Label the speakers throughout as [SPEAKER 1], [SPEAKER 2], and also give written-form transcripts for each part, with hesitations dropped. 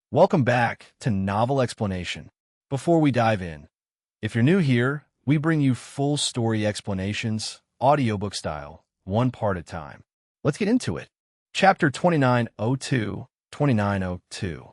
[SPEAKER 1] Welcome back to Novel Explanation. Before we dive in, if you're new here, we bring you full story explanations, audiobook style, one part at a time. Let's get into it. Chapter 2902, 2902.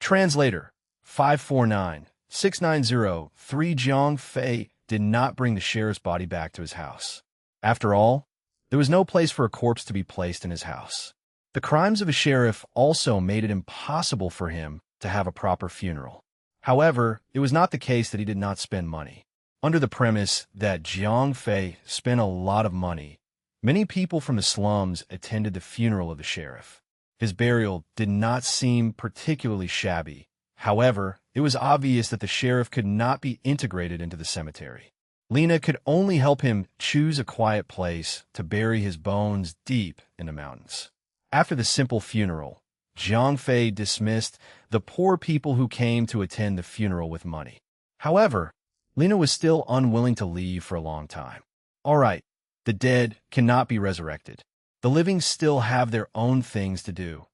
[SPEAKER 1] Translator 549-690-3 Jiang Fei did not bring the sheriff's body back to his house. After all, there was no place for a corpse to be placed in his house. The crimes of a sheriff also made it impossible for him to have a proper funeral. However, it was not the case that he did not spend money. Under the premise that Jiang Fei spent a lot of money, many people from the slums attended the funeral of the sheriff. His burial did not seem particularly shabby. However, it was obvious that the sheriff could not be integrated into the cemetery. Lena could only help him choose a quiet place to bury his bones deep in the mountains. After the simple funeral, Jiang Fei dismissed the poor people who came to attend the funeral with money. However, Lena was still unwilling to leave for a long time. All right, the dead cannot be resurrected. The living still have their own things to do.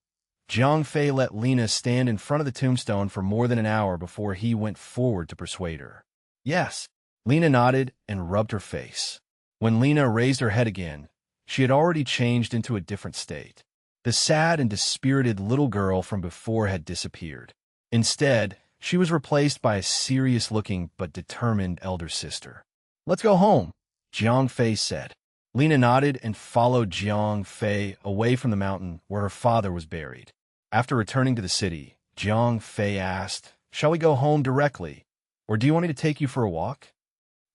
[SPEAKER 1] Jiang Fei let Lena stand in front of the tombstone for more than an hour before he went forward to persuade her. Yes, Lena nodded and rubbed her face. When Lena raised her head again, she had already changed into a different state. The sad and dispirited little girl from before had disappeared. Instead, she was replaced by a serious-looking but determined elder sister. "Let's go home," Jiang Fei said. Lena nodded and followed Jiang Fei away from the mountain where her father was buried. After returning to the city, Jiang Fei asked, "Shall we go home directly, or do you want me to take you for a walk?"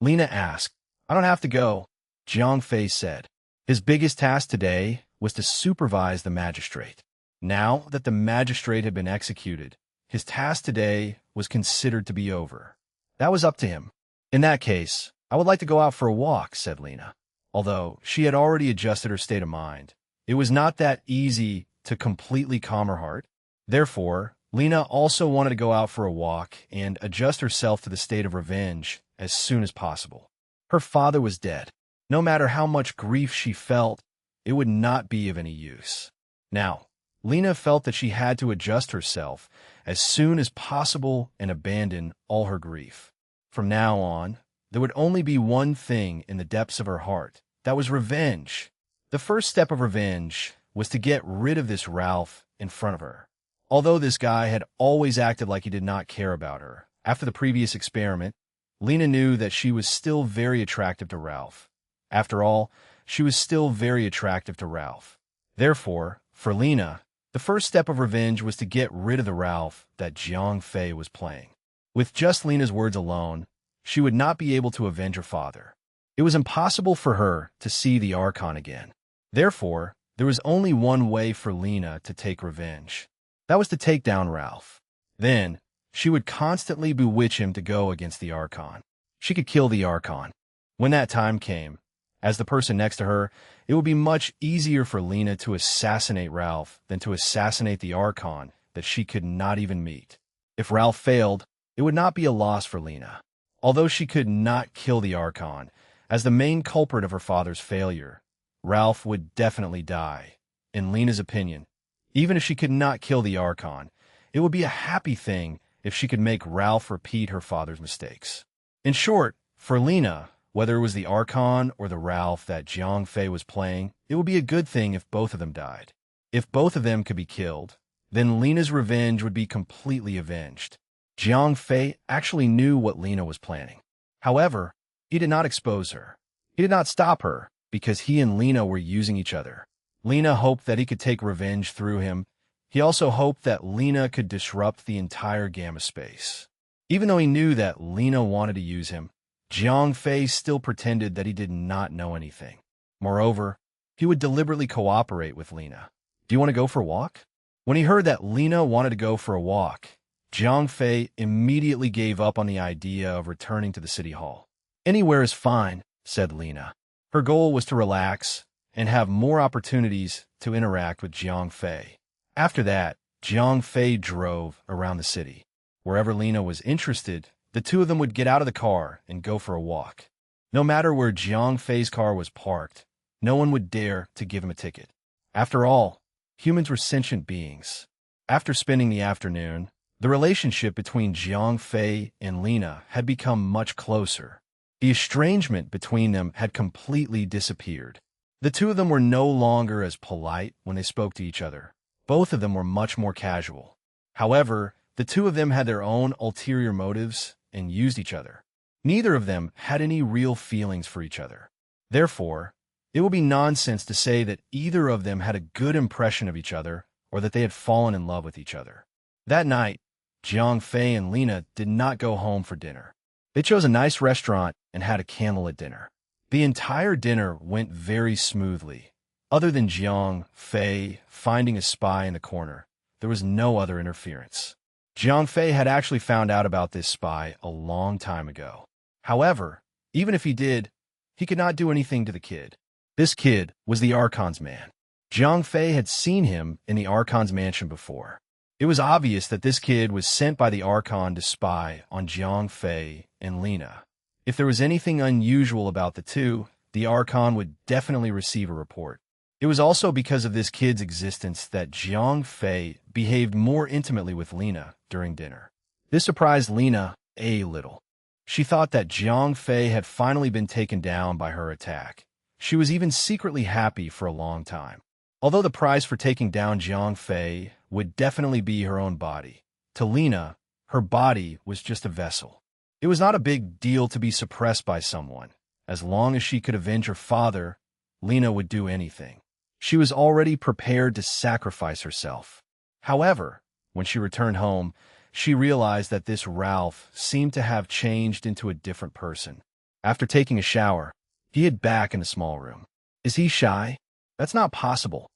[SPEAKER 1] Lena asked. "I don't have to go," Jiang Fei said. His biggest task today was to supervise the magistrate. Now that the magistrate had been executed, his task today was considered to be over. That was up to him. "In that case, I would like to go out for a walk," said Lena. Although she had already adjusted her state of mind, it was not that easy to completely calm her heart. Therefore, Lena also wanted to go out for a walk and adjust herself to the state of revenge as soon as possible. Her father was dead. No matter how much grief she felt, it would not be of any use. Now, Lena felt that she had to adjust herself as soon as possible and abandon all her grief. From now on, there would only be one thing in the depths of her heart. That was revenge. The first step of revenge was to get rid of this Ralph in front of her. Although this guy had always acted like he did not care about her, after the previous experiment, Lena knew that she was still very attractive to Ralph. After all, she was still very attractive to Ralph. Therefore, for Lena, the first step of revenge was to get rid of the Ralph that Jiang Fei was playing. With just Lena's words alone, she would not be able to avenge her father. It was impossible for her to see the Archon again. Therefore, there was only one way for Lena to take revenge. That was to take down Ralph. Then, she would constantly bewitch him to go against the Archon. She could kill the Archon. When that time came, as the person next to her, it would be much easier for Lena to assassinate Ralph than to assassinate the Archon that she could not even meet. If Ralph failed, it would not be a loss for Lena. Although she could not kill the Archon, as the main culprit of her father's failure, Ralph would definitely die. In Lena's opinion, even if she could not kill the Archon, it would be a happy thing if she could make Ralph repeat her father's mistakes. In short, for Lena, whether it was the Archon or the Ralph that Jiang Fei was playing, it would be a good thing if both of them died. If both of them could be killed, then Lena's revenge would be completely avenged. Jiang Fei actually knew what Lena was planning. However, he did not expose her. He did not stop her because he and Lena were using each other. Lena hoped that he could take revenge through him. He also hoped that Lena could disrupt the entire gamma space. Even though he knew that Lena wanted to use him, Jiang Fei still pretended that he did not know anything. Moreover, he would deliberately cooperate with Lena. "Do you want to go for a walk?" When he heard that Lena wanted to go for a walk, Jiang Fei immediately gave up on the idea of returning to the city hall. "Anywhere is fine," said Lena. Her goal was to relax and have more opportunities to interact with Jiang Fei. After that, Jiang Fei drove around the city. Wherever Lena was interested, the two of them would get out of the car and go for a walk. No matter where Jiang Fei's car was parked, no one would dare to give him a ticket. After all, humans were sentient beings. After spending the afternoon, The relationship between Jiang Fei and Lena had become much closer. The estrangement between them had completely disappeared. The two of them were no longer as polite when they spoke to each other. Both of them were much more casual. However, the two of them had their own ulterior motives and used each other. Neither of them had any real feelings for each other. Therefore, it would be nonsense to say that either of them had a good impression of each other or that they had fallen in love with each other. That night, Jiang Fei and Lena did not go home for dinner. They chose a nice restaurant and had a candlelit dinner. The entire dinner went very smoothly. Other than Jiang Fei finding a spy in the corner, there was no other interference. Jiang Fei had actually found out about this spy a long time ago. However, even if he did, he could not do anything to the kid. This kid was the Archon's man. Jiang Fei had seen him in the Archon's mansion before. It was obvious that this kid was sent by the Archon to spy on Jiang Fei and Lena. If there was anything unusual about the two, the Archon would definitely receive a report. It was also because of this kid's existence that Jiang Fei behaved more intimately with Lena during dinner. This surprised Lena a little. She thought that Jiang Fei had finally been taken down by her attack. She was even secretly happy for a long time. Although the price for taking down Jiang Fei would definitely be her own body, to Lena, her body was just a vessel. It was not a big deal to be suppressed by someone. As long as she could avenge her father, Lena would do anything. She was already prepared to sacrifice herself. However, when she returned home, she realized that this Ralph seemed to have changed into a different person. After taking a shower, he hid back in a small room. Is he shy? That's not possible.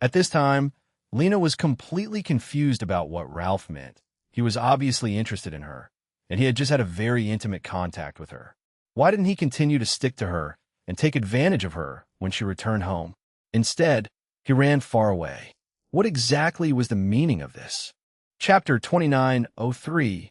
[SPEAKER 1] At this time, Lena was completely confused about what Ralph meant. He was obviously interested in her, and he had just had a very intimate contact with her. Why didn't he continue to stick to her and take advantage of her when she returned home? Instead, he ran far away. What exactly was the meaning of this? Chapter 2903.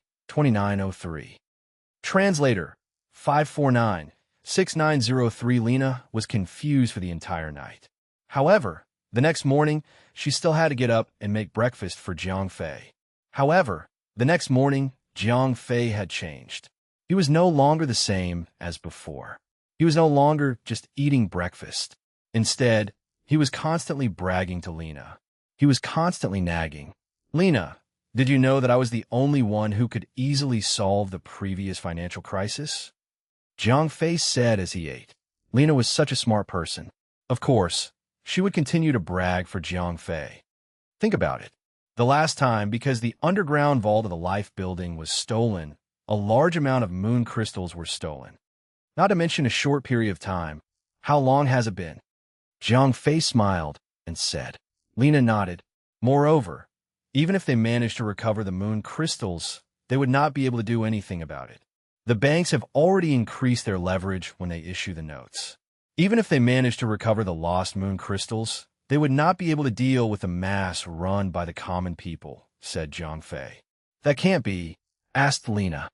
[SPEAKER 1] Translator 549-6903. Lena was confused for the entire night. However, the next morning, she still had to get up and make breakfast for Jiang Fei. However, the next morning, Jiang Fei had changed. He was no longer the same as before. He was no longer just eating breakfast. Instead, he was constantly bragging to Lena. He was constantly nagging. Lena, did you know that I was the only one who could easily solve the previous financial crisis? Jiang Fei said as he ate. Lena was such a smart person. Of course, she would continue to brag for Jiang Fei. Think about it. The last time, because the underground vault of the Life building was stolen, a large amount of moon crystals were stolen. Not to mention a short period of time. How long has it been? Jiang Fei smiled and said. Lena nodded. Moreover, even if they managed to recover the moon crystals, they would not be able to do anything about it. The banks have already increased their leverage when they issue the notes. Even if they managed to recover the lost moon crystals, they would not be able to deal with the mass run by the common people, said Jiang Fei. That can't be, asked Lena.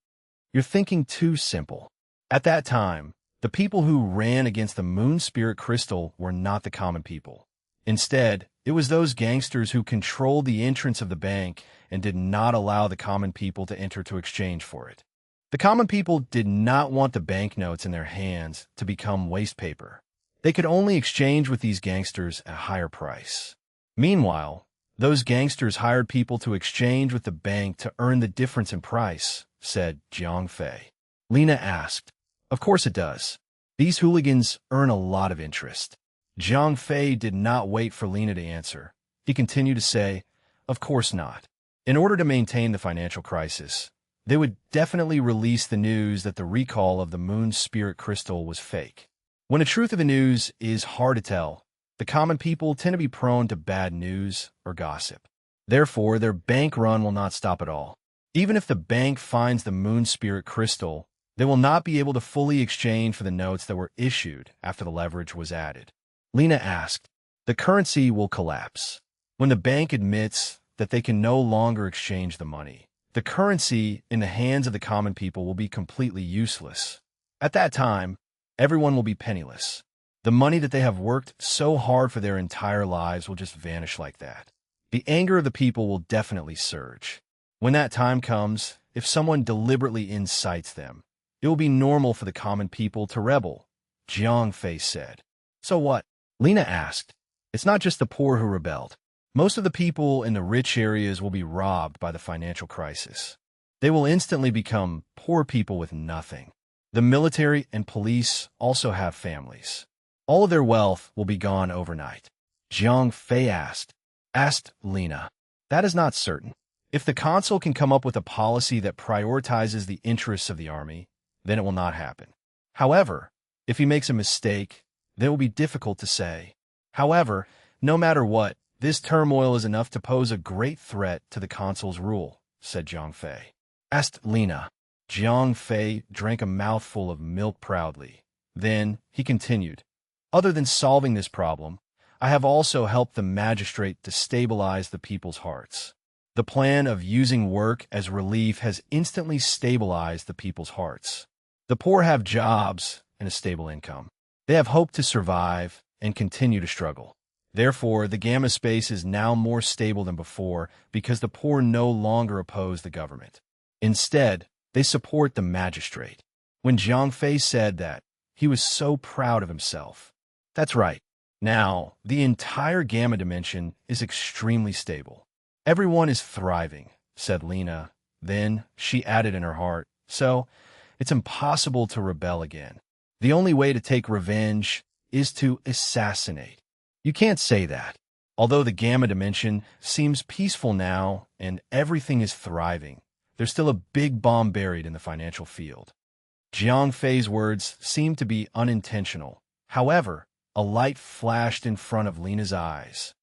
[SPEAKER 1] You're thinking too simple. At that time, the people who ran against the moon spirit crystal were not the common people. Instead, it was those gangsters who controlled the entrance of the bank and did not allow the common people to enter to exchange for it. The common people did not want the banknotes in their hands to become waste paper. They could only exchange with these gangsters at a higher price. Meanwhile, those gangsters hired people to exchange with the bank to earn the difference in price, said Jiang Fei. Lena asked, Of course it does. These hooligans earn a lot of interest. Jiang Fei did not wait for Lena to answer. He continued to say, Of course not. In order to maintain the financial crisis, they would definitely release the news that the recall of the moon spirit crystal was fake. When the truth of the news is hard to tell, the common people tend to be prone to bad news or gossip. Therefore, their bank run will not stop at all. Even if the bank finds the moon spirit crystal, they will not be able to fully exchange for the notes that were issued after the leverage was added. Lena asked, The currency will collapse. When the bank admits that they can no longer exchange the money, the currency in the hands of the common people will be completely useless. At that time, everyone will be penniless. The money that they have worked so hard for their entire lives will just vanish like that. The anger of the people will definitely surge. When that time comes, if someone deliberately incites them, it will be normal for the common people to rebel, Jiang Fei said. So what? Lena asked. It's not just the poor who rebelled. Most of the people in the rich areas will be robbed by the financial crisis. They will instantly become poor people with nothing. The military and police also have families. All of their wealth will be gone overnight. Jiang Fei asked Lena. That is not certain. If the consul can come up with a policy that prioritizes the interests of the army, then it will not happen. However, if he makes a mistake, then it will be difficult to say. However, no matter what, this turmoil is enough to pose a great threat to the consul's rule, said Jiang Fei. Asked Lena. Jiang Fei drank a mouthful of milk proudly. Then he continued, other than solving this problem, I have also helped the magistrate to stabilize the people's hearts. The plan of using work as relief has instantly stabilized the people's hearts. The poor have jobs and a stable income. They have hope to survive and continue to struggle. Therefore, the Gamma space is now more stable than before because the poor no longer oppose the government. Instead, they support the magistrate. When Jiang Fei said that, he was so proud of himself. That's right. Now, the entire Gamma dimension is extremely stable. Everyone is thriving, said Lena. Then she added in her heart, so it's impossible to rebel again. The only way to take revenge is to assassinate. You can't say that. Although the Gamma dimension seems peaceful now and everything is thriving, there's still a big bomb buried in the financial field. Jiang Fei's words seemed to be unintentional. However, a light flashed in front of Lena's eyes.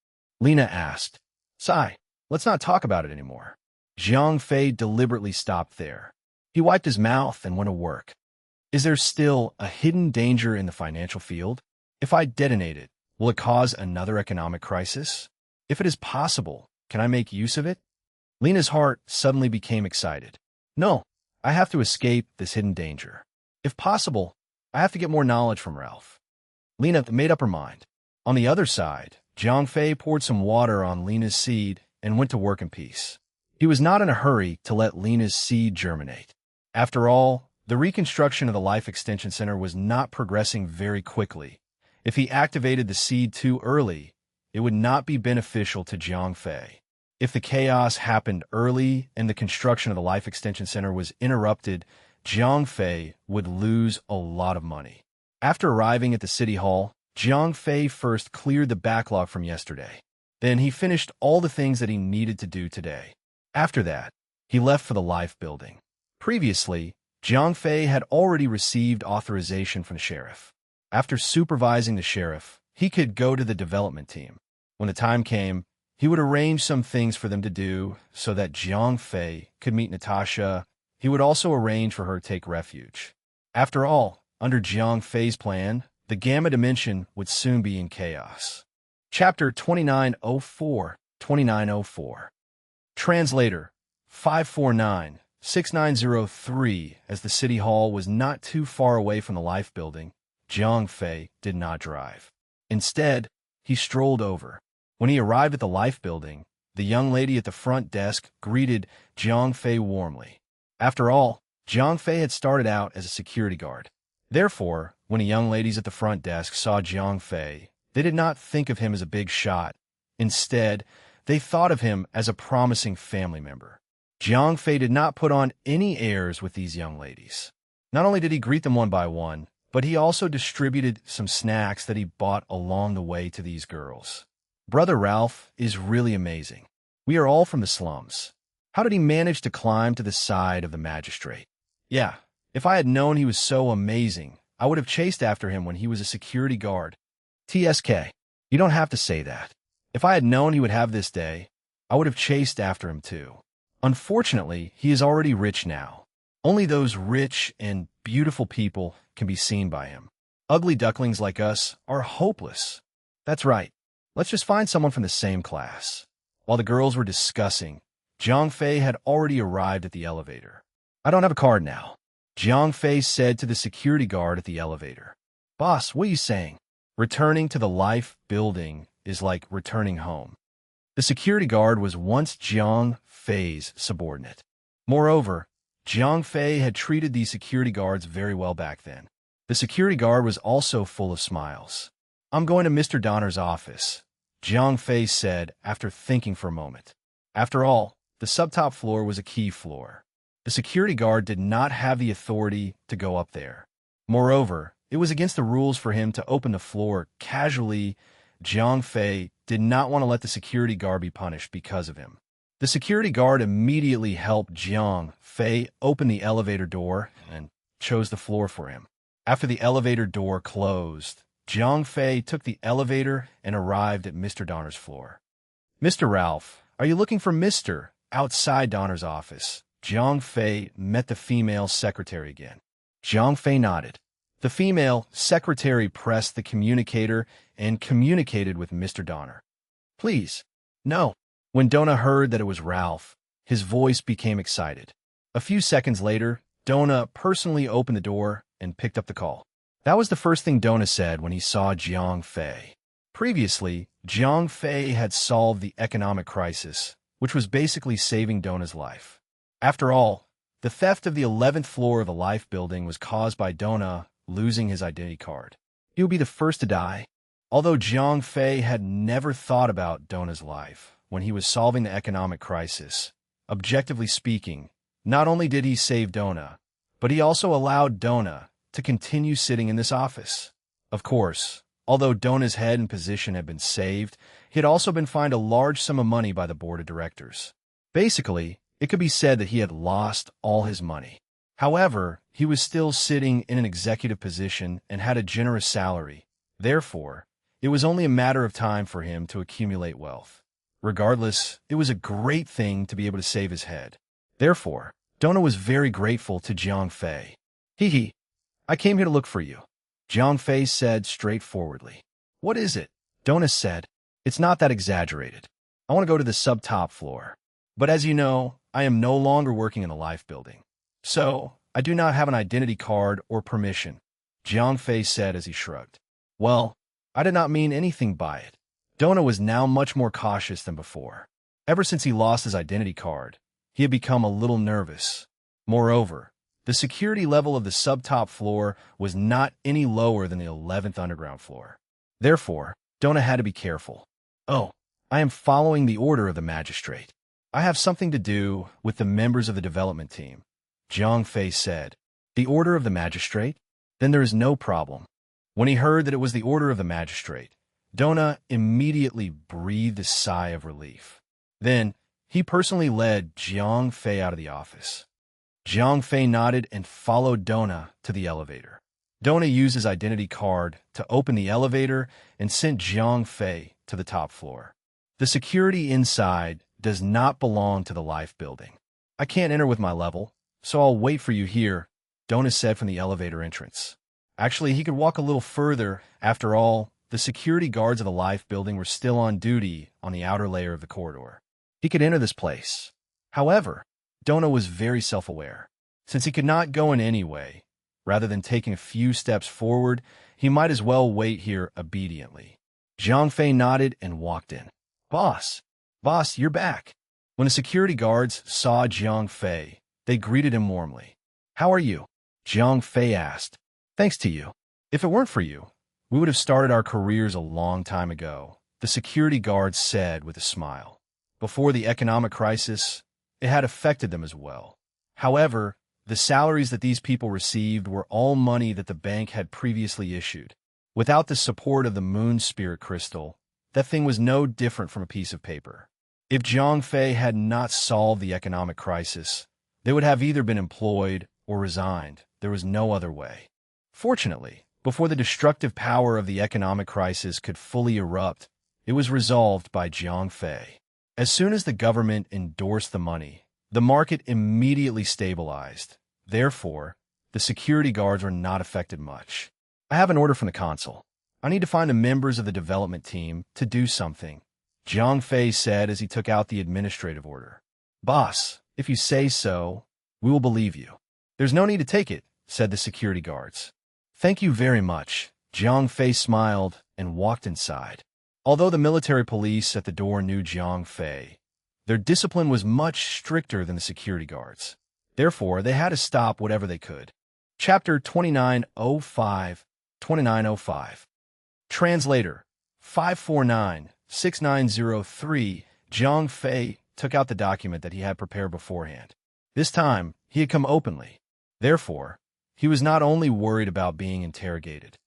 [SPEAKER 1] Lena asked, Sai, let's not talk about it anymore. Jiang Fei deliberately stopped there. He wiped his mouth and went to work. Is there still a hidden danger in the financial field? If I detonate it, will it cause another economic crisis? If it is possible, can I make use of it? Lena's heart suddenly became excited. No, I have to escape this hidden danger. If possible, I have to get more knowledge from Ralph. Lena made up her mind. On the other side, Jiang Fei poured some water on Lena's seed and went to work in peace. He was not in a hurry to let Lena's seed germinate. After all, the reconstruction of the Life Extension Center was not progressing very quickly. If he activated the seed too early, it would not be beneficial to Jiang Fei. If the chaos happened early and the construction of the Life Extension Center was interrupted, Jiang Fei would lose a lot of money. After arriving at the city hall, Jiang Fei first cleared the backlog from yesterday. Then he finished all the things that he needed to do today. After that, he left for the Life building. Previously, Jiang Fei had already received authorization from the sheriff. After supervising the sheriff, he could go to the development team. When the time came, he would arrange some things for them to do so that Jiang Fei could meet Natasha. He would also arrange for her to take refuge. After all, under Jiang Fei's plan, the Gamma dimension would soon be in chaos. Chapter 2904. Translator 549-6903. As the city hall was not too far away from the Life building, Jiang Fei did not drive. Instead, he strolled over. When he arrived at the Life building, the young lady at the front desk greeted Jiang Fei warmly. After all, Jiang Fei had started out as a security guard. Therefore, when the young ladies at the front desk saw Jiang Fei, they did not think of him as a big shot. Instead, they thought of him as a promising family member. Jiang Fei did not put on any airs with these young ladies. Not only did he greet them one by one, but he also distributed some snacks that he bought along the way to these girls. Brother Ralph is really amazing. We are all from the slums. How did he manage to climb to the side of the magistrate? Yeah, if I had known he was so amazing, I would have chased after him when he was a security guard. TSK, you don't have to say that. If I had known he would have this day, I would have chased after him too. Unfortunately, he is already rich now. Only those rich and beautiful people can be seen by him. Ugly ducklings like us are hopeless. That's right. Let's just find someone from the same class. While the girls were discussing, Jiang Fei had already arrived at the elevator. I don't have a card now, Jiang Fei said to the security guard at the elevator. Boss, what are you saying? Returning to the Life building is like returning home. The security guard was once Jiang Fei's subordinate. Moreover, Jiang Fei had treated these security guards very well back then. The security guard was also full of smiles. "I'm going to Mr. Donner's office," Jiang Fei said after thinking for a moment. After all, the subtop floor was a key floor. The security guard did not have the authority to go up there. Moreover, it was against the rules for him to open the floor casually. Jiang Fei did not want to let the security guard be punished because of him. The security guard immediately helped Jiang Fei open the elevator door and chose the floor for him. After the elevator door closed, Jiang Fei took the elevator and arrived at Mr. Donner's floor. "Mr. Ralph, are you looking for Mr.?" Outside Donner's office, Jiang Fei met the female secretary again. Jiang Fei nodded. The female secretary pressed the communicator and communicated with Mr. Donner. "Please, no." When Donna heard that it was Ralph, his voice became excited. A few seconds later, Donna personally opened the door and picked up the call. That was the first thing Donna said when he saw Jiang Fei. Previously, Jiang Fei had solved the economic crisis, which was basically saving Donna's life. After all, the theft of the 11th floor of the Life building was caused by Donna losing his identity card. He would be the first to die. Although Jiang Fei had never thought about Donna's life when he was solving the economic crisis, objectively speaking, not only did he save Donna, but he also allowed Donna to continue sitting in this office. Of course, although Donna's head and position had been saved, he had also been fined a large sum of money by the board of directors. Basically, it could be said that he had lost all his money. However, he was still sitting in an executive position and had a generous salary. Therefore, it was only a matter of time for him to accumulate wealth. Regardless, it was a great thing to be able to save his head. Therefore, Donna was very grateful to Jiang Fei. "Hee, I came here to look for you," Jiang Fei said straightforwardly. "What is it?" Donna said. "It's not that exaggerated. I want to go to the sub-top floor. But as you know, I am no longer working in the Life building. So, I do not have an identity card or permission," Jiang Fei said as he shrugged. "Well, I did not mean anything by it." Donna was now much more cautious than before. Ever since he lost his identity card, he had become a little nervous. Moreover, the security level of the sub-top floor was not any lower than the 11th underground floor. Therefore, Donna had to be careful. "Oh, I am following the order of the magistrate. I have something to do with the members of the development team," Jiang Fei said. "The order of the magistrate? Then there is no problem." When he heard that it was the order of the magistrate, Donna immediately breathed a sigh of relief. Then, he personally led Jiang Fei out of the office. Jiang Fei nodded and followed Donna to the elevator. Donna used his identity card to open the elevator and sent Jiang Fei to the top floor. The security inside does not belong to the Life building. "I can't enter with my level, so I'll wait for you here," Donna said from the elevator entrance. Actually, he could walk a little further. After all, the security guards of the Life building were still on duty on the outer layer of the corridor. He could enter this place. However, Donna was very self-aware. Since he could not go in any way, rather than taking a few steps forward, he might as well wait here obediently. Jiang Fei nodded and walked in. Boss, you're back." When the security guards saw Jiang Fei, they greeted him warmly. "How are you?" Jiang Fei asked. "Thanks to you. If it weren't for you, we would have started our careers a long time ago," the security guards said with a smile. Before the economic crisis, it had affected them as well. However, the salaries that these people received were all money that the bank had previously issued. Without the support of the Moon Spirit Crystal, that thing was no different from a piece of paper. If Jiang Fei had not solved the economic crisis, they would have either been employed or resigned. There was no other way. Fortunately, before the destructive power of the economic crisis could fully erupt, it was resolved by Jiang Fei. As soon as the government endorsed the money, the market immediately stabilized. Therefore, the security guards were not affected much. "I have an order from the consul. I need to find the members of the development team to do something," Jiang Fei said as he took out the administrative order. "Boss, if you say so, we will believe you." "There's no need to take it," said the security guards. "Thank you very much." Jiang Fei smiled and walked inside. Although the military police at the door knew Jiang Fei, Their discipline was much stricter than the security guards. Therefore, they had to stop whatever they could. Chapter 2905, 2905. Translator 549-6903. Zhang Fei took out the document that he had prepared beforehand. This time, he had come openly. Therefore, he was not only worried about being interrogated.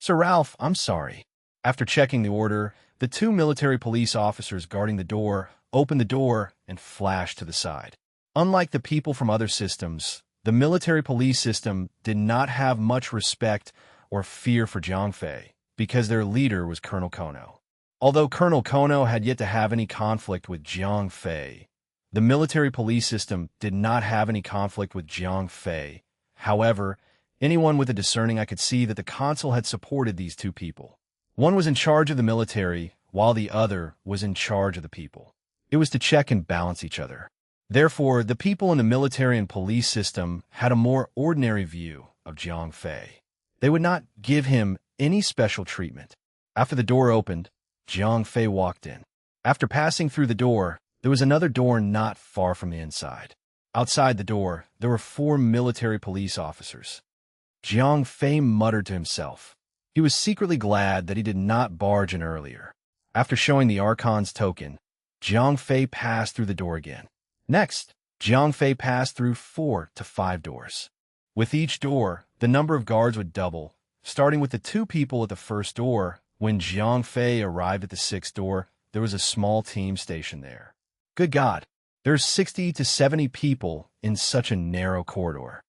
[SPEAKER 1] "Sir Ralph, I'm sorry." After checking the order, the two military police officers guarding the door opened the door and flashed to the side. Unlike the people from other systems, the military police system did not have much respect or fear for Zhang Fei because their leader was Colonel Kono. Although Colonel Kono had yet to have any conflict with Zhang Fei, the military police system did not have any conflict with Zhang Fei. However, anyone with a discerning eye could see that the consul had supported these two people. One was in charge of the military, while the other was in charge of the people. It was to check and balance each other. Therefore, the people in the military and police system had a more ordinary view of Zhang Fei. They would not give him any special treatment. After the door opened, Zhang Fei walked in. After passing through the door, there was another door not far from the inside. Outside the door, there were 4 military police officers. Zhang Fei muttered to himself. He was secretly glad that he did not barge in earlier. After showing the Archon's token, Zhang Fei passed through the door again. Next, Zhang Fei passed through 4 to 5 doors. With each door, the number of guards would double, starting with the 2 people at the first door. When Zhang Fei arrived at the 6th door, there was a small team stationed there. Good God, there's 60 to 70 people in such a narrow corridor.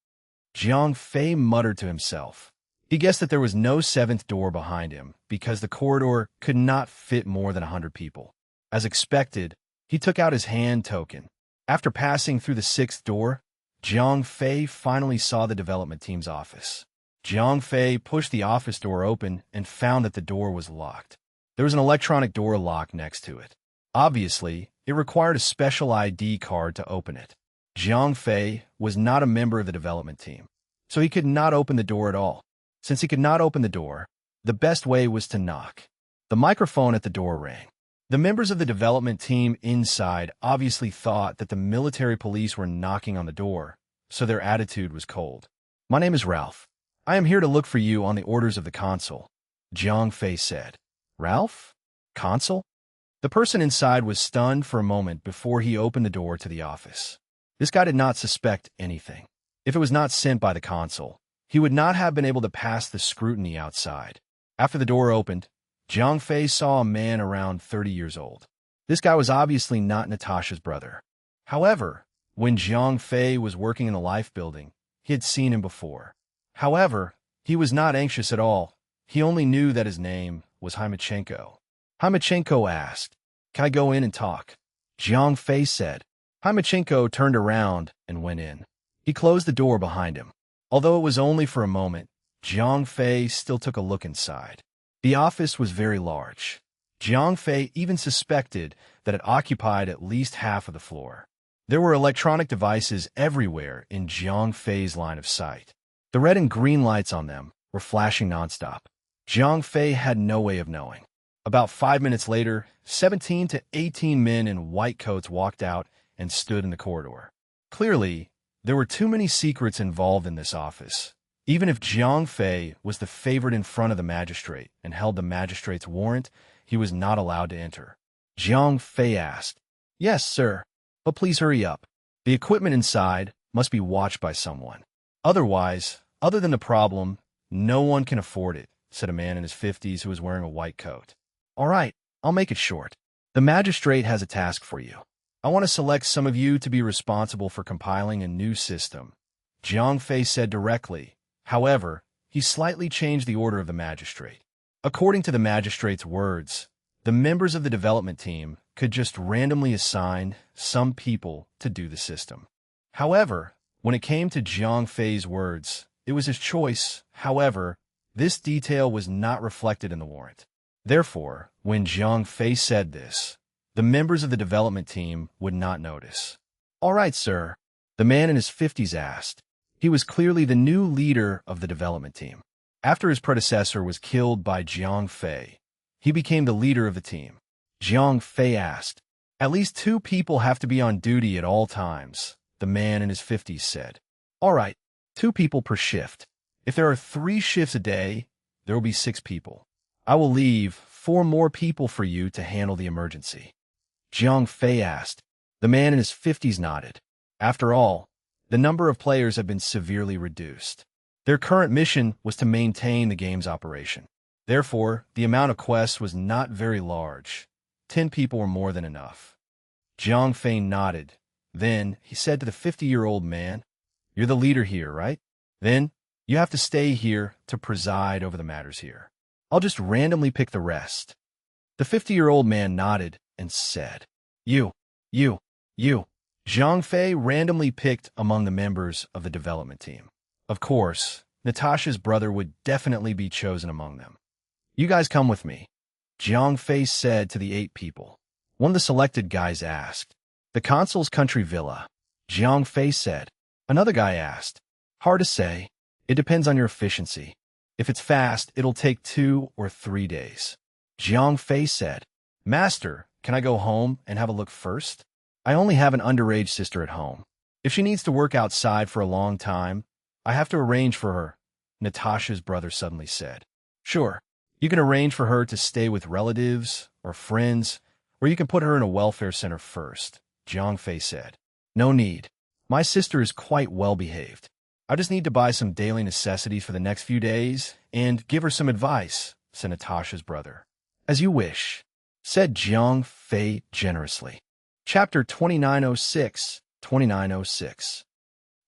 [SPEAKER 1] Zhang Fei muttered to himself. He guessed that there was no 7th door behind him because the corridor could not fit more than 100 people. As expected, he took out his hand token. After passing through the 6th door, Zhang Fei finally saw the development team's office. Zhang Fei pushed the office door open and found that the door was locked. There was an electronic door lock next to it. Obviously, it required a special ID card to open it. Zhang Fei was not a member of the development team, so he could not open the door at all. Since he could not open the door, the best way was to knock. The microphone at the door rang. The members of the development team inside obviously thought that the military police were knocking on the door, so their attitude was cold. "My name is Ralph. I am here to look for you on the orders of the consul," Zhang Fei said. "Ralph? Consul?" The person inside was stunned for a moment before he opened the door to the office. This guy did not suspect anything. If it was not sent by the consul, he would not have been able to pass the scrutiny outside. After the door opened, Zhang Fei saw a man around 30 years old. This guy was obviously not Natasha's brother. However, when Zhang Fei was working in the life building, he had seen him before. However, he was not anxious at all. He only knew that his name was Hymachenko. Hymachenko asked, "Can I go in and talk?" Zhang Fei said. Hymachenko turned around and went in. He closed the door behind him. Although it was only for a moment, Zhang Fei still took a look inside. The office was very large. Zhang Fei even suspected that it occupied at least half of the floor. There were electronic devices everywhere in Zhang Fei's line of sight. The red and green lights on them were flashing nonstop. Zhang Fei had no way of knowing. About 5 minutes later, 17 to 18 men in white coats walked out and stood in the corridor. Clearly, there were too many secrets involved in this office. Even if Zhang Fei was the favorite in front of the magistrate and held the magistrate's warrant, he was not allowed to enter. Zhang Fei asked, "Yes, sir, but please hurry up. The equipment inside must be watched by someone. Otherwise, other than the problem, no one can afford it," said a man in his 50s who was wearing a white coat. "All right, I'll make it short. The magistrate has a task for you. I want to select some of you to be responsible for compiling a new system," Zhang Fei said directly. However, he slightly changed the order of the magistrate. According to the magistrate's words, the members of the development team could just randomly assign some people to do the system. However, when it came to Zhang Fei's words, it was his choice. However, this detail was not reflected in the warrant. Therefore, when Zhang Fei said this, the members of the development team would not notice. "All right, sir," the man in his 50s asked. He was clearly the new leader of the development team. After his predecessor was killed by Zhang Fei, he became the leader of the team. Zhang Fei asked, At least 2 people have to be on duty at all times, the man in his 50s said. All right, 2 people per shift. If there are 3 shifts a day, there will be 6 people. I will leave 4 more people for you to handle the emergency. Jiang Fei asked. The man in his 50s nodded. After all, the number of players had been severely reduced. Their current mission was to maintain the game's operation. Therefore, the amount of quests was not very large. 10 people were more than enough. Jiang Fei nodded. Then he said to the 50-year-old man, You're the leader here, right? Then you have to stay here to preside over the matters here. I'll just randomly pick the rest. The 50-year-old man nodded and said, You. Jiang Fei randomly picked among the members of the development team. Of course, Natasha's brother would definitely be chosen among them. You guys come with me, Jiang Fei said to the 8 people. One of the selected guys asked. The consul's country villa, Jiang Fei said. Another guy asked. Hard to say. It depends on your efficiency. If it's fast, it'll take 2 or 3 days. Jiang Fei said. Master, can I go home and have a look first? I only have an underage sister at home. If she needs to work outside for a long time, I have to arrange for her, Natasha's brother suddenly said. Sure, you can arrange for her to stay with relatives or friends, or you can put her in a welfare center first, Jiang Fei said. No need. My sister is quite well behaved. I just need to buy some daily necessities for the next few days and give her some advice, said Natasha's brother. As you wish, said Jiang Fei generously. Chapter 2906.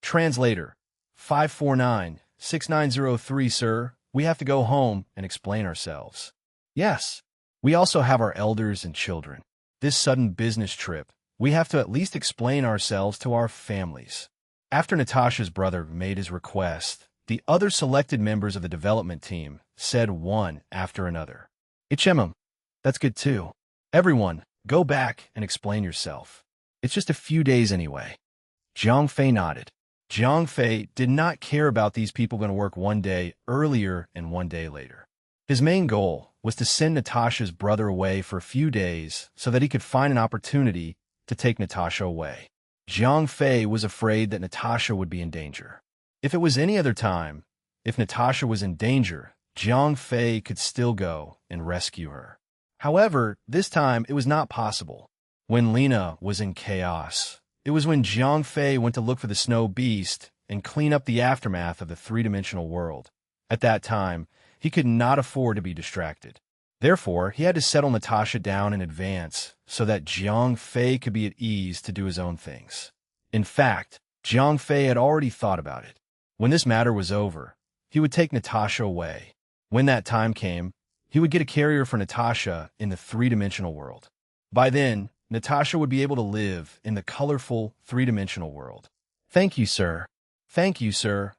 [SPEAKER 1] Translator 549-6903. Sir, we have to go home and explain ourselves. Yes, we also have our elders and children. This sudden business trip, we have to at least explain ourselves to our families. After Natasha's brother made his request, the other selected members of the development team said one after another. Ichemum, that's good too. Everyone, go back and explain yourself. It's just a few days anyway. Jiang Fei nodded. Jiang Fei did not care about these people going to work one day earlier and one day later. His main goal was to send Natasha's brother away for a few days so that he could find an opportunity to take Natasha away. Jiang Fei was afraid that Natasha would be in danger. If it was any other time, if Natasha was in danger, Jiang Fei could still go and rescue her. However, this time it was not possible. When Lena was in chaos, it was when Jiang Fei went to look for the snow beast and clean up the aftermath of the three-dimensional world. At that time, he could not afford to be distracted. Therefore, he had to settle Natasha down in advance so that Jiang Fei could be at ease to do his own things. In fact, Jiang Fei had already thought about it. When this matter was over, he would take Natasha away. When that time came, he would get a carrier for Natasha in the three-dimensional world. By then, Natasha would be able to live in the colorful three-dimensional world. Thank you, sir. Thank you, sir.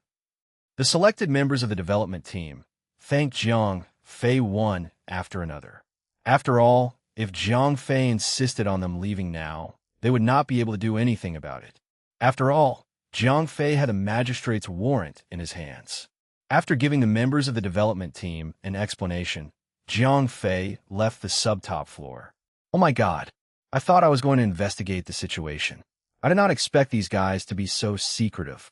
[SPEAKER 1] The selected members of the development team thanked Jiang Fei one after another. After all, if Jiang Fei insisted on them leaving now, they would not be able to do anything about it. After all, Jiang Fei had a magistrate's warrant in his hands. After giving the members of the development team an explanation, Jiang Fei left the subtop floor. Oh my God, I thought I was going to investigate the situation. I did not expect these guys to be so secretive.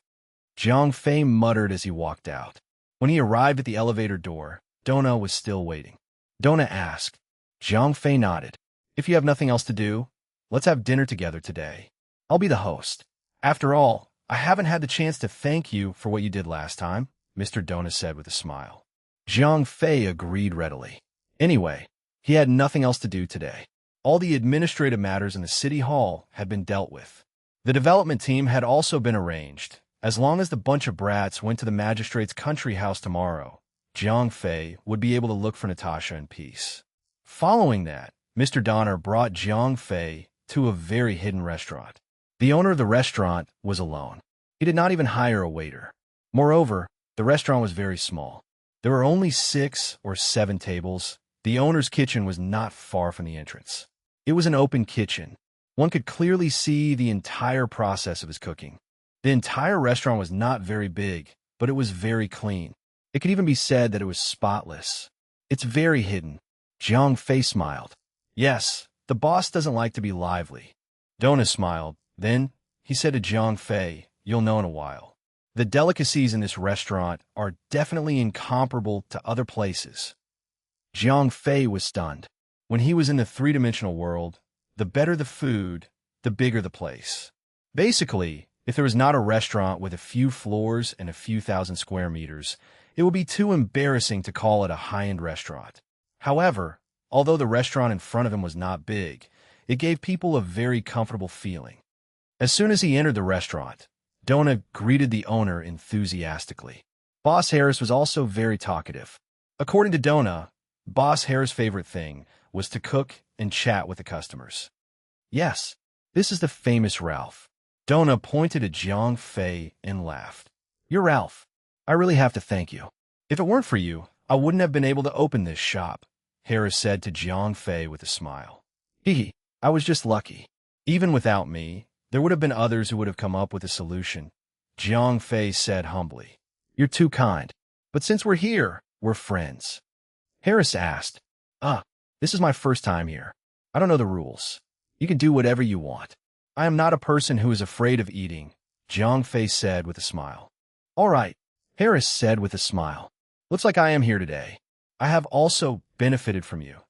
[SPEAKER 1] Jiang Fei muttered as he walked out. When he arrived at the elevator door, Donna was still waiting. Donna asked. Jiang Fei nodded. If you have nothing else to do, let's have dinner together today. I'll be the host. After all, I haven't had the chance to thank you for what you did last time, Mr. Donna said with a smile. Jiang Fei agreed readily. Anyway, he had nothing else to do today. All the administrative matters in the city hall had been dealt with. The development team had also been arranged. As long as the bunch of brats went to the magistrate's country house tomorrow, Jiang Fei would be able to look for Natasha in peace. Following that, Mr. Donner brought Jiang Fei to a very hidden restaurant. The owner of the restaurant was alone. He did not even hire a waiter. Moreover, the restaurant was very small. There were only 6 or 7 tables. The owner's kitchen was not far from the entrance. It was an open kitchen. One could clearly see the entire process of his cooking. The entire restaurant was not very big, but it was very clean. It could even be said that it was spotless. It's very hidden. Jiang Fei smiled. Yes, The boss doesn't like to be lively. Dona smiled. Then he said to Jiang Fei, "You'll know in a while. The delicacies in this restaurant are definitely incomparable to other places." Jiang Fei was stunned. When he was in the three-dimensional world, the better the food, the bigger the place. Basically, if there was not a restaurant with a few floors and a few thousand square meters, it would be too embarrassing to call it a high-end restaurant. However, although the restaurant in front of him was not big, it gave people a very comfortable feeling. As soon as he entered the restaurant, Dona greeted the owner enthusiastically. Boss Harris was also very talkative. According to Dona, Boss Harris' favorite thing was to cook and chat with the customers. "Yes, this is the famous Ralph." Dona pointed at Jiang Fei and laughed. "You're Ralph. I really have to thank you. If it weren't for you, I wouldn't have been able to open this shop," Harris said to Jiang Fei with a smile. I was just lucky. Even without me, there would have been others who would have come up with a solution," Jiang Fei said humbly. "You're too kind. But since we're here, we're friends." Harris asked, "This is my first time here. I don't know the rules. You can do whatever you want." "I am not a person who is afraid of eating," Jiang Fei said with a smile. "All right," Harris said with a smile. "Looks like I am here today. I have also benefited from you,"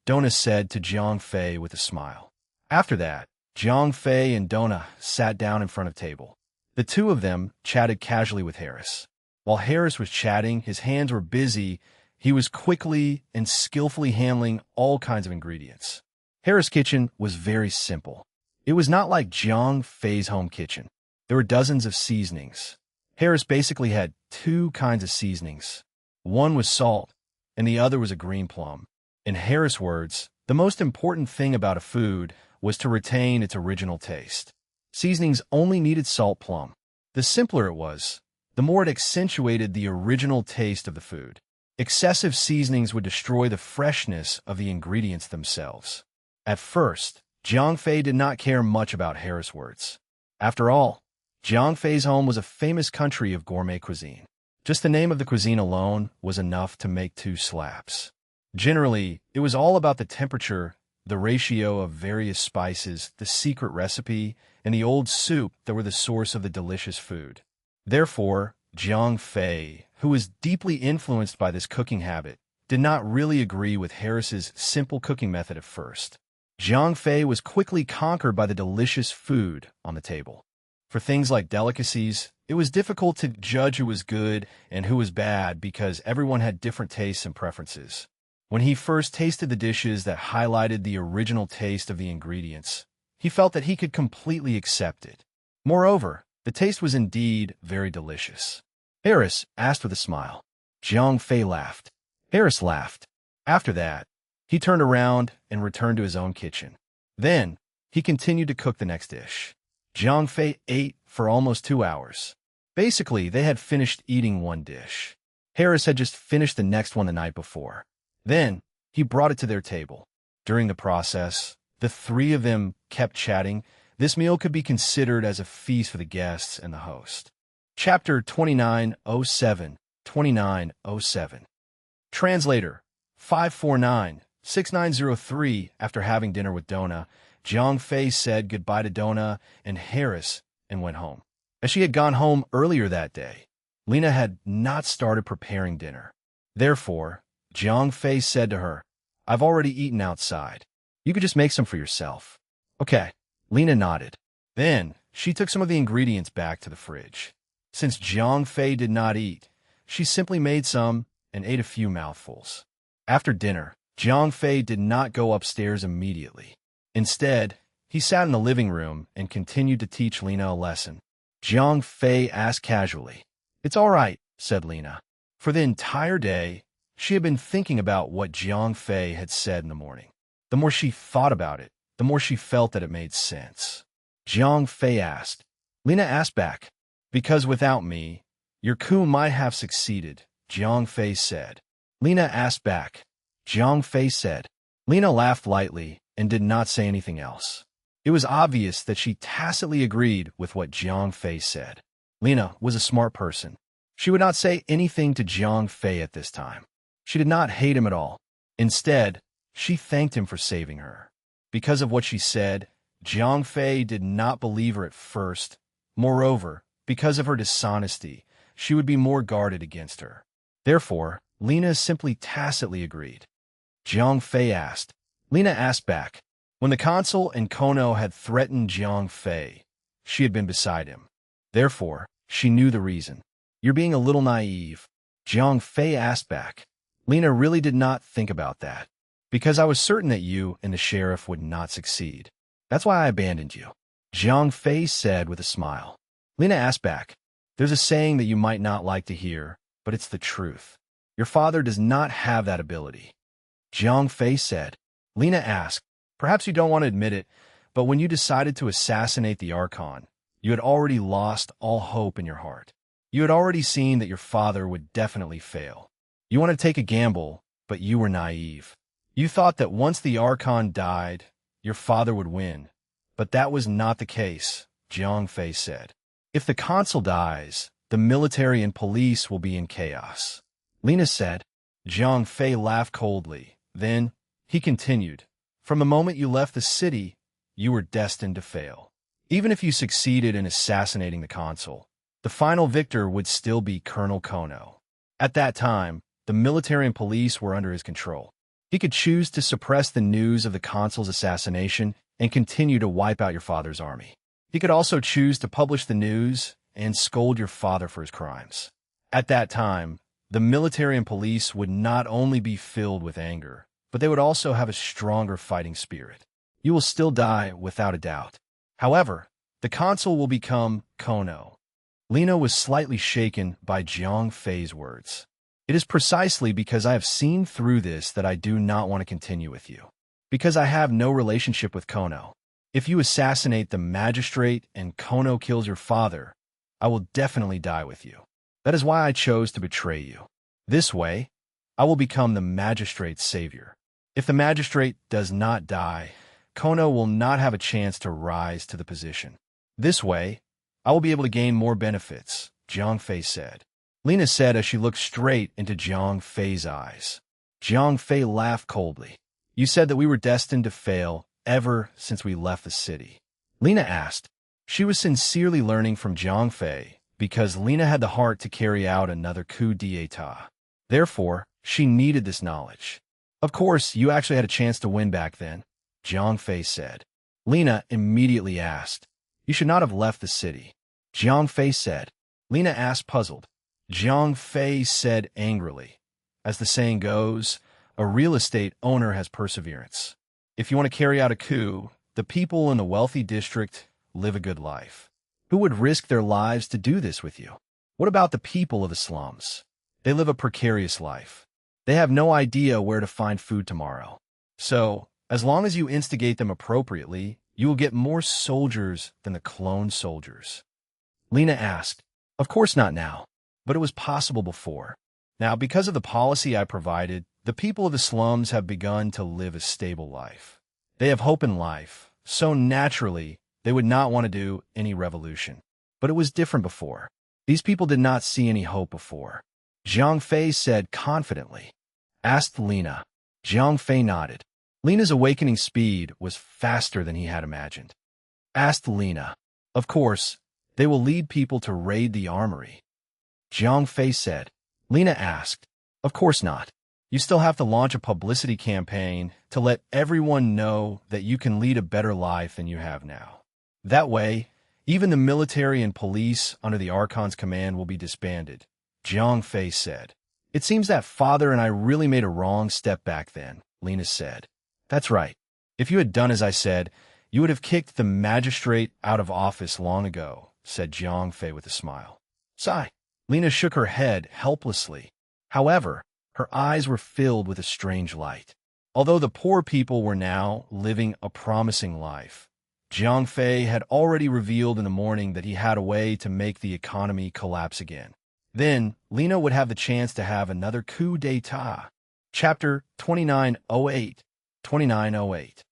[SPEAKER 1] Dona said to Jiang Fei with a smile. After that, Jiang Fei and Dona sat down in front of a table. The two of them chatted casually with Harris. While Harris was chatting, his hands were busy. He was quickly and skillfully handling all kinds of ingredients. Harris' kitchen was very simple. It was not like Jiang Fei's home kitchen. There were dozens of seasonings. Harris basically had two kinds of seasonings. One was salt, and the other was a green plum. In Harris' words, the most important thing about a food was to retain its original taste. Seasonings only needed salt plum. The simpler it was, the more it accentuated the original taste of the food. Excessive seasonings would destroy the freshness of the ingredients themselves. At first, Jiang Fei did not care much about Harris' words. After all, Jiang Fei's home was a famous country of gourmet cuisine. Just the name of the cuisine alone was enough to make two slaps. Generally, it was all about the temperature, the ratio of various spices, the secret recipe, and the old soup that were the source of the delicious food. Therefore, Jiang Fei, who was deeply influenced by this cooking habit, did not really agree with Harris's simple cooking method at first. Jiang Fei was quickly conquered by the delicious food on the table. For things like delicacies, it was difficult to judge who was good and who was bad because everyone had different tastes and preferences. When he first tasted the dishes that highlighted the original taste of the ingredients, he felt that he could completely accept it. Moreover, the taste was indeed very delicious. Harris asked with a smile. Jiang Fei laughed. Harris laughed. After that, he turned around and returned to his own kitchen. Then, he continued to cook the next dish. Jiang Fei ate for almost 2 hours. Basically, they had finished eating one dish. Harris had just finished the next one the night before. Then, he brought it to their table. During the process, the three of them kept chatting. This meal could be considered as a feast for the guests and the host. Chapter 2907, 2907. Translator 549-6903. After having dinner with Dona, Jiang Fei said goodbye to Dona and Harris and went home. As she had gone home earlier that day, Lena had not started preparing dinner. Therefore, Jiang Fei said to her, "I've already eaten outside. You could just make some for yourself." "Okay." Lena nodded. Then, she took some of the ingredients back to the fridge. Since Jiang Fei did not eat, she simply made some and ate a few mouthfuls. After dinner, Jiang Fei did not go upstairs immediately. Instead, he sat in the living room and continued to teach Lena a lesson. Jiang Fei asked casually. "It's all right," said Lena. For the entire day, she had been thinking about what Jiang Fei had said in the morning. The more she thought about it, the more she felt that it made sense. Jiang Fei asked. Lena asked back, "Because without me, your coup might have succeeded," Jiang Fei said. Lena asked back. Jiang Fei said. Lena laughed lightly and did not say anything else. It was obvious that she tacitly agreed with what Jiang Fei said. Lena was a smart person. She would not say anything to Jiang Fei at this time. She did not hate him at all. Instead, she thanked him for saving her. Because of what she said, Jiang Fei did not believe her at first. Moreover, because of her dishonesty, she would be more guarded against her. Therefore, Lena simply tacitly agreed. Jiang Fei asked. Lena asked back. When the consul and Kono had threatened Jiang Fei, she had been beside him. Therefore, she knew the reason. You're being a little naive. Jiang Fei asked back. Lena really did not think about that. Because I was certain that you and the sheriff would not succeed. That's why I abandoned you. Jiang Fei said with a smile. Lena asked back. There's a saying that you might not like to hear, but it's the truth. Your father does not have that ability. Jiang Fei said. Lena asked. Perhaps you don't want to admit it, but when you decided to assassinate the Archon, you had already lost all hope in your heart. You had already seen that your father would definitely fail. You wanted to take a gamble, but you were naive. You thought that once the Archon died, your father would win. But that was not the case, Jiang Fei said. If the consul dies, the military and police will be in chaos. Lena said. Jiang Fei laughed coldly. Then, he continued. From the moment you left the city, you were destined to fail. Even if you succeeded in assassinating the consul, the final victor would still be Colonel Kono. At that time, the military and police were under his control. He could choose to suppress the news of the consul's assassination and continue to wipe out your father's army. He could also choose to publish the news and scold your father for his crimes. At that time, the military and police would not only be filled with anger, but they would also have a stronger fighting spirit. You will still die without a doubt. However, the consul will become Kono. Lena was slightly shaken by Jiang Fei's words. It is precisely because I have seen through this that I do not want to continue with you. Because I have no relationship with Kono. If you assassinate the magistrate and Kono kills your father, I will definitely die with you. That is why I chose to betray you. This way, I will become the magistrate's savior. If the magistrate does not die, Kono will not have a chance to rise to the position. This way, I will be able to gain more benefits, Jiang Fei said. Lena said as she looked straight into Jiang Fei's eyes. Jiang Fei laughed coldly. You said that we were destined to fail ever since we left the city. Lena asked. She was sincerely learning from Jiang Fei because Lena had the heart to carry out another coup d'etat. Therefore, she needed this knowledge. Of course, you actually had a chance to win back then, Jiang Fei said. Lena immediately asked. You should not have left the city. Jiang Fei said. Lena asked puzzled. Jiang Fei said angrily. As the saying goes, a real estate owner has perseverance. If you want to carry out a coup, the people in the wealthy district live a good life. Who would risk their lives to do this with you? What about the people of the slums? They live a precarious life. They have no idea where to find food tomorrow. So, as long as you instigate them appropriately, you will get more soldiers than the clone soldiers. Lena asked. Of course not now, but it was possible before. Now, because of the policy I provided, the people of the slums have begun to live a stable life. They have hope in life, so naturally, they would not want to do any revolution. But it was different before. These people did not see any hope before. Jiang Fei said confidently. Asked Lena. Jiang Fei nodded. Lena's awakening speed was faster than he had imagined. Asked Lena. Of course, they will lead people to raid the armory. Jiang Fei said. Lena asked. Of course not. You still have to launch a publicity campaign to let everyone know that you can lead a better life than you have now. That way, even the military and police under the Archon's command will be disbanded, Jiang Fei said. It seems that father and I really made a wrong step back then, Lena said. That's right. If you had done as I said, you would have kicked the magistrate out of office long ago, said Jiang Fei with a smile. Sigh. Lena shook her head helplessly. However, her eyes were filled with a strange light. Although the poor people were now living a promising life, Jiang Fei had already revealed in the morning that he had a way to make the economy collapse again. Then, Lena would have the chance to have another coup d'etat. Chapter 2908. 2908.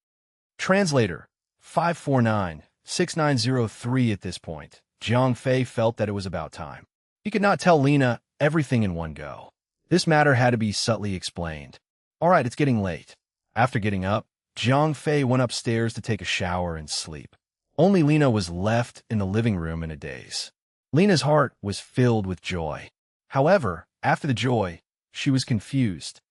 [SPEAKER 1] Translator 549-6903. At this point, Jiang Fei felt that it was about time. He could not tell Lena everything in one go. This matter had to be subtly explained. All right, it's getting late. After getting up, Jiang Fei went upstairs to take a shower and sleep. Only Lena was left in the living room in a daze. Lena's heart was filled with joy. However, after the joy, she was confused.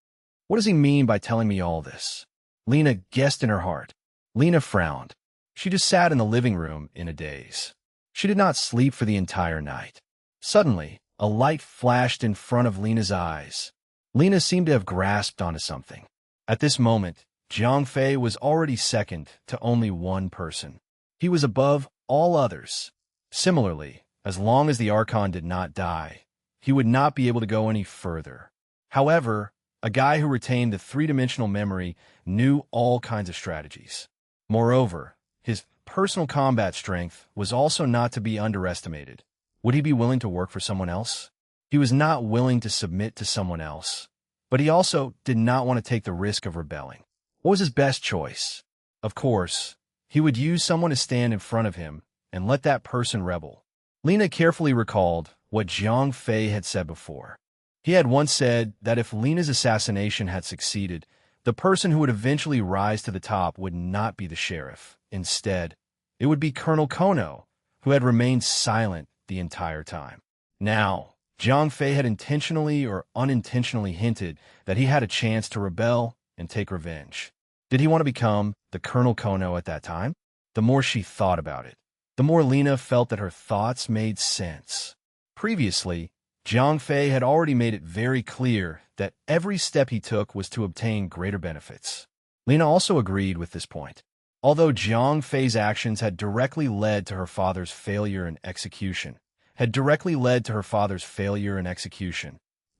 [SPEAKER 1] What does he mean by telling me all this? Lena guessed in her heart. Lena frowned. She just sat in the living room in a daze. She did not sleep for the entire night. Suddenly, a light flashed in front of Lena's eyes. Lena seemed to have grasped onto something. At this moment, Jiang Fei was already second to only one person. He was above all others. Similarly, as long as the Archon did not die, he would not be able to go any further. However, a guy who retained the three-dimensional memory knew all kinds of strategies. Moreover, his personal combat strength was also not to be underestimated. Would he be willing to work for someone else? He was not willing to submit to someone else, but he also did not want to take the risk of rebelling. What was his best choice? Of course, he would use someone to stand in front of him and let that person rebel. Lena carefully recalled what Jiang Fei had said before. He had once said that if Lena's assassination had succeeded, the person who would eventually rise to the top would not be the sheriff. Instead, it would be Colonel Kono, who had remained silent the entire time. Now, Jiang Fei had intentionally or unintentionally hinted that he had a chance to rebel and take revenge. Did he want to become the Colonel Kono at that time? The more she thought about it, the more Lena felt that her thoughts made sense. Previously, Jiang Fei had already made it very clear that every step he took was to obtain greater benefits. Lena also agreed with this point. Although Jiang Fei's actions had directly led to her father's failure in execution,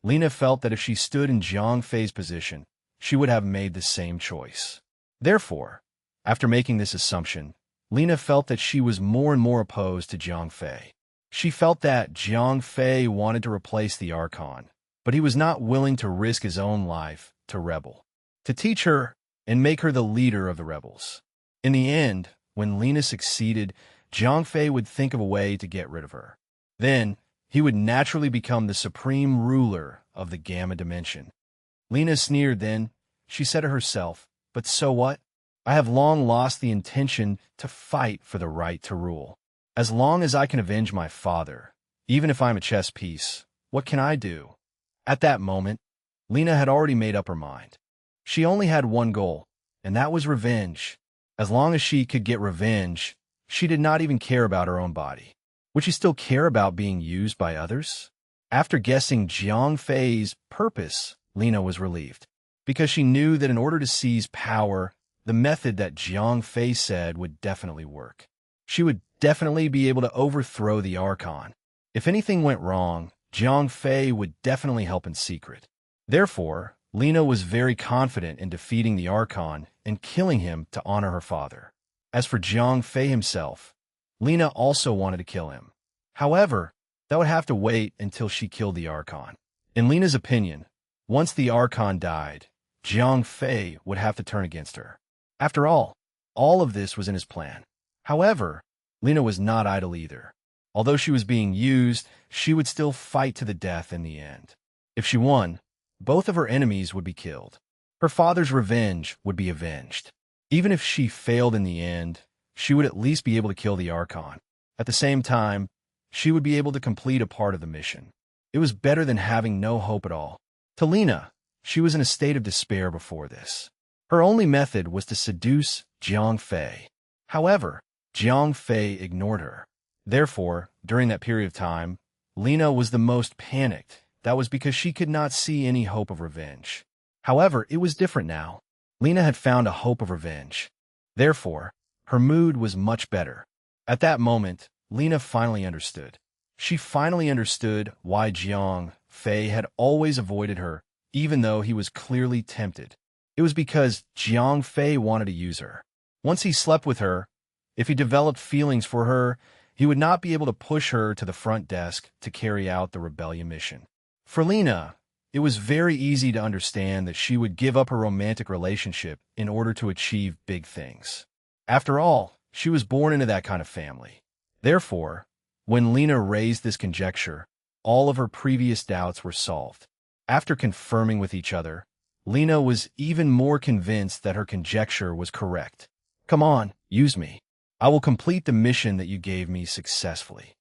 [SPEAKER 1] Lena felt that if she stood in Jiang Fei's position, she would have made the same choice. Therefore, after making this assumption, Lena felt that she was more and more opposed to Jiang Fei. She felt that Jiang Fei wanted to replace the Archon, but he was not willing to risk his own life to rebel, to teach her and make her the leader of the rebels. In the end, when Lena succeeded, Jiang Fei would think of a way to get rid of her. Then, he would naturally become the supreme ruler of the Gamma Dimension. Lena sneered then. She said to herself, "But so what? I have long lost the intention to fight for the right to rule. As long as I can avenge my father, even if I'm a chess piece, what can I do?" At that moment, Lena had already made up her mind. She only had one goal, and that was revenge. As long as she could get revenge, she did not even care about her own body. Would she still care about being used by others? After guessing Jiang Fei's purpose, Lena was relieved, because she knew that in order to seize power, the method that Jiang Fei said would definitely work. She would definitely be able to overthrow the Archon. If anything went wrong, Jiang Fei would definitely help in secret. Therefore, Lena was very confident in defeating the Archon and killing him to honor her father. As for Jiang Fei himself, Lena also wanted to kill him. However, that would have to wait until she killed the Archon. In Lena's opinion, once the Archon died, Jiang Fei would have to turn against her. After all of this was in his plan. However, Lena was not idle either. Although she was being used, she would still fight to the death in the end. If she won, both of her enemies would be killed. Her father's revenge would be avenged. Even if she failed in the end, she would at least be able to kill the Archon. At the same time, she would be able to complete a part of the mission. It was better than having no hope at all. To Lena, she was in a state of despair before this. Her only method was to seduce Jiang Fei. However, Jiang Fei ignored her. Therefore, during that period of time, Lena was the most panicked. That was because she could not see any hope of revenge. However, it was different now. Lena had found a hope of revenge. Therefore, her mood was much better. At that moment, Lena finally understood. She finally understood why Jiang Fei had always avoided her, even though he was clearly tempted. It was because Jiang Fei wanted to use her. Once he slept with her, if he developed feelings for her, he would not be able to push her to the front desk to carry out the rebellion mission. For Lena, it was very easy to understand that she would give up her romantic relationship in order to achieve big things. After all, she was born into that kind of family. Therefore, when Lena raised this conjecture, all of her previous doubts were solved. After confirming with each other, Lena was even more convinced that her conjecture was correct. Come on, use me. I will complete the mission that you gave me successfully.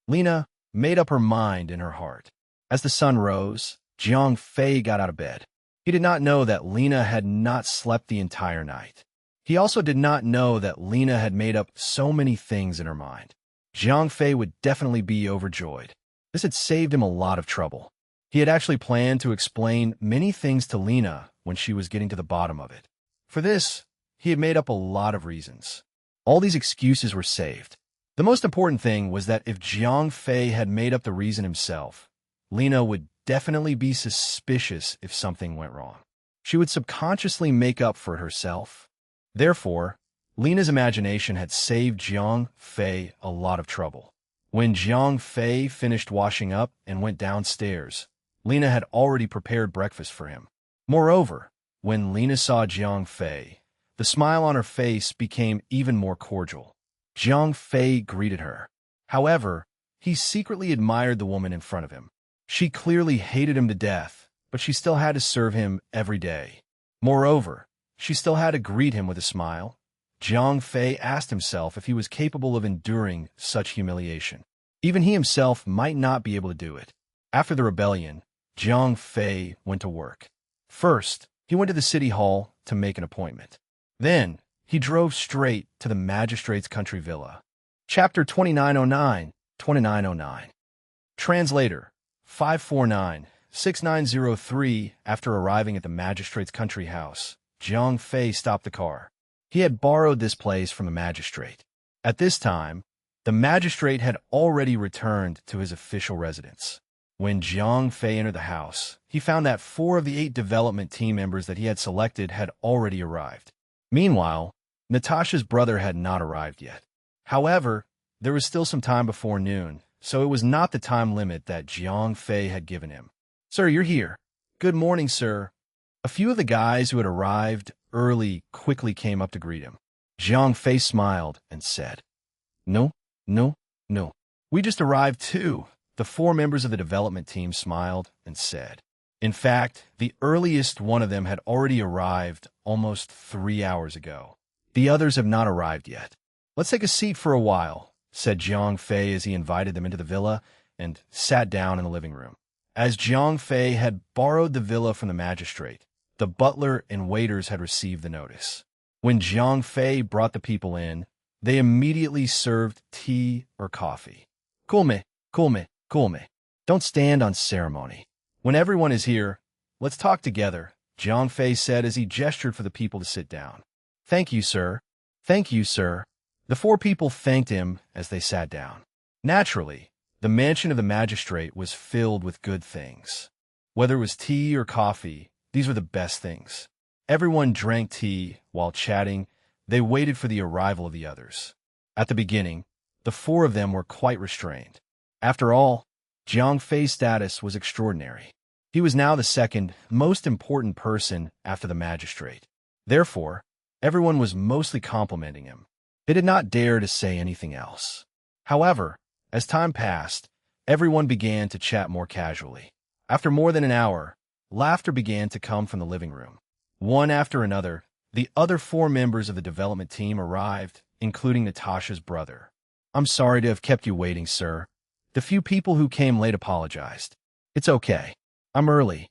[SPEAKER 1] Lena made up her mind in her heart. As the sun rose, Jiang Fei got out of bed. He did not know that Lena had not slept the entire night. He also did not know that Lena had made up so many things in her mind. Jiang Fei would definitely be overjoyed. This had saved him a lot of trouble. He had actually planned to explain many things to Lena when she was getting to the bottom of it. For this, he had made up a lot of reasons. All these excuses were saved. The most important thing was that if Jiang Fei had made up the reason himself, Lena would definitely be suspicious if something went wrong. She would subconsciously make up for it herself. Therefore, Lena's imagination had saved Jiang Fei a lot of trouble. When Jiang Fei finished washing up and went downstairs, Lena had already prepared breakfast for him. Moreover, when Lena saw Jiang Fei, the smile on her face became even more cordial. Jiang Fei greeted her. However, he secretly admired the woman in front of him. She clearly hated him to death, but she still had to serve him every day. Moreover, she still had to greet him with a smile. Jiang Fei asked himself if he was capable of enduring such humiliation. Even he himself might not be able to do it. After the rebellion, Jiang Fei went to work. First, he went to the city hall to make an appointment. Then, he drove straight to the magistrate's country villa. Chapter 2909, 2909. Translator 549-6903. After arriving at the magistrate's country house, Jiang Fei stopped the car. He had borrowed this place from the magistrate. At this time, the magistrate had already returned to his official residence. When Jiang Fei entered the house, he found that 4 of the 8 development team members that he had selected had already arrived. Meanwhile, Natasha's brother had not arrived yet. However, there was still some time before noon, so it was not the time limit that Jiang Fei had given him. "Sir, you're here." "Good morning, sir." A few of the guys who had arrived early quickly came up to greet him. Jiang Fei smiled and said, No. We just arrived too." The 4 members of the development team smiled and said. In fact, the earliest one of them had already arrived almost 3 hours ago. The others have not arrived yet. "Let's take a seat for a while," said Jiang Fei as he invited them into the villa and sat down in the living room. As Jiang Fei had borrowed the villa from the magistrate, the butler and waiters had received the notice. When Jiang Fei brought the people in, they immediately served tea or coffee. Cool me. Don't stand on ceremony. When everyone is here, let's talk together," Jiang Fei said as he gestured for the people to sit down. Thank you, sir." The 4 people thanked him as they sat down. Naturally, the mansion of the magistrate was filled with good things. Whether it was tea or coffee, these were the best things. Everyone drank tea while chatting. They waited for the arrival of the others. At the beginning, the 4 of them were quite restrained. After all, Jiang Fei's status was extraordinary. He was now the second most important person after the magistrate. Therefore, everyone was mostly complimenting him. They did not dare to say anything else. However, as time passed, everyone began to chat more casually. After more than an hour, laughter began to come from the living room. One after another, the other 4 members of the development team arrived, including Natasha's brother. "I'm sorry to have kept you waiting, sir." The few people who came late apologized. "It's okay. I'm early."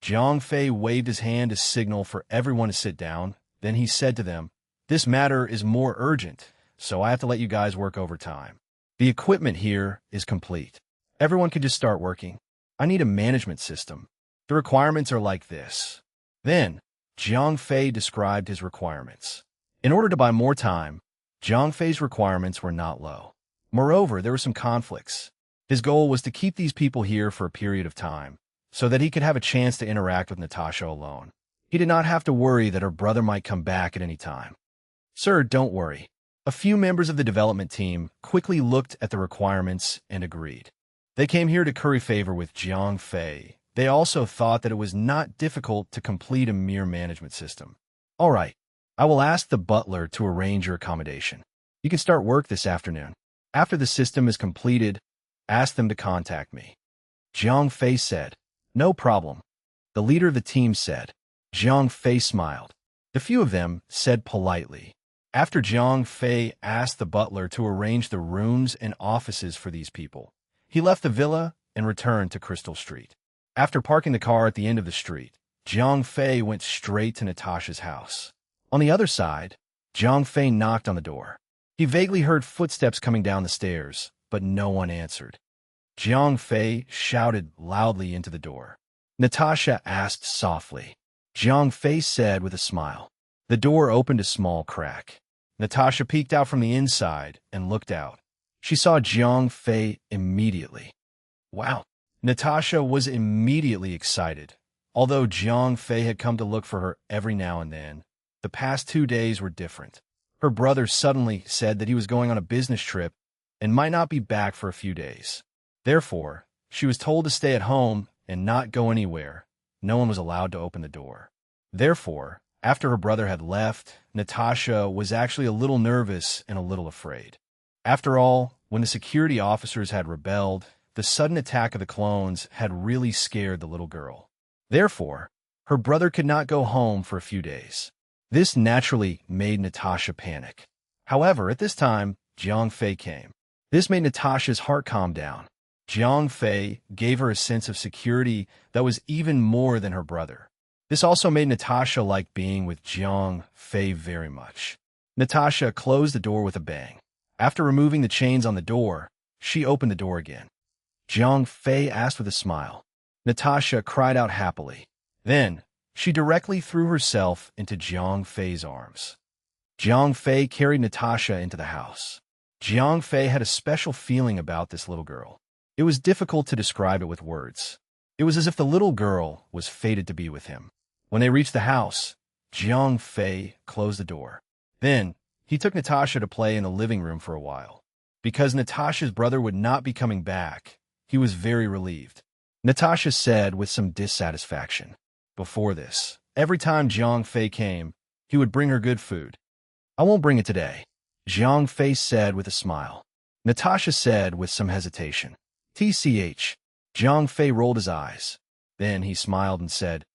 [SPEAKER 1] Jiang Fei waved his hand to signal for everyone to sit down. Then he said to them, "This matter is more urgent, so I have to let you guys work overtime. The equipment here is complete. Everyone can just start working. I need a management system. The requirements are like this." Then, Jiang Fei described his requirements. In order to buy more time, Jiang Fei's requirements were not low. Moreover, there were some conflicts. His goal was to keep these people here for a period of time, so that he could have a chance to interact with Natasha alone. He did not have to worry that her brother might come back at any time. "Sir, don't worry." A few members of the development team quickly looked at the requirements and agreed. They came here to curry favor with Jiang Fei. They also thought that it was not difficult to complete a mere management system. "All right, I will ask the butler to arrange your accommodation. You can start work this afternoon. After the system is completed, ask them to contact me." Jiang Fei said, "No problem." The leader of the team said. Jiang Fei smiled. The few of them said politely. After Jiang Fei asked the butler to arrange the rooms and offices for these people, he left the villa and returned to Crystal Street. After parking the car at the end of the street, Jiang Fei went straight to Natasha's house. On the other side, Jiang Fei knocked on the door. He vaguely heard footsteps coming down the stairs, but no one answered. Jiang Fei shouted loudly into the door. Natasha asked softly. Jiang Fei said with a smile. The door opened a small crack. Natasha peeked out from the inside and looked out. She saw Jiang Fei immediately. Wow! Natasha was immediately excited. Although Jiang Fei had come to look for her every now and then, the past 2 days were different. Her brother suddenly said that he was going on a business trip and might not be back for a few days. Therefore, she was told to stay at home and not go anywhere. No one was allowed to open the door. Therefore, after her brother had left, Natasha was actually a little nervous and a little afraid. After all, when the security officers had rebelled, the sudden attack of the clones had really scared the little girl. Therefore, her brother could not go home for a few days. This naturally made Natasha panic. However, at this time, Jiang Fei came. This made Natasha's heart calm down. Jiang Fei gave her a sense of security that was even more than her brother. This also made Natasha like being with Jiang Fei very much. Natasha closed the door with a bang. After removing the chains on the door, she opened the door again. Jiang Fei asked with a smile. Natasha cried out happily. Then, she directly threw herself into Jiang Fei's arms. Jiang Fei carried Natasha into the house. Jiang Fei had a special feeling about this little girl. It was difficult to describe it with words. It was as if the little girl was fated to be with him. When they reached the house, Jiang Fei closed the door. Then, he took Natasha to play in the living room for a while. Because Natasha's brother would not be coming back, he was very relieved. Natasha said with some dissatisfaction. Before this, every time Jiang Fei came, he would bring her good food. I won't bring it today, Jiang Fei said with a smile. Natasha said with some hesitation. TCH. Jiang Fei rolled his eyes. Then he smiled and said,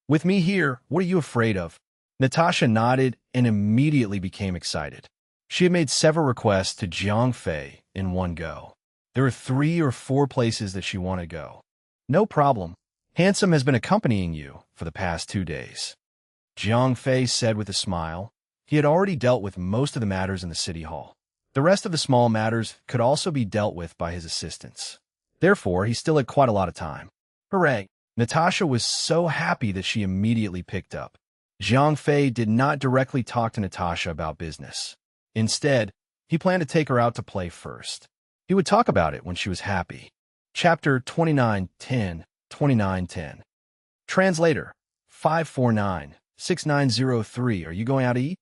[SPEAKER 1] With me here, what are you afraid of? Natasha nodded and immediately became excited. She had made several requests to Jiang Fei in one go. There were 3 or 4 places that she wanted to go. No problem. Handsome has been accompanying you for the past 2 days. Jiang Fei said with a smile. He had already dealt with most of the matters in the city hall. The rest of the small matters could also be dealt with by his assistants. Therefore, he still had quite a lot of time. Hooray! Natasha was so happy that she immediately picked up. Jiang Fei did not directly talk to Natasha about business. Instead, he planned to take her out to play first. He would talk about it when she was happy. Chapter 29:10, 29:10. Translator, 549-6903. Are you going out to eat?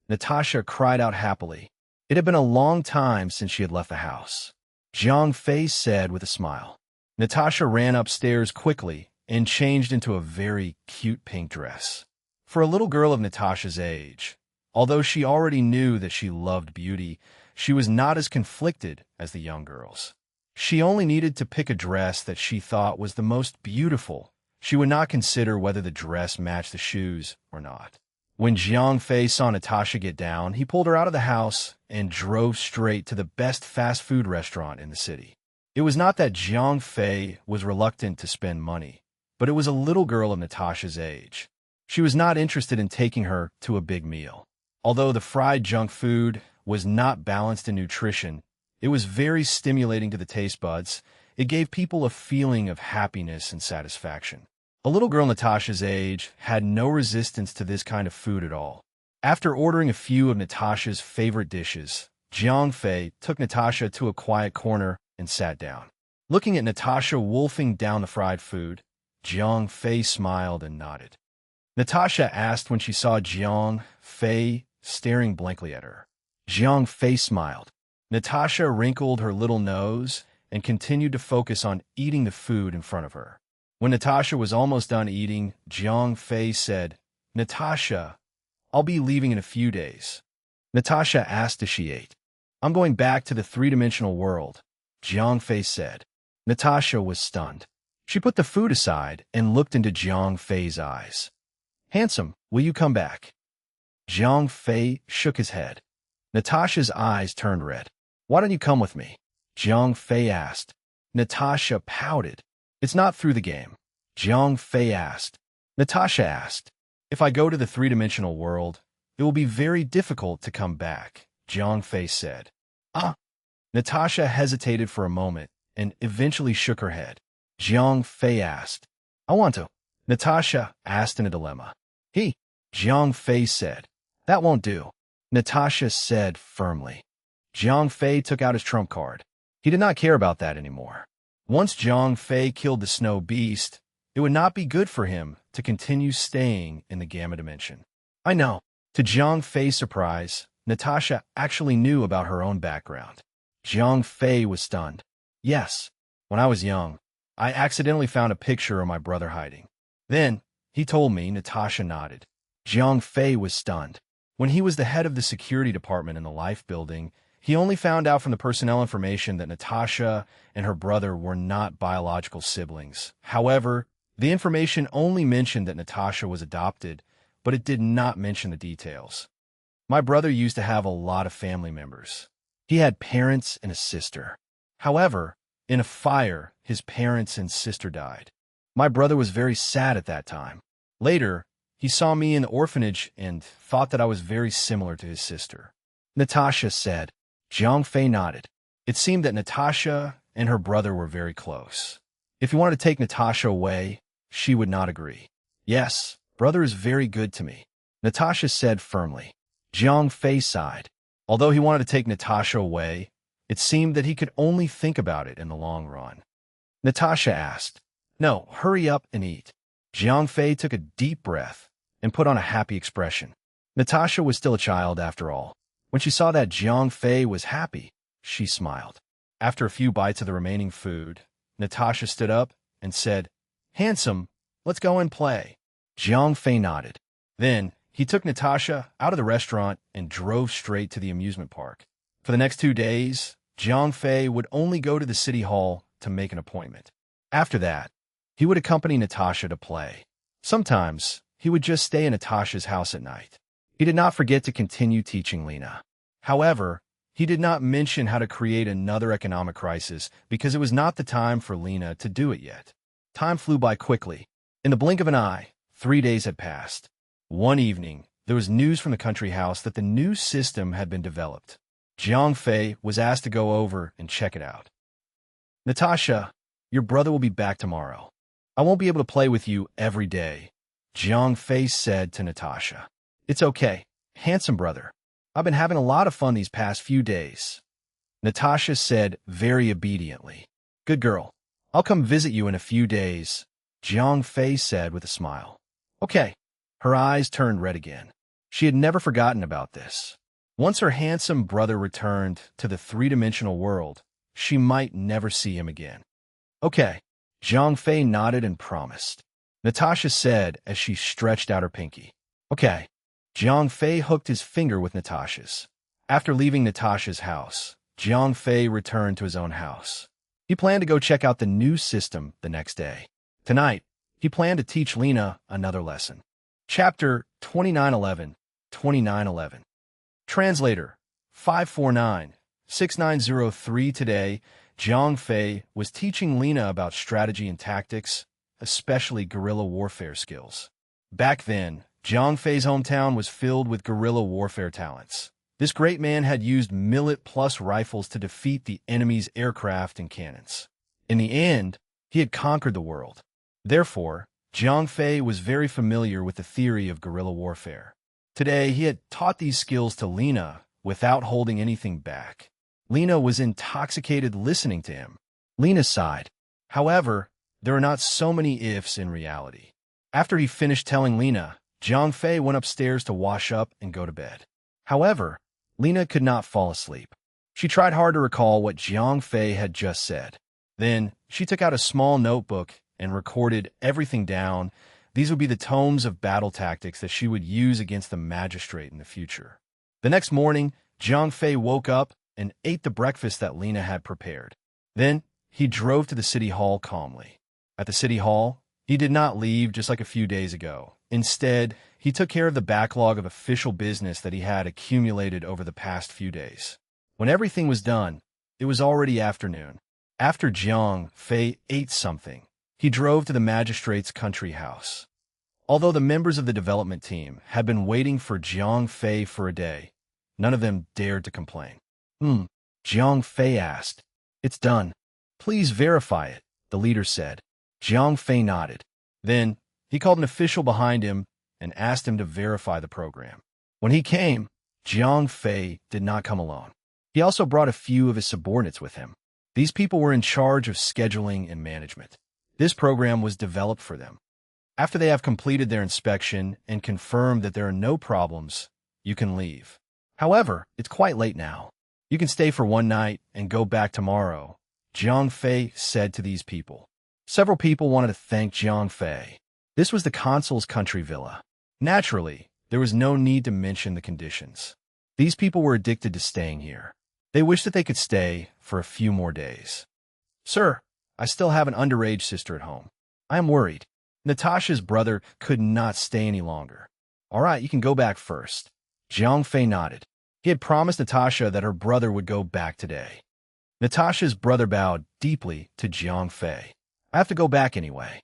[SPEAKER 1] Natasha cried out happily. It had been a long time since she had left the house. Jiang Fei said with a smile. Natasha ran upstairs quickly and changed into a very cute pink dress. For a little girl of Natasha's age, although she already knew that she loved beauty, she was not as conflicted as the young girls. She only needed to pick a dress that she thought was the most beautiful. She would not consider whether the dress matched the shoes or not. When Jiang Fei saw Natasha get down, he pulled her out of the house and drove straight to the best fast food restaurant in the city. It was not that Jiang Fei was reluctant to spend money, but it was a little girl of Natasha's age. She was not interested in taking her to a big meal. Although the fried junk food was not balanced in nutrition, it was very stimulating to the taste buds. It gave people a feeling of happiness and satisfaction. A little girl Natasha's age had no resistance to this kind of food at all. After ordering a few of Natasha's favorite dishes, Jiang Fei took Natasha to a quiet corner and sat down. Looking at Natasha wolfing down the fried food, Jiang Fei smiled and nodded. Natasha asked when she saw Jiang Fei staring blankly at her. Jiang Fei smiled. Natasha wrinkled her little nose and continued to focus on eating the food in front of her. When Natasha was almost done eating, Jiang Fei said, Natasha, I'll be leaving in a few days. Natasha asked as she ate. I'm going back to the 3-dimensional world, Jiang Fei said. Natasha was stunned. She put the food aside and looked into Jiang Fei's eyes. Handsome, will you come back? Jiang Fei shook his head. Natasha's eyes turned red. Why don't you come with me? Jiang Fei asked. Natasha pouted. It's not through the game. Jiang Fei asked. Natasha asked. If I go to the three-dimensional world, it will be very difficult to come back, Jiang Fei said. Ah. Natasha hesitated for a moment and eventually shook her head. Jiang Fei asked. I want to. Natasha asked in a dilemma. Jiang Fei said. That won't do. Natasha said firmly. Jiang Fei took out his trump card. He did not care about that anymore. Once Jiang Fei killed the snow beast, it would not be good for him to continue staying in the Gamma dimension. I know. To Jiang Fei's surprise, Natasha actually knew about her own background. Jiang Fei was stunned. Yes, when I was young, I accidentally found a picture of my brother hiding. Then, he told me. Natasha nodded. Jiang Fei was stunned. When he was the head of the security department in the Life building, he only found out from the personnel information that Natasha and her brother were not biological siblings. However, the information only mentioned that Natasha was adopted, but it did not mention the details. My brother used to have a lot of family members. He had parents and a sister. However, in a fire, his parents and sister died. My brother was very sad at that time. Later, he saw me in the orphanage and thought that I was very similar to his sister. Natasha said. Jiang Fei nodded. It seemed that Natasha and her brother were very close. If he wanted to take Natasha away, she would not agree. Yes, brother is very good to me, Natasha said firmly. Jiang Fei sighed. Although he wanted to take Natasha away, it seemed that he could only think about it in the long run. Natasha asked, No, hurry up and eat. Jiang Fei took a deep breath and put on a happy expression. Natasha was still a child after all. When she saw that Jiang Fei was happy, she smiled. After a few bites of the remaining food, Natasha stood up and said, Handsome, let's go and play. Jiang Fei nodded. Then, he took Natasha out of the restaurant and drove straight to the amusement park. For the next 2 days, Jiang Fei would only go to the city hall to make an appointment. After that, he would accompany Natasha to play. Sometimes, he would just stay in Natasha's house at night. He did not forget to continue teaching Lena. However, he did not mention how to create another economic crisis because it was not the time for Lena to do it yet. Time flew by quickly. In the blink of an eye, 3 days had passed. One evening, there was news from the country house that the new system had been developed. Jiang Fei was asked to go over and check it out. Natasha, your brother will be back tomorrow. I won't be able to play with you every day, Jiang Fei said to Natasha. It's okay, handsome brother. I've been having a lot of fun these past few days, Natasha said very obediently. Good girl. I'll come visit you in a few days, Jiang Fei said with a smile. Okay. Her eyes turned red again. She had never forgotten about this. Once her handsome brother returned to the three-dimensional world, she might never see him again. Okay. Jiang Fei nodded and promised. Natasha said as she stretched out her pinky. Okay. Jiang Fei hooked his finger with Natasha's. After leaving Natasha's house, Jiang Fei returned to his own house. He planned to go check out the new system the next day. Tonight, he planned to teach Lena another lesson. Chapter 2911, 2911. Translator 549-6903. Today, Jiang Fei was teaching Lena about strategy and tactics, especially guerrilla warfare skills. Back then, Jiang Fei's hometown was filled with guerrilla warfare talents. This great man had used millet-plus rifles to defeat the enemy's aircraft and cannons. In the end, he had conquered the world. Therefore, Jiang Fei was very familiar with the theory of guerrilla warfare. Today, he had taught these skills to Lena without holding anything back. Lena was intoxicated listening to him. Lena sighed. However, there are not so many ifs in reality. After he finished telling Lena, Jiang Fei went upstairs to wash up and go to bed. However, Lena could not fall asleep. She tried hard to recall what Jiang Fei had just said. Then, she took out a small notebook and recorded everything down. These would be the tomes of battle tactics that she would use against the magistrate in the future. The next morning, Jiang Fei woke up and ate the breakfast that Lena had prepared. Then, he drove to the city hall calmly. At the city hall, he did not leave just like a few days ago. Instead, he took care of the backlog of official business that he had accumulated over the past few days. When everything was done, it was already afternoon. After Jiang Fei ate something, he drove to the magistrate's country house. Although the members of the development team had been waiting for Jiang Fei for a day, none of them dared to complain. Jiang Fei asked. "It's done. Please verify it," the leader said. Jiang Fei nodded. Then, he called an official behind him and asked him to verify the program. When he came, Jiang Fei did not come alone. He also brought a few of his subordinates with him. These people were in charge of scheduling and management. This program was developed for them. After they have completed their inspection and confirmed that there are no problems, you can leave. However, it's quite late now. You can stay for one night and go back tomorrow, Jiang Fei said to these people. Several people wanted to thank Jiang Fei. This was the consul's country villa. Naturally, there was no need to mention the conditions. These people were addicted to staying here. They wished that they could stay for a few more days. "Sir, I still have an underage sister at home. I am worried." Natasha's brother could not stay any longer. "All right, you can go back first." Jiang Fei nodded. He had promised Natasha that her brother would go back today. Natasha's brother bowed deeply to Jiang Fei. "I have to go back anyway."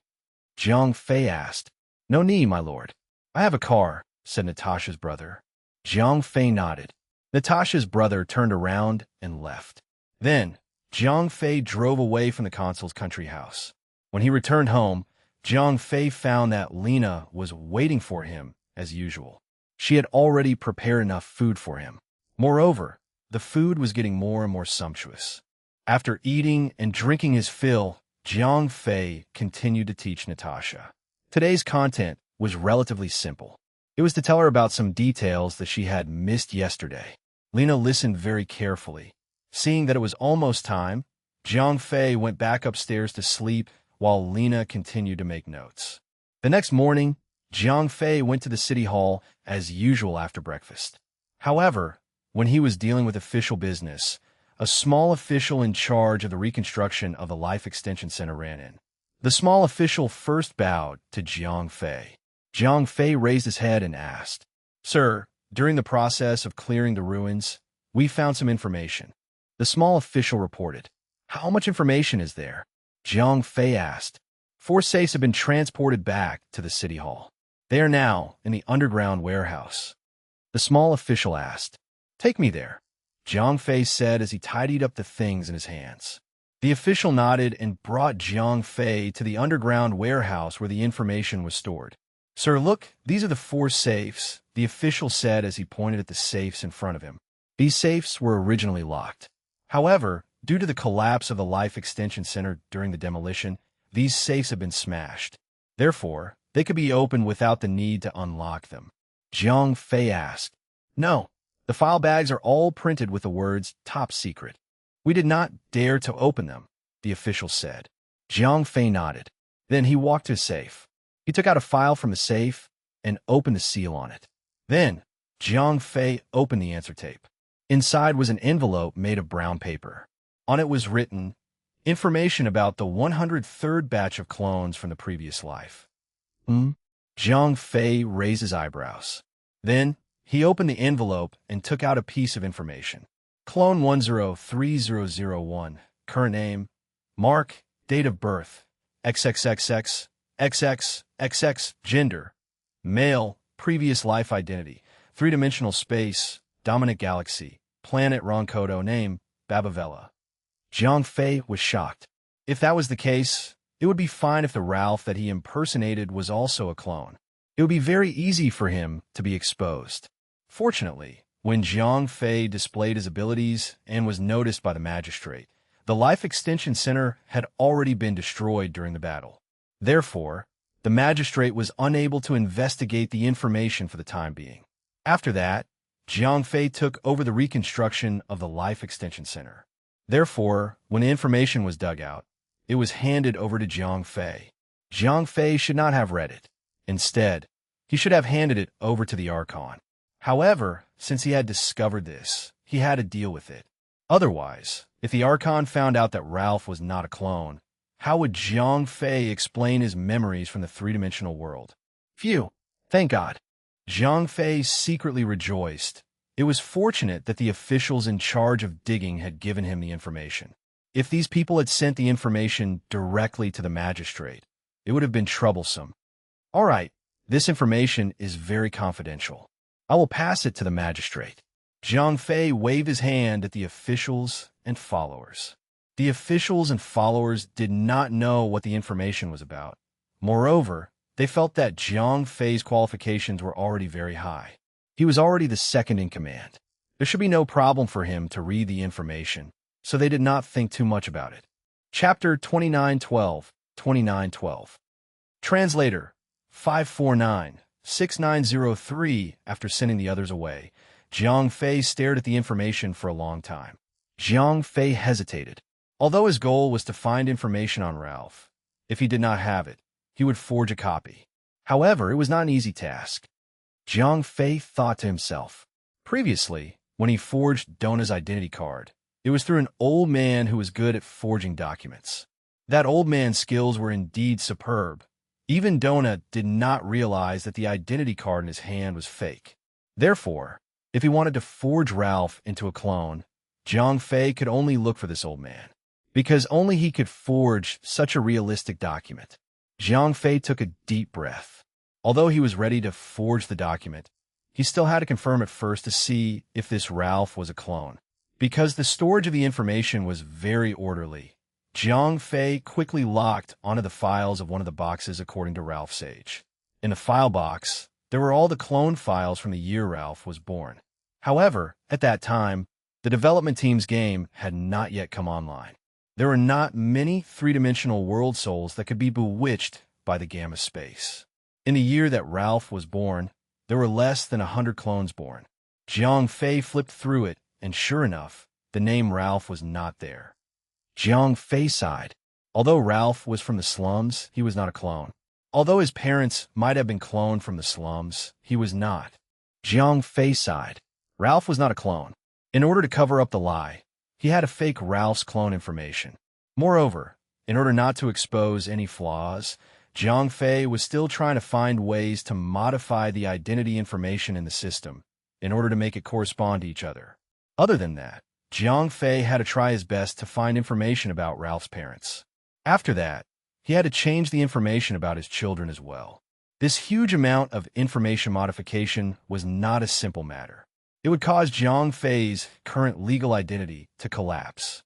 [SPEAKER 1] Jiang Fei asked. "No need, my lord. I have a car," said Natasha's brother. Jiang Fei nodded. Natasha's brother turned around and left. Then, Jiang Fei drove away from the consul's country house. When he returned home, Jiang Fei found that Lena was waiting for him as usual. She had already prepared enough food for him. Moreover, the food was getting more and more sumptuous. After eating and drinking his fill, Jiang Fei continued to teach Natasha. Today's content was relatively simple. It was to tell her about some details that she had missed yesterday. Lena listened very carefully. Seeing that it was almost time, Jiang Fei went back upstairs to sleep while Lena continued to make notes. The next morning, Jiang Fei went to the city hall as usual after breakfast. However, when he was dealing with official business, a small official in charge of the reconstruction of the Life Extension Center ran in. The small official first bowed to Jiang Fei. Jiang Fei raised his head and asked, "Sir, during the process of clearing the ruins, we found some information." The small official reported. "How much information is there?" Jiang Fei asked. 4 safes have been transported back to the city hall. They are now in the underground warehouse. The small official asked. "Take me there," Jiang Fei said as he tidied up the things in his hands. The official nodded and brought Jiang Fei to the underground warehouse where the information was stored. "Sir, look, these are the 4 safes," the official said as he pointed at the safes in front of him. These safes were originally locked. However, due to the collapse of the Life Extension Center during the demolition, these safes have been smashed. Therefore, they could be opened without the need to unlock them. Jiang Fei asked. "No, the file bags are all printed with the words top secret. We did not dare to open them," the official said. Jiang Fei nodded. Then he walked to a safe. He took out a file from the safe and opened the seal on it. Then, Jiang Fei opened the answer tape. Inside was an envelope made of brown paper. On it was written, information about the 103rd batch of clones from the previous life. Jiang Fei raised his eyebrows. Then, he opened the envelope and took out a piece of information. Clone 103001, current name, Mark, date of birth, XXXX, XXXX, gender, male, previous life identity, 3-dimensional space, dominant galaxy, planet Ronkodo, name, Babavella. Jiang Fei was shocked. If that was the case, it would be fine if the Ralph that he impersonated was also a clone. It would be very easy for him to be exposed. Fortunately, when Jiang Fei displayed his abilities and was noticed by the magistrate, the Life Extension Center had already been destroyed during the battle. Therefore, the magistrate was unable to investigate the information for the time being. After that, Jiang Fei took over the reconstruction of the Life Extension Center. Therefore, when the information was dug out, it was handed over to Jiang Fei. Jiang Fei should not have read it. Instead, he should have handed it over to the Archon. However, since he had discovered this, he had to deal with it. Otherwise, if the Archon found out that Ralph was not a clone, how would Jiang Fei explain his memories from the 3-dimensional world? Phew, Thank God. Zhang Fei secretly rejoiced. It was fortunate that the officials in charge of digging had given him the information. If these people had sent the information directly to the magistrate, it would have been troublesome. All right, this information is very confidential. I will pass it to the magistrate. Zhang Fei waved his hand at the officials and followers. The officials and followers did not know what the information was about. Moreover, they felt that Zhang Fei's qualifications were already very high. He was already the second in command. There should be no problem for him to read the information, so they did not think too much about it. Chapter 2912, 2912. Translator 549-6903. After sending the others away, Zhang Fei stared at the information for a long time. Zhang Fei hesitated. Although his goal was to find information on Ralph, if he did not have it, he would forge a copy. However, it was not an easy task. Zhang Fei thought to himself. Previously, when he forged Dona's identity card, it was through an old man who was good at forging documents. That old man's skills were indeed superb. Even Dona did not realize that the identity card in his hand was fake. Therefore, if he wanted to forge Ralph into a clone, Zhang Fei could only look for this old man, because only he could forge such a realistic document. Zhang Fei took a deep breath. Although he was ready to forge the document, he still had to confirm it first to see if this Ralph was a clone. Because the storage of the information was very orderly, Zhang Fei quickly locked onto the files of one of the boxes according to Ralph's age. In the file box, there were all the clone files from the year Ralph was born. However, at that time, the development team's game had not yet come online. There were not many three-dimensional world souls that could be bewitched by the gamma space. In the year that Ralph was born, there were less than 100 clones born. Zhang Fei flipped through it, and sure enough, the name Ralph was not there. Zhang Fei sighed. Although Ralph was from the slums, he was not a clone. Although his parents might have been cloned from the slums, he was not. Zhang Fei sighed. Ralph was not a clone. In order to cover up the lie, he had to fake Ralph's clone information. Moreover, in order not to expose any flaws, Zhang Fei was still trying to find ways to modify the identity information in the system in order to make it correspond to each other. Other than that, Zhang Fei had to try his best to find information about Ralph's parents. After that, he had to change the information about his children as well. This huge amount of information modification was not a simple matter. It would cause Zhang Fei's current legal identity to collapse.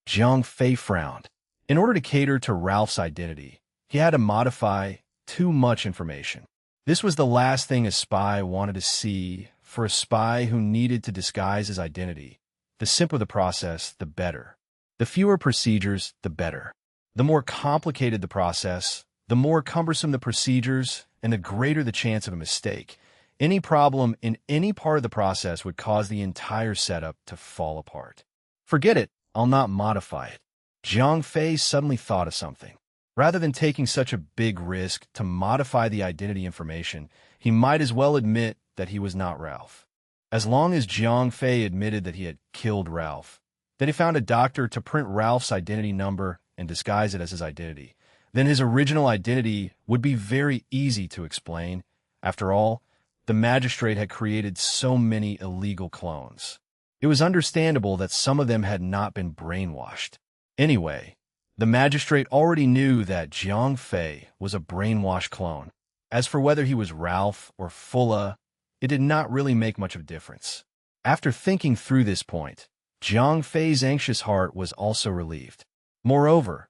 [SPEAKER 1] Zhang Fei frowned. In order to cater to Ralph's identity, he had to modify too much information. This was the last thing a spy wanted to see for a spy who needed to disguise his identity. The simpler the process, the better. The fewer procedures, the better. The more complicated the process, the more cumbersome the procedures, and the greater the chance of a mistake. Any problem in any part of the process would cause the entire setup to fall apart. Forget it, I'll not modify it. Zhang Fei suddenly thought of something. Rather than taking such a big risk to modify the identity information, he might as well admit that he was not Ralph. As long as Zhang Fei admitted that he had killed Ralph, then he found a doctor to print Ralph's identity number and disguise it as his identity. Then his original identity would be very easy to explain. After all, the magistrate had created so many illegal clones. It was understandable that some of them had not been brainwashed. Anyway, the magistrate already knew that Zhang Fei was a brainwashed clone. As for whether he was Ralph or Fulla, it did not really make much of a difference. After thinking through this point, Zhang Fei's anxious heart was also relieved. Moreover,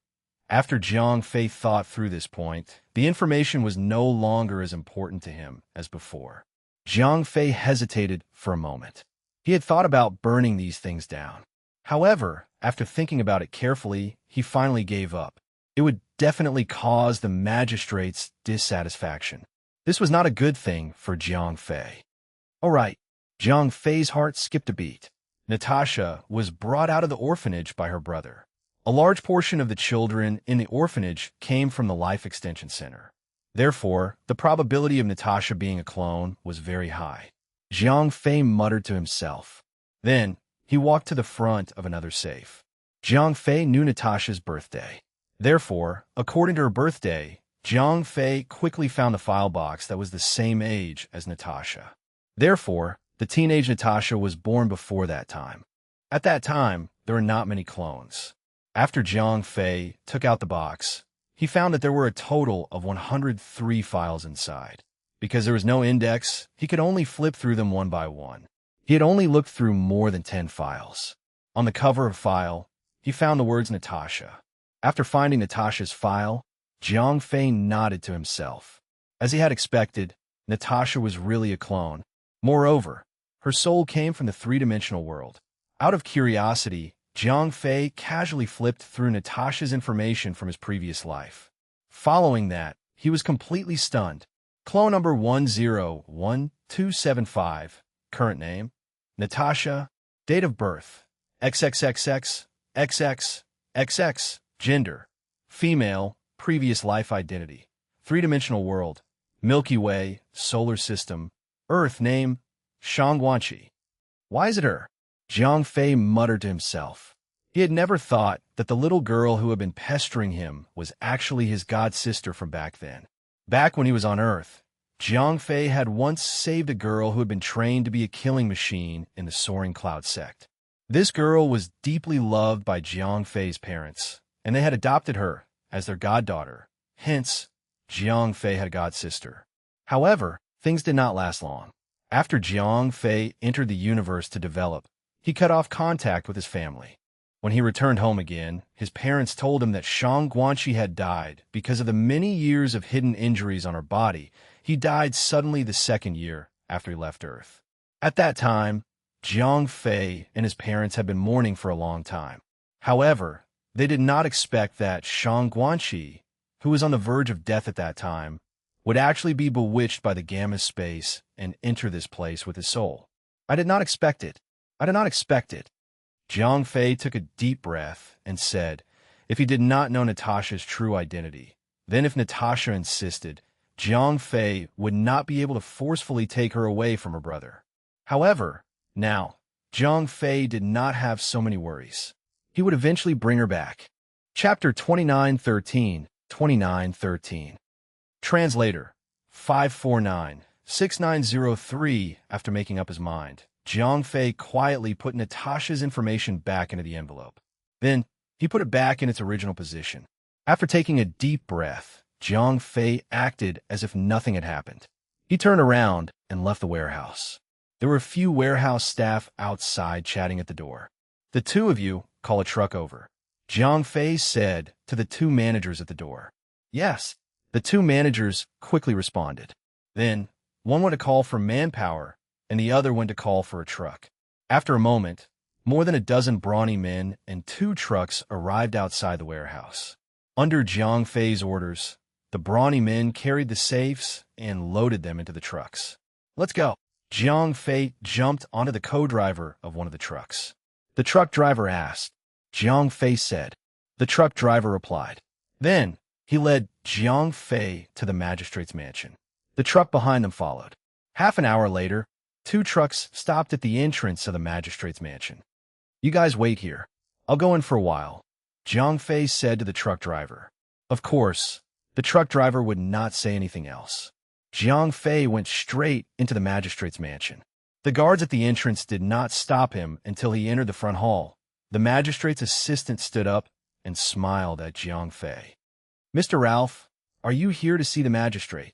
[SPEAKER 1] after Zhang Fei thought through this point, the information was no longer as important to him as before. Zhang Fei hesitated for a moment. He had thought about burning these things down. However, after thinking about it carefully, he finally gave up. It would definitely cause the magistrate's dissatisfaction. This was not a good thing for Zhang Fei. All right, Zhang Fei's heart skipped a beat. Natasha was brought out of the orphanage by her brother. A large portion of the children in the orphanage came from the Life Extension Center. Therefore, the probability of Natasha being a clone was very high. Zhang Fei muttered to himself. Then, he walked to the front of another safe. Zhang Fei knew Natasha's birthday. Therefore, according to her birthday, Jiang Fei quickly found a file box that was the same age as Natasha. Therefore, the teenage Natasha was born before that time. At that time, there were not many clones. After Jiang Fei took out the box, he found that there were a total of 103 files inside. Because there was no index, he could only flip through them one by one. He had only looked through more than 10 files. On the cover of a file, he found the words Natasha. After finding Natasha's file, Jiang Fei nodded to himself. As he had expected, Natasha was really a clone. Moreover, her soul came from the three-dimensional world. Out of curiosity, Jiang Fei casually flipped through Natasha's information from his previous life. Following that, he was completely stunned. Clone number 101275, current name, Natasha, date of birth, XXXX, XX, XX, gender, female, previous life identity, three-dimensional world, Milky Way, solar system, Earth name, Shangguanqi. Why is it her? Jiang Fei muttered to himself. He had never thought that the little girl who had been pestering him was actually his god-sister from back then. Back when he was on Earth, Jiang Fei had once saved a girl who had been trained to be a killing machine in the Soaring Cloud sect. This girl was deeply loved by Jiang Fei's parents, and they had adopted her as their goddaughter. Hence, Jiang Fei had a god-sister. However, things did not last long. After Jiang Fei entered the universe to develop, he cut off contact with his family. When he returned home again, his parents told him that Shangguanqi had died because of the many years of hidden injuries on her body. He died suddenly the second year after he left Earth. At that time, Jiang Fei and his parents had been mourning for a long time. However, they did not expect that Shangguanqi, who was on the verge of death at that time, would actually be bewitched by the gamma space and enter this place with his soul. I did not expect it. I did not expect it. Jiang Fei took a deep breath and said, if he did not know Natasha's true identity, then if Natasha insisted, Jiang Fei would not be able to forcefully take her away from her brother. However, now, Jiang Fei did not have so many worries. He would eventually bring her back. Chapter 2913, 2913. Translator, 549-6903. After making up his mind, Jiang Fei quietly put Natasha's information back into the envelope. Then, he put it back in its original position. After taking a deep breath, Jiang Fei acted as if nothing had happened. He turned around and left the warehouse. There were a few warehouse staff outside chatting at the door. The two of you call a truck over, Jiang Fei said to the two managers at the door. Yes, the two managers quickly responded. Then, one went to call for manpower, and the other went to call for a truck. After a moment, more than a dozen brawny men and 2 trucks arrived outside the warehouse. Under Jiang Fei's orders, the brawny men carried the safes and loaded them into the trucks. Let's go. Jiang Fei jumped onto the co-driver of one of the trucks. The truck driver asked. Jiang Fei said. The truck driver replied. Then, he led Jiang Fei to the magistrate's mansion. The truck behind them followed. Half an hour later, 2 trucks stopped at the entrance of the magistrate's mansion. You guys wait here. I'll go in for a while, Jiang Fei said to the truck driver. Of course, the truck driver would not say anything else. Jiang Fei went straight into the magistrate's mansion. The guards at the entrance did not stop him until he entered the front hall. The magistrate's assistant stood up and smiled at Jiang Fei. Mr. Ralph, are you here to see the magistrate?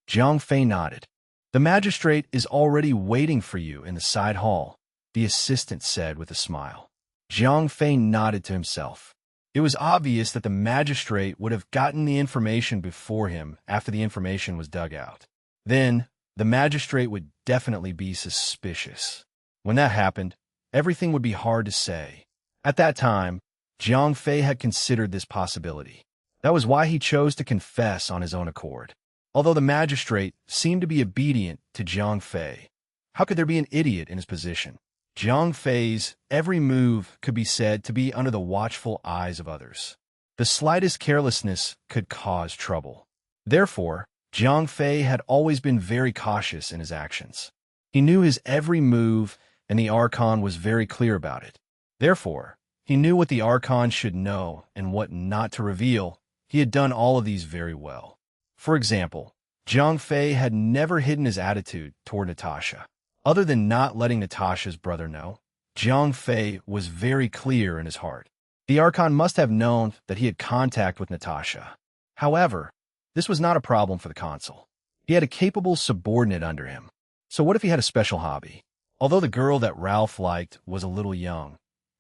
[SPEAKER 1] Jiang Fei nodded. The magistrate is already waiting for you in the side hall, the assistant said with a smile. Jiang Fei nodded to himself. It was obvious that the magistrate would have gotten the information before him after the information was dug out. Then, the magistrate would definitely be suspicious. When that happened, everything would be hard to say. At that time, Jiang Fei had considered this possibility. That was why he chose to confess on his own accord. Although the magistrate seemed to be obedient to Jiang Fei, how could there be an idiot in his position? Jiang Fei's every move could be said to be under the watchful eyes of others. The slightest carelessness could cause trouble. Therefore, Jiang Fei had always been very cautious in his actions. He knew his every move, and the Archon was very clear about it. Therefore, he knew what the Archon should know and what not to reveal he had done all of these very well. For example, Jiang Fei had never hidden his attitude toward Natasha. Other than not letting Natasha's brother know, Jiang Fei was very clear in his heart. The Archon must have known that he had contact with Natasha. However, this was not a problem for the consul. He had a capable subordinate under him. So what if he had a special hobby? Although the girl that Ralph liked was a little young,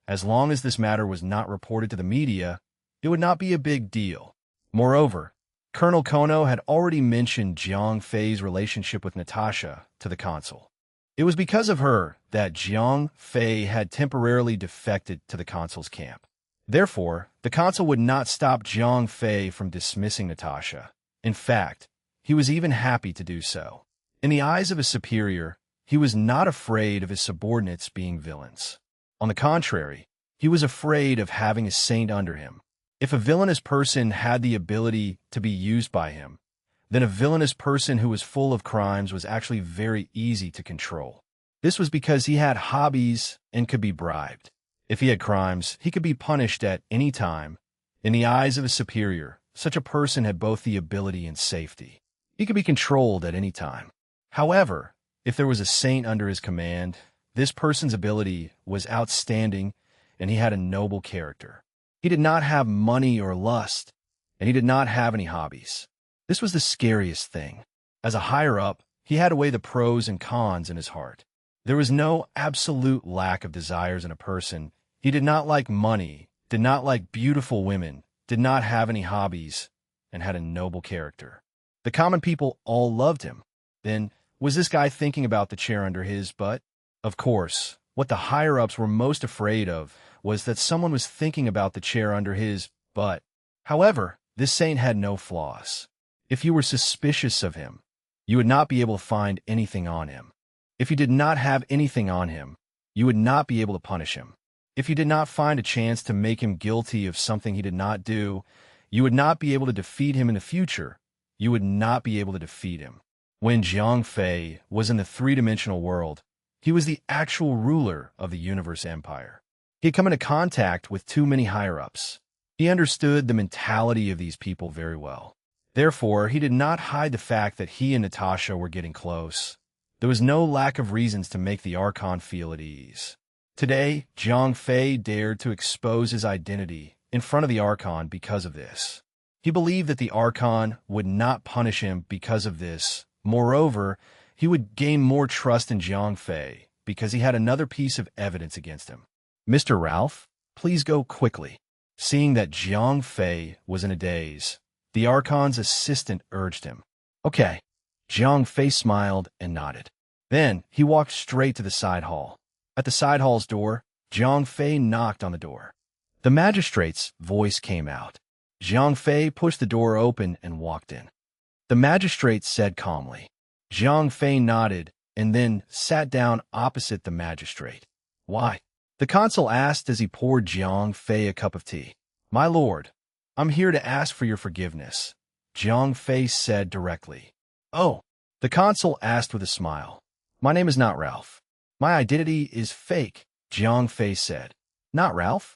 [SPEAKER 1] as long as this matter was not reported to the media, it would not be a big deal. Moreover, Colonel Kono had already mentioned Jiang Fei's relationship with Natasha to the consul. It was because of her that Jiang Fei had temporarily defected to the consul's camp. Therefore, the consul would not stop Jiang Fei from dismissing Natasha. In fact, he was even happy to do so. In the eyes of his superior, he was not afraid of his subordinates being villains. On the contrary, he was afraid of having a saint under him. If a villainous person had the ability to be used by him, then a villainous person who was full of crimes was actually very easy to control. This was because he had hobbies and could be bribed. If he had crimes, he could be punished at any time. In the eyes of his superior, such a person had both the ability and safety. He could be controlled at any time. However, if there was a saint under his command, this person's ability was outstanding and he had a noble character. He did not have money or lust, and he did not have any hobbies. This was the scariest thing. As a higher-up, he had to weigh the pros and cons in his heart. There was no absolute lack of desires in a person. He did not like money, did not like beautiful women, did not have any hobbies, and had a noble character. The common people all loved him. Then, was this guy thinking about the chair under his butt? Of course, what the higher-ups were most afraid of was that someone was thinking about the chair under his butt. However, this saint had no flaws. If you were suspicious of him, you would not be able to find anything on him. If you did not have anything on him, you would not be able to punish him. If you did not find a chance to make him guilty of something he did not do, you would not be able to defeat him in the future. You would not be able to defeat him. When Jiang Fei was in the three-dimensional world, he was the actual ruler of the universe empire. He had come into contact with too many higher-ups. He understood the mentality of these people very well. Therefore, he did not hide the fact that he and Natasha were getting close. There was no lack of reasons to make the Archon feel at ease. Today, Jiang Fei dared to expose his identity in front of the Archon because of this. He believed that the Archon would not punish him because of this. Moreover, he would gain more trust in Jiang Fei because he had another piece of evidence against him. Mr. Ralph, please go quickly. Seeing that Jiang Fei was in a daze, the Archon's assistant urged him. Okay. Jiang Fei smiled and nodded. Then he walked straight to the side hall. At the side hall's door, Jiang Fei knocked on the door. The magistrate's voice came out. Jiang Fei pushed the door open and walked in. The magistrate said calmly. Jiang Fei nodded and then sat down opposite the magistrate. Why? The consul asked as he poured Jiang Fei a cup of tea. My lord, I'm here to ask for your forgiveness, Jiang Fei said directly. Oh, the consul asked with a smile. My name is not Ralph. My identity is fake, Jiang Fei said. Not Ralph?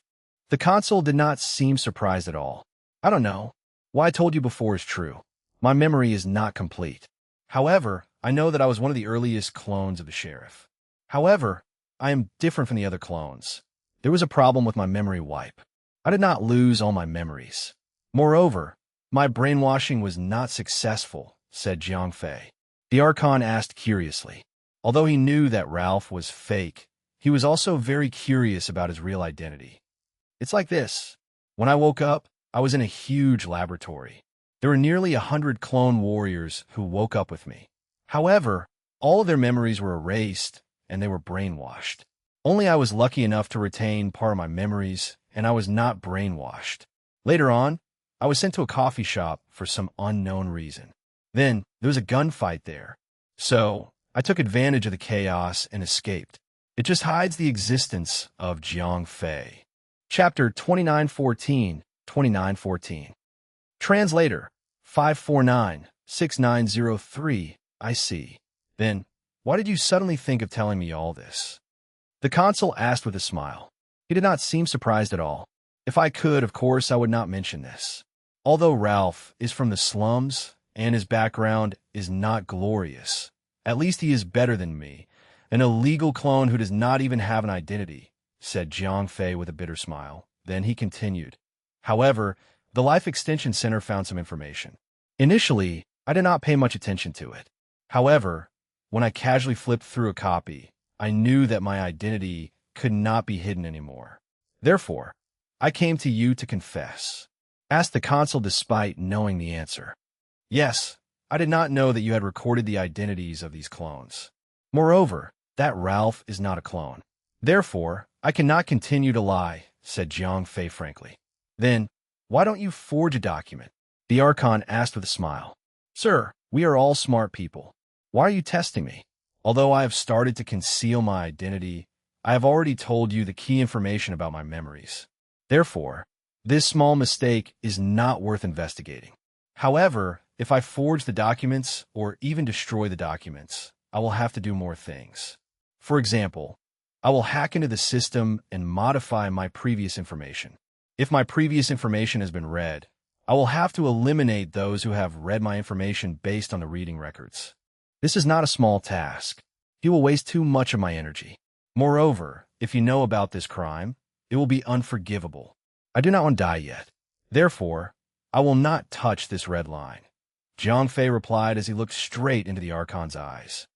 [SPEAKER 1] The consul did not seem surprised at all. I don't know. What I told you before is true. My memory is not complete. However, I know that I was one of the earliest clones of the sheriff. However, I am different from the other clones. There was a problem with my memory wipe. I did not lose all my memories. Moreover, my brainwashing was not successful, said Jiang Fei. The Archon asked curiously. Although he knew that Ralph was fake, he was also very curious about his real identity. It's like this. When I woke up, I was in a huge laboratory. There were nearly 100 clone warriors who woke up with me. However, all of their memories were erased, and they were brainwashed. Only I was lucky enough to retain part of my memories, and I was not brainwashed. Later on, I was sent to a coffee shop for some unknown reason. Then, there was a gunfight there. So, I took advantage of the chaos and escaped. It just hides the existence of Jiang Fei. Chapter 2914, 2914. Translator, 549-6903, I see. Then, why did you suddenly think of telling me all this? The consul asked with a smile. He did not seem surprised at all. If I could, of course, I would not mention this. Although Ralph is from the slums and his background is not glorious, at least he is better than me, an illegal clone who does not even have an identity, said Jiang Fei with a bitter smile. Then he continued. However, the Life Extension Center found some information. Initially, I did not pay much attention to it. However, when I casually flipped through a copy, I knew that my identity could not be hidden anymore. Therefore, I came to you to confess, asked the consul despite knowing the answer. Yes, I did not know that you had recorded the identities of these clones. Moreover, that Ralph is not a clone. Therefore, I cannot continue to lie, said Jiang Fei frankly. Then, why don't you forge a document? The Archon asked with a smile. Sir, we are all smart people. Why are you testing me? Although I have started to conceal my identity, I have already told you the key information about my memories. Therefore, this small mistake is not worth investigating. However, if I forge the documents or even destroy the documents, I will have to do more things. For example, I will hack into the system and modify my previous information. If my previous information has been read, I will have to eliminate those who have read my information based on the reading records. This is not a small task. It will waste too much of my energy. Moreover, if you know about this crime, it will be unforgivable. I do not want to die yet. Therefore, I will not touch this red line. Jiang Fei replied as he looked straight into the Archon's eyes.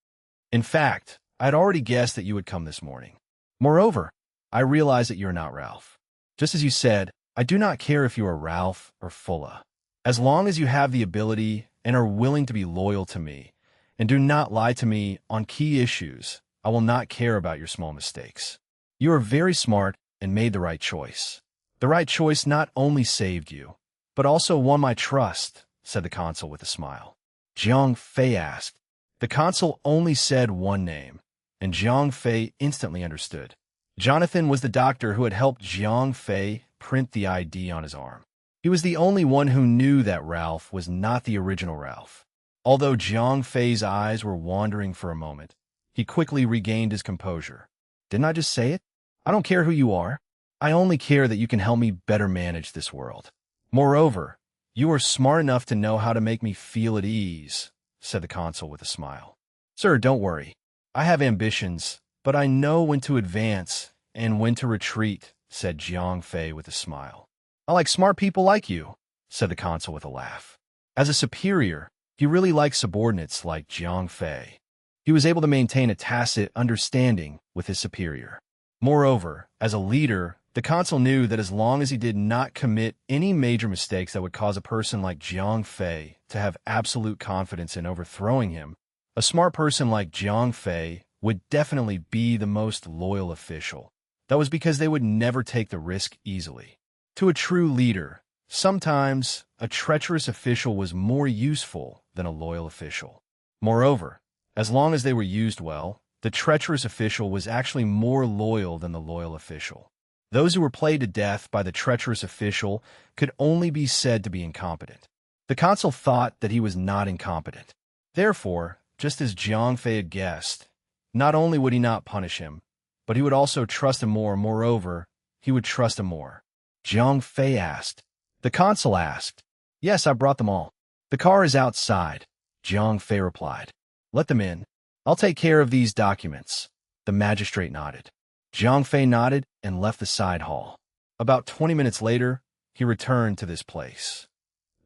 [SPEAKER 1] In fact, I had already guessed that you would come this morning. Moreover, I realize that you are not Ralph. Just as you said, I do not care if you are Ralph or Fulla. As long as you have the ability and are willing to be loyal to me, and do not lie to me on key issues, I will not care about your small mistakes. You are very smart and made the right choice. The right choice not only saved you, but also won my trust, said the consul with a smile. Jiang Fei asked. The consul only said one name, and Jiang Fei instantly understood. Jonathan was the doctor who had helped Jiang Fei print the ID on his arm. He was the only one who knew that Ralph was not the original Ralph. Although Jiang Fei's eyes were wandering for a moment, he quickly regained his composure. Didn't I just say it? I don't care who you are. I only care that you can help me better manage this world. Moreover, you are smart enough to know how to make me feel at ease, said the consul with a smile. Sir, don't worry. I have ambitions, but I know when to advance and when to retreat, said Jiang Fei with a smile. I like smart people like you, said the consul with a laugh. As a superior, he really liked subordinates like Jiang Fei. He was able to maintain a tacit understanding with his superior. Moreover, as a leader, the consul knew that as long as he did not commit any major mistakes that would cause a person like Jiang Fei to have absolute confidence in overthrowing him, a smart person like Jiang Fei would definitely be the most loyal official. That was because they would never take the risk easily. To a true leader, sometimes a treacherous official was more useful than a loyal official. Moreover, as long as they were used well, the treacherous official was actually more loyal than the loyal official. Those who were played to death by the treacherous official could only be said to be incompetent. The consul thought that he was not incompetent. Therefore, just as Jiang Fei had guessed, not only would he not punish him, but he would also trust him more. Moreover, he would trust him more. Jiang Fei asked. The consul asked. Yes, I brought them all. The car is outside, Jiang Fei replied. Let them in. I'll take care of these documents. The magistrate nodded. Jiang Fei nodded and left the side hall. About 20 minutes later, he returned to this place.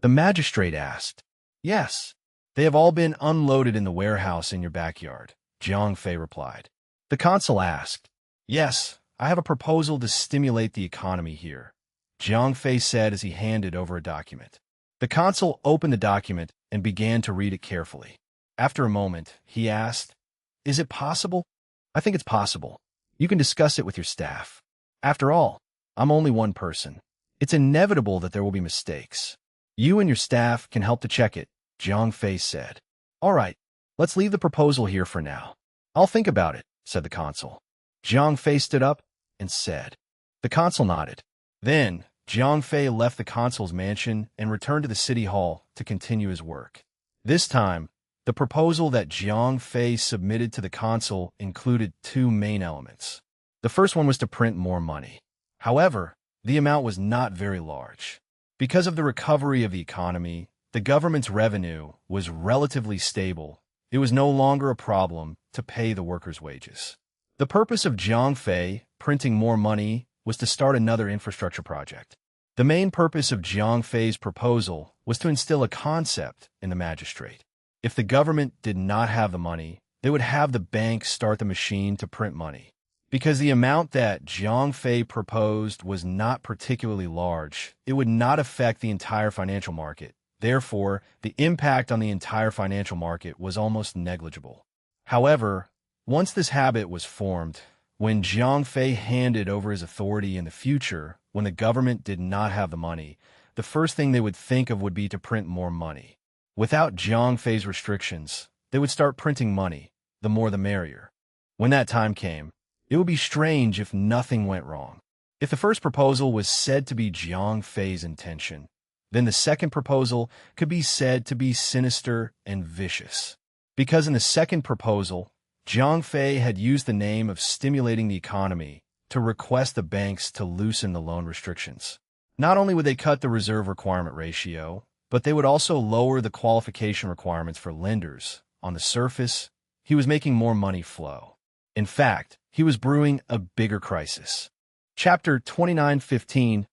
[SPEAKER 1] The magistrate asked. Yes, they have all been unloaded in the warehouse in your backyard, Jiang Fei replied. The consul asked. Yes, I have a proposal to stimulate the economy here, Jiang Fei said as he handed over a document. The consul opened the document and began to read it carefully. After a moment, he asked, Is it possible? I think it's possible. You can discuss it with your staff. After all, I'm only one person. It's inevitable that there will be mistakes. You and your staff can help to check it, Jiang Fei said. All right, let's leave the proposal here for now. I'll think about it, said the consul. Jiang Fei stood up and said. The consul nodded. Then, Jiang Fei left the consul's mansion and returned to the city hall to continue his work. This time, the proposal that Jiang Fei submitted to the consul included two main elements. The first one was to print more money. However, the amount was not very large. Because of the recovery of the economy, the government's revenue was relatively stable. It was no longer a problem to pay the workers' wages. The purpose of Jiang Fei printing more money was to start another infrastructure project. The main purpose of Jiang Fei's proposal was to instill a concept in the magistrate. If the government did not have the money, they would have the bank start the machine to print money. Because the amount that Jiang Fei proposed was not particularly large, it would not affect the entire financial market. Therefore, the impact on the entire financial market was almost negligible. However, once this habit was formed, when Jiang Fei handed over his authority in the future, when the government did not have the money, the first thing they would think of would be to print more money. Without Jiang Fei's restrictions, they would start printing money, the more the merrier. When that time came, it would be strange if nothing went wrong. If the first proposal was said to be Jiang Fei's intention, then the second proposal could be said to be sinister and vicious. Because in the second proposal, Jiang Fei had used the name of stimulating the economy to request the banks to loosen the loan restrictions. Not only would they cut the reserve requirement ratio, but they would also lower the qualification requirements for lenders. On the surface, he was making more money flow. In fact, he was brewing a bigger crisis. Chapter 2915.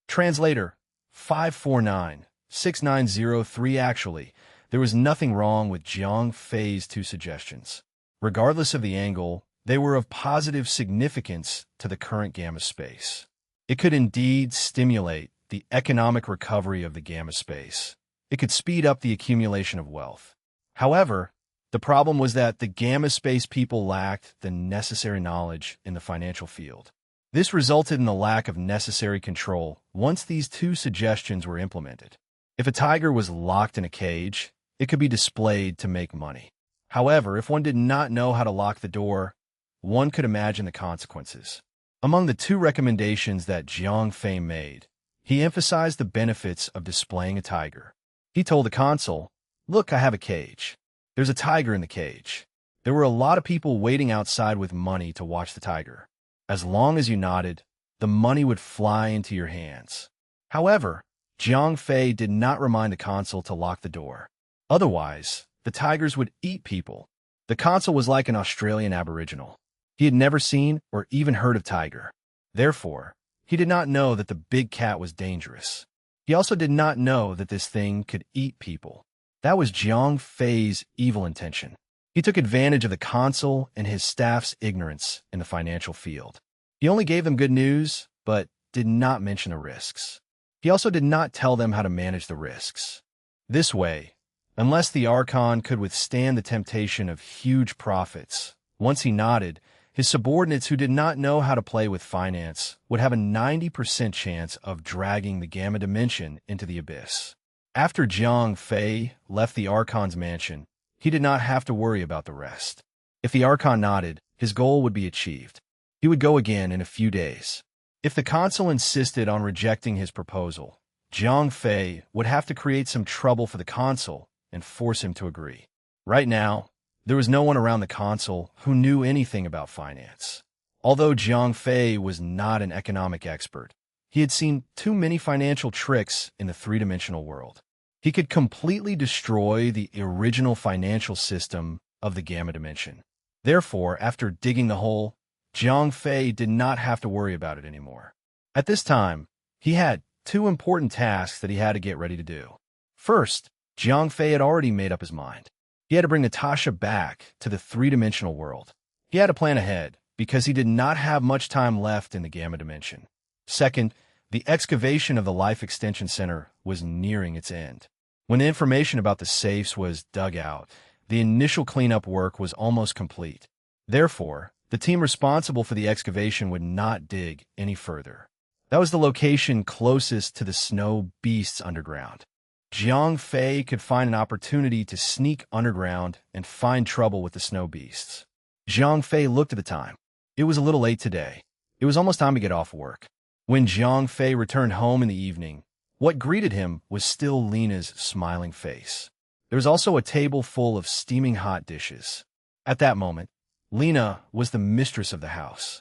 [SPEAKER 1] Translator 549-6903. Actually, there was nothing wrong with Jiang Fei's two suggestions. Regardless of the angle, they were of positive significance to the current gamma space. It could indeed stimulate the economic recovery of the gamma space. It could speed up the accumulation of wealth. However, the problem was that the gamma space people lacked the necessary knowledge in the financial field. This resulted in the lack of necessary control once these two suggestions were implemented. If a tiger was locked in a cage, it could be displayed to make money. However, if one did not know how to lock the door, one could imagine the consequences. Among the two recommendations that Jiang Fei made, he emphasized the benefits of displaying a tiger. He told the consul, "Look, I have a cage. There's a tiger in the cage." There were a lot of people waiting outside with money to watch the tiger. As long as you nodded, the money would fly into your hands. However, Jiang Fei did not remind the consul to lock the door. Otherwise, the tigers would eat people. The consul was like an Australian Aboriginal. He had never seen or even heard of tiger. Therefore, he did not know that the big cat was dangerous. He also did not know that this thing could eat people. That was Jiang Fei's evil intention. He took advantage of the consul and his staff's ignorance in the financial field. He only gave them good news, but did not mention the risks. He also did not tell them how to manage the risks. This way, unless the Archon could withstand the temptation of huge profits, once he nodded, his subordinates who did not know how to play with finance would have a 90% chance of dragging the Gamma Dimension into the abyss. After Jiang Fei left the Archon's mansion, he did not have to worry about the rest. If the Archon nodded, his goal would be achieved. He would go again in a few days. If the consul insisted on rejecting his proposal, Jiang Fei would have to create some trouble for the consul and force him to agree. Right now, there was no one around the consul who knew anything about finance. Although Jiang Fei was not an economic expert, he had seen too many financial tricks in the three-dimensional world. He could completely destroy the original financial system of the Gamma Dimension. Therefore, after digging the hole, Jiang Fei did not have to worry about it anymore. At this time, he had two important tasks that he had to get ready to do. First, Jiang Fei had already made up his mind. He had to bring Natasha back to the three-dimensional world. He had to plan ahead, because he did not have much time left in the Gamma Dimension. Second, the excavation of the Life Extension Center was nearing its end. When the information about the safes was dug out, the initial cleanup work was almost complete. Therefore, the team responsible for the excavation would not dig any further. That was the location closest to the snow beasts underground. Jiang Fei could find an opportunity to sneak underground and find trouble with the snow beasts. Jiang Fei looked at the time. It was a little late today. It was almost time to get off work. When Jiang Fei returned home in the evening, what greeted him was still Lena's smiling face. There was also a table full of steaming hot dishes. At that moment, Lena was the mistress of the house.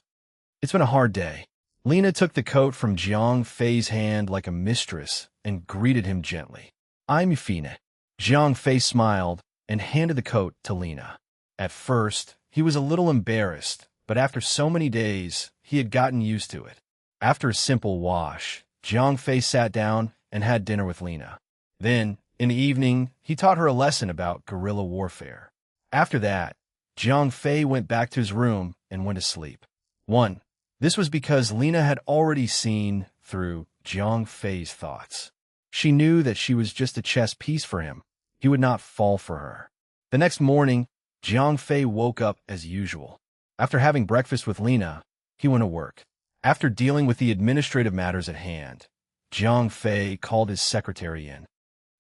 [SPEAKER 1] "It's been a hard day. Lena took the coat from Jiang Fei's hand like a mistress and greeted him gently. "I'm Fina." Jiang Fei smiled and handed the coat to Lena. At first, he was a little embarrassed, but after so many days, he had gotten used to it. After a simple wash, Jiang Fei sat down and had dinner with Lena. Then, in the evening, he taught her a lesson about guerrilla warfare. After that, Jiang Fei went back to his room and went to sleep. 1. This was because Lena had already seen through Jiang Fei's thoughts. She knew that she was just a chess piece for him. He would not fall for her. The next morning, Jiang Fei woke up as usual. After having breakfast with Lena, he went to work. After dealing with the administrative matters at hand, Jiang Fei called his secretary in.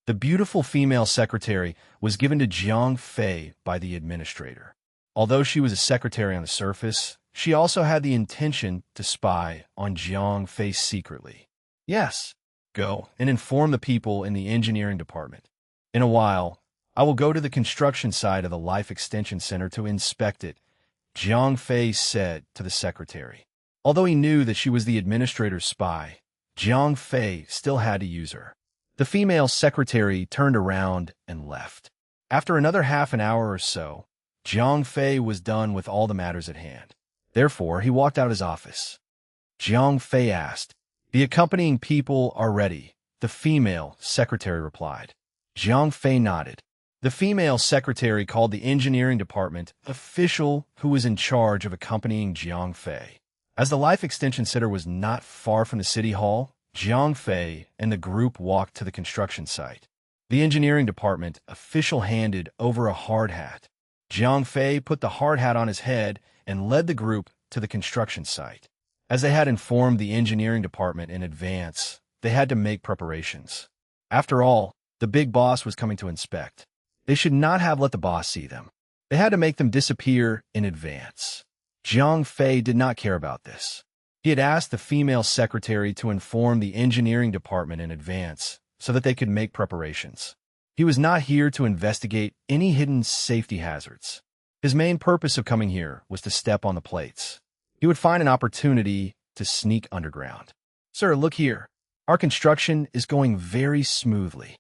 [SPEAKER 1] The beautiful female secretary was given to Jiang Fei by the administrator. Although she was a secretary on the surface, she also had the intention to spy on Jiang Fei secretly. "Yes, go and inform the people in the engineering department. In a while, I will go to the construction site of the Life Extension Center to inspect it," Jiang Fei said to the secretary. Although he knew that she was the administrator's spy, Jiang Fei still had to use her. The female secretary turned around and left. After another half an hour or so, Jiang Fei was done with all the matters at hand. Therefore, he walked out of his office. Jiang Fei asked, "The accompanying people are ready," the female secretary replied. Jiang Fei nodded. The female secretary called the engineering department official who was in charge of accompanying Jiang Fei. As the Life Extension Center was not far from the city hall, Jiang Fei and the group walked to the construction site. The engineering department official handed over a hard hat. Jiang Fei put the hard hat on his head and led the group to the construction site. As they had informed the engineering department in advance, they had to make preparations. After all, the big boss was coming to inspect. They should not have let the boss see them. They had to make them disappear in advance. Jiang Fei did not care about this. He had asked the female secretary to inform the engineering department in advance so that they could make preparations. He was not here to investigate any hidden safety hazards. His main purpose of coming here was to step on the plates. He would find an opportunity to sneak underground. "Sir, look here. Our construction is going very smoothly.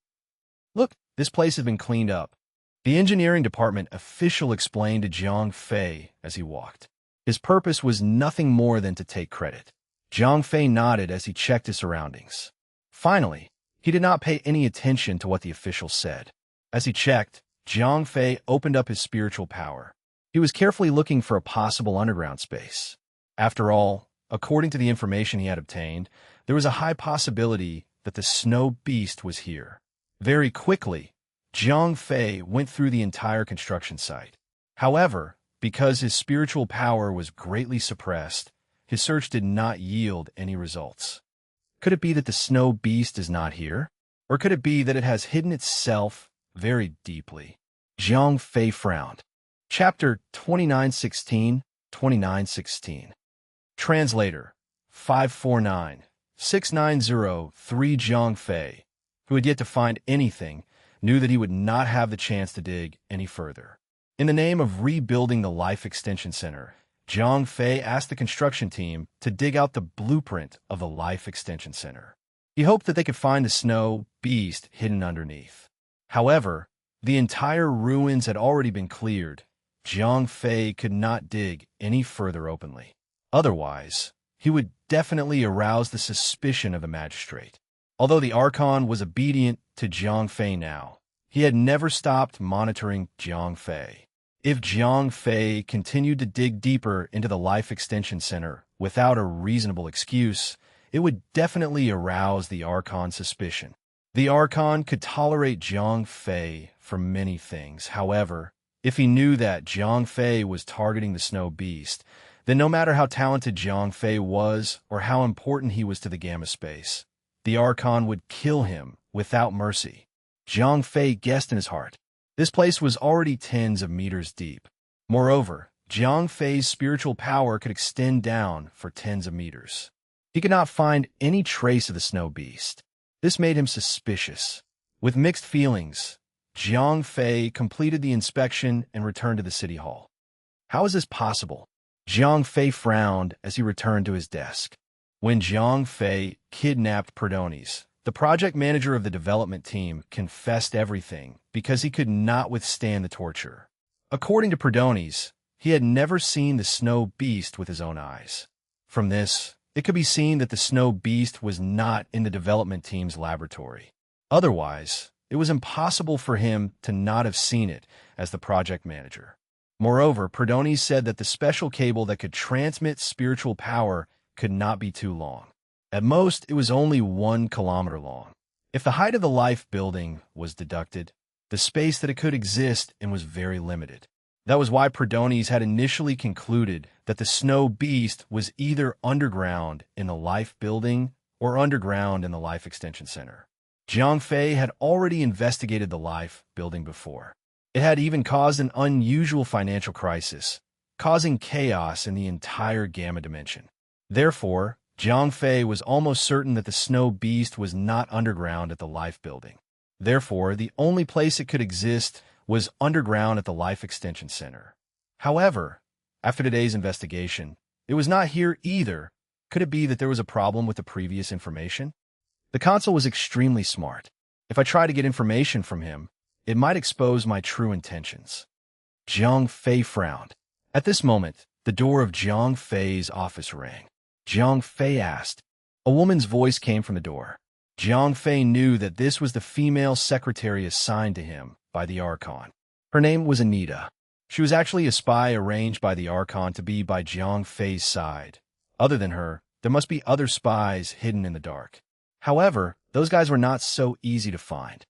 [SPEAKER 1] Look, this place has been cleaned up," the engineering department official explained to Jiang Fei as he walked. His purpose was nothing more than to take credit. Jiang Fei nodded as he checked his surroundings. Finally, he did not pay any attention to what the official said. As he checked, Jiang Fei opened up his spiritual power. He was carefully looking for a possible underground space. After all, according to the information he had obtained, there was a high possibility that the snow beast was here. Very quickly, Jiang Fei went through the entire construction site. However, because his spiritual power was greatly suppressed, his search did not yield any results. Could it be that the snow beast is not here? Or could it be that it has hidden itself very deeply? Jiang Fei frowned. Chapter 2916, 2916. Translator 549690-3. Jiang Fei, who had yet to find anything, knew that he would not have the chance to dig any further. In the name of rebuilding the Life Extension Center, Jiang Fei asked the construction team to dig out the blueprint of the Life Extension Center. He hoped that they could find the snow beast hidden underneath. However, the entire ruins had already been cleared. Jiang Fei could not dig any further openly. Otherwise, he would definitely arouse the suspicion of the magistrate. Although the Archon was obedient to Jiang Fei now, he had never stopped monitoring Jiang Fei. If Jiang Fei continued to dig deeper into the Life Extension Center without a reasonable excuse, it would definitely arouse the Archon's suspicion. The Archon could tolerate Jiang Fei for many things. However, if he knew that Jiang Fei was targeting the snow beast, then no matter how talented Jiang Fei was or how important he was to the Gamma space, the Archon would kill him without mercy. Jiang Fei guessed in his heart. This place was already tens of meters deep. Moreover, Jiang Fei's spiritual power could extend down for tens of meters. He could not find any trace of the snow beast. This made him suspicious. With mixed feelings, Jiang Fei completed the inspection and returned to the city hall. How is this possible? Jiang Fei frowned as he returned to his desk. When Jiang Fei kidnapped Perdones, the project manager of the development team confessed everything because he could not withstand the torture. According to Perdones, he had never seen the snow beast with his own eyes. From this, it could be seen that the snow beast was not in the development team's laboratory. Otherwise, it was impossible for him to not have seen it as the project manager. Moreover, Perdones said that the special cable that could transmit spiritual power could not be too long. At most, it was only 1 kilometer long. If the height of the life building was deducted, the space that it could exist in was very limited. That was why Perdones had initially concluded that the snow beast was either underground in the life building or underground in the life extension center. Jiang Fei had already investigated the life building before. It had even caused an unusual financial crisis, causing chaos in the entire Gamma dimension. Therefore, Jiang Fei was almost certain that the snow beast was not underground at the life building. Therefore, the only place it could exist was underground at the Life Extension Center. However, after today's investigation, it was not here either. Could it be that there was a problem with the previous information? The consul was extremely smart. If I try to get information from him, it might expose my true intentions. Jiang Fei frowned. At this moment, the door of Jiang Fei's office rang. Jiang Fei asked. A woman's voice came from the door. Jiang Fei knew that this was the female secretary assigned to him by the Archon. Her name was Anita. She was actually a spy arranged by the Archon to be by Jiang Fei's side. Other than her, there must be other spies hidden in the dark. However, those guys were not so easy to find.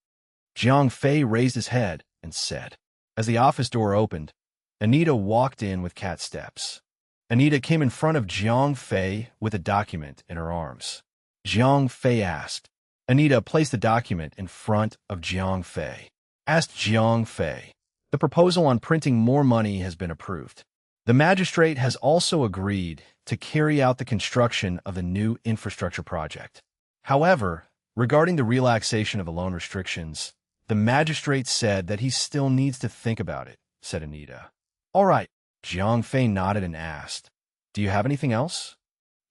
[SPEAKER 1] Jiang Fei raised his head and said. As the office door opened, Anita walked in with cat steps. Anita came in front of Jiang Fei with a document in her arms. Jiang Fei asked. Anita placed the document in front of Jiang Fei. Asked Jiang Fei. The proposal on printing more money has been approved. The magistrate has also agreed to carry out the construction of the new infrastructure project. However, regarding the relaxation of the loan restrictions, the magistrate said that he still needs to think about it, said Anita. All right, Jiang Fei nodded and asked, do you have anything else?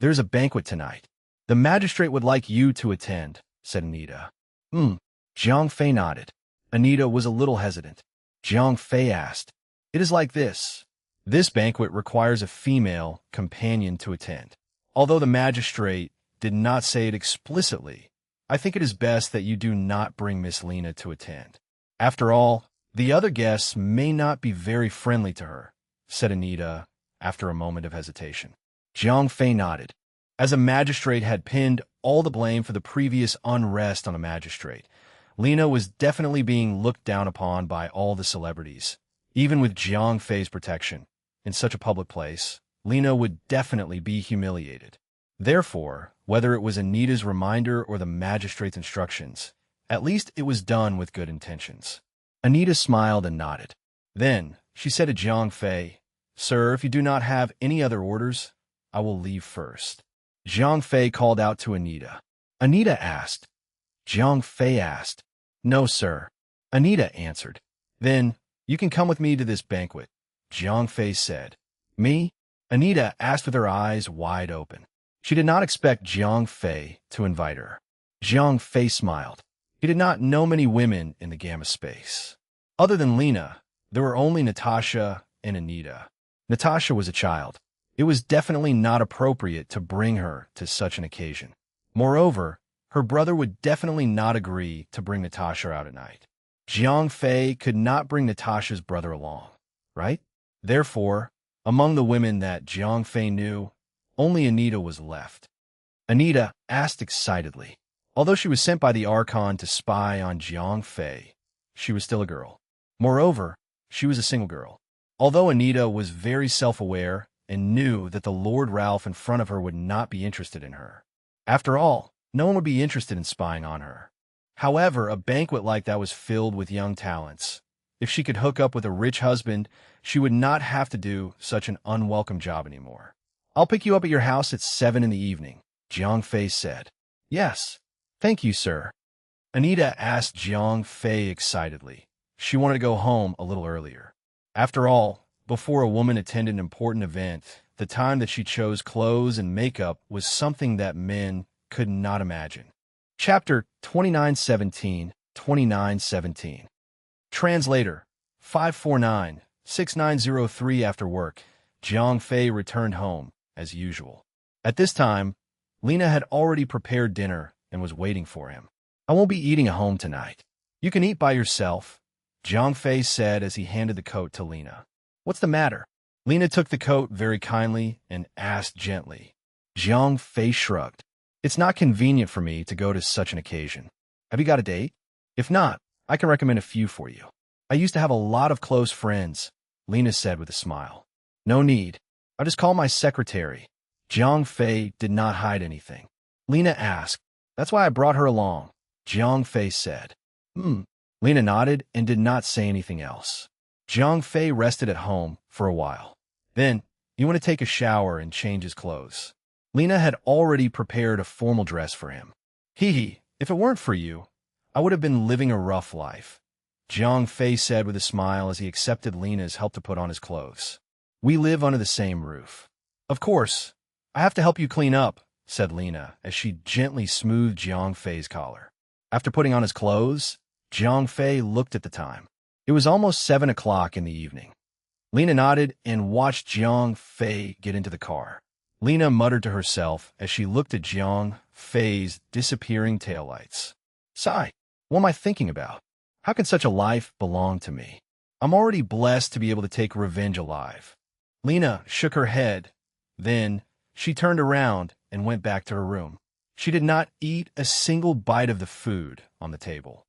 [SPEAKER 1] There's a banquet tonight. The magistrate would like you to attend, said Anita. Jiang Fei nodded. Anita was a little hesitant. Jiang Fei asked, it is like this. This banquet requires a female companion to attend. Although the magistrate did not say it explicitly, I think it is best that you do not bring Miss Lena to attend. After all, the other guests may not be very friendly to her, said Anita after a moment of hesitation. Jiang Fei nodded. As a magistrate had pinned all the blame for the previous unrest on a magistrate, Lena was definitely being looked down upon by all the celebrities. Even with Jiang Fei's protection, in such a public place, Lena would definitely be humiliated. Therefore, whether it was Anita's reminder or the magistrate's instructions, at least it was done with good intentions. Anita smiled and nodded. Then, she said to Jiang Fei, Sir, if you do not have any other orders, I will leave first. Jiang Fei called out to Anita. Anita asked. Jiang Fei asked. No, sir. Anita answered. Then, you can come with me to this banquet, Jiang Fei said. Me? Anita asked with her eyes wide open. She did not expect Jiang Fei to invite her. Jiang Fei smiled. He did not know many women in the Gamma space. Other than Lena, there were only Natasha and Anita. Natasha was a child. It was definitely not appropriate to bring her to such an occasion. Moreover, her brother would definitely not agree to bring Natasha out at night. Jiang Fei could not bring Natasha's brother along, right? Therefore, among the women that Jiang Fei knew, only Anita was left. Anita asked excitedly. Although she was sent by the Archon to spy on Jiang Fei, she was still a girl. Moreover, she was a single girl. Although Anita was very self-aware and knew that the Lord Ralph in front of her would not be interested in her. After all, no one would be interested in spying on her. However, a banquet like that was filled with young talents. If she could hook up with a rich husband, she would not have to do such an unwelcome job anymore. I'll pick you up at your house at 7 in the evening, Jiang Fei said. Yes, thank you, sir. Anita asked Jiang Fei excitedly. She wanted to go home a little earlier. After all, before a woman attended an important event the time that she chose clothes and makeup was something that men could not imagine. Chapter 2917. Translator 549-6903. After work, Jiang Fei returned home, as usual. At this time, Lena had already prepared dinner and was waiting for him. "I won't be eating at home tonight. You can eat by yourself," Jiang Fei said as he handed the coat to Lena. "What's the matter?" Lena took the coat very kindly and asked gently. Jiang Fei shrugged. "It's not convenient for me to go to such an occasion. Have you got a date? If not, I can recommend a few for you. I used to have a lot of close friends," Lena said with a smile. "No need. I'll just call my secretary." Jiang Fei did not hide anything. Lena asked. "That's why I brought her along," Jiang Fei said. Lena nodded and did not say anything else. Jiang Fei rested at home for a while. Then, he went to take a shower and change his clothes. Lena had already prepared a formal dress for him. If it weren't for you, I would have been living a rough life," Jiang Fei said with a smile as he accepted Lena's help to put on his clothes. "We live under the same roof." "Of course, I have to help you clean up," said Lena as she gently smoothed Jiang Fei's collar. After putting on his clothes, Jiang Fei looked at the time. It was almost 7 o'clock in the evening. Lena nodded and watched Jiang Fei get into the car. Lena muttered to herself as she looked at Jiang Fei's disappearing taillights. "Sigh, what am I thinking about? How can such a life belong to me? I'm already blessed to be able to take revenge alive." Lena shook her head. Then, she turned around and went back to her room. She did not eat a single bite of the food on the table.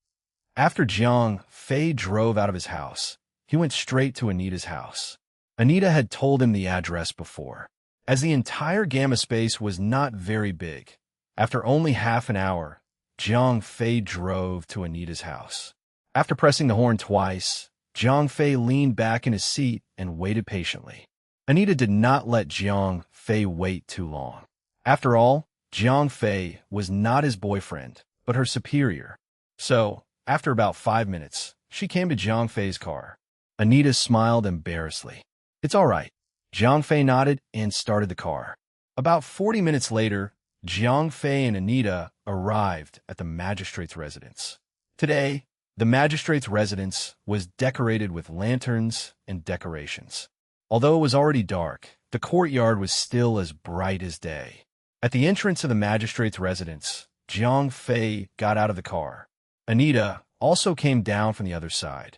[SPEAKER 1] After Jiang Fei drove out of his house, he went straight to Anita's house. Anita had told him the address before. As the entire Gamma space was not very big, after only half an hour, Jiang Fei drove to Anita's house. After pressing the horn twice, Jiang Fei leaned back in his seat and waited patiently. Anita did not let Jiang Fei wait too long. After all, Jiang Fei was not his boyfriend, but her superior. So, after about 5 minutes, she came to Jiang Fei's car. Anita smiled embarrassedly. "It's all right." Jiang Fei nodded and started the car. About 40 minutes later, Jiang Fei and Anita arrived at the magistrate's residence. Today, the magistrate's residence was decorated with lanterns and decorations. Although it was already dark, the courtyard was still as bright as day. At the entrance of the magistrate's residence, Jiang Fei got out of the car. Anita also came down from the other side.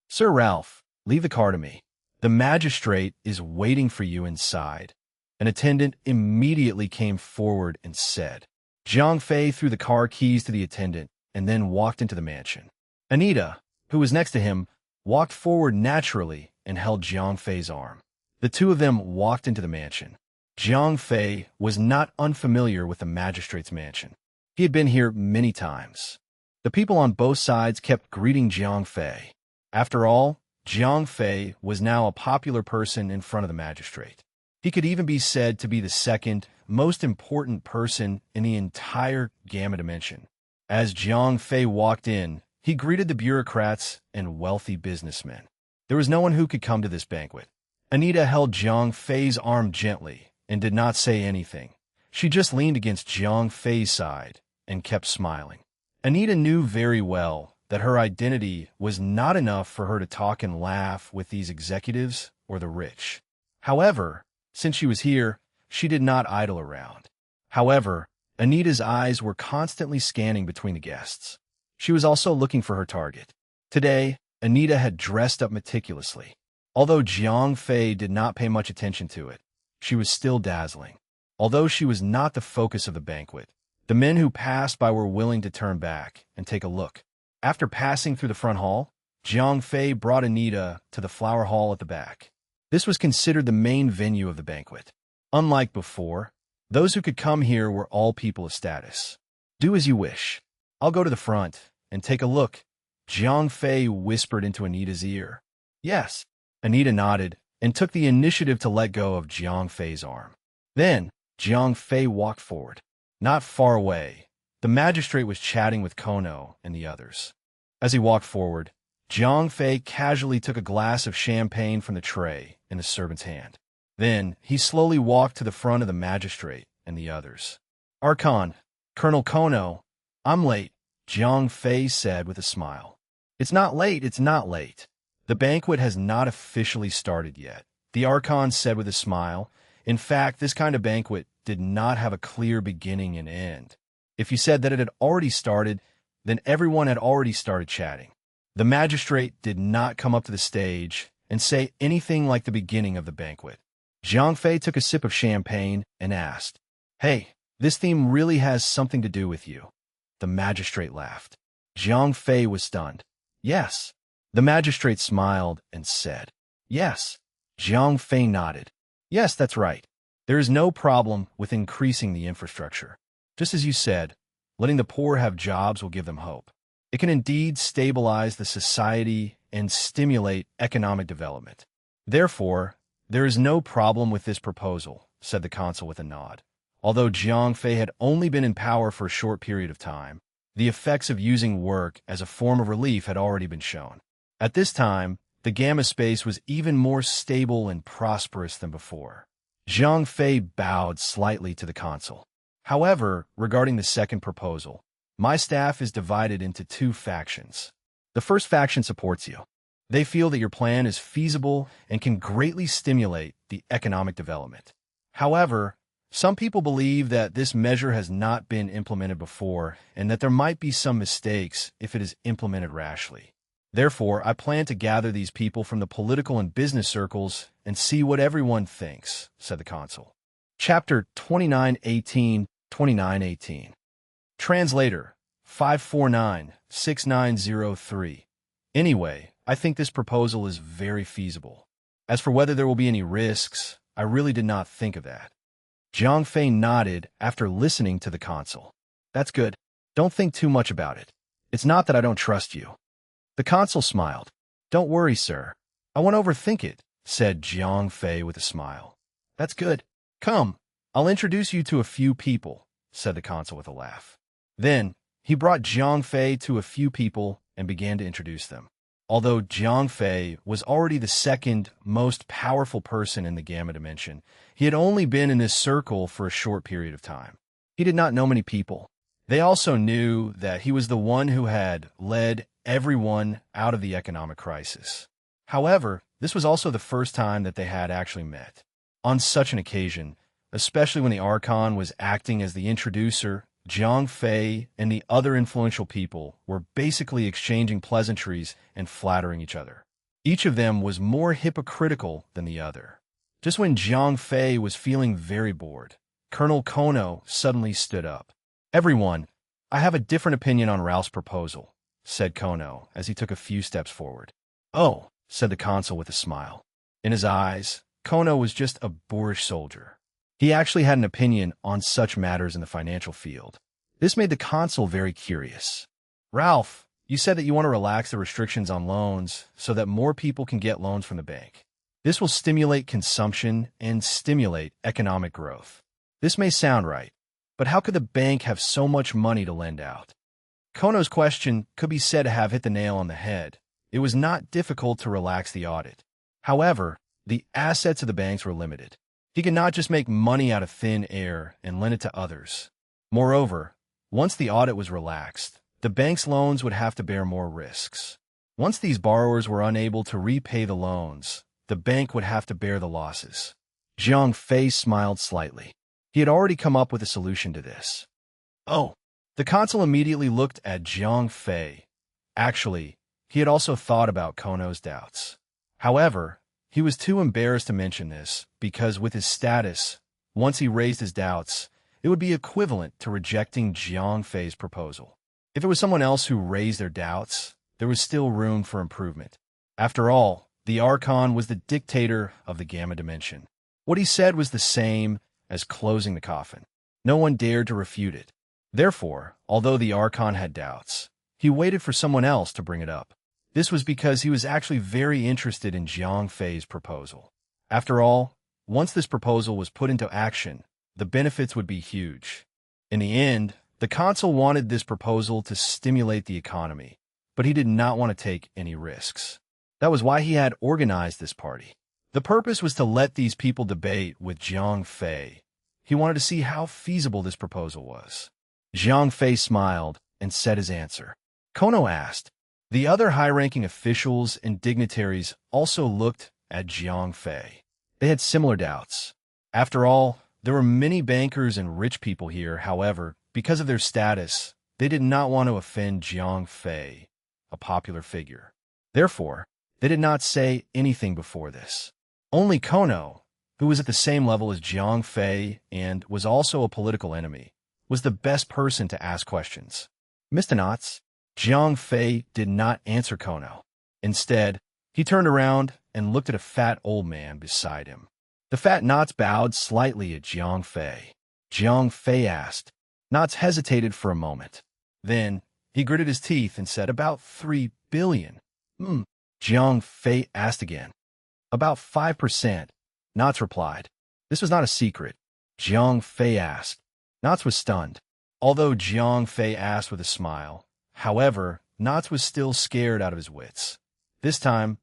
[SPEAKER 1] "Sir Ralph, leave the car to me. The magistrate is waiting for you inside." An attendant immediately came forward and said. Jiang Fei threw the car keys to the attendant and then walked into the mansion. Anita, who was next to him, walked forward naturally and held Jiang Fei's arm. The two of them walked into the mansion. Jiang Fei was not unfamiliar with the magistrate's mansion. He had been here many times. The people on both sides kept greeting Jiang Fei. After all, Jiang Fei was now a popular person in front of the magistrate. He could even be said to be the second most important person in the entire Gamma dimension. As Jiang Fei walked in, he greeted the bureaucrats and wealthy businessmen. There was no one who could come to this banquet. Anita held Jiang Fei's arm gently and did not say anything. She just leaned against Jiang Fei's side and kept smiling. Anita knew very well that her identity was not enough for her to talk and laugh with these executives or the rich. However, since she was here, she did not idle around. However, Anita's eyes were constantly scanning between the guests. She was also looking for her target. Today, Anita had dressed up meticulously. Although Jiang Fei did not pay much attention to it, she was still dazzling. Although she was not the focus of the banquet, the men who passed by were willing to turn back and take a look. After passing through the front hall, Jiang Fei brought Anita to the flower hall at the back. This was considered the main venue of the banquet. Unlike before, those who could come here were all people of status. "Do as you wish. I'll go to the front and take a look," Jiang Fei whispered into Anita's ear. "Yes." Anita nodded and took the initiative to let go of Jiang Fei's arm. Then, Jiang Fei walked forward. Not far away, the magistrate was chatting with Kono and the others. As he walked forward, Jiang Fei casually took a glass of champagne from the tray in the servant's hand. Then he slowly walked to the front of the magistrate and the others. Archon, Colonel Kono, I'm late, Jiang Fei said with a smile. It's not late, it's not late. The banquet has not officially started yet, the Archon said with a smile. In fact, this kind of banquet did not have a clear beginning and end. If you said that it had already started, then everyone had already started chatting. The magistrate did not come up to the stage and say anything like the beginning of the banquet. Jiang Fei took a sip of champagne and asked, "Hey, this theme really has something to do with you." The magistrate laughed. Jiang Fei was stunned. "Yes." The magistrate smiled and said, "Yes." Jiang Fei nodded. "Yes, that's right. There is no problem with increasing the infrastructure. Just as you said, letting the poor have jobs will give them hope. It can indeed stabilize the society and stimulate economic development. Therefore, there is no problem with this proposal," said the consul with a nod. Although Jiang Fei had only been in power for a short period of time, the effects of using work as a form of relief had already been shown. At this time, the Gamma space was even more stable and prosperous than before. Jiang Fei bowed slightly to the consul. "However, regarding the second proposal, my staff is divided into two factions. The first faction supports you. They feel that your plan is feasible and can greatly stimulate the economic development. However, some people believe that this measure has not been implemented before and that there might be some mistakes if it is implemented rashly. Therefore, I plan to gather these people from the political and business circles and see what everyone thinks," said the consul. Chapter 2918, 2918. Translator, 549-6903. Anyway, I think this proposal is very feasible. As for whether there will be any risks, I really did not think of that. Jiang Fei nodded after listening to the consul. "That's good. Don't think too much about it. It's not that I don't trust you." The consul smiled. "Don't worry, sir. I won't overthink it," said Jiang Fei with a smile. "That's good. Come, I'll introduce you to a few people," said the consul with a laugh. Then, he brought Jiang Fei to a few people and began to introduce them. Although Jiang Fei was already the second most powerful person in the Gamma dimension, he had only been in this circle for a short period of time. He did not know many people. They also knew that he was the one who had led everyone out of the economic crisis. However, this was also the first time that they had actually met. On such an occasion, especially when the Archon was acting as the introducer, Jiang Fei and the other influential people were basically exchanging pleasantries and flattering each other. Each of them was more hypocritical than the other. Just when Jiang Fei was feeling very bored, Colonel Kono suddenly stood up. "Everyone, I have a different opinion on Ralph's proposal," said Kono as he took a few steps forward. "Oh," said the consul with a smile. In his eyes, Kono was just a boorish soldier. He actually had an opinion on such matters in the financial field. This made the consul very curious. "Ralph, you said that you want to relax the restrictions on loans so that more people can get loans from the bank. This will stimulate consumption and stimulate economic growth. This may sound right, but how could the bank have so much money to lend out?" Kono's question could be said to have hit the nail on the head. It was not difficult to relax the audit. However, the assets of the banks were limited. He could not just make money out of thin air and lend it to others. Moreover, once the audit was relaxed, the bank's loans would have to bear more risks. Once these borrowers were unable to repay the loans, the bank would have to bear the losses. Jiang Fei smiled slightly. He had already come up with a solution to this. "Oh." The consul immediately looked at Jiang Fei. Actually, he had also thought about Kono's doubts. However, he was too embarrassed to mention this because with his status, once he raised his doubts, it would be equivalent to rejecting Jiang Fei's proposal. If it was someone else who raised their doubts, there was still room for improvement. After all, the Archon was the dictator of the Gamma dimension. What he said was the same as closing the coffin. No one dared to refute it. Therefore, although the Archon had doubts, he waited for someone else to bring it up. This was because he was actually very interested in Jiang Fei's proposal. After all, once this proposal was put into action, the benefits would be huge. In the end, the consul wanted this proposal to stimulate the economy, but he did not want to take any risks. That was why he had organized this party. The purpose was to let these people debate with Jiang Fei. He wanted to see how feasible this proposal was. Jiang Fei smiled and said his answer. Kono asked. The other high-ranking officials and dignitaries also looked at Jiang Fei. They had similar doubts. After all, there were many bankers and rich people here. However, because of their status, they did not want to offend Jiang Fei, a popular figure. Therefore, they did not say anything before this. Only Kono, who was at the same level as Jiang Fei and was also a political enemy, was the best person to ask questions. Mr. Knotts, Jiang Fei did not answer Kono. Instead, he turned around and looked at a fat old man beside him. The fat Knotts bowed slightly at Jiang Fei. Jiang Fei asked. Knotts hesitated for a moment. Then, he gritted his teeth and said, about 3 billion. Jiang Fei asked again. About 5%, Knotts replied. This was not a secret. Jiang Fei asked. Knotts was stunned. Although Jiang Fei asked with a smile, however, Knotts was still scared out of his wits. This time,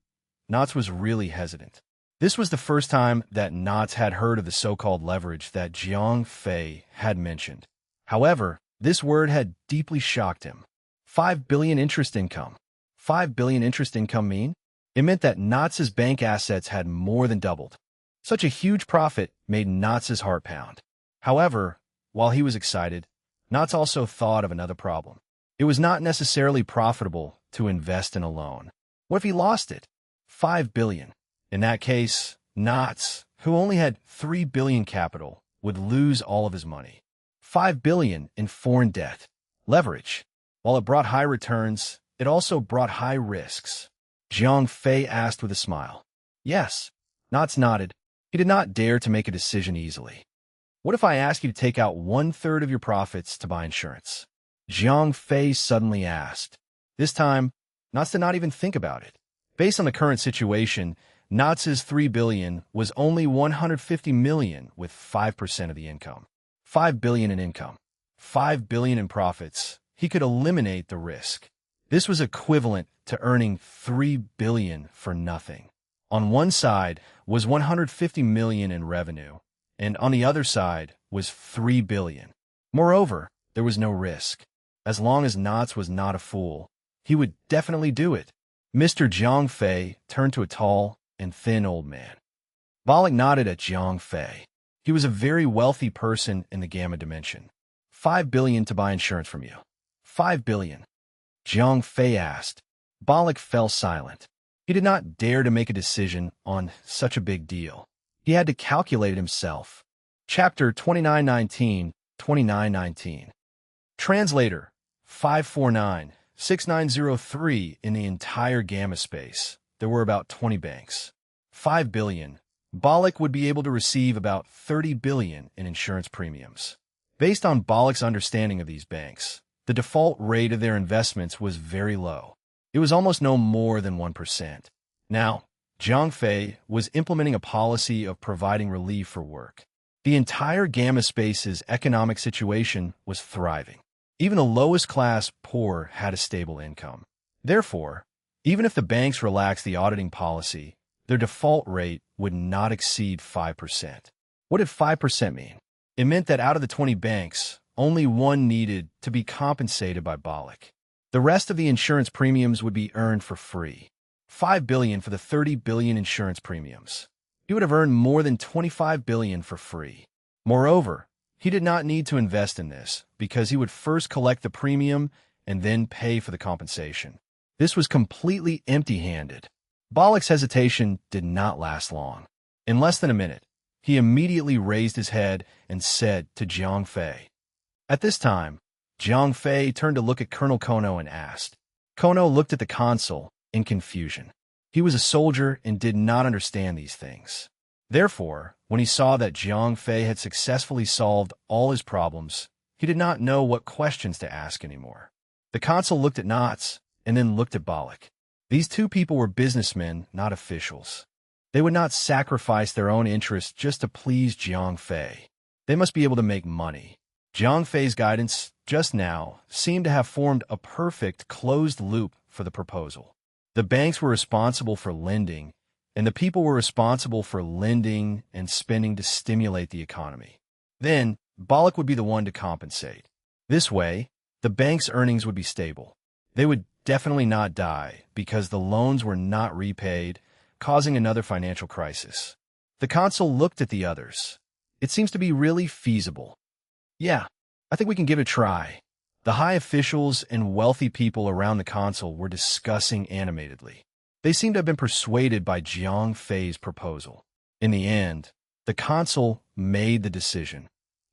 [SPEAKER 1] Knotts was really hesitant. This was the first time that Knotts had heard of the so-called leverage that Jiang Fei had mentioned. However, this word had deeply shocked him. 5 billion interest income. 5 billion interest income mean? It meant that Knotts' bank assets had more than doubled. Such a huge profit made Knotts' heart pound. However, while he was excited, Knotts also thought of another problem. It was not necessarily profitable to invest in a loan. What if he lost it? 5 billion. In that case, Knotts, who only had 3 billion capital, would lose all of his money. 5 billion in foreign debt. Leverage. While it brought high returns, it also brought high risks. Jiang Fei asked with a smile. Yes. Knotts nodded. He did not dare to make a decision easily. What if I ask you to take out 1/3 of your profits to buy insurance? Jiang Fei suddenly asked. This time, Knotts did not even think about it. Based on the current situation, Knotts' 3 billion was only 150 million with 5% of the income. 5 billion in income. 5 billion in profits. He could eliminate the risk. This was equivalent to earning 3 billion for nothing. On one side was 150 million in revenue, and on the other side was 3 billion. Moreover, there was no risk. As long as Knotts was not a fool, he would definitely do it. Mr. Jiang Fei turned to a tall and thin old man. Bollock nodded at Jiang Fei. He was a very wealthy person in the Gamma dimension. 5 billion to buy insurance from you. 5 billion. Jiang Fei asked. Bollock fell silent. He did not dare to make a decision on such a big deal. He had to calculate it himself. Chapter 2919, 2919. Translator 549-6903. In the entire Gamma space, there were about 20 banks. 5 billion. Bollock would be able to receive about 30 billion in insurance premiums. Based on Bollock's understanding of these banks, the default rate of their investments was very low. It was almost no more than 1%. Now, Jiang Fei was implementing a policy of providing relief for work. The entire Gamma space's economic situation was thriving. Even the lowest class poor had a stable income. Therefore, even if the banks relaxed the auditing policy, their default rate would not exceed 5%. What did 5% mean? It meant that out of the 20 banks, only one needed to be compensated by Bollock. The rest of the insurance premiums would be earned for free. 5 billion for the 30 billion insurance premiums. He would have earned more than 25 billion for free. Moreover, he did not need to invest in this because he would first collect the premium and then pay for the compensation. This was completely empty-handed. Bollock's hesitation did not last long. In less than a minute, he immediately raised his head and said to Jiang Fei. At this time, Jiang Fei turned to look at Colonel Kono and asked. Kono looked at the consul in confusion. He was a soldier and did not understand these things. Therefore, when he saw that Jiang Fei had successfully solved all his problems, he did not know what questions to ask anymore. The consul looked at Knotts and then looked at Bollock. These two people were businessmen, not officials. They would not sacrifice their own interests just to please Jiang Fei. They must be able to make money. Jiang Fei's guidance just now seemed to have formed a perfect closed loop for the proposal. The banks were responsible for lending, and the people were responsible for lending and spending to stimulate the economy. Then, Balak would be the one to compensate. This way, the bank's earnings would be stable. They would definitely not die because the loans were not repaid, causing another financial crisis. The consul looked at the others. It seems to be really feasible. Yeah, I think we can give it a try. The high officials and wealthy people around the consul were discussing animatedly. They seemed to have been persuaded by Jiang Fei's proposal. In the end, the consul made the decision.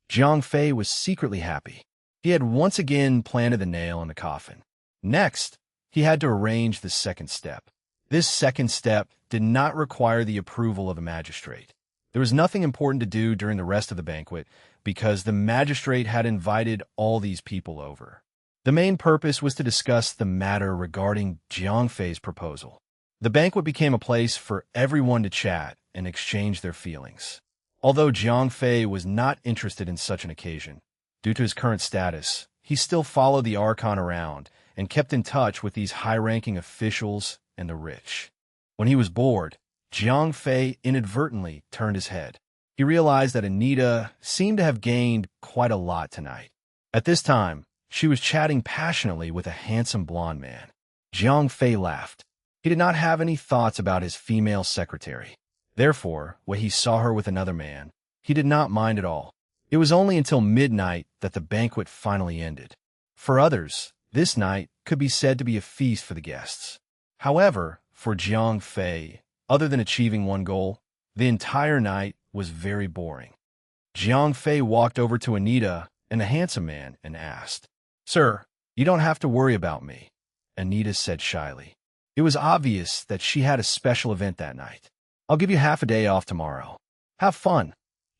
[SPEAKER 1] Jiang Fei was secretly happy. He had once again planted the nail in the coffin. Next, he had to arrange the second step. This second step did not require the approval of a magistrate. There was nothing important to do during the rest of the banquet because the magistrate had invited all these people over. The main purpose was to discuss the matter regarding Jiang Fei's proposal. The banquet became a place for everyone to chat and exchange their feelings. Although Jiang Fei was not interested in such an occasion, due to his current status, he still followed the Archon around and kept in touch with these high-ranking officials and the rich. When he was bored, Jiang Fei inadvertently turned his head. He realized that Anita seemed to have gained quite a lot tonight. At this time, she was chatting passionately with a handsome blonde man. Jiang Fei laughed. He did not have any thoughts about his female secretary. Therefore, when he saw her with another man, he did not mind at all. It was only until midnight that the banquet finally ended. For others, this night could be said to be a feast for the guests. However, for Jiang Fei, other than achieving one goal, the entire night was very boring. Jiang Fei walked over to Anita and the handsome man and asked, "Sir, you don't have to worry about me," Anita said shyly. It was obvious that she had a special event that night. "I'll give you half a day off tomorrow. Have fun,"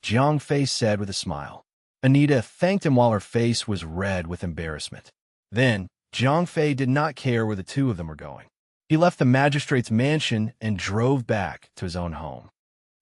[SPEAKER 1] Jiang Fei said with a smile. Anita thanked him while her face was red with embarrassment. Then, Jiang Fei did not care where the two of them were going. He left the magistrate's mansion and drove back to his own home.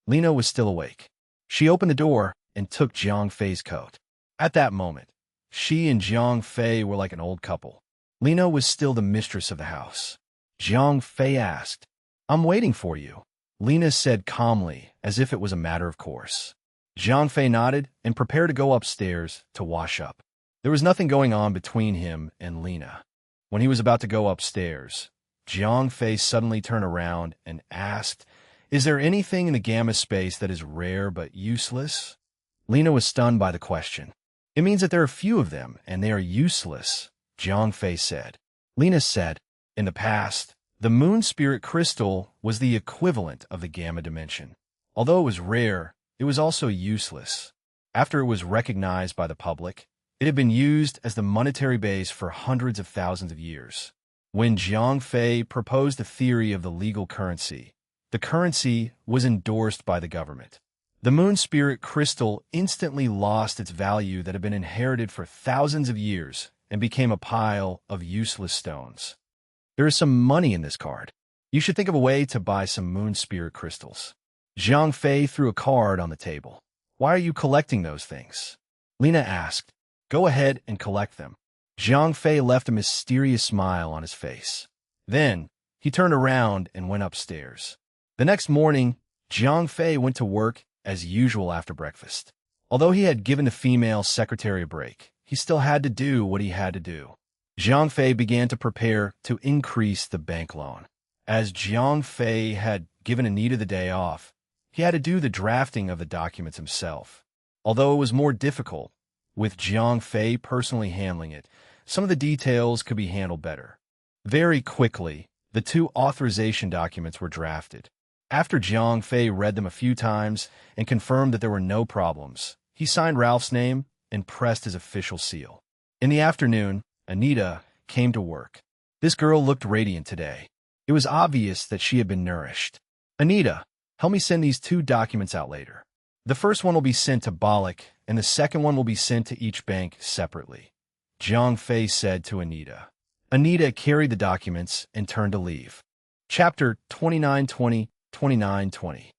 [SPEAKER 1] Lena was still awake. She opened the door and took Jiang Fei's coat. At that moment, she and Jiang Fei were like an old couple. Lena was still the mistress of the house. Jiang Fei asked, "I'm waiting for you," Lena said calmly, as if it was a matter of course. Jiang Fei nodded and prepared to go upstairs to wash up. There was nothing going on between him and Lena. When he was about to go upstairs, Jiang Fei suddenly turned around and asked, "Is there anything in the gamma space that is rare but useless?" Lena was stunned by the question. "It means that there are few of them, and they are useless," Jiang Fei said. Lena said, "In the past, the moon spirit crystal was the equivalent of the gamma dimension. Although it was rare, it was also useless. After it was recognized by the public, it had been used as the monetary base for hundreds of thousands of years. When Jiang Fei proposed the theory of the legal currency, the currency was endorsed by the government. The moon spirit crystal instantly lost its value that had been inherited for thousands of years and became a pile of useless stones. There is some money in this card. You should think of a way to buy some moon spirit crystals." Jiang Fei threw a card on the table. "Why are you collecting those things?" Lena asked. "Go ahead and collect them." Jiang Fei left a mysterious smile on his face. Then, he turned around and went upstairs. The next morning, Jiang Fei went to work as usual after breakfast. Although he had given the female secretary a break, he still had to do what he had to do. Jiang Fei began to prepare to increase the bank loan. As Jiang Fei had given Anita the day off, he had to do the drafting of the documents himself. Although it was more difficult, with Jiang Fei personally handling it, some of the details could be handled better. Very quickly, the two authorization documents were drafted. After Jiang Fei read them a few times and confirmed that there were no problems, he signed Ralph's name and pressed his official seal. In the afternoon, Anita came to work. This girl looked radiant today. It was obvious that she had been nourished. "Anita, help me send these two documents out later. The first one will be sent to Balak, and the second one will be sent to each bank separately," Jiang Fei said to Anita. Anita carried the documents and turned to leave. Chapter 2920, 2920.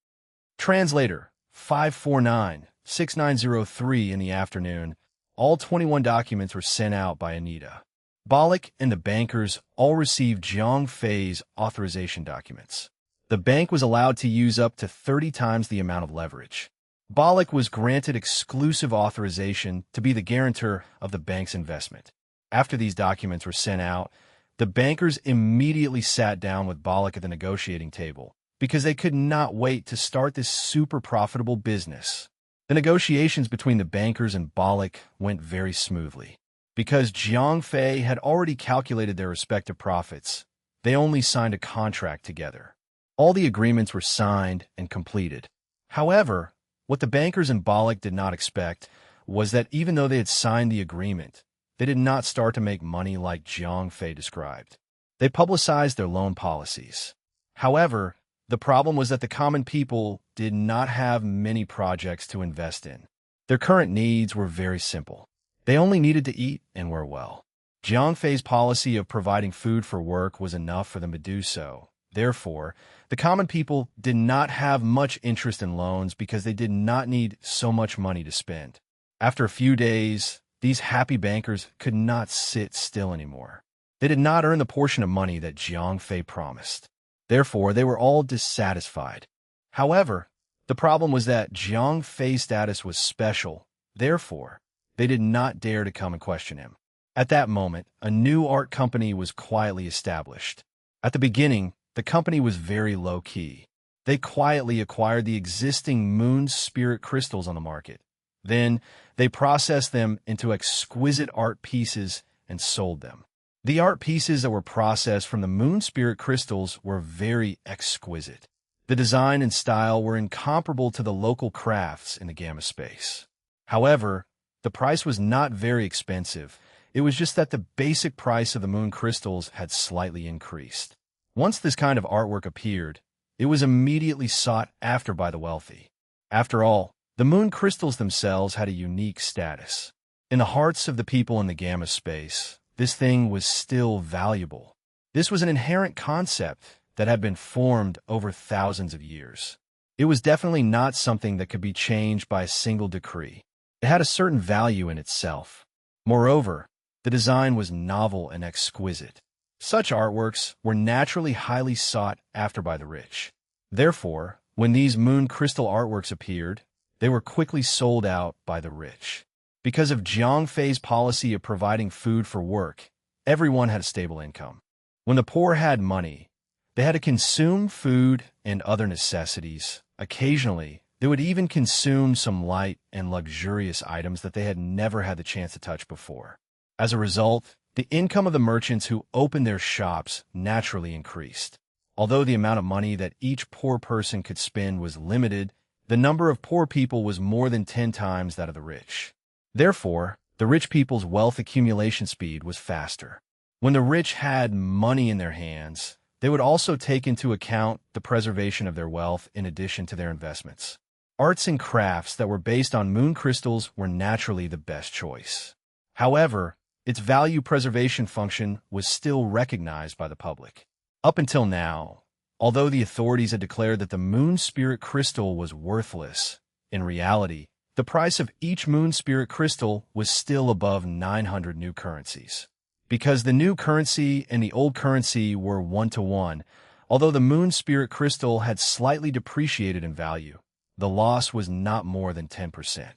[SPEAKER 1] Translator 549-6903. In the afternoon, all 21 documents were sent out by Anita. Balak and the bankers all received Jiang Fei's authorization documents. The bank was allowed to use up to 30 times the amount of leverage. Bollock was granted exclusive authorization to be the guarantor of the bank's investment. After these documents were sent out, the bankers immediately sat down with Bollock at the negotiating table because they could not wait to start this super profitable business. The negotiations between the bankers and Bollock went very smoothly. Because Jiang Fei had already calculated their respective profits, they only signed a contract together. All the agreements were signed and completed. However, what the bankers and Bollock did not expect was that even though they had signed the agreement, they did not start to make money like Jiang Fei described. They publicized their loan policies. However, the problem was that the common people did not have many projects to invest in. Their current needs were very simple. They only needed to eat and wear well. Jiang Fei's policy of providing food for work was enough for them to do so. Therefore, the common people did not have much interest in loans because they did not need so much money to spend. After a few days, these happy bankers could not sit still anymore. They did not earn the portion of money that Jiang Fei promised. Therefore, they were all dissatisfied. However, the problem was that Jiang Fei's status was special. Therefore, they did not dare to come and question him. At that moment, a new art company was quietly established. At the beginning, the company was very low-key. They quietly acquired the existing moon spirit crystals on the market. Then, they processed them into exquisite art pieces and sold them. The art pieces that were processed from the moon spirit crystals were very exquisite. The design and style were incomparable to the local crafts in the Gamma space. However, the price was not very expensive. It was just that the basic price of the moon crystals had slightly increased. Once this kind of artwork appeared, it was immediately sought after by the wealthy. After all, the moon crystals themselves had a unique status. In the hearts of the people in the Gamma space, this thing was still valuable. This was an inherent concept that had been formed over thousands of years. It was definitely not something that could be changed by a single decree. It had a certain value in itself. Moreover, the design was novel and exquisite. Such artworks were naturally highly sought after by the rich. Therefore, when these moon crystal artworks appeared, they were quickly sold out by the rich. Because of Jiang Fei's policy of providing food for work, everyone had a stable income. When the poor had money, they had to consume food and other necessities. Occasionally, they would even consume some light and luxurious items that they had never had the chance to touch before. As a result, the income of the merchants who opened their shops naturally increased. Although the amount of money that each poor person could spend was limited, the number of poor people was more than 10 times that of the rich. Therefore, the rich people's wealth accumulation speed was faster. When the rich had money in their hands, they would also take into account the preservation of their wealth in addition to their investments. Arts and crafts that were based on moon crystals were naturally the best choice. However, its value preservation function was still recognized by the public. Up until now, although the authorities had declared that the moon spirit crystal was worthless, in reality, the price of each moon spirit crystal was still above 900 new currencies. Because the new currency and the old currency were 1-to-1, although the moon spirit crystal had slightly depreciated in value, the loss was not more than 10%.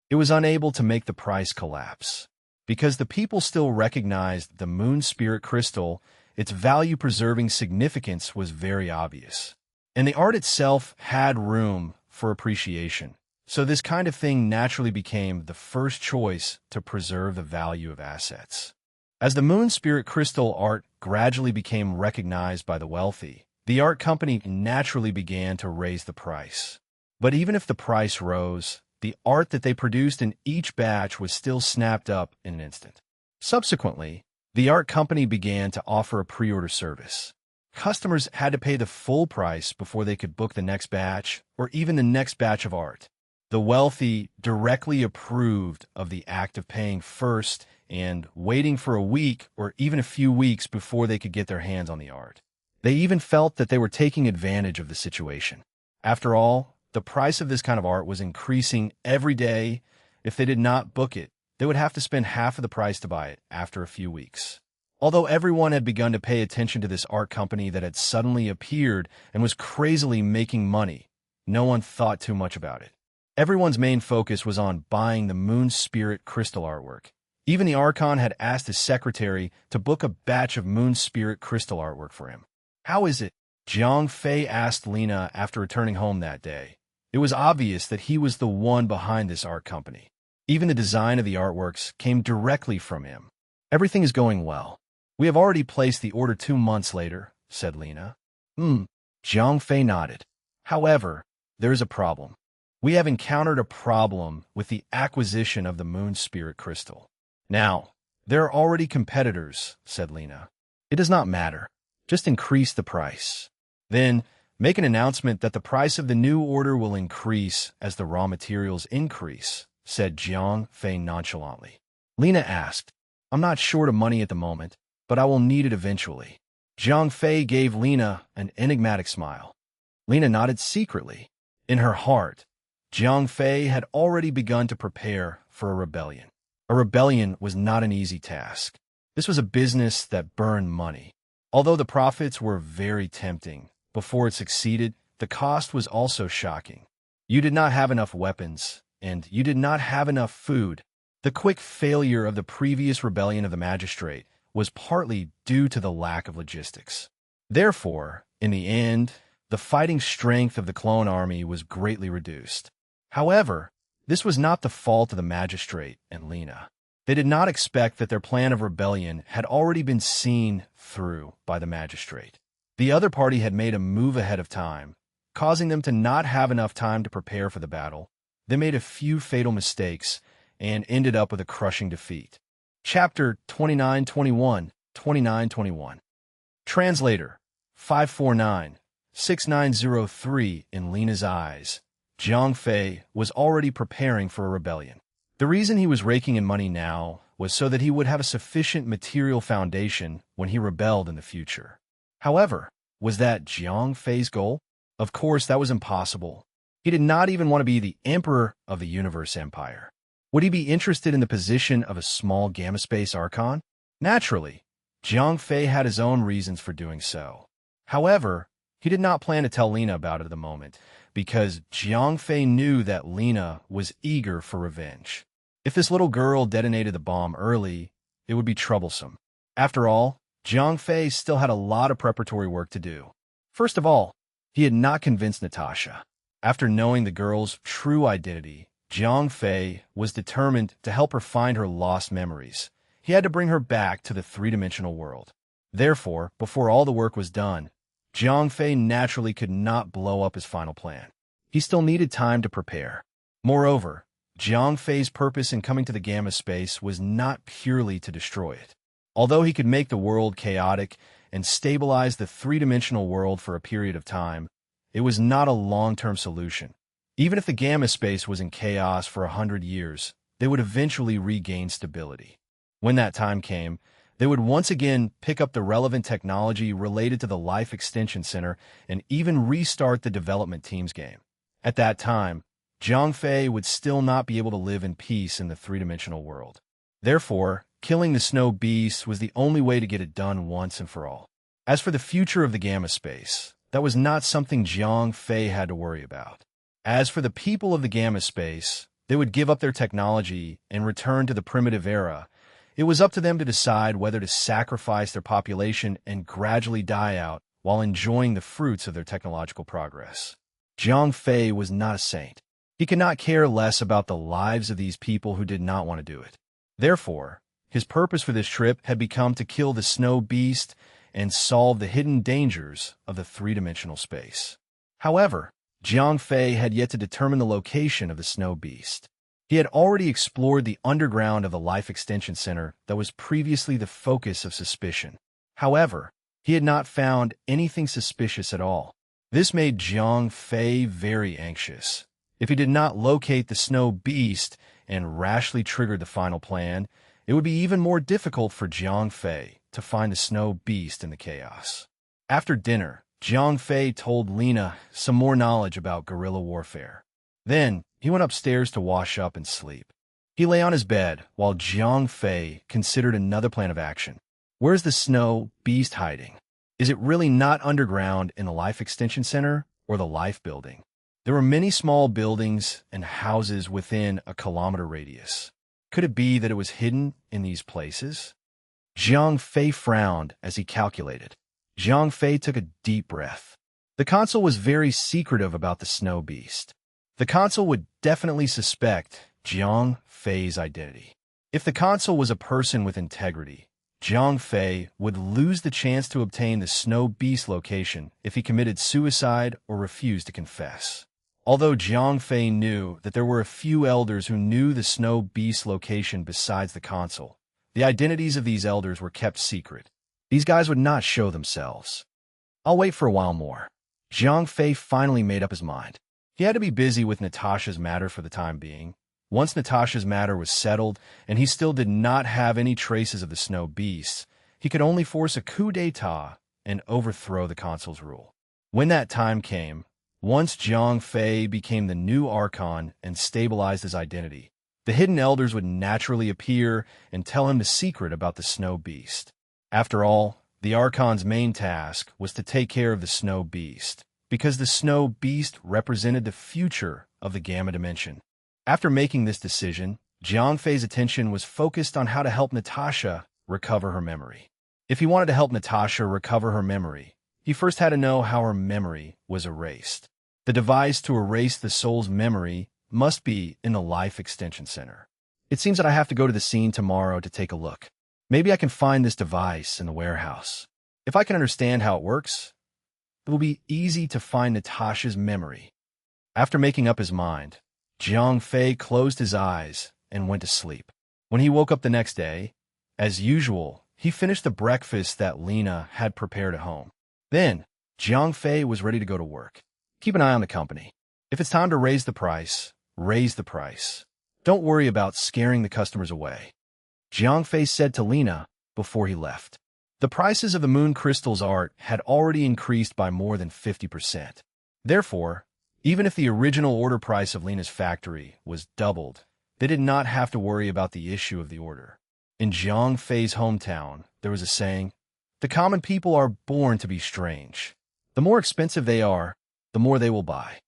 [SPEAKER 1] It was unable to make the price collapse. Because the people still recognized the moon spirit crystal, its value-preserving significance was very obvious. And the art itself had room for appreciation. So this kind of thing naturally became the first choice to preserve the value of assets. As the moon spirit crystal art gradually became recognized by the wealthy, the art company naturally began to raise the price. But even if the price rose, the art that they produced in each batch was still snapped up in an instant. Subsequently, the art company began to offer a pre-order service. Customers had to pay the full price before they could book the next batch or even the next batch of art. The wealthy directly approved of the act of paying first and waiting for a week or even a few weeks before they could get their hands on the art. They even felt that they were taking advantage of the situation. After all, the price of this kind of art was increasing every day. If they did not book it, they would have to spend half of the price to buy it after a few weeks. Although everyone had begun to pay attention to this art company that had suddenly appeared and was crazily making money, no one thought too much about it. Everyone's main focus was on buying the Moon Spirit crystal artwork. Even the Archon had asked his secretary to book a batch of Moon Spirit crystal artwork for him. "How is it?" Jiang Fei asked Lena after returning home that day. It was obvious that he was the one behind this art company. Even the design of the artworks came directly from him. "Everything is going well. We have already placed the order 2 months later," said Lena. Jiang Fei nodded. "However, there is a problem. We have encountered a problem with the acquisition of the Moon Spirit crystal." "Now, there are already competitors," said Lena. "It does not matter. Just increase the price. Then, make an announcement that the price of the new order will increase as the raw materials increase," said Jiang Fei nonchalantly. Lena asked, "I'm not short of money at the moment, but I will need it eventually." Jiang Fei gave Lena an enigmatic smile. Lena nodded secretly. In her heart, Jiang Fei had already begun to prepare for a rebellion. A rebellion was not an easy task. This was a business that burned money. Although the profits were very tempting, before it succeeded, the cost was also shocking. You did not have enough weapons, and you did not have enough food. The quick failure of the previous rebellion of the magistrate was partly due to the lack of logistics. Therefore, in the end, the fighting strength of the clone army was greatly reduced. However, this was not the fault of the magistrate and Lena. They did not expect that their plan of rebellion had already been seen through by the magistrate. The other party had made a move ahead of time, causing them to not have enough time to prepare for the battle. They made a few fatal mistakes and ended up with a crushing defeat. Chapter 2921, 2921. Translator 549-6903. In Lena's eyes, Jiang Fei was already preparing for a rebellion. The reason he was raking in money now was so that he would have a sufficient material foundation when he rebelled in the future. However, was that Jiang Fei's goal? Of course, that was impossible. He did not even want to be the emperor of the Universe Empire. Would he be interested in the position of a small gamma-space archon? Naturally, Jiang Fei had his own reasons for doing so. However, he did not plan to tell Lena about it at the moment, because Jiang Fei knew that Lena was eager for revenge. If this little girl detonated the bomb early, it would be troublesome. After all, Jiang Fei still had a lot of preparatory work to do. First of all, he had not convinced Natasha. After knowing the girl's true identity, Jiang Fei was determined to help her find her lost memories. He had to bring her back to the three-dimensional world. Therefore, before all the work was done, Jiang Fei naturally could not blow up his final plan. He still needed time to prepare. Moreover, Jiang Fei's purpose in coming to the gamma space was not purely to destroy it. Although he could make the world chaotic and stabilize the three-dimensional world for a period of time, it was not a long-term solution. Even if the gamma space was in chaos for 100 years, they would eventually regain stability. When that time came, they would once again pick up the relevant technology related to the Life Extension Center and even restart the development team's game. At that time, Jiang Fei would still not be able to live in peace in the three-dimensional world. Therefore, killing the Snow Beast was the only way to get it done once and for all. As for the future of the gamma space, that was not something Jiang Fei had to worry about. As for the people of the gamma space, they would give up their technology and return to the primitive era. It was up to them to decide whether to sacrifice their population and gradually die out while enjoying the fruits of their technological progress. Jiang Fei was not a saint. He could not care less about the lives of these people who did not want to do it. Therefore, his purpose for this trip had become to kill the Snow Beast and solve the hidden dangers of the three-dimensional space. However, Jiang Fei had yet to determine the location of the Snow Beast. He had already explored the underground of the Life Extension Center that was previously the focus of suspicion. However, he had not found anything suspicious at all. This made Jiang Fei very anxious. If he did not locate the Snow Beast and rashly triggered the final plan, it would be even more difficult for Jiang Fei to find the Snow Beast in the chaos. After dinner, Jiang Fei told Lena some more knowledge about guerrilla warfare. Then, he went upstairs to wash up and sleep. He lay on his bed while Jiang Fei considered another plan of action. Where's the snow beast hiding? Is it really not underground in the Life Extension Center or the Life Building? There were many small buildings and houses within a kilometer radius. Could it be that it was hidden in these places? Jiang Fei frowned as he calculated. Jiang Fei took a deep breath. The consul was very secretive about the snow beast. The consul would definitely suspect Jiang Fei's identity. If the consul was a person with integrity, Jiang Fei would lose the chance to obtain the snow beast location if he committed suicide or refused to confess. Although Jiang Fei knew that there were a few elders who knew the snow beast location besides the consul, the identities of these elders were kept secret. These guys would not show themselves. I'll wait for a while more. Jiang Fei finally made up his mind. He had to be busy with Natasha's matter for the time being. Once Natasha's matter was settled, and he still did not have any traces of the snow beasts, he could only force a coup d'etat and overthrow the consul's rule. When that time came, once Jiang Fei became the new Archon and stabilized his identity, the hidden elders would naturally appear and tell him the secret about the snow beast. After all, the Archon's main task was to take care of the snow beast, because the snow beast represented the future of the Gamma Dimension. After making this decision, Jiang Fei's attention was focused on how to help Natasha recover her memory. If he wanted to help Natasha recover her memory, he first had to know how her memory was erased. The device to erase the soul's memory must be in the Life Extension Center. It seems that I have to go to the scene tomorrow to take a look. Maybe I can find this device in the warehouse. If I can understand how it works, it will be easy to find Natasha's memory. After making up his mind, Jiang Fei closed his eyes and went to sleep. When he woke up the next day, as usual, he finished the breakfast that Lena had prepared at home. Then, Jiang Fei was ready to go to work. Keep an eye on the company. If it's time to raise the price, raise the price. Don't worry about scaring the customers away. Jiang Fei said to Lena before he left. The prices of the moon crystal's art had already increased by more than 50%. Therefore, even if the original order price of Lena's factory was doubled, they did not have to worry about the issue of the order. In Jiang Fei's hometown, there was a saying, "The common people are born to be strange. The more expensive they are, the more they will buy."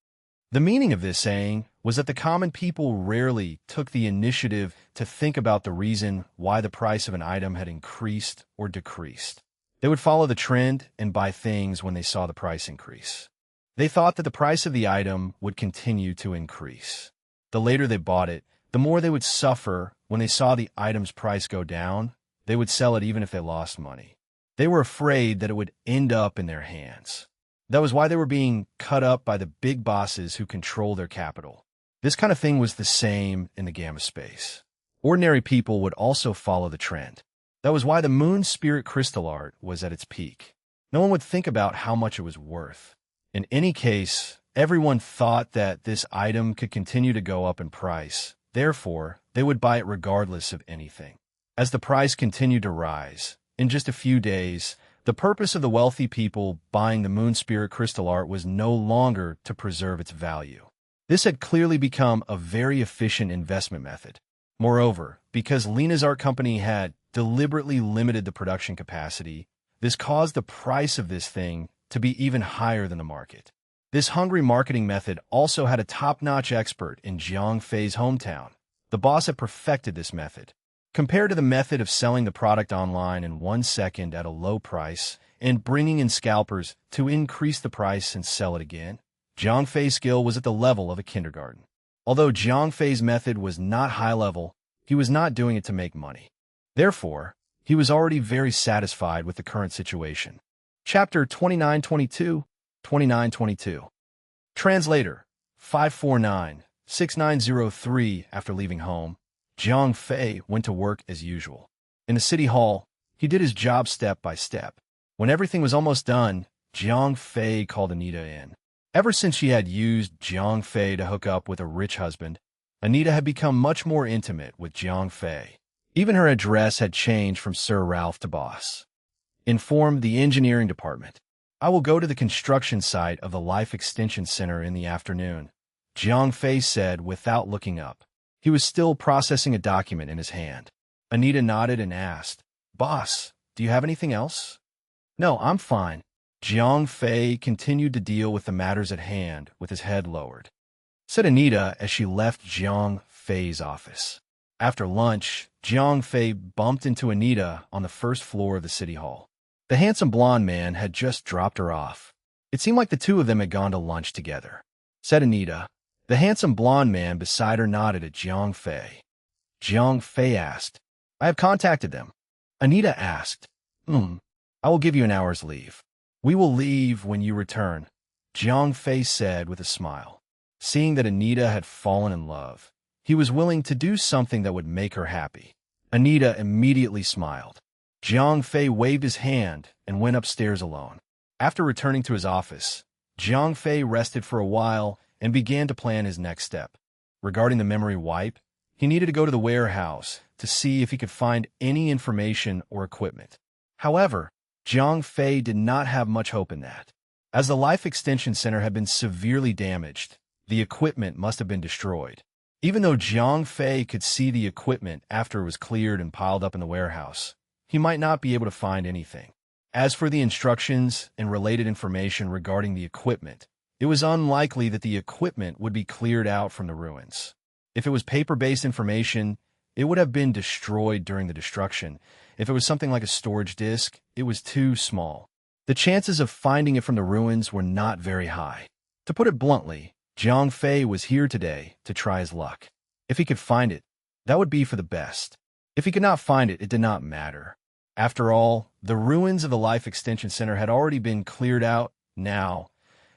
[SPEAKER 1] The meaning of this saying was that the common people rarely took the initiative to think about the reason why the price of an item had increased or decreased. They would follow the trend and buy things when they saw the price increase. They thought that the price of the item would continue to increase. The later they bought it, the more they would suffer when they saw the item's price go down. They would sell it even if they lost money. They were afraid that it would end up in their hands. That was why they were being cut up by the big bosses who control their capital. This kind of thing was the same in the Gamma space. Ordinary people would also follow the trend. That was why the moon spirit crystal art was at its peak. No one would think about how much it was worth. In any case, everyone thought that this item could continue to go up in price. Therefore, they would buy it regardless of anything. As the price continued to rise, in just a few days, the purpose of the wealthy people buying the moon spirit crystal art was no longer to preserve its value. This had clearly become a very efficient investment method. Moreover, because Lena's art company had deliberately limited the production capacity, this caused the price of this thing to be even higher than the market. This hungry marketing method also had a top-notch expert in Jiang Fei's hometown. The boss had perfected this method. Compared to the method of selling the product online in 1 second at a low price and bringing in scalpers to increase the price and sell it again, Jiang Fei's skill was at the level of a kindergarten. Although Jiang Fei's method was not high level, he was not doing it to make money. Therefore, he was already very satisfied with the current situation. Chapter 2922, 2922. Translator 549-6903. After leaving home, Jiang Fei went to work as usual. In the city hall, he did his job step by step. When everything was almost done, Jiang Fei called Anita in. Ever since she had used Jiang Fei to hook up with a rich husband, Anita had become much more intimate with Jiang Fei. Even her address had changed from Sir Ralph to Boss. Inform the engineering department. I will go to the construction site of the Life Extension Center in the afternoon, Jiang Fei said without looking up. He was still processing a document in his hand. Anita nodded and asked, "Boss, Do you have anything else? No, I'm fine. Jiang Fei continued to deal with the matters at hand with his head lowered, said Anita as she left Jiang Fei's office. After lunch, Jiang Fei bumped into Anita on the first floor of the city hall. The handsome blonde man had just dropped her off. It seemed like the two of them had gone to lunch together, said Anita. The handsome blonde man beside her nodded at Jiang Fei. Jiang Fei asked, I have contacted them. Anita asked, I will give you an hour's leave. We will leave when you return, Jiang Fei said with a smile. Seeing that Anita had fallen in love, he was willing to do something that would make her happy. Anita immediately smiled. Jiang Fei waved his hand and went upstairs alone. After returning to his office, Jiang Fei rested for a while and began to plan his next step. Regarding the memory wipe, he needed to go to the warehouse to see if he could find any information or equipment. However, Jiang Fei did not have much hope in that. As the Life Extension Center had been severely damaged, the equipment must have been destroyed. Even though Jiang Fei could see the equipment after it was cleared and piled up in the warehouse, he might not be able to find anything. As for the instructions and related information regarding the equipment, it was unlikely that the equipment would be cleared out from the ruins. If it was paper-based information, it would have been destroyed during the destruction. If it was something like a storage disk, it was too small. The chances of finding it from the ruins were not very high. To put it bluntly, Jiang Fei was here today to try his luck. If he could find it, that would be for the best. If he could not find it, it did not matter. After all, the ruins of the Life Extension Center had already been cleared out. Now,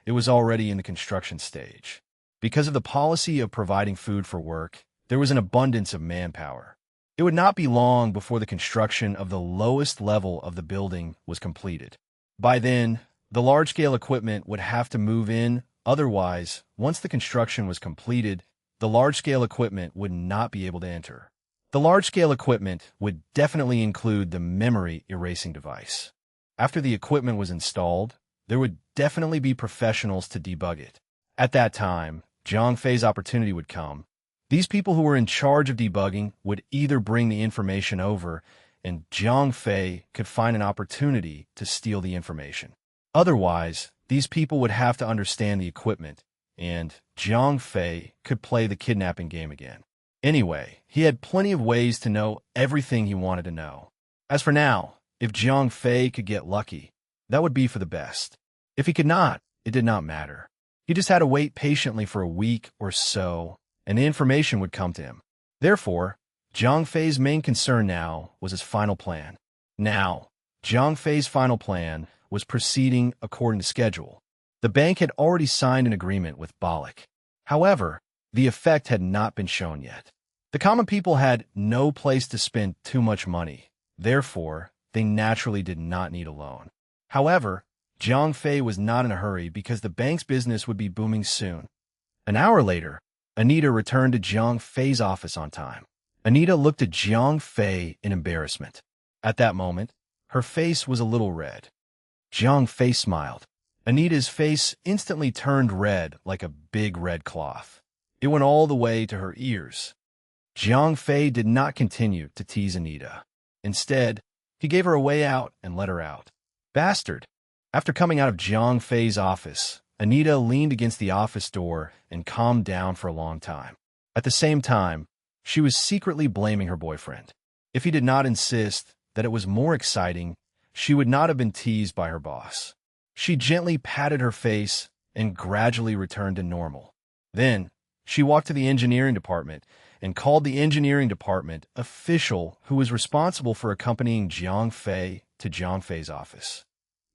[SPEAKER 1] it was already in the construction stage. Because of the policy of providing food for work, there was an abundance of manpower. It would not be long before the construction of the lowest level of the building was completed. By then, the large-scale equipment would have to move in. Otherwise, once the construction was completed, the large-scale equipment would not be able to enter. The large-scale equipment would definitely include the memory erasing device. After the equipment was installed, there would definitely be professionals to debug it. At that time, Jiang Fei's opportunity would come. These people who were in charge of debugging would either bring the information over, and Jiang Fei could find an opportunity to steal the information. Otherwise, these people would have to understand the equipment, and Jiang Fei could play the kidnapping game again. Anyway, he had plenty of ways to know everything he wanted to know. As for now, if Jiang Fei could get lucky, that would be for the best. If he could not, it did not matter. He just had to wait patiently for a week or so, and the information would come to him. Therefore, Jiang Fei's main concern now was his final plan. Now, Jiang Fei's final plan was proceeding according to schedule. The bank had already signed an agreement with Bollock. However, the effect had not been shown yet. The common people had no place to spend too much money. Therefore, they naturally did not need a loan. However, Jiang Fei was not in a hurry because the bank's business would be booming soon. An hour later, Anita returned to Jiang Fei's office on time. Anita looked at Jiang Fei in embarrassment. At that moment, her face was a little red. Jiang Fei smiled. Anita's face instantly turned red like a big red cloth. It went all the way to her ears. Jiang Fei did not continue to tease Anita. Instead, he gave her a way out and let her out. Bastard! After coming out of Jiang Fei's office, Anita leaned against the office door and calmed down for a long time. At the same time, she was secretly blaming her boyfriend. If he did not insist that it was more exciting, she would not have been teased by her boss. She gently patted her face and gradually returned to normal. Then, she walked to the engineering department and called the engineering department official who was responsible for accompanying Jiang Fei to Jiang Fei's office.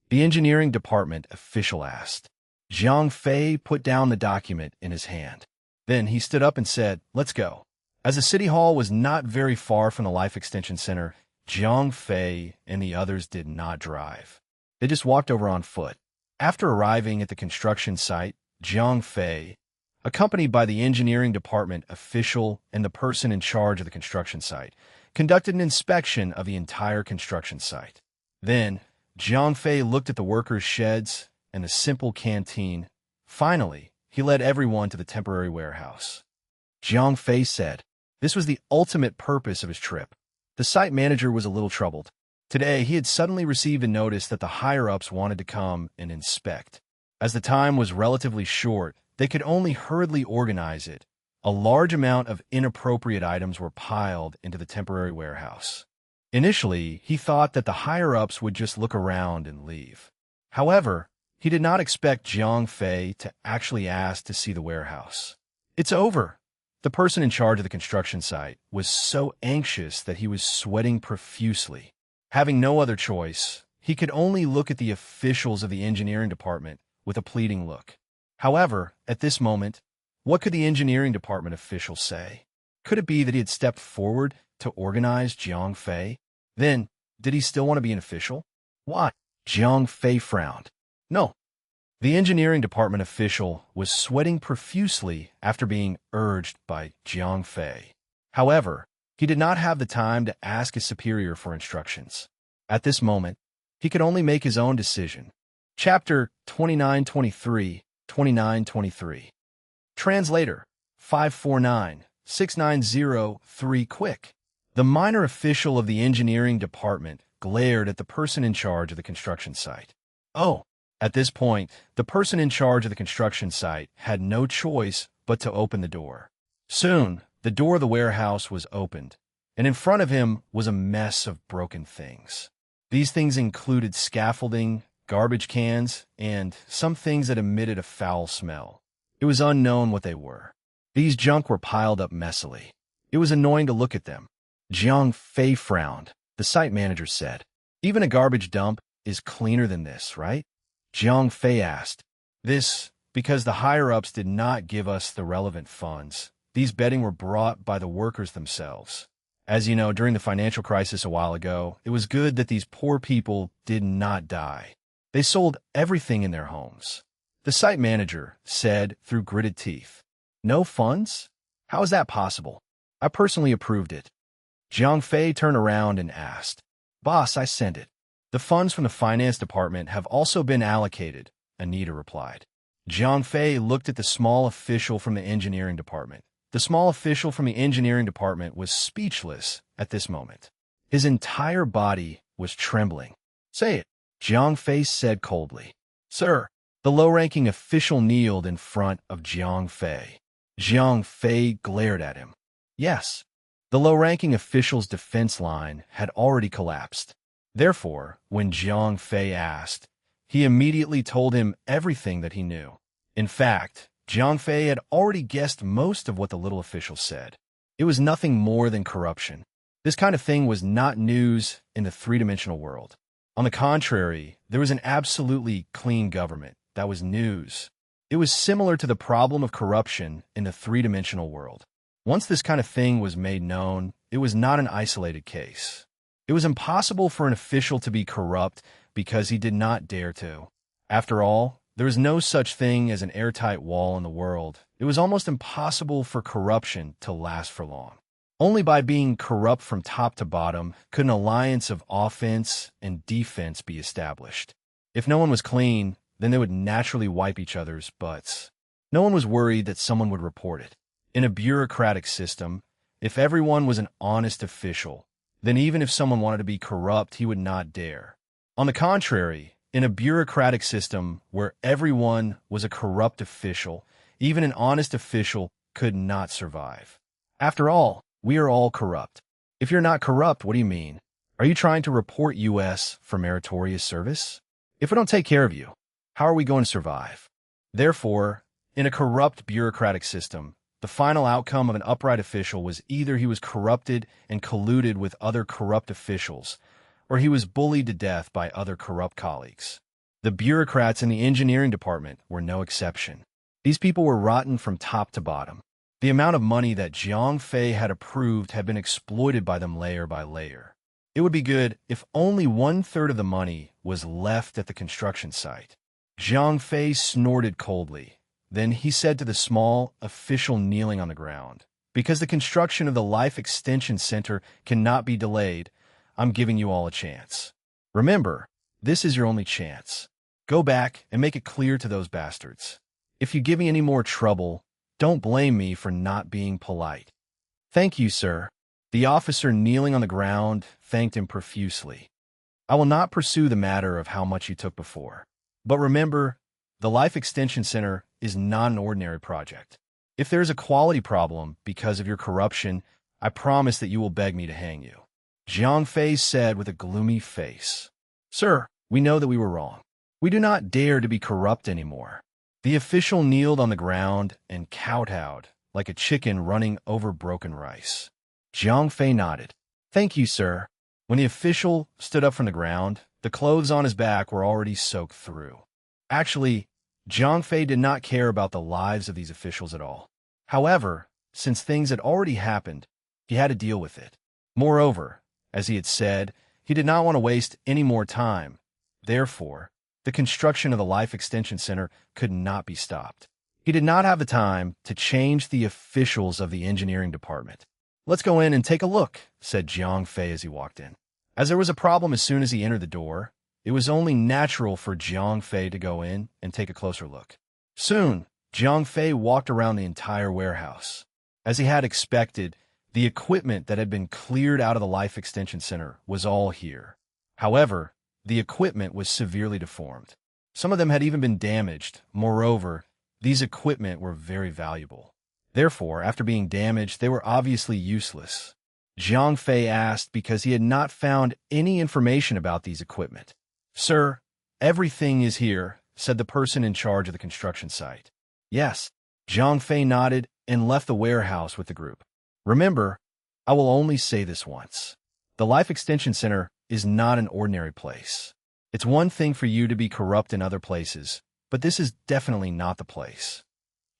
[SPEAKER 1] The engineering department official asked. Jiang Fei put down the document in his hand. Then he stood up and said, "Let's go." As the city hall was not very far from the Life Extension Center, Jiang Fei and the others did not drive. They just walked over on foot. After arriving at the construction site, Jiang Fei, accompanied by the engineering department official and the person in charge of the construction site, conducted an inspection of the entire construction site. Then, Jiang Fei looked at the workers' sheds and the simple canteen. Finally, he led everyone to the temporary warehouse. Jiang Fei said this was the ultimate purpose of his trip. The site manager was a little troubled. Today, he had suddenly received a notice that the higher-ups wanted to come and inspect. As the time was relatively short, they could only hurriedly organize it. A large amount of inappropriate items were piled into the temporary warehouse. Initially, he thought that the higher-ups would just look around and leave. However, he did not expect Jiang Fei to actually ask to see the warehouse. "It's over." The person in charge of the construction site was so anxious that he was sweating profusely. Having no other choice, he could only look at the officials of the engineering department with a pleading look. However, at this moment, what could the engineering department official say? Could it be that he had stepped forward to organize Jiang Fei? Then, did he still want to be an official? Why? Jiang Fei frowned. No. The engineering department official was sweating profusely after being urged by Jiang Fei. However, he did not have the time to ask his superior for instructions. At this moment, he could only make his own decision. Chapter 2923, 2923. Translator 549-6903 Quick. The minor official of the engineering department glared at the person in charge of the construction site. Oh! At this point, the person in charge of the construction site had no choice but to open the door. Soon, the door of the warehouse was opened, and in front of him was a mess of broken things. These things included scaffolding, garbage cans, and some things that emitted a foul smell. It was unknown what they were. These junk were piled up messily. It was annoying to look at them. Jiang Fei frowned. The site manager said, "Even a garbage dump is cleaner than this, right?" Jiang Fei asked. "This, because the higher-ups did not give us the relevant funds. These bedding were brought by the workers themselves. As you know, during the financial crisis a while ago, it was good that these poor people did not die. They sold everything in their homes." The site manager said through gritted teeth. "No funds? How is that possible? I personally approved it." Jiang Fei turned around and asked, "Boss, I sent it." "The funds from the finance department have also been allocated," Anita replied. Jiang Fei looked at the small official from the engineering department. The small official from the engineering department was speechless at this moment. His entire body was trembling. "Say it," Jiang Fei said coldly. "Sir." The low-ranking official kneeled in front of Jiang Fei. Jiang Fei glared at him. Yes. The low-ranking official's defense line had already collapsed. Therefore, when Jiang Fei asked, he immediately told him everything that he knew. In fact, Jiang Fei had already guessed most of what the little official said. It was nothing more than corruption. This kind of thing was not news in the three-dimensional world. On the contrary, there was an absolutely clean government. That was news. It was similar to the problem of corruption in the three-dimensional world. Once this kind of thing was made known, it was not an isolated case. It was impossible for an official to be corrupt because he did not dare to. After all, there is no such thing as an airtight wall in the world. It was almost impossible for corruption to last for long. Only by being corrupt from top to bottom could an alliance of offense and defense be established. If no one was clean, then they would naturally wipe each other's butts. No one was worried that someone would report it. In a bureaucratic system, if everyone was an honest official, then even if someone wanted to be corrupt, he would not dare. On the contrary, in a bureaucratic system where everyone was a corrupt official, even an honest official could not survive. After all, we are all corrupt. If you're not corrupt, what do you mean? Are you trying to report US for meritorious service? If we don't take care of you, how are we going to survive? Therefore, in a corrupt bureaucratic system, the final outcome of an upright official was either he was corrupted and colluded with other corrupt officials, or he was bullied to death by other corrupt colleagues. The bureaucrats in the engineering department were no exception. These people were rotten from top to bottom. The amount of money that Jiang Fei had approved had been exploited by them layer by layer. It would be good if only 1/3 of the money was left at the construction site. Jiang Fei snorted coldly. Then he said to the small official kneeling on the ground, "Because the construction of the Life Extension Center cannot be delayed, I'm giving you all a chance. Remember, this is your only chance. Go back and make it clear to those bastards. If you give me any more trouble, don't blame me for not being polite." "Thank you, sir." The officer kneeling on the ground thanked him profusely. I will not pursue the matter of how much you took before. But remember, the Life Extension Center is not an ordinary project. If there is a quality problem because of your corruption, I promise that you will beg me to hang you. Jiang Fei said with a gloomy face. Sir, we know that we were wrong. We do not dare to be corrupt anymore. The official kneeled on the ground and kowtowed like a chicken running over broken rice. Jiang Fei nodded. Thank you, sir. When the official stood up from the ground, the clothes on his back were already soaked through. Actually, Jiang Fei did not care about the lives of these officials at all. However, since things had already happened, he had to deal with it. Moreover, as he had said, he did not want to waste any more time. Therefore, the construction of the Life Extension Center could not be stopped. He did not have the time to change the officials of the engineering department. Let's go in and take a look, said Jiang Fei as he walked in. As there was a problem as soon as he entered the door, it was only natural for Jiang Fei to go in and take a closer look. Soon, Jiang Fei walked around the entire warehouse. As he had expected, the equipment that had been cleared out of the Life Extension Center was all here. However, the equipment was severely deformed. Some of them had even been damaged. Moreover, these equipment were very valuable. Therefore, after being damaged, they were obviously useless. Jiang Fei asked because he had not found any information about these equipment. Sir, everything is here, said the person in charge of the construction site. Yes, Jiang Fei nodded and left the warehouse with the group. Remember, I will only say this once. The Life Extension Center is not an ordinary place. It's one thing for you to be corrupt in other places, but this is definitely not the place.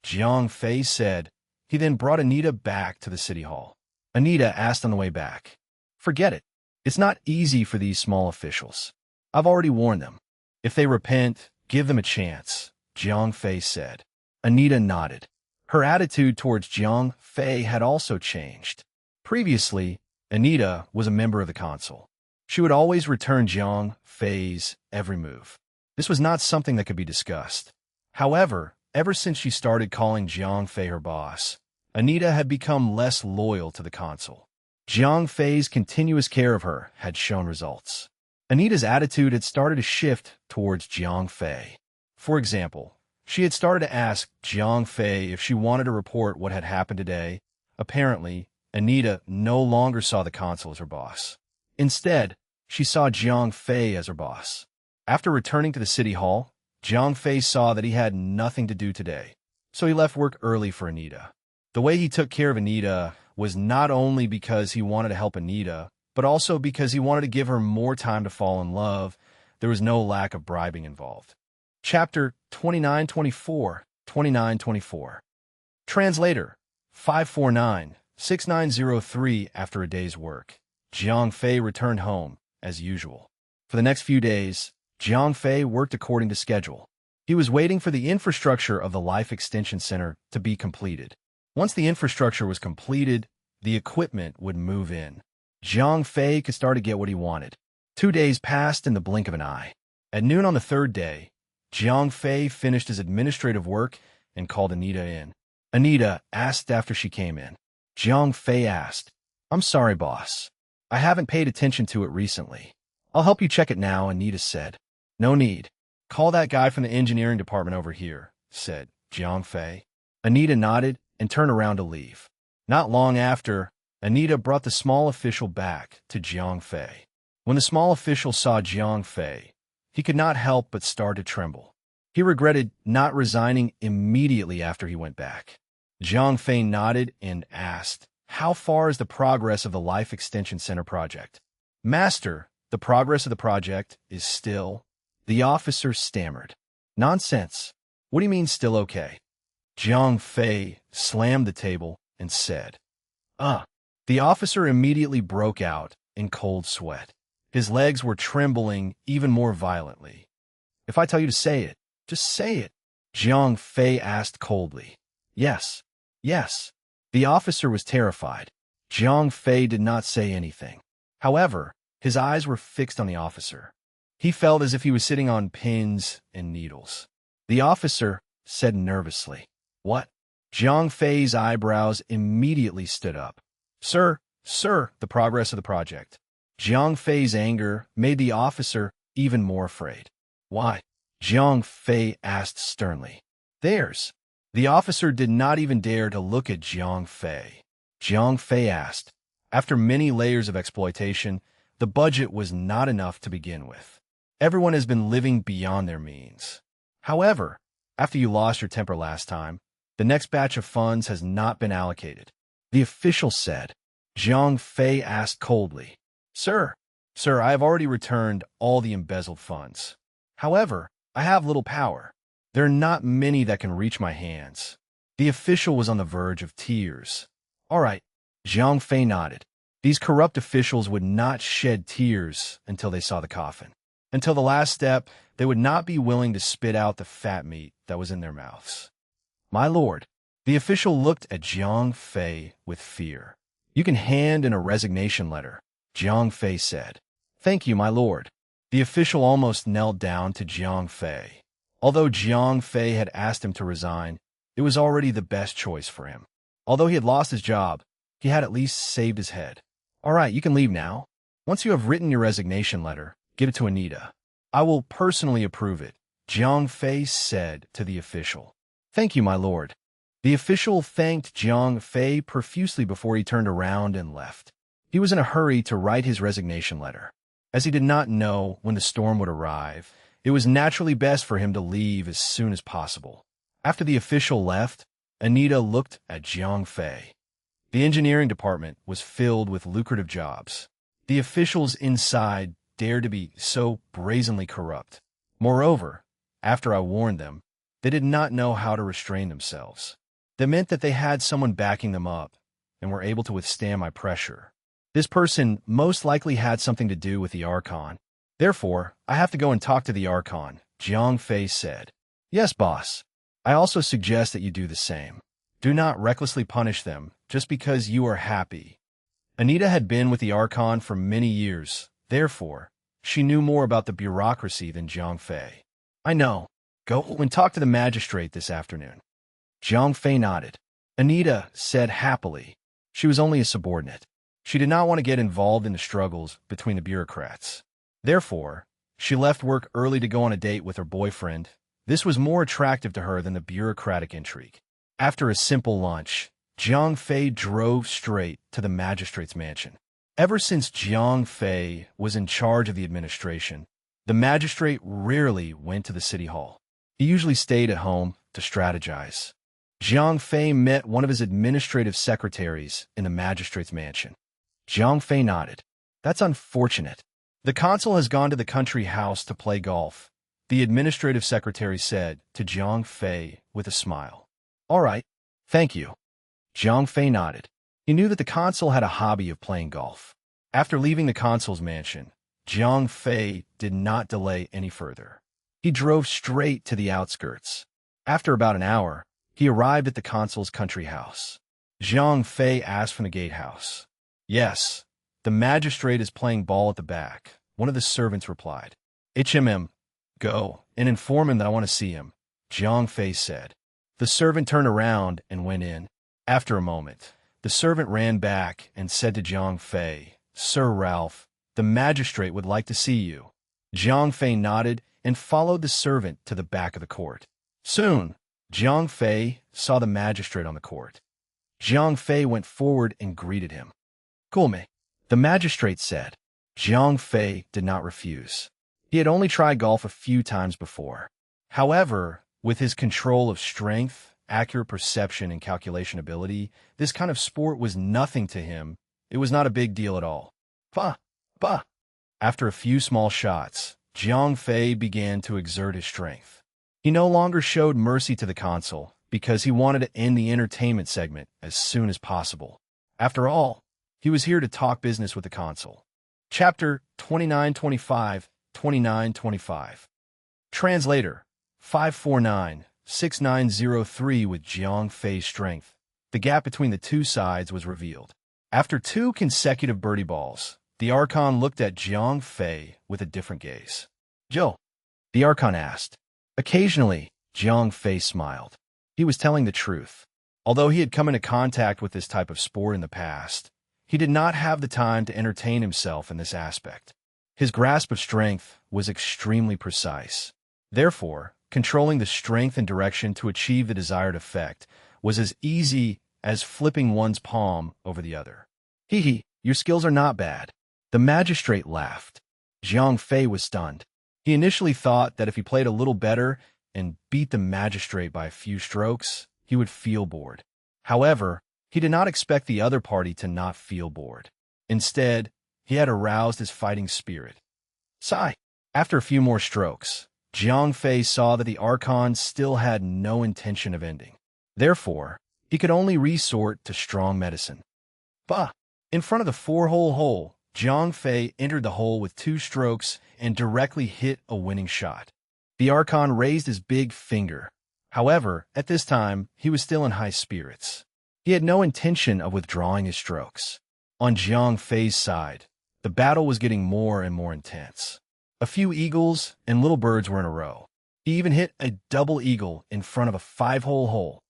[SPEAKER 1] Jiang Fei said. He then brought Anita back to the city hall. Anita asked on the way back, Forget it. It's not easy for these small officials. I've already warned them. If they repent, give them a chance, Jiang Fei said. Anita nodded. Her attitude towards Jiang Fei had also changed. Previously, Anita was a member of the council. She would always return Jiang Fei's every move. This was not something that could be discussed. However, ever since she started calling Jiang Fei her boss, Anita had become less loyal to the council. Jiang Fei's continuous care of her had shown results. Anita's attitude had started to shift towards Jiang Fei. For example, she had started to ask Jiang Fei if she wanted to report what had happened today. Apparently, Anita no longer saw the council as her boss. Instead, she saw Jiang Fei as her boss. After returning to the city hall, Jiang Fei saw that he had nothing to do today, so he left work early for Anita. The way he took care of Anita was not only because he wanted to help Anita, but also because he wanted to give her more time to fall in love. There was no lack of bribing involved. Chapter 2924, 2924. Translator 549-6903. After a day's work, Jiang Fei returned home, as usual. For the next few days, Jiang Fei worked according to schedule. He was waiting for the infrastructure of the Life Extension Center to be completed. Once the infrastructure was completed, the equipment would move in. Jiang Fei could start to get what he wanted. 2 days passed in the blink of an eye. At noon on the third day, Jiang Fei finished his administrative work and called Anita in. Anita asked after she came in. Jiang Fei asked, I'm sorry, boss. I haven't paid attention to it recently. I'll help you check it now, Anita said. No need. Call that guy from the engineering department over here, said Jiang Fei. Anita nodded and turned around to leave. Not long after, Anita brought the small official back to Jiang Fei. When the small official saw Jiang Fei, he could not help but start to tremble. He regretted not resigning immediately after he went back. Jiang Fei nodded and asked, How far is the progress of the Life Extension Center project? Master, the progress of the project is still... The officer stammered. Nonsense. What do you mean still okay? Jiang Fei slammed the table and said, The officer immediately broke out in cold sweat. His legs were trembling even more violently. If I tell you to say it, just say it, Jiang Fei asked coldly. Yes, yes. The officer was terrified. Jiang Fei did not say anything. However, his eyes were fixed on the officer. He felt as if he was sitting on pins and needles. The officer said nervously, What? Jiang Fei's eyebrows immediately stood up. Sir, the progress of the project. Jiang Fei's anger made the officer even more afraid. Why? Jiang Fei asked sternly. Theirs. The officer did not even dare to look at Jiang Fei. Jiang Fei asked. After many layers of exploitation, the budget was not enough to begin with. Everyone has been living beyond their means. However, after you lost your temper last time, the next batch of funds has not been allocated. The official said. Jiang Fei asked coldly. Sir, I have already returned all the embezzled funds. However, I have little power. There are not many that can reach my hands. The official was on the verge of tears. All right, Jiang Fei nodded. These corrupt officials would not shed tears until they saw the coffin. Until the last step, they would not be willing to spit out the fat meat that was in their mouths. My lord, the official looked at Jiang Fei with fear. You can hand in a resignation letter, Jiang Fei said. Thank you, my lord. The official almost knelt down to Jiang Fei. Although Jiang Fei had asked him to resign, it was already the best choice for him. Although he had lost his job, he had at least saved his head. All right, you can leave now. Once you have written your resignation letter, give it to Anita. I will personally approve it, Jiang Fei said to the official. Thank you, my lord. The official thanked Jiang Fei profusely before he turned around and left. He was in a hurry to write his resignation letter. As he did not know when the storm would arrive, it was naturally best for him to leave as soon as possible. After the official left, Anita looked at Jiang Fei. The engineering department was filled with lucrative jobs. The officials inside dared to be so brazenly corrupt. Moreover, after I warned them, they did not know how to restrain themselves. That meant that they had someone backing them up and were able to withstand my pressure. This person most likely had something to do with the Archon. Therefore, I have to go and talk to the Archon, Jiang Fei said. Yes, boss. I also suggest that you do the same. Do not recklessly punish them just because you are happy. Anita had been with the Archon for many years. Therefore, she knew more about the bureaucracy than Jiang Fei. I know. Go and talk to the magistrate this afternoon. Jiang Fei nodded. Anita said happily. She was only a subordinate. She did not want to get involved in the struggles between the bureaucrats. Therefore, she left work early to go on a date with her boyfriend. This was more attractive to her than the bureaucratic intrigue. After a simple lunch, Jiang Fei drove straight to the magistrate's mansion. Ever since Jiang Fei was in charge of the administration, the magistrate rarely went to the city hall. He usually stayed at home to strategize. Jiang Fei met one of his administrative secretaries in the magistrate's mansion. Jiang Fei nodded. That's unfortunate. The consul has gone to the country house to play golf, the administrative secretary said to Jiang Fei with a smile. All right, thank you. Jiang Fei nodded. He knew that the consul had a hobby of playing golf. After leaving the consul's mansion, Jiang Fei did not delay any further. He drove straight to the outskirts. After about an hour, he arrived at the consul's country house. Jiang Fei asked from the gatehouse. Yes, the magistrate is playing ball at the back, one of the servants replied. HMM, go and inform him that I want to see him, Jiang Fei said. The servant turned around and went in. After a moment, the servant ran back and said to Jiang Fei, Sir Ralph, the magistrate would like to see you. Jiang Fei nodded and followed the servant to the back of the court. Soon, Jiang Fei saw the magistrate on the court. Jiang Fei went forward and greeted him. Cool me, the magistrate said. Jiang Fei did not refuse. He had only tried golf a few times before. However, with his control of strength, accurate perception, and calculation ability, this kind of sport was nothing to him. It was not a big deal at all. Bah! After a few small shots, Jiang Fei began to exert his strength. He no longer showed mercy to the consul because he wanted to end the entertainment segment as soon as possible. After all, he was here to talk business with the consul. Chapter 2925. Translator 549-6903. With Jiang Fei's strength, the gap between the two sides was revealed. After 2 consecutive birdie balls, the Archon looked at Jiang Fei with a different gaze. Joe, the Archon asked. Occasionally, Jiang Fei smiled. He was telling the truth. Although he had come into contact with this type of sport in the past, he did not have the time to entertain himself in this aspect. His grasp of strength was extremely precise. Therefore, controlling the strength and direction to achieve the desired effect was as easy as flipping one's palm over the other. Hee hee, your skills are not bad. The magistrate laughed. Jiang Fei was stunned. He initially thought that if he played a little better and beat the magistrate by a few strokes, he would feel bored. However, he did not expect the other party to not feel bored. Instead, he had aroused his fighting spirit. Sigh. After a few more strokes, Jiang Fei saw that the Archon still had no intention of ending. Therefore, he could only resort to strong medicine. Bah! In front of the four-hole hole, Jiang Fei entered the hole with 2 strokes and directly hit a winning shot. The Archon raised his big finger. However, at this time, he was still in high spirits. He had no intention of withdrawing his strokes. On Jiang Fei's side, the battle was getting more and more intense. A few eagles and little birds were in a row. He even hit a double eagle in front of a 5-hole hole.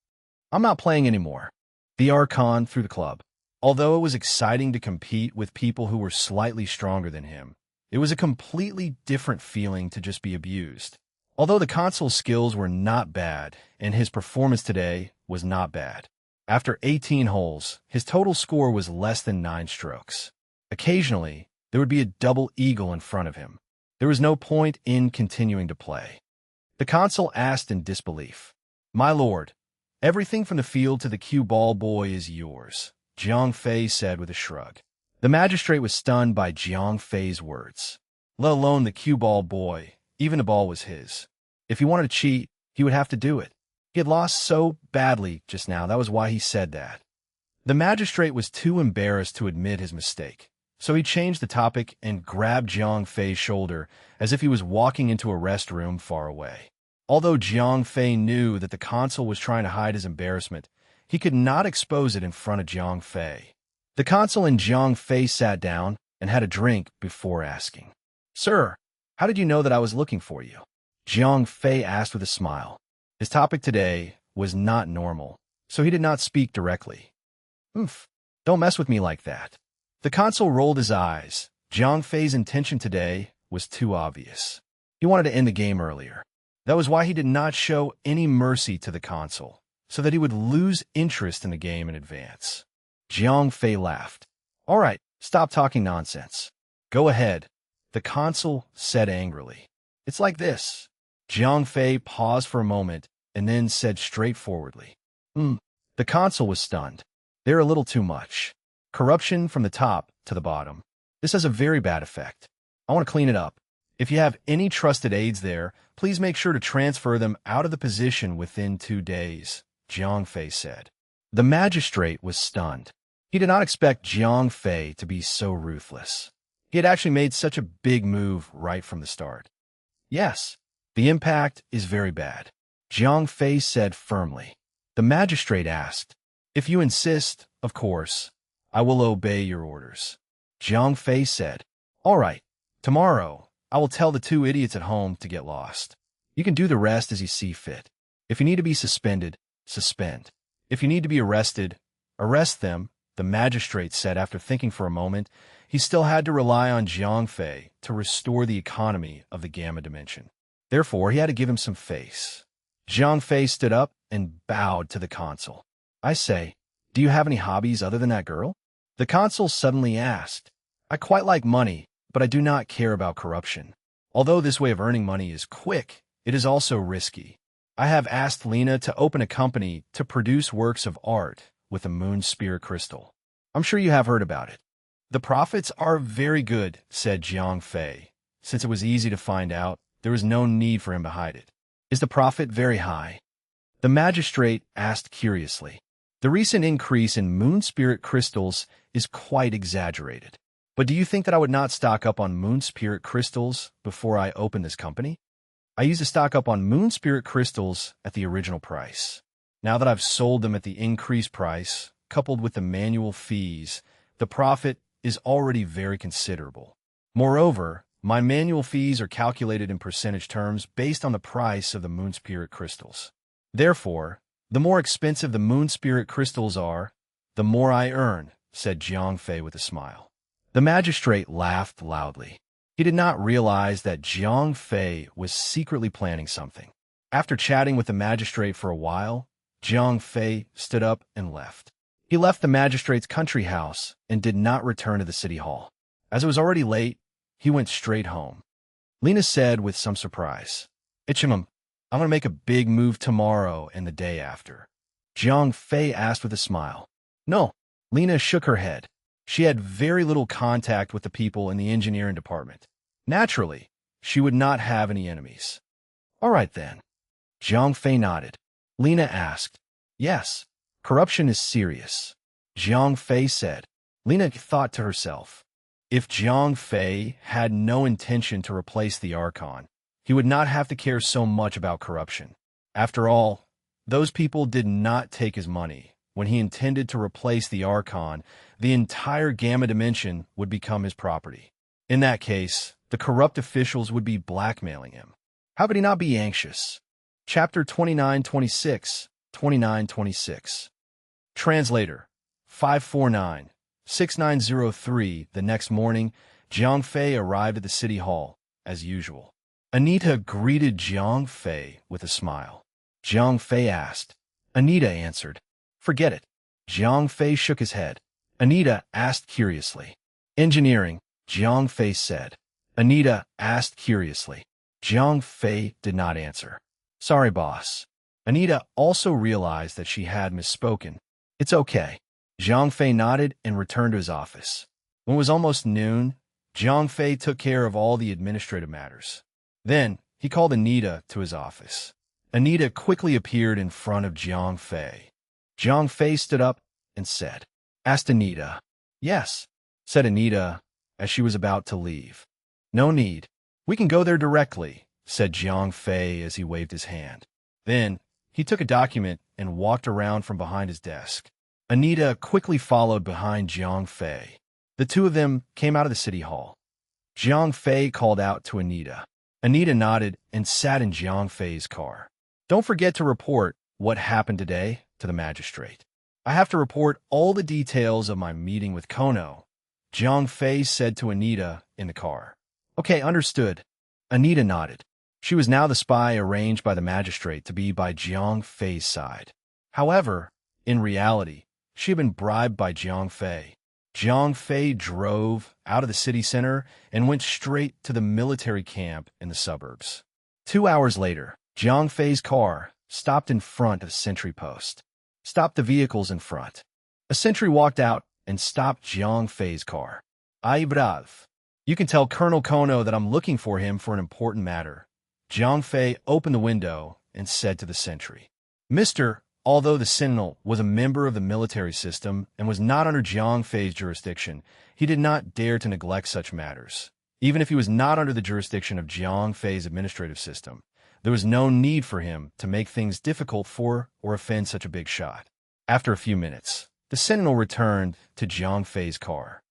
[SPEAKER 1] I'm not playing anymore. The Archon threw the club. Although it was exciting to compete with people who were slightly stronger than him, it was a completely different feeling to just be abused. Although the console's skills were not bad, and his performance today was not bad. After 18 holes, his total score was less than 9 strokes. Occasionally, there would be a double eagle in front of him. There was no point in continuing to play. The consul asked in disbelief, "My lord, everything from the field to the cue ball boy is yours," Jiang Fei said with a shrug. The magistrate was stunned by Jiang Fei's words. Let alone the cue ball boy, even the ball was his. If he wanted to cheat, he would have to do it. He had lost so badly just now, that was why he said that. The magistrate was too embarrassed to admit his mistake, so he changed the topic and grabbed Jiang Fei's shoulder as if he was walking into a restroom far away. Although Jiang Fei knew that the consul was trying to hide his embarrassment, he could not expose it in front of Jiang Fei. The consul and Jiang Fei sat down and had a drink before asking, "Sir, how did you know that I was looking for you?" Jiang Fei asked with a smile. His topic today was not normal, so he did not speak directly. Don't mess with me like that." The consul rolled his eyes. Jiang Fei's intention today was too obvious. He wanted to end the game earlier. That was why he did not show any mercy to the consul, so that he would lose interest in the game in advance. Jiang Fei laughed. "All right, stop talking nonsense. Go ahead," the consul said angrily. "It's like this." Jiang Fei paused for a moment and then said straightforwardly, The consul was stunned. "They're a little too much. Corruption from the top to the bottom. This has a very bad effect. I want to clean it up. If you have any trusted aides there, please make sure to transfer them out of the position within 2 days," Jiang Fei said. The magistrate was stunned. He did not expect Jiang Fei to be so ruthless. He had actually made such a big move right from the start. "Yes, the impact is very bad," Jiang Fei said firmly. The magistrate asked, "If you insist, of course, I will obey your orders." Jiang Fei said, "All right, tomorrow I will tell the 2 idiots at home to get lost. You can do the rest as you see fit. If you need to be suspended, suspend. If you need to be arrested, arrest them," the magistrate said after thinking for a moment. He still had to rely on Jiang Fei to restore the economy of the Gamma Dimension. Therefore, he had to give him some face. Jiang Fei stood up and bowed to the consul. "I say, do you have any hobbies other than that girl?" The consul suddenly asked. "I quite like money, but I do not care about corruption. Although this way of earning money is quick, it is also risky. I have asked Lena to open a company to produce works of art with a moon spirit crystal. I'm sure you have heard about it." "The profits are very good," said Jiang Fei. Since it was easy to find out, there was no need for him to hide it. "Is the profit very high?" The magistrate asked curiously. "The recent increase in moon spirit crystals is quite exaggerated. But do you think that I would not stock up on moon spirit crystals before I open this company? I used to stock up on moon spirit crystals at the original price. Now that I've sold them at the increased price, coupled with the manual fees, the profit is already very considerable. Moreover, my manual fees are calculated in percentage terms based on the price of the moon spirit crystals. Therefore, the more expensive the moon spirit crystals are, the more I earn," said Jiang Fei with a smile. The magistrate laughed loudly. He did not realize that Jiang Fei was secretly planning something. After chatting with the magistrate for a while, Jiang Fei stood up and left. He left the magistrate's country house and did not return to the city hall. As it was already late, he went straight home. Lena said with some surprise, "Ichimum, I'm going to make a big move tomorrow and the day after." Jiang Fei asked with a smile. "No." Lena shook her head. She had very little contact with the people in the engineering department. Naturally, she would not have any enemies. "All right then." Jiang Fei nodded. Lena asked, "Yes, corruption is serious," Jiang Fei said. Lena thought to herself, if Jiang Fei had no intention to replace the Archon, he would not have to care so much about corruption. After all, those people did not take his money. When he intended to replace the Archon, the entire Gamma Dimension would become his property. In that case, the corrupt officials would be blackmailing him. How could he not be anxious? Chapter 2926, 2926. Translator, 549-6903. The next morning, Jiang Fei arrived at the city hall, as usual. Anita greeted Jiang Fei with a smile. Jiang Fei asked. Anita answered, "Forget it." Jiang Fei shook his head. Anita asked curiously. "Engineering," Jiang Fei said. Anita asked curiously. Jiang Fei did not answer. "Sorry, boss." Anita also realized that she had misspoken. "It's okay." Jiang Fei nodded and returned to his office. When it was almost noon, Jiang Fei took care of all the administrative matters. Then, he called Anita to his office. Anita quickly appeared in front of Jiang Fei. Jiang Fei stood up and said, "Asked Anita." "Yes," said Anita as she was about to leave. "No need. We can go there directly," said Jiang Fei as he waved his hand. Then, he took a document and walked around from behind his desk. Anita quickly followed behind Jiang Fei. The two of them came out of the city hall. Jiang Fei called out to Anita. Anita nodded and sat in Jiang Fei's car. "Don't forget to report what happened today to the magistrate. I have to report all the details of my meeting with Kono," Jiang Fei said to Anita in the car. "Okay, understood." Anita nodded. She was now the spy arranged by the magistrate to be by Jiang Fei's side. However, in reality, she had been bribed by Jiang Fei. Jiang Fei drove out of the city center and went straight to the military camp in the suburbs. 2 hours later, Jiang Fei's car stopped in front of a sentry post. "Stop the vehicles in front." A sentry walked out and stopped Jiang Fei's car. "Aye, brav. You can tell Colonel Kono that I'm looking for him for an important matter." Jiang Fei opened the window and said to the sentry, "Mr." Although the Sentinel was a member of the military system and was not under Jiang Fei's jurisdiction, he did not dare to neglect such matters. Even if he was not under the jurisdiction of Jiang Fei's administrative system, there was no need for him to make things difficult for or offend such a big shot. After a few minutes, the Sentinel returned to Jiang Fei's car.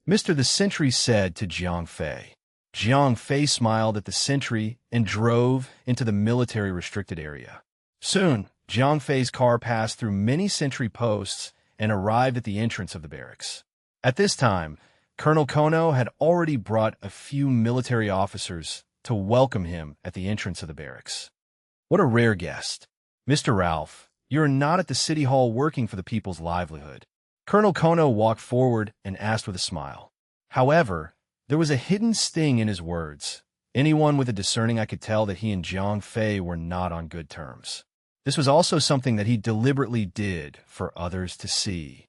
[SPEAKER 1] "Mr. the sentry said to Jiang Fei." Jiang Fei smiled at the sentry and drove into the military restricted area. Soon, Jiang Fei's car passed through many sentry posts and arrived at the entrance of the barracks. At this time, Colonel Kono had already brought a few military officers to welcome him at the entrance of the barracks. "What a rare guest. Mr. Ralph, you are not at the city hall working for the people's livelihood." Colonel Kono walked forward and asked with a smile. However, there was a hidden sting in his words. Anyone with a discerning eye could tell that he and Jiang Fei were not on good terms. This was also something that he deliberately did for others to see.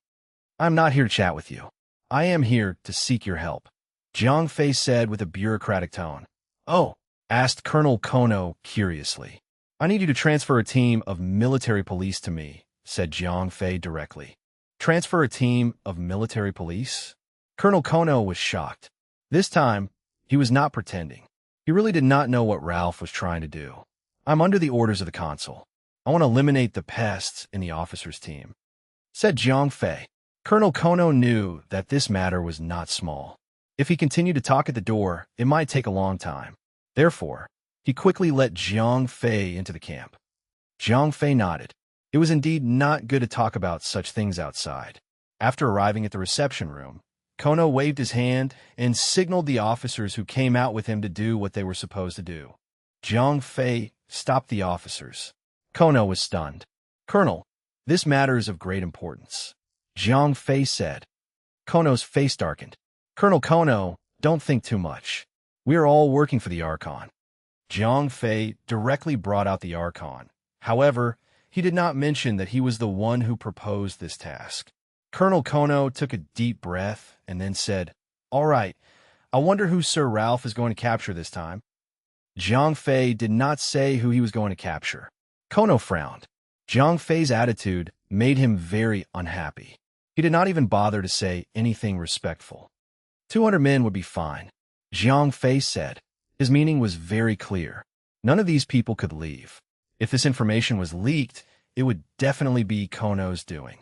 [SPEAKER 1] "I'm not here to chat with you. I am here to seek your help," Jiang Fei said with a bureaucratic tone. "Oh?" asked Colonel Kono curiously. "I need you to transfer a team of military police to me," said Jiang Fei directly. "Transfer a team of military police?" Colonel Kono was shocked. This time, he was not pretending. He really did not know what Ralph was trying to do. "I'm under the orders of the consul. I want to eliminate the pests in the officers' team," said Jiang Fei. Colonel Kono knew that this matter was not small. If he continued to talk at the door, it might take a long time. Therefore, he quickly let Jiang Fei into the camp. Jiang Fei nodded. It was indeed not good to talk about such things outside. After arriving at the reception room, Kono waved his hand and signaled the officers who came out with him to do what they were supposed to do. Jiang Fei stopped the officers. Kono was stunned. "Colonel, this matter is of great importance," Jiang Fei said. Kono's face darkened. "Colonel Kono, don't think too much. We are all working for the Archon." Jiang Fei directly brought out the Archon. However, he did not mention that he was the one who proposed this task. Colonel Kono took a deep breath and then said, "All right, I wonder who Sir Ralph is going to capture this time." Jiang Fei did not say who he was going to capture. Kono frowned. Jiang Fei's attitude made him very unhappy. He did not even bother to say anything respectful. 200 men would be fine, Jiang Fei said. His meaning was very clear. None of these people could leave. If this information was leaked, it would definitely be Kono's doing.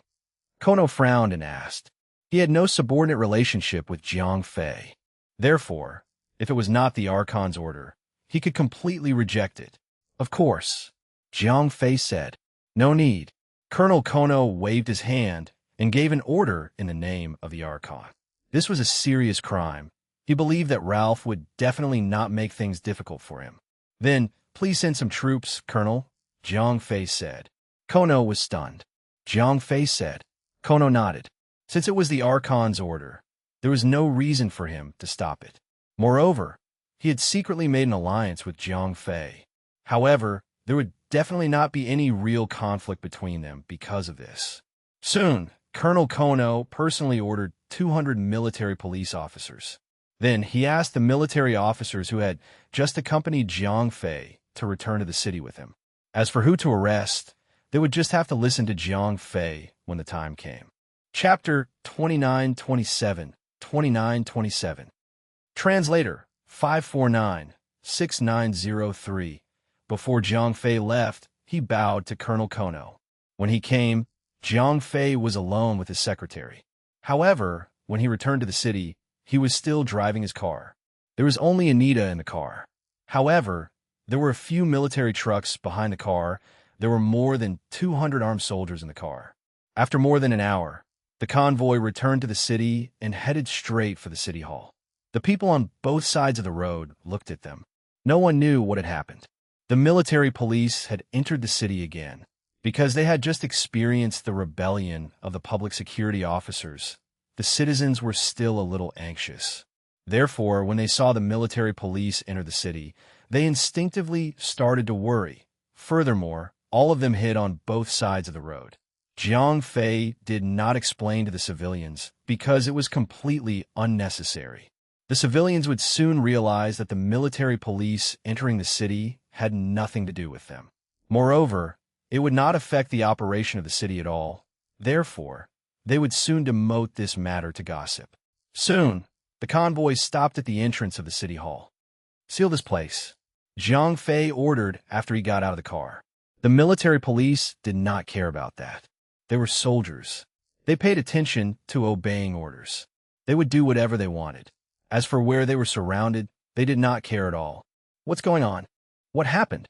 [SPEAKER 1] Kono frowned and asked. He had no subordinate relationship with Jiang Fei. Therefore, if it was not the Archon's order, he could completely reject it. Of course, Jiang Fei said. No need. Colonel Kono waved his hand and gave an order in the name of the Archon. This was a serious crime. He believed that Ralph would definitely not make things difficult for him. Then, please send some troops, Colonel, Jiang Fei said. Kono was stunned. Jiang Fei said. Kono nodded. Since it was the Archon's order, there was no reason for him to stop it. Moreover, he had secretly made an alliance with Jiang Fei. However, there would definitely not be any real conflict between them because of this. Soon, Colonel Kono personally ordered 200 military police officers. Then he asked the military officers who had just accompanied Jiang Fei to return to the city with him. As for who to arrest, they would just have to listen to Jiang Fei when the time came. Chapter 2927, 2927. Translator 549-6903. Before Jiang Fei left, he bowed to Colonel Kono. When he came, Jiang Fei was alone with his secretary. However, when he returned to the city, he was still driving his car. There was only Anita in the car. However, there were a few military trucks behind the car. There were more than 200 armed soldiers in the car. After more than an hour, the convoy returned to the city and headed straight for the city hall. The people on both sides of the road looked at them. No one knew what had happened. The military police had entered the city again because they had just experienced the rebellion of the public security officers. The citizens were still a little anxious. Therefore, when they saw the military police enter the city, they instinctively started to worry. Furthermore, all of them hid on both sides of the road. Jiang Fei did not explain to the civilians because it was completely unnecessary. The civilians would soon realize that the military police entering the city had nothing to do with them. Moreover, it would not affect the operation of the city at all. Therefore, they would soon demote this matter to gossip. Soon, the convoy stopped at the entrance of the city hall. Seal this place, Jiang Fei ordered after he got out of the car. The military police did not care about that. They were soldiers. They paid attention to obeying orders. They would do whatever they wanted. As for where they were surrounded, they did not care at all. What's going on? What happened?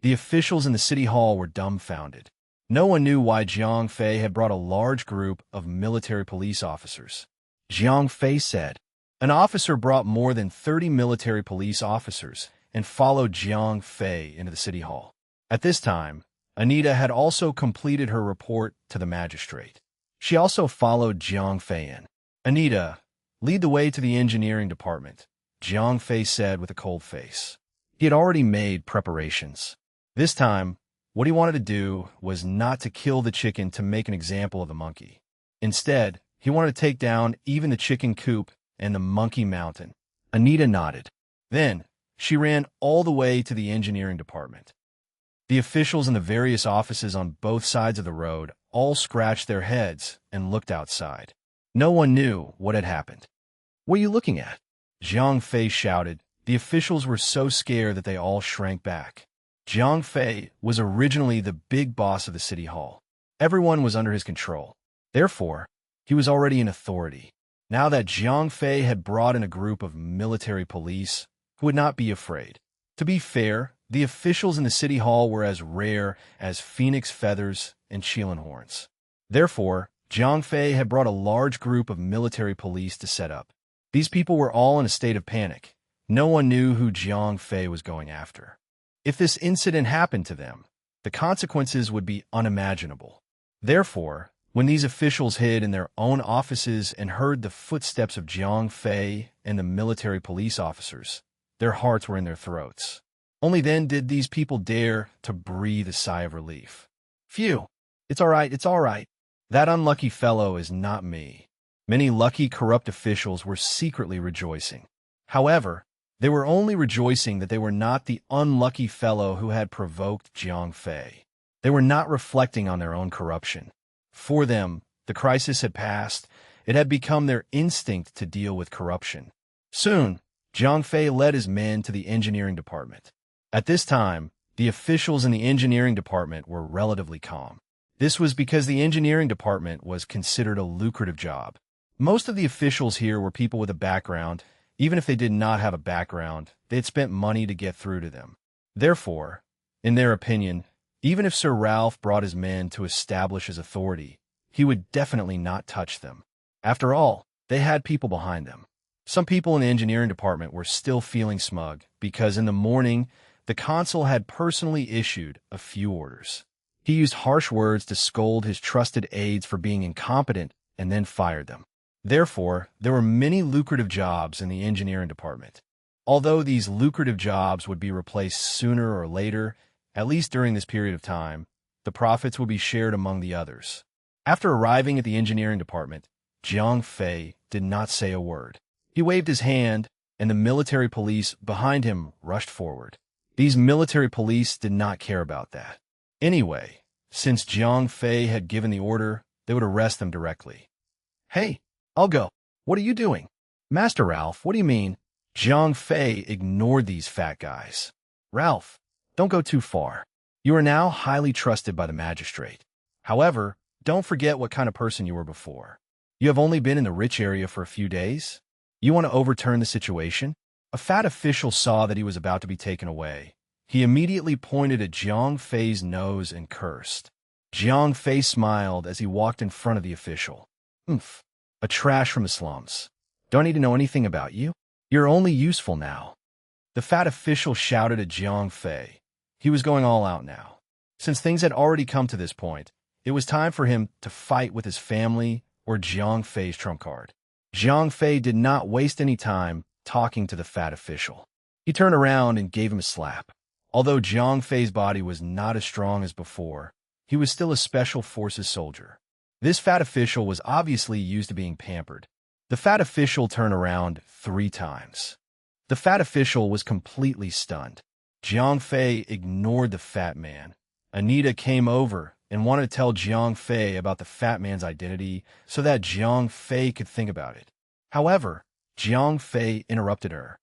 [SPEAKER 1] The officials in the city hall were dumbfounded. No one knew why Jiang Fei had brought a large group of military police officers. Jiang Fei said, an officer brought more than 30 military police officers and followed Jiang Fei into the city hall. At this time, Anita had also completed her report to the magistrate. She also followed Jiang Fei in. Anita, lead the way to the engineering department, Jiang Fei said with a cold face. He had already made preparations. This time, what he wanted to do was not to kill the chicken to make an example of the monkey. Instead, he wanted to take down even the chicken coop and the monkey mountain. Anita nodded. Then, she ran all the way to the engineering department. The officials in the various offices on both sides of the road all scratched their heads and looked outside. No one knew what had happened. What are you looking at? Jiang Fei shouted. The officials were so scared that they all shrank back. Jiang Fei was originally the big boss of the city hall. Everyone was under his control. Therefore, he was already in authority. Now that Jiang Fei had brought in a group of military police who would not be afraid. To be fair, the officials in the city hall were as rare as phoenix feathers and Chilan horns. Therefore, Jiang Fei had brought a large group of military police to set up. These people were all in a state of panic. No one knew who Jiang Fei was going after. If this incident happened to them, the consequences would be unimaginable. Therefore, when these officials hid in their own offices and heard the footsteps of Jiang Fei and the military police officers, their hearts were in their throats. Only then did these people dare to breathe a sigh of relief. Phew! It's all right, it's all right. That unlucky fellow is not me. Many lucky, corrupt officials were secretly rejoicing. However, they were only rejoicing that they were not the unlucky fellow who had provoked Jiang Fei. They were not reflecting on their own corruption. For them, the crisis had passed. It had become their instinct to deal with corruption. Soon, Jiang Fei led his men to the engineering department. At this time, the officials in the engineering department were relatively calm. This was because the engineering department was considered a lucrative job. Most of the officials here were people with a background. Even if they did not have a background, they had spent money to get through to them. Therefore, in their opinion, even if Sir Ralph brought his men to establish his authority, he would definitely not touch them. After all, they had people behind them. Some people in the engineering department were still feeling smug because in the morning, the consul had personally issued a few orders. He used harsh words to scold his trusted aides for being incompetent and then fired them. Therefore, there were many lucrative jobs in the engineering department. Although these lucrative jobs would be replaced sooner or later, at least during this period of time, the profits would be shared among the others. After arriving at the engineering department, Jiang Fei did not say a word. He waved his hand, and the military police behind him rushed forward. These military police did not care about that. Anyway, since Jiang Fei had given the order, they would arrest them directly. Hey, I'll go. What are you doing? Master Ralph, what do you mean? Jiang Fei ignored these fat guys. Ralph, don't go too far. You are now highly trusted by the magistrate. However, don't forget what kind of person you were before. You have only been in the rich area for a few days. You want to overturn the situation? A fat official saw that he was about to be taken away. He immediately pointed at Jiang Fei's nose and cursed. Jiang Fei smiled as he walked in front of the official. Oomph. A trash from the slums. Don't need to know anything about you. You're only useful now. The fat official shouted at Jiang Fei. He was going all out now. Since things had already come to this point, it was time for him to fight with his family or Jiang Fei's trump card. Jiang Fei did not waste any time talking to the fat official. He turned around and gave him a slap. Although Jiang Fei's body was not as strong as before, he was still a special forces soldier. This fat official was obviously used to being pampered. The fat official turned around 3 times. The fat official was completely stunned. Jiang Fei ignored the fat man. Anita came over and wanted to tell Jiang Fei about the fat man's identity so that Jiang Fei could think about it. However, Jiang Fei interrupted her.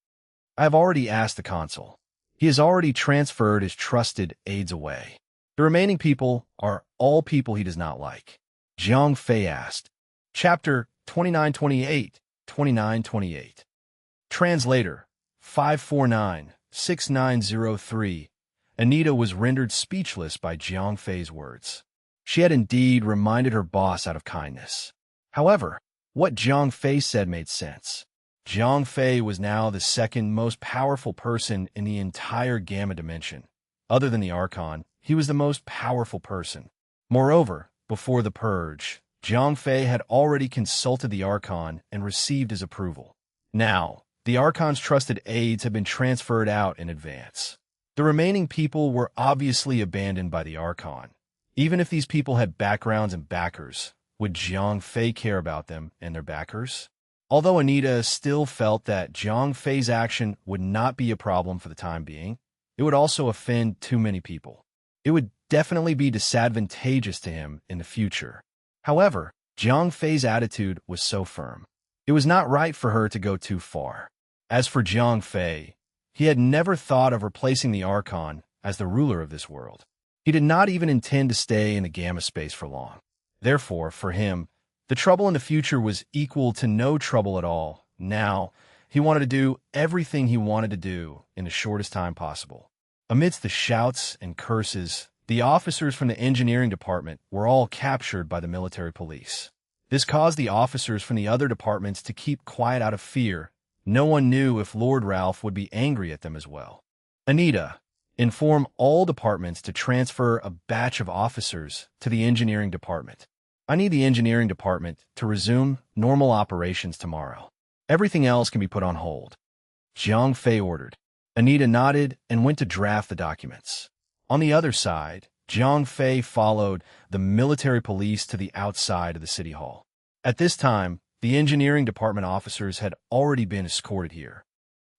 [SPEAKER 1] I have already asked the consul. He has already transferred his trusted aides away. The remaining people are all people he does not like. Jiang Fei asked. Chapter 2928, 2928. Translator 549-6903. Anita was rendered speechless by Jiang Fei's words. She had indeed reminded her boss out of kindness. However, what Jiang Fei said made sense. Jiang Fei was now the second most powerful person in the entire Gamma dimension. Other than the Archon, he was the most powerful person. Moreover, before the Purge, Jiang Fei had already consulted the Archon and received his approval. Now, the Archon's trusted aides had been transferred out in advance. The remaining people were obviously abandoned by the Archon. Even if these people had backgrounds and backers, would Jiang Fei care about them and their backers? Although Anita still felt that Jiang Fei's action would not be a problem for the time being, it would also offend too many people. It would definitely be disadvantageous to him in the future. However, Jiang Fei's attitude was so firm. It was not right for her to go too far. As for Jiang Fei, he had never thought of replacing the Archon as the ruler of this world. He did not even intend to stay in the Gamma space for long. Therefore, for him, the trouble in the future was equal to no trouble at all. Now, he wanted to do everything he wanted to do in the shortest time possible. Amidst the shouts and curses, the officers from the engineering department were all captured by the military police. This caused the officers from the other departments to keep quiet out of fear. No one knew if Lord Ralph would be angry at them as well. Anita, inform all departments to transfer a batch of officers to the engineering department. I need the engineering department to resume normal operations tomorrow. Everything else can be put on hold. Jiang Fei ordered. Anita nodded and went to draft the documents. On the other side, Jiang Fei followed the military police to the outside of the city hall. At this time, the engineering department officers had already been escorted here.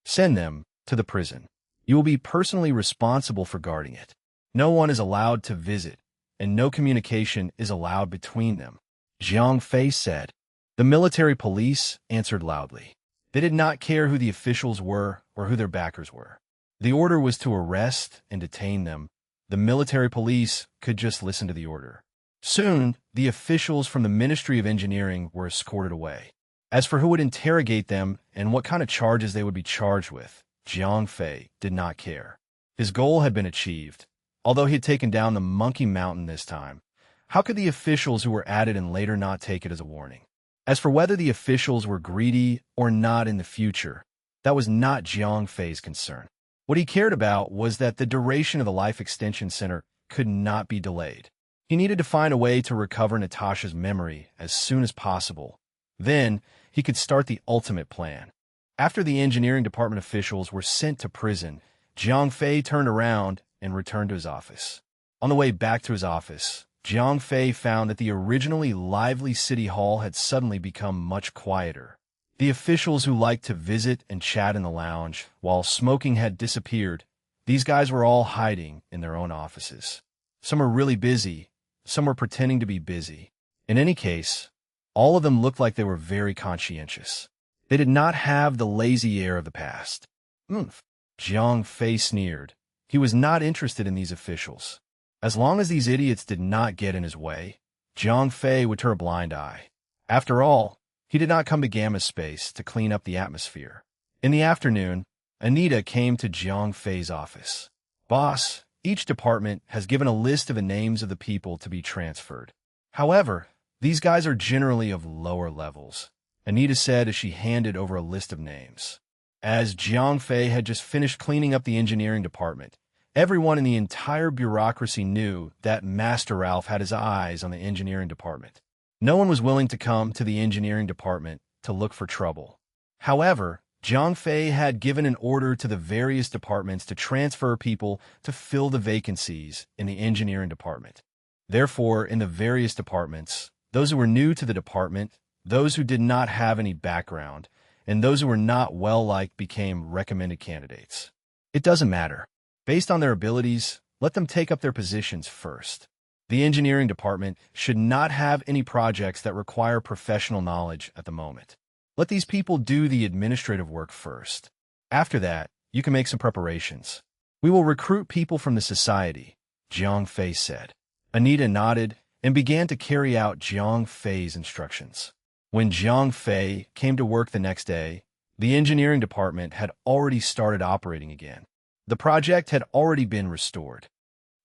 [SPEAKER 1] Send them to the prison. You will be personally responsible for guarding it. No one is allowed to visit, and no communication is allowed between them, Jiang Fei said. The military police answered loudly. They did not care who the officials were or who their backers were. The order was to arrest and detain them. The military police could just listen to the order. Soon, the officials from the Ministry of Engineering were escorted away. As for who would interrogate them and what kind of charges they would be charged with, Jiang Fei did not care. His goal had been achieved. Although he had taken down the Monkey Mountain this time, how could the officials who were added and later not take it as a warning? As for whether the officials were greedy or not in the future, that was not Jiang Fei's concern. What he cared about was that the duration of the Life Extension Center could not be delayed. He needed to find a way to recover Natasha's memory as soon as possible. Then, he could start the ultimate plan. After the engineering department officials were sent to prison, Jiang Fei turned around and returned to his office. On the way back to his office, Jiang Fei found that the originally lively city hall had suddenly become much quieter. The officials who liked to visit and chat in the lounge while smoking had disappeared. These guys were all hiding in their own offices. Some were really busy, some were pretending to be busy. In any case, all of them looked like they were very conscientious. They did not have the lazy air of the past. Jiang Fei sneered. He was not interested in these officials. As long as these idiots did not get in his way, Jiang Fei would turn a blind eye. After all, he did not come to Gamma Space to clean up the atmosphere. In the afternoon, Anita came to Jiang Fei's office. Boss, each department has given a list of the names of the people to be transferred. However, these guys are generally of lower levels, Anita said as she handed over a list of names. As Jiang Fei had just finished cleaning up the engineering department, everyone in the entire bureaucracy knew that Master Ralph had his eyes on the engineering department. No one was willing to come to the engineering department to look for trouble. However, Jiang Fei had given an order to the various departments to transfer people to fill the vacancies in the engineering department. Therefore, in the various departments, those who were new to the department, those who did not have any background, and those who were not well-liked became recommended candidates. It doesn't matter. Based on their abilities, let them take up their positions first. The engineering department should not have any projects that require professional knowledge at the moment. Let these people do the administrative work first. After that, you can make some preparations. We will recruit people from the society, Jiang Fei said. Anita nodded and began to carry out Jiang Fei's instructions. When Jiang Fei came to work the next day, the engineering department had already started operating again. The project had already been restored.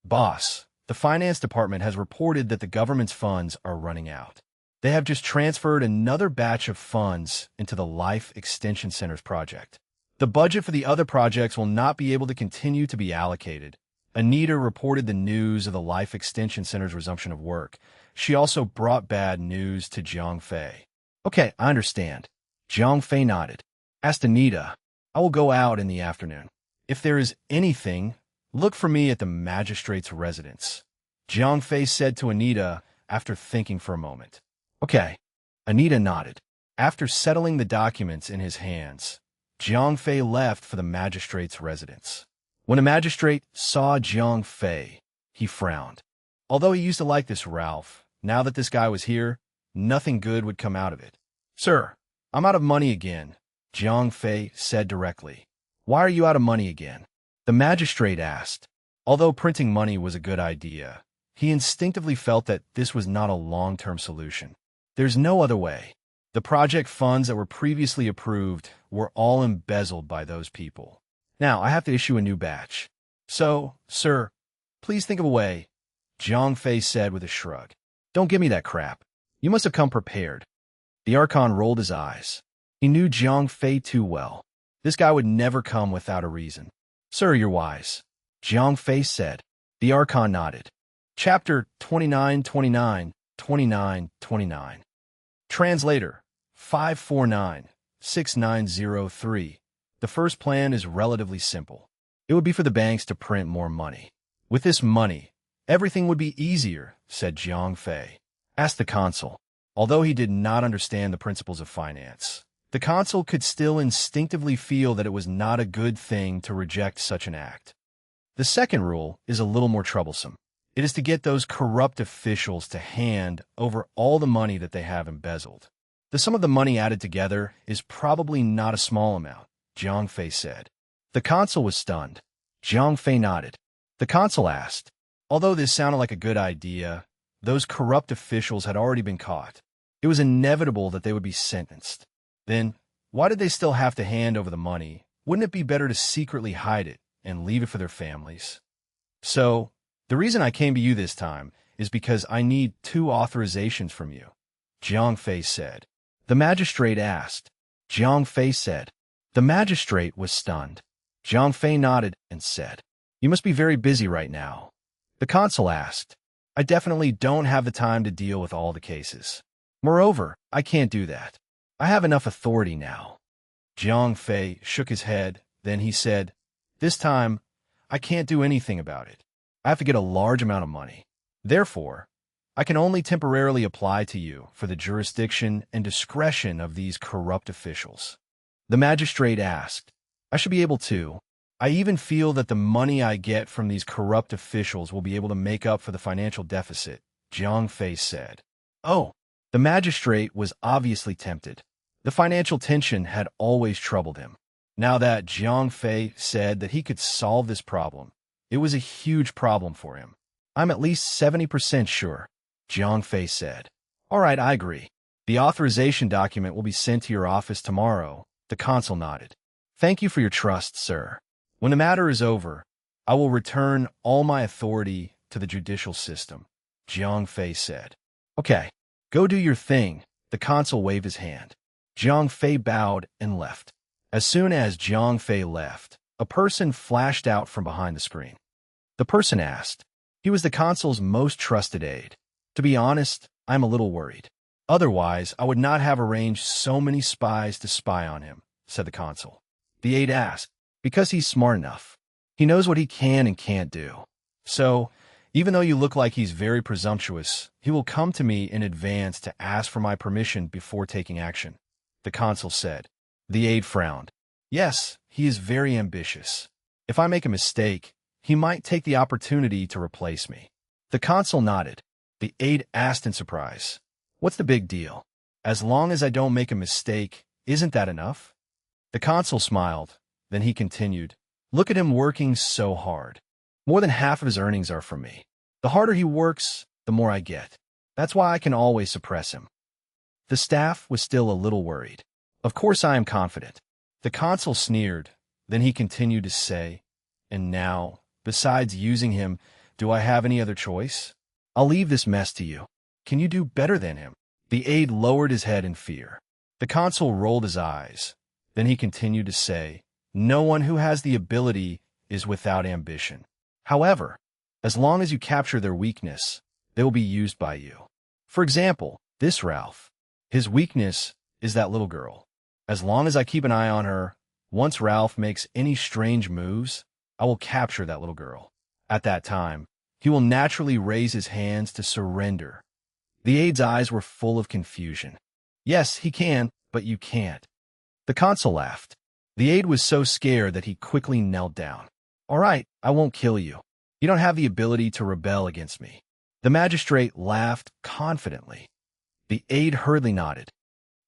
[SPEAKER 1] Boss, the finance department has reported that the government's funds are running out. They have just transferred another batch of funds into the Life Extension Center's project. The budget for the other projects will not be able to continue to be allocated. Anita reported the news of the Life Extension Center's resumption of work. She also brought bad news to Jiang Fei. Okay, I understand. Jiang Fei nodded. Asked Anita, I will go out in the afternoon. If there is anything, look for me at the magistrate's residence, Jiang Fei said to Anita after thinking for a moment. Okay. Anita nodded. After settling the documents in his hands, Jiang Fei left for the magistrate's residence. When a magistrate saw Jiang Fei, he frowned. Although he used to like this Ralph, now that this guy was here, nothing good would come out of it. Sir, I'm out of money again, Jiang Fei said directly. Why are you out of money again? The magistrate asked. Although printing money was a good idea, he instinctively felt that this was not a long-term solution. There's no other way. The project funds that were previously approved were all embezzled by those people. Now, I have to issue a new batch. So, sir, please think of a way, Jiang Fei said with a shrug. Don't give me that crap. You must have come prepared. The Archon rolled his eyes. He knew Jiang Fei too well. This guy would never come without a reason. Sir, you're wise, Jiang Fei said. The Archon nodded. Chapter 2929, 2929. Translator 549-6903. The first plan is relatively simple. It would be for the banks to print more money. With this money, everything would be easier, said Jiang Fei. Ask the consul. Although he did not understand the principles of finance, the consul could still instinctively feel that it was not a good thing to reject such an act. The second rule is a little more troublesome. It is to get those corrupt officials to hand over all the money that they have embezzled. The sum of the money added together is probably not a small amount, Jiang Fei said. The consul was stunned. Jiang Fei nodded. The consul asked, although this sounded like a good idea, those corrupt officials had already been caught. It was inevitable that they would be sentenced. Then, why did they still have to hand over the money? Wouldn't it be better to secretly hide it and leave it for their families? So, the reason I came to you this time is because I need 2 authorizations from you, Jiang Fei said. The magistrate asked. Jiang Fei said. The magistrate was stunned. Jiang Fei nodded and said, you must be very busy right now. The consul asked. I definitely don't have the time to deal with all the cases. Moreover, I can't do that. I have enough authority now. Jiang Fei shook his head, then he said, this time, I can't do anything about it. I have to get a large amount of money. Therefore, I can only temporarily apply to you for the jurisdiction and discretion of these corrupt officials. The magistrate asked, I should be able to. I even feel that the money I get from these corrupt officials will be able to make up for the financial deficit, Jiang Fei said. Oh, the magistrate was obviously tempted. The financial tension had always troubled him. Now that Jiang Fei said that he could solve this problem, it was a huge problem for him. I'm at least 70% sure, Jiang Fei said. All right, I agree. The authorization document will be sent to your office tomorrow, the consul nodded. Thank you for your trust, sir. When the matter is over, I will return all my authority to the judicial system, Jiang Fei said. Okay, go do your thing, the consul waved his hand. Jiang Fei bowed and left. As soon as Jiang Fei left, a person flashed out from behind the screen. The person asked. He was the consul's most trusted aide. To be honest, I'm a little worried. Otherwise, I would not have arranged so many spies to spy on him, said the consul. The aide asked, because he's smart enough. He knows what he can and can't do. So, even though you look like he's very presumptuous, he will come to me in advance to ask for my permission before taking action, the consul said. The aide frowned. Yes, he is very ambitious. If I make a mistake, he might take the opportunity to replace me. The consul nodded. The aide asked in surprise, what's the big deal? As long as I don't make a mistake, isn't that enough? The consul smiled. Then he continued, look at him working so hard. More than half of his earnings are from me. The harder he works, the more I get. That's why I can always suppress him. The staff was still a little worried. Of course I am confident. The consul sneered. Then he continued to say, and now, besides using him, do I have any other choice? I'll leave this mess to you. Can you do better than him? The aide lowered his head in fear. The consul rolled his eyes. Then he continued to say, no one who has the ability is without ambition. However, as long as you capture their weakness, they will be used by you. For example, this Ralph. His weakness is that little girl. As long as I keep an eye on her, once Ralph makes any strange moves, I will capture that little girl. At that time, he will naturally raise his hands to surrender. The aide's eyes were full of confusion. Yes, he can, but you can't. The consul laughed. The aide was so scared that he quickly knelt down. All right, I won't kill you. You don't have the ability to rebel against me. The magistrate laughed confidently. The aide hurriedly nodded.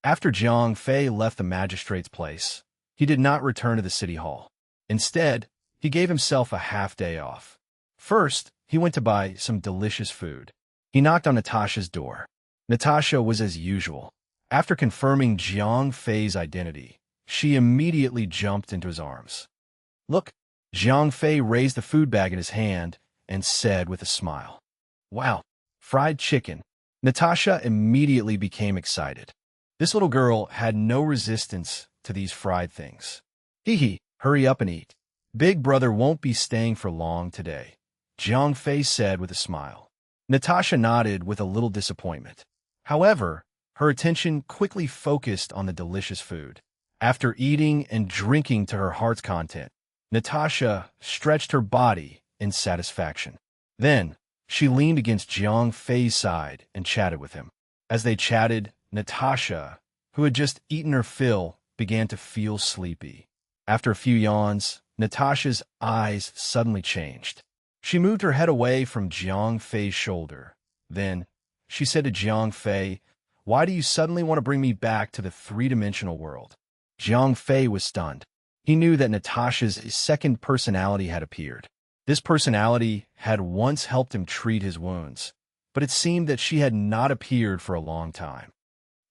[SPEAKER 1] After Jiang Fei left the magistrate's place, he did not return to the city hall. Instead, he gave himself a half-day off. First, he went to buy some delicious food. He knocked on Natasha's door. Natasha was as usual. After confirming Jiang Fei's identity, she immediately jumped into his arms. Look, Jiang Fei raised the food bag in his hand and said with a smile, wow, fried chicken. Natasha immediately became excited. This little girl had no resistance to these fried things. Hee hee, hurry up and eat. Big brother won't be staying for long today, Jiang Fei said with a smile. Natasha nodded with a little disappointment. However, her attention quickly focused on the delicious food. After eating and drinking to her heart's content, Natasha stretched her body in satisfaction. Then, she leaned against Jiang Fei's side and chatted with him. As they chatted, Natasha, who had just eaten her fill, began to feel sleepy. After a few yawns, Natasha's eyes suddenly changed. She moved her head away from Jiang Fei's shoulder. Then, she said to Jiang Fei, "Why do you suddenly want to bring me back to the three-dimensional world?" Jiang Fei was stunned. He knew that Natasha's second personality had appeared. This personality had once helped him treat his wounds, but it seemed that she had not appeared for a long time.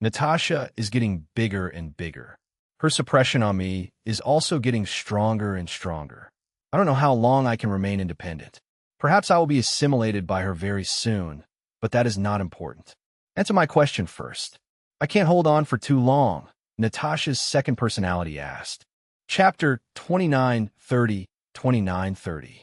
[SPEAKER 1] Natasha is getting bigger and bigger. Her suppression on me is also getting stronger and stronger. I don't know how long I can remain independent. Perhaps I will be assimilated by her very soon, but that is not important. Answer my question first. I can't hold on for too long, Natasha's second personality asked. Chapter 2930.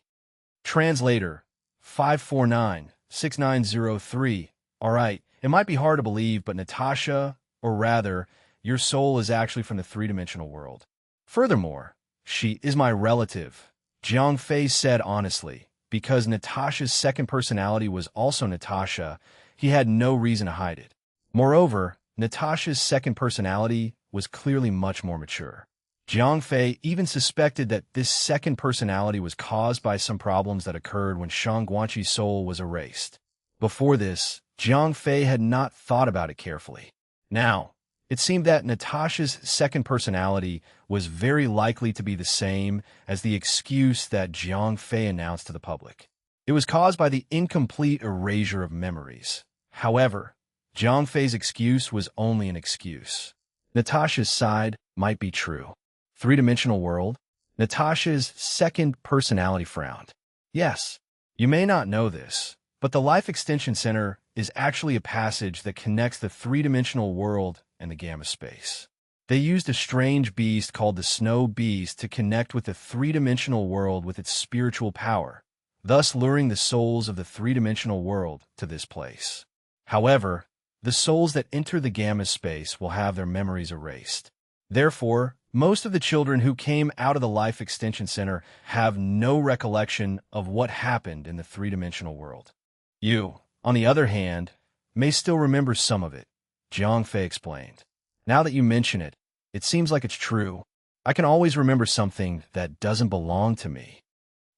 [SPEAKER 1] Translator 549-6903. Alright, it might be hard to believe, but Natasha, or rather, your soul is actually from the three-dimensional world. Furthermore, she is my relative, Jiang Fei said honestly. Because Natasha's second personality was also Natasha, he had no reason to hide it. Moreover, Natasha's second personality was clearly much more mature. Jiang Fei even suspected that this second personality was caused by some problems that occurred when Shang Guanqi's soul was erased. Before this, Jiang Fei had not thought about it carefully. Now, it seemed that Natasha's second personality was very likely to be the same as the excuse that Jiang Fei announced to the public. It was caused by the incomplete erasure of memories. However, Jiang Fei's excuse was only an excuse. Natasha's side might be true. Three-dimensional world? Natasha's second personality frowned. Yes, you may not know this, but the Life Extension Center is actually a passage that connects the three-dimensional world and the gamma space. They used a strange beast called the Snow Beast to connect with the three-dimensional world with its spiritual power, thus luring the souls of the three-dimensional world to this place. However, the souls that enter the gamma space will have their memories erased. Therefore, most of the children who came out of the Life Extension Center have no recollection of what happened in the three-dimensional world. You, on the other hand, may still remember some of it, Jiang Fei explained. Now that you mention it, it seems like it's true. I can always remember something that doesn't belong to me,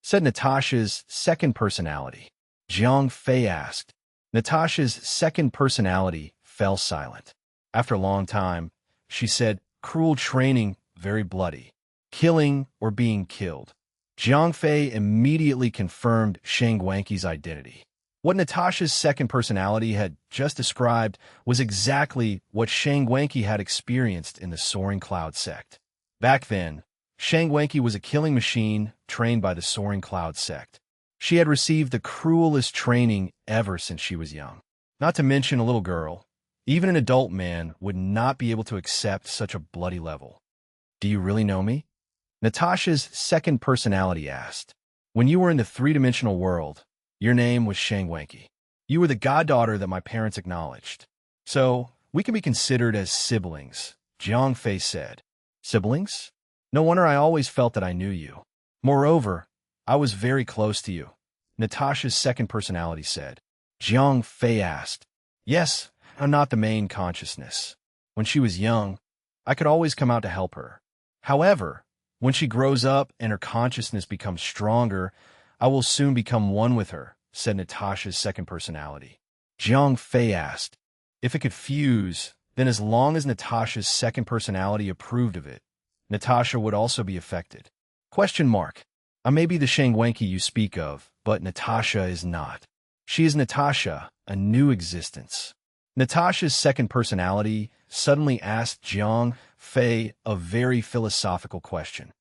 [SPEAKER 1] said Natasha's second personality. Jiang Fei asked. Natasha's second personality fell silent. After a long time, she said, "Cruel training, very bloody. Killing or being killed." Jiang Fei immediately confirmed Shang Guanqi's identity. What Natasha's second personality had just described was exactly what Shang Guanqi had experienced in the Soaring Cloud sect. Back then, Shang Guanqi was a killing machine trained by the Soaring Cloud sect. She had received the cruelest training ever since she was young. Not to mention a little girl. Even an adult man would not be able to accept such a bloody level. Do you really know me? Natasha's second personality asked. When you were in the three-dimensional world, your name was Shang Guanqi. You were the goddaughter that my parents acknowledged. So, we can be considered as siblings, Jiang Fei said. Siblings? No wonder I always felt that I knew you. Moreover, I was very close to you, Natasha's second personality said. Jiang Fei asked. Yes, I'm not the main consciousness. When she was young, I could always come out to help her. However, when she grows up and her consciousness becomes stronger, I will soon become one with her, said Natasha's second personality. Jiang Fei asked. If it could fuse, then as long as Natasha's second personality approved of it, Natasha would also be affected. Question mark. I may be the Shang Guanqi you speak of, but Natasha is not. She is Natasha, a new existence. Natasha's second personality suddenly asked Jiang Fei a very philosophical question.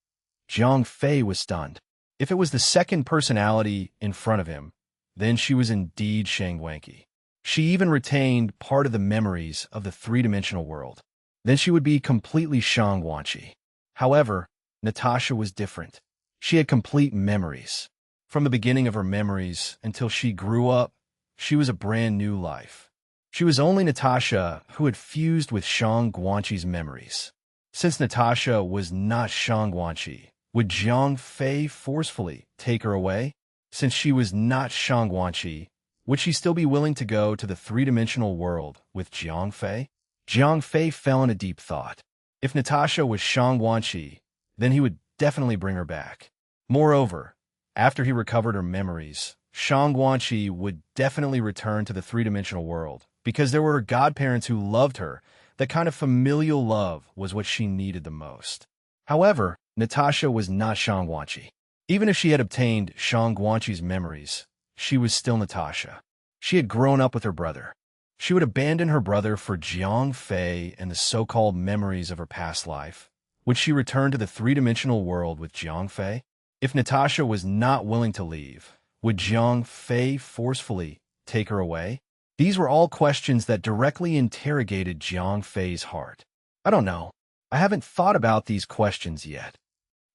[SPEAKER 1] Jiang Fei was stunned. If it was the second personality in front of him, then she was indeed Shang Guanqi. She even retained part of the memories of the three-dimensional world. Then she would be completely Shangguanqi. However, Natasha was different. She had complete memories. From the beginning of her memories until she grew up, she was a brand new life. She was only Natasha who had fused with Shangguanqi's memories. Since Natasha was not Shangguanqi, would Jiang Fei forcefully take her away? Since she was not Shangguanqi, would she still be willing to go to the three-dimensional world with Jiang Fei? Jiang Fei fell into deep thought. If Natasha was Shangguanqi, then he would definitely bring her back. Moreover, after he recovered her memories, Shangguanqi would definitely return to the three-dimensional world because there were her godparents who loved her. That kind of familial love was what she needed the most. However, Natasha was not Shangguanqi. Even if she had obtained Shangguanqi's memories, she was still Natasha. She had grown up with her brother. She would abandon her brother for Jiang Fei and the so-called memories of her past life. Would she return to the three-dimensional world with Jiang Fei? If Natasha was not willing to leave, would Jiang Fei forcefully take her away? These were all questions that directly interrogated Jiang Fei's heart. I don't know. I haven't thought about these questions yet.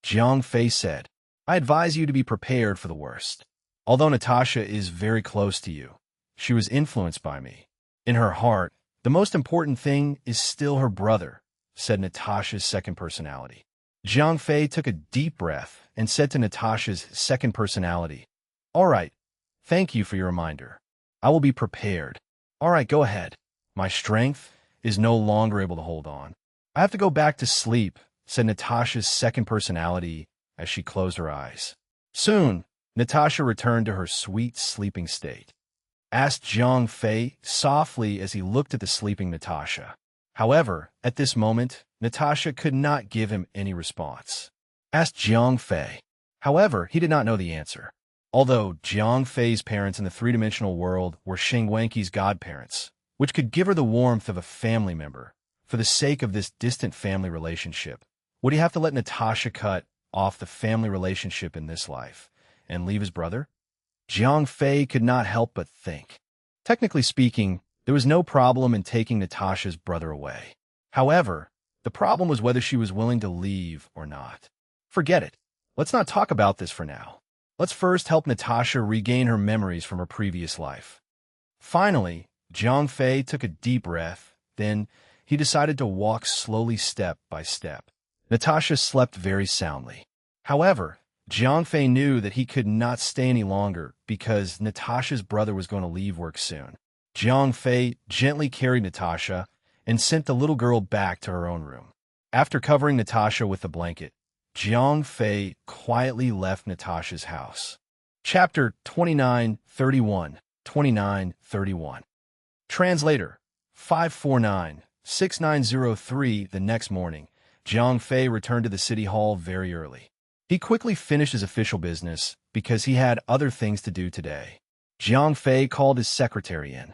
[SPEAKER 1] Jiang Fei said, I advise you to be prepared for the worst. Although Natasha is very close to you, she was influenced by me. In her heart, the most important thing is still her brother, said Natasha's second personality. Jiang Fei took a deep breath and said to Natasha's second personality, All right, thank you for your reminder. I will be prepared. All right, go ahead. My strength is no longer able to hold on. I have to go back to sleep, said Natasha's second personality as she closed her eyes. Soon, Natasha returned to her sweet sleeping state. Asked Jiang Fei softly as he looked at the sleeping Natasha. However, at this moment, Natasha could not give him any response. Asked Jiang Fei. However, he did not know the answer. Although Jiang Fei's parents in the three-dimensional world were Shangguanqi's godparents, which could give her the warmth of a family member, for the sake of this distant family relationship, would he have to let Natasha cut off the family relationship in this life and leave his brother? Jiang Fei could not help but think. Technically speaking, there was no problem in taking Natasha's brother away. However, the problem was whether she was willing to leave or not. Forget it. Let's not talk about this for now. Let's first help Natasha regain her memories from her previous life. Finally, Jiang Fei took a deep breath. Then, he decided to walk slowly step by step. Natasha slept very soundly. However, Jiang Fei knew that he could not stay any longer because Natasha's brother was going to leave work soon. Jiang Fei gently carried Natasha and sent the little girl back to her own room. After covering Natasha with a blanket, Jiang Fei quietly left Natasha's house. Chapter 29:31, 29:31. Translator 549-6903. The next morning, Jiang Fei returned to the city hall very early. He quickly finished his official business because he had other things to do today. Jiang Fei called his secretary in.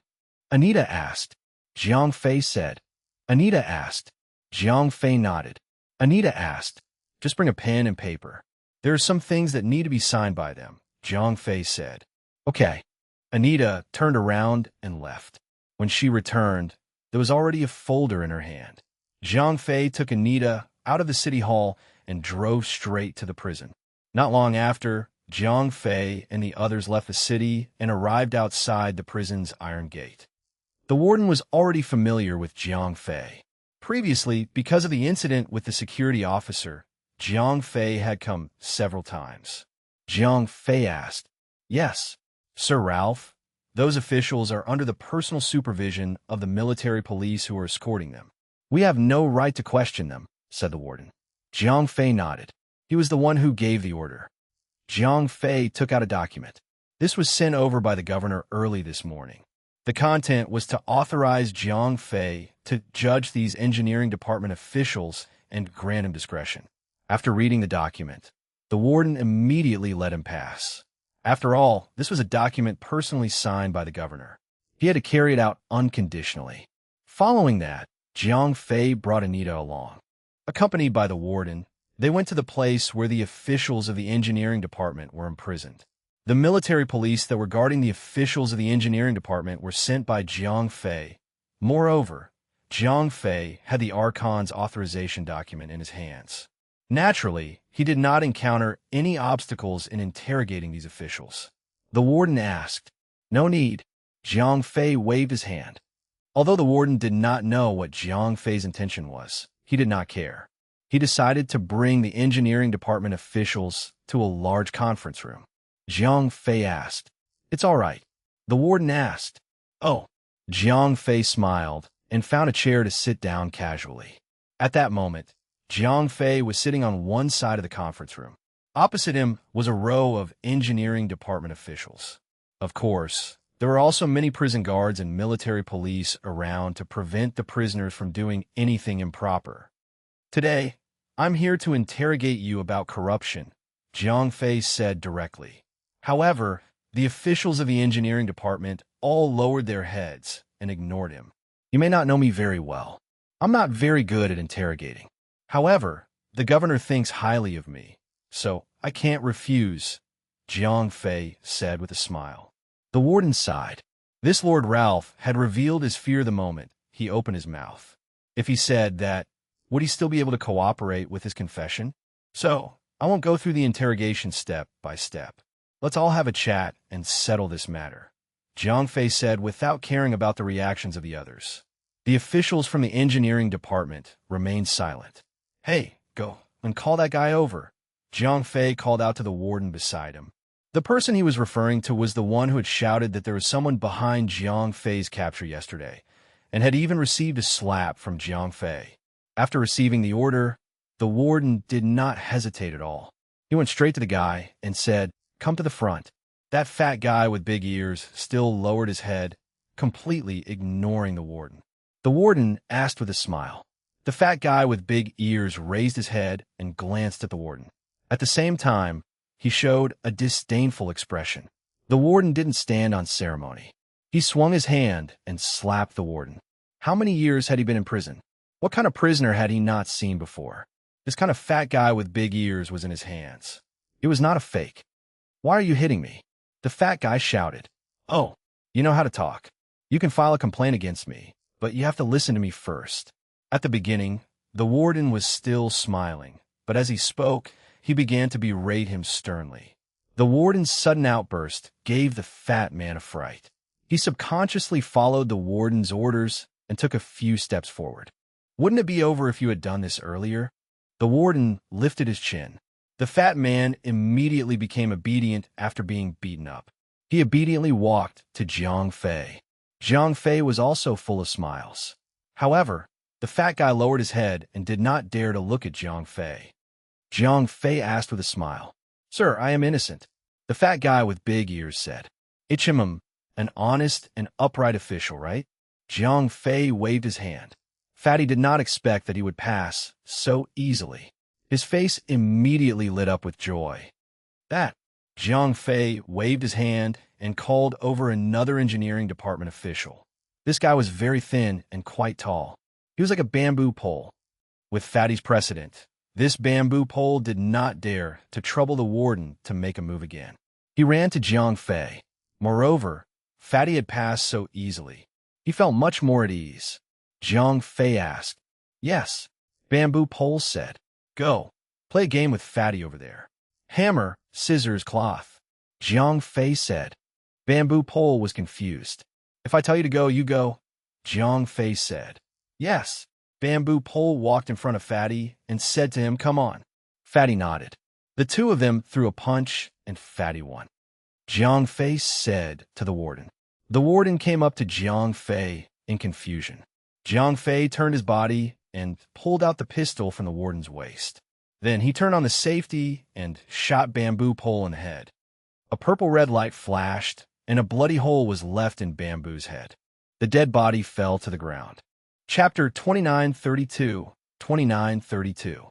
[SPEAKER 1] Anita asked. Jiang Fei said. Anita asked. Jiang Fei nodded. Anita asked. Just bring a pen and paper. There are some things that need to be signed by them, Jiang Fei said. Okay. Anita turned around and left. When she returned, there was already a folder in her hand. Jiang Fei took Anita out of the city hall and drove straight to the prison. Not long after, Jiang Fei and the others left the city and arrived outside the prison's iron gate. The warden was already familiar with Jiang Fei. Previously, because of the incident with the security officer, Jiang Fei had come several times. Jiang Fei asked, Yes, Sir Ralph. Those officials are under the personal supervision of the military police who are escorting them. We have no right to question them, said the warden. Jiang Fei nodded. He was the one who gave the order. Jiang Fei took out a document. This was sent over by the governor early this morning. The content was to authorize Jiang Fei to judge these engineering department officials and grant him discretion. After reading the document, the warden immediately let him pass. After all, this was a document personally signed by the governor. He had to carry it out unconditionally. Following that, Jiang Fei brought Anita along. Accompanied by the warden, they went to the place where the officials of the engineering department were imprisoned. The military police that were guarding the officials of the engineering department were sent by Jiang Fei. Moreover, Jiang Fei had the Archon's authorization document in his hands. Naturally, he did not encounter any obstacles in interrogating these officials. The warden asked, "No need." Jiang Fei waved his hand. Although the warden did not know what Jiang Fei's intention was, he did not care. He decided to bring the engineering department officials to a large conference room. Jiang Fei asked, "It's all right." The warden asked, "Oh." Jiang Fei smiled and found a chair to sit down casually. At that moment, Jiang Fei was sitting on one side of the conference room. Opposite him was a row of engineering department officials. Of course, there were also many prison guards and military police around to prevent the prisoners from doing anything improper. "Today, I'm here to interrogate you about corruption," Jiang Fei said directly. However, the officials of the engineering department all lowered their heads and ignored him. "You may not know me very well. I'm not very good at interrogating. However, the governor thinks highly of me, so I can't refuse," Jiang Fei said with a smile. The warden sighed. This Lord Ralph had revealed his fear the moment he opened his mouth. If he said that, would he still be able to cooperate with his confession? "So, I won't go through the interrogation step by step. Let's all have a chat and settle this matter," Jiang Fei said without caring about the reactions of the others. The officials from the engineering department remained silent. "Hey, go and call that guy over," Jiang Fei called out to the warden beside him. The person he was referring to was the one who had shouted that there was someone behind Jiang Fei's capture yesterday, and had even received a slap from Jiang Fei. After receiving the order, the warden did not hesitate at all. He went straight to the guy and said, "Come to the front." That fat guy with big ears still lowered his head, completely ignoring the warden. The warden asked with a smile. The fat guy with big ears raised his head and glanced at the warden. At the same time, he showed a disdainful expression. The warden didn't stand on ceremony. He swung his hand and slapped the warden. How many years had he been in prison? What kind of prisoner had he not seen before? This kind of fat guy with big ears was in his hands. It was not a fake. "Why are you hitting me?" The fat guy shouted. "Oh, you know how to talk. You can file a complaint against me, but you have to listen to me first." At the beginning, the warden was still smiling, but as he spoke, he began to berate him sternly. The warden's sudden outburst gave the fat man a fright. He subconsciously followed the warden's orders and took a few steps forward. "Wouldn't it be over if you had done this earlier?" The warden lifted his chin. The fat man immediately became obedient after being beaten up. He obediently walked to Jiang Fei. Jiang Fei was also full of smiles. However, the fat guy lowered his head and did not dare to look at Jiang Fei. Jiang Fei asked with a smile, "Sir, I am innocent." The fat guy with big ears said, "Ichimum, an honest and upright official, right?" Jiang Fei waved his hand. Fatty did not expect that he would pass so easily. His face immediately lit up with joy. "That." Jiang Fei waved his hand and called over another engineering department official. This guy was very thin and quite tall. He was like a bamboo pole. With Fatty's precedent, this bamboo pole did not dare to trouble the warden to make a move again. He ran to Jiang Fei. Moreover, Fatty had passed so easily. He felt much more at ease. Jiang Fei asked. "Yes," Bamboo Pole said. "Go. Play a game with Fatty over there." "Hammer, scissors, cloth," Jiang Fei said. Bamboo Pole was confused. "If I tell you to go, you go," Jiang Fei said. "Yes." Bamboo Pole walked in front of Fatty and said to him, "Come on." Fatty nodded. The two of them threw a punch, and Fatty won. Jiang Fei said to the warden. The warden came up to Jiang Fei in confusion. Jiang Fei turned his body and pulled out the pistol from the warden's waist. Then he turned on the safety and shot Bamboo Pole in the head. A purple-red light flashed, and a bloody hole was left in Bamboo's head. The dead body fell to the ground. Chapter 2932, 2932.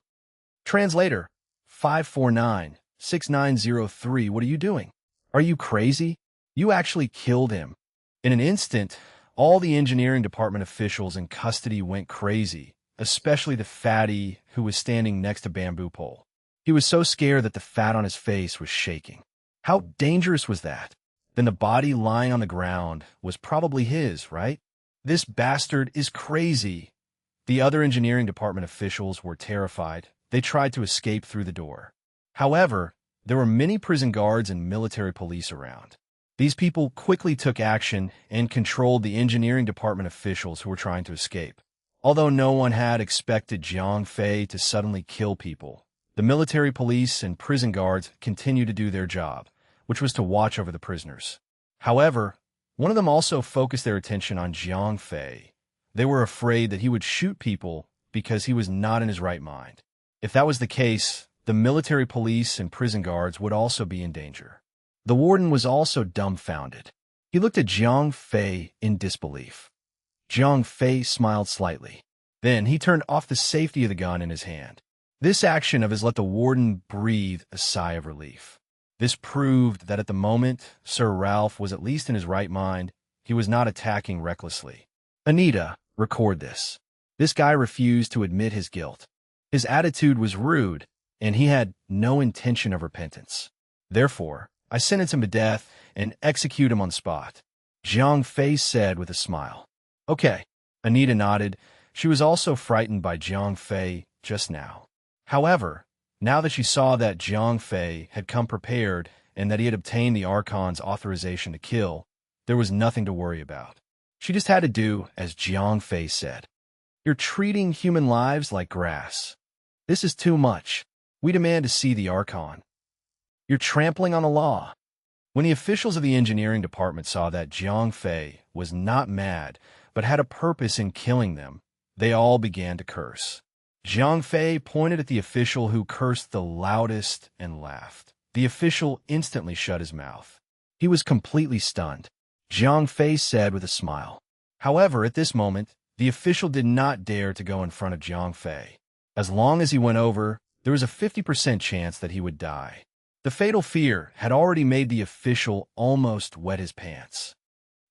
[SPEAKER 1] Translator, 549-6903. What are you doing? Are you crazy? You actually killed him. In an instant, all the engineering department officials in custody went crazy, especially the fatty who was standing next to Bamboo Pole. He was so scared that the fat on his face was shaking. How dangerous was that? Then the body lying on the ground was probably his, right? This bastard is crazy. The other engineering department officials were terrified. They tried to escape through the door. However, there were many prison guards and military police around. These people quickly took action and controlled the engineering department officials who were trying to escape. Although no one had expected Jiang Fei to suddenly kill people, the military police and prison guards continued to do their job, which was to watch over the prisoners. However, one of them also focused their attention on Jiang Fei. They were afraid that he would shoot people because he was not in his right mind. If that was the case, the military police and prison guards would also be in danger. The warden was also dumbfounded. He looked at Jiang Fei in disbelief. Jiang Fei smiled slightly. Then he turned off the safety of the gun in his hand. This action of his let the warden breathe a sigh of relief. This proved that at the moment, Sir Ralph was at least in his right mind. He was not attacking recklessly. Anita, record this. This guy refused to admit his guilt. His attitude was rude, and he had no intention of repentance. Therefore, I sentence him to death and execute him on spot, Jiang Fei said with a smile. Okay, Anita nodded. She was also frightened by Jiang Fei just now. However, now that she saw that Jiang Fei had come prepared and that he had obtained the Archon's authorization to kill, there was nothing to worry about. She just had to do as Jiang Fei said. You're treating human lives like grass. This is too much. We demand to see the Archon. You're trampling on the law. When the officials of the engineering department saw that Jiang Fei was not mad but had a purpose in killing them, they all began to curse. Jiang Fei pointed at the official who cursed the loudest and laughed. The official instantly shut his mouth. He was completely stunned. Jiang Fei said with a smile. However, at this moment, the official did not dare to go in front of Jiang Fei. As long as he went over, there was a 50% chance that he would die. The fatal fear had already made the official almost wet his pants.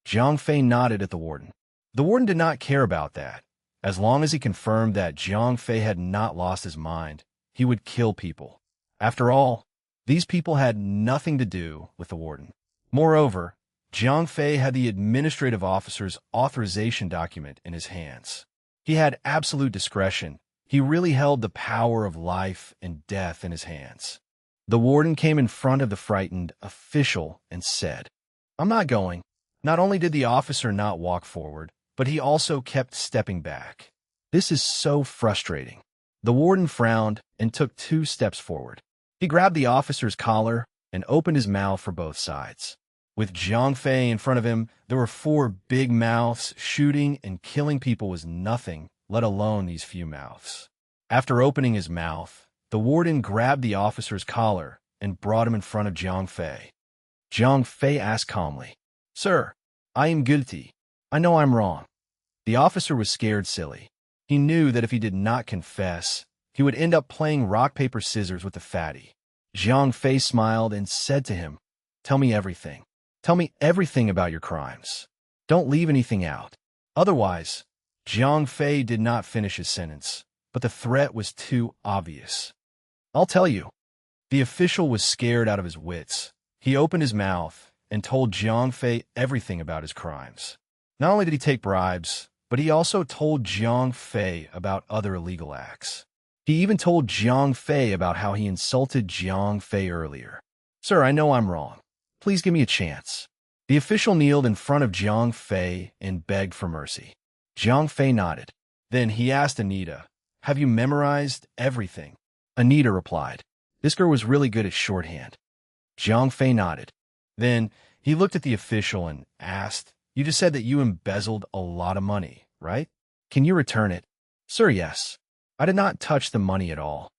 [SPEAKER 1] Jiang Fei nodded at the warden. The warden did not care about that. As long as he confirmed that Jiang Fei had not lost his mind, he would kill people. After all, these people had nothing to do with the warden. Moreover, Jiang Fei had the administrative officer's authorization document in his hands. He had absolute discretion. He really held the power of life and death in his hands. The warden came in front of the frightened official and said, I'm not going. Not only did the officer not walk forward, but he also kept stepping back. This is so frustrating. The warden frowned and took 2 steps forward. He grabbed the officer's collar and opened his mouth for both sides. With Jiang Fei in front of him, there were 4 big mouths. Shooting and killing people was nothing, let alone these few mouths. After opening his mouth, the warden grabbed the officer's collar and brought him in front of Jiang Fei. Jiang Fei asked calmly, Sir, I am guilty. I know I'm wrong. The officer was scared silly. He knew that if he did not confess, he would end up playing rock, paper, scissors with the fatty. Jiang Fei smiled and said to him, Tell me everything. Tell me everything about your crimes. Don't leave anything out. Otherwise, Jiang Fei did not finish his sentence, but the threat was too obvious. I'll tell you. The official was scared out of his wits. He opened his mouth and told Jiang Fei everything about his crimes. Not only did he take bribes, but he also told Jiang Fei about other illegal acts. He even told Jiang Fei about how he insulted Jiang Fei earlier. Sir, I know I'm wrong. Please give me a chance. The official kneeled in front of Jiang Fei and begged for mercy. Jiang Fei nodded. Then he asked Anita, Have you memorized everything? Anita replied, This girl was really good at shorthand. Jiang Fei nodded. Then he looked at the official and asked, You just said that you embezzled a lot of money, right? Can you return it? Sir, yes. I did not touch the money at all.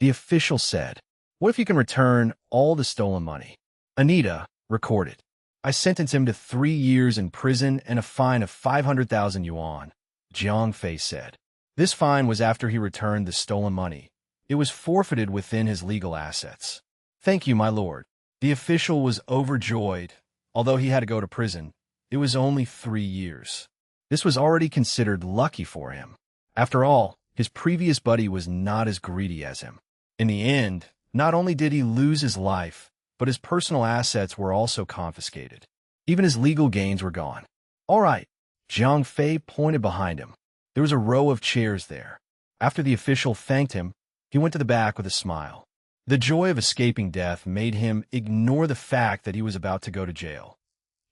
[SPEAKER 1] The official said, What if you can return all the stolen money? Anita recorded, I sentence him to 3 years in prison and a fine of 500,000 yuan, Jiang Fei said. This fine was after he returned the stolen money. It was forfeited within his legal assets. Thank you, my lord. The official was overjoyed. Although he had to go to prison, it was only 3 years. This was already considered lucky for him. After all, his previous buddy was not as greedy as him. In the end, not only did he lose his life, but his personal assets were also confiscated. Even his legal gains were gone. "All right," Jiang Fei pointed behind him. There was a row of chairs there. After the official thanked him, he went to the back with a smile. The joy of escaping death made him ignore the fact that he was about to go to jail.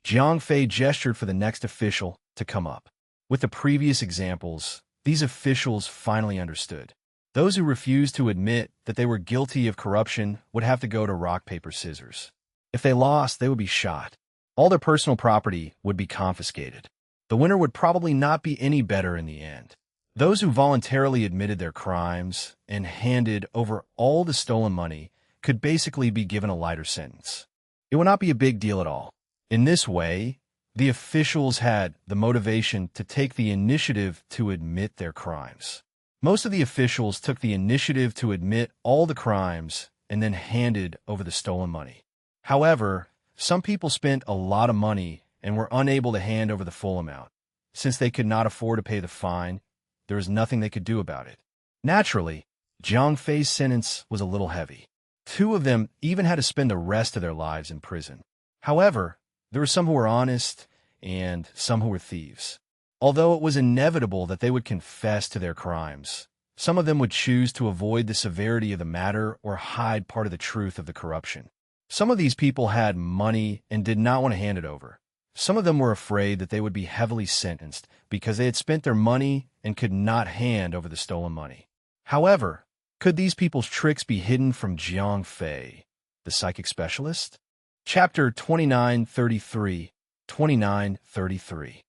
[SPEAKER 1] Jiang Fei gestured for the next official to come up. With the previous examples, these officials finally understood. Those who refused to admit that they were guilty of corruption would have to go to rock, paper, scissors. If they lost, they would be shot. All their personal property would be confiscated. The winner would probably not be any better in the end. Those who voluntarily admitted their crimes and handed over all the stolen money could basically be given a lighter sentence. It would not be a big deal at all. In this way, the officials had the motivation to take the initiative to admit their crimes. Most of the officials took the initiative to admit all the crimes and then handed over the stolen money. However, some people spent a lot of money and were unable to hand over the full amount. Since they could not afford to pay the fine, there was nothing they could do about it. Naturally, Jiang Fei's sentence was a little heavy. 2 of them even had to spend the rest of their lives in prison. However, there were some who were honest and some who were thieves. Although it was inevitable that they would confess to their crimes, some of them would choose to avoid the severity of the matter or hide part of the truth of the corruption. Some of these people had money and did not want to hand it over. Some of them were afraid that they would be heavily sentenced because they had spent their money and could not hand over the stolen money. However, could these people's tricks be hidden from Jiang Fei, the psychic specialist? Chapter 2933, 2933.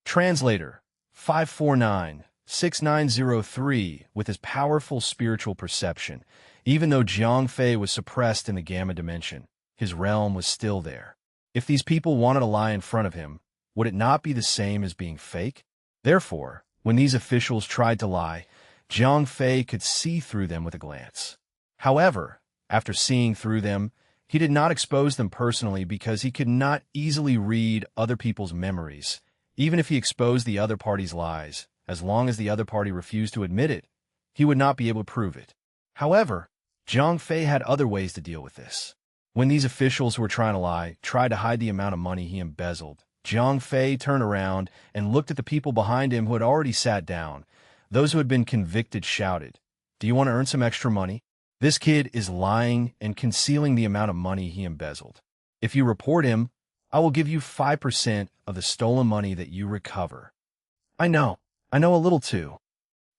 [SPEAKER 1] Translator 549-6903. With his powerful spiritual perception, even though Jiang Fei was suppressed in the gamma dimension, his realm was still there. If these people wanted to lie in front of him, would it not be the same as being fake? Therefore, when these officials tried to lie, Jiang Fei could see through them with a glance. However, after seeing through them, he did not expose them personally because he could not easily read other people's memories. Even if he exposed the other party's lies, as long as the other party refused to admit it, he would not be able to prove it. However, Jiang Fei had other ways to deal with this. When these officials who were trying to lie tried to hide the amount of money he embezzled, Jiang Fei turned around and looked at the people behind him who had already sat down. Those who had been convicted shouted, "Do you want to earn some extra money? This kid is lying and concealing the amount of money he embezzled. If you report him, I will give you 5% of the stolen money that you recover." I know a little too.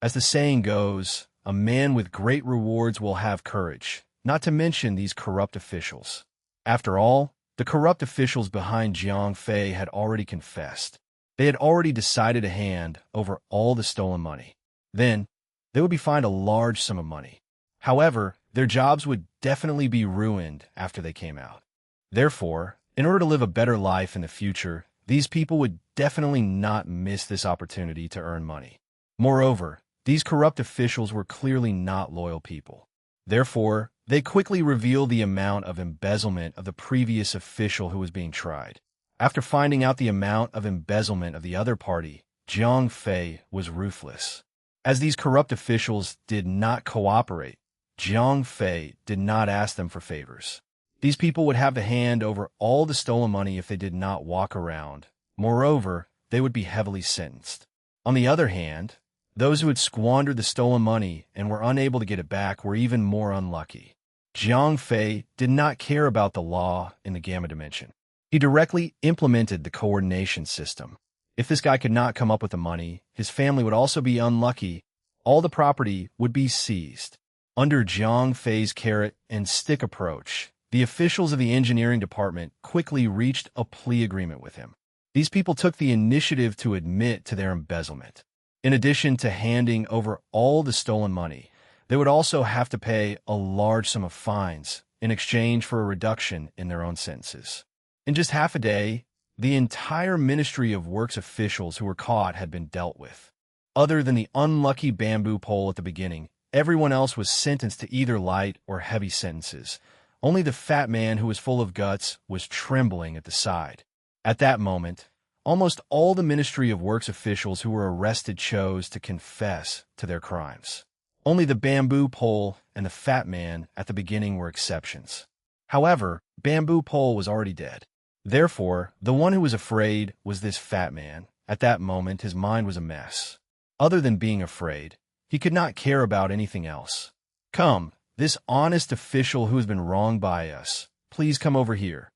[SPEAKER 1] As the saying goes, a man with great rewards will have courage, not to mention these corrupt officials. After all, the corrupt officials behind Jiang Fei had already confessed. They had already decided to hand over all the stolen money. Then, they would be fined a large sum of money. However, their jobs would definitely be ruined after they came out. Therefore, in order to live a better life in the future, these people would definitely not miss this opportunity to earn money. Moreover, these corrupt officials were clearly not loyal people. Therefore, they quickly revealed the amount of embezzlement of the previous official who was being tried. After finding out the amount of embezzlement of the other party, Jiang Fei was ruthless. As these corrupt officials did not cooperate, Jiang Fei did not ask them for favors. These people would have to hand over all the stolen money if they did not walk around. Moreover, they would be heavily sentenced. On the other hand, those who had squandered the stolen money and were unable to get it back were even more unlucky. Jiang Fei did not care about the law in the gamma dimension. He directly implemented the coordination system. If this guy could not come up with the money, his family would also be unlucky. All the property would be seized. Under Jiang Fei's carrot and stick approach, the officials of the engineering department quickly reached a plea agreement with him. These people took the initiative to admit to their embezzlement. In addition to handing over all the stolen money, they would also have to pay a large sum of fines in exchange for a reduction in their own sentences. In just half a day, the entire Ministry of Works officials who were caught had been dealt with. Other than the unlucky bamboo pole at the beginning, everyone else was sentenced to either light or heavy sentences. Only the fat man who was full of guts was trembling at the side. At that moment, almost all the Ministry of Works officials who were arrested chose to confess to their crimes. Only the bamboo pole and the fat man at the beginning were exceptions. However, Bamboo Pole was already dead. Therefore, the one who was afraid was this fat man. At that moment, his mind was a mess. Other than being afraid, he could not care about anything else. Come, this honest official who has been wronged by us, please come over here,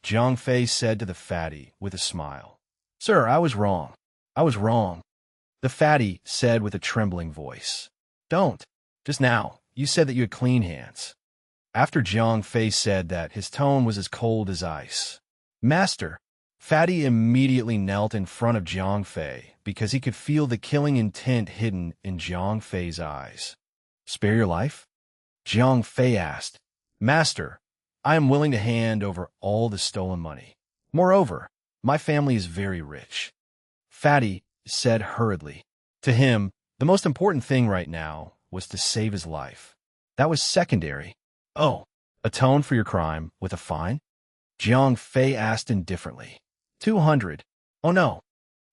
[SPEAKER 1] Jiang Fei said to the fatty with a smile. Sir, I was wrong. I was wrong, the fatty said with a trembling voice. Don't. Just now, you said that you had clean hands. After Jiang Fei said that, his tone was as cold as ice. Master, Fatty immediately knelt in front of Jiang Fei because he could feel the killing intent hidden in Jiang Fei's eyes. Spare your life? Jiang Fei asked. Master, I am willing to hand over all the stolen money. Moreover, my family is very rich. Fatty said hurriedly. To him, the most important thing right now was to save his life. That was secondary. Oh, atone for your crime with a fine? Jiang Fei asked indifferently. 200. Oh no.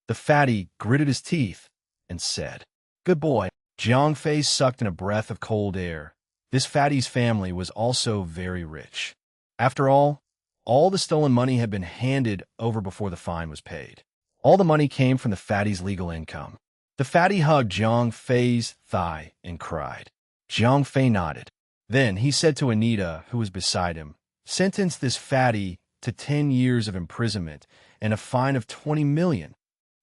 [SPEAKER 1] The fatty gritted his teeth and said, Good boy. Jiang Fei sucked in a breath of cold air. This fatty's family was also very rich. After all the stolen money had been handed over before the fine was paid. All the money came from the fatty's legal income. The fatty hugged Jiang Fei's thigh and cried. Jiang Fei nodded. Then he said to Anita, who was beside him, Sentence this fatty to 10 years of imprisonment and a fine of 20 million.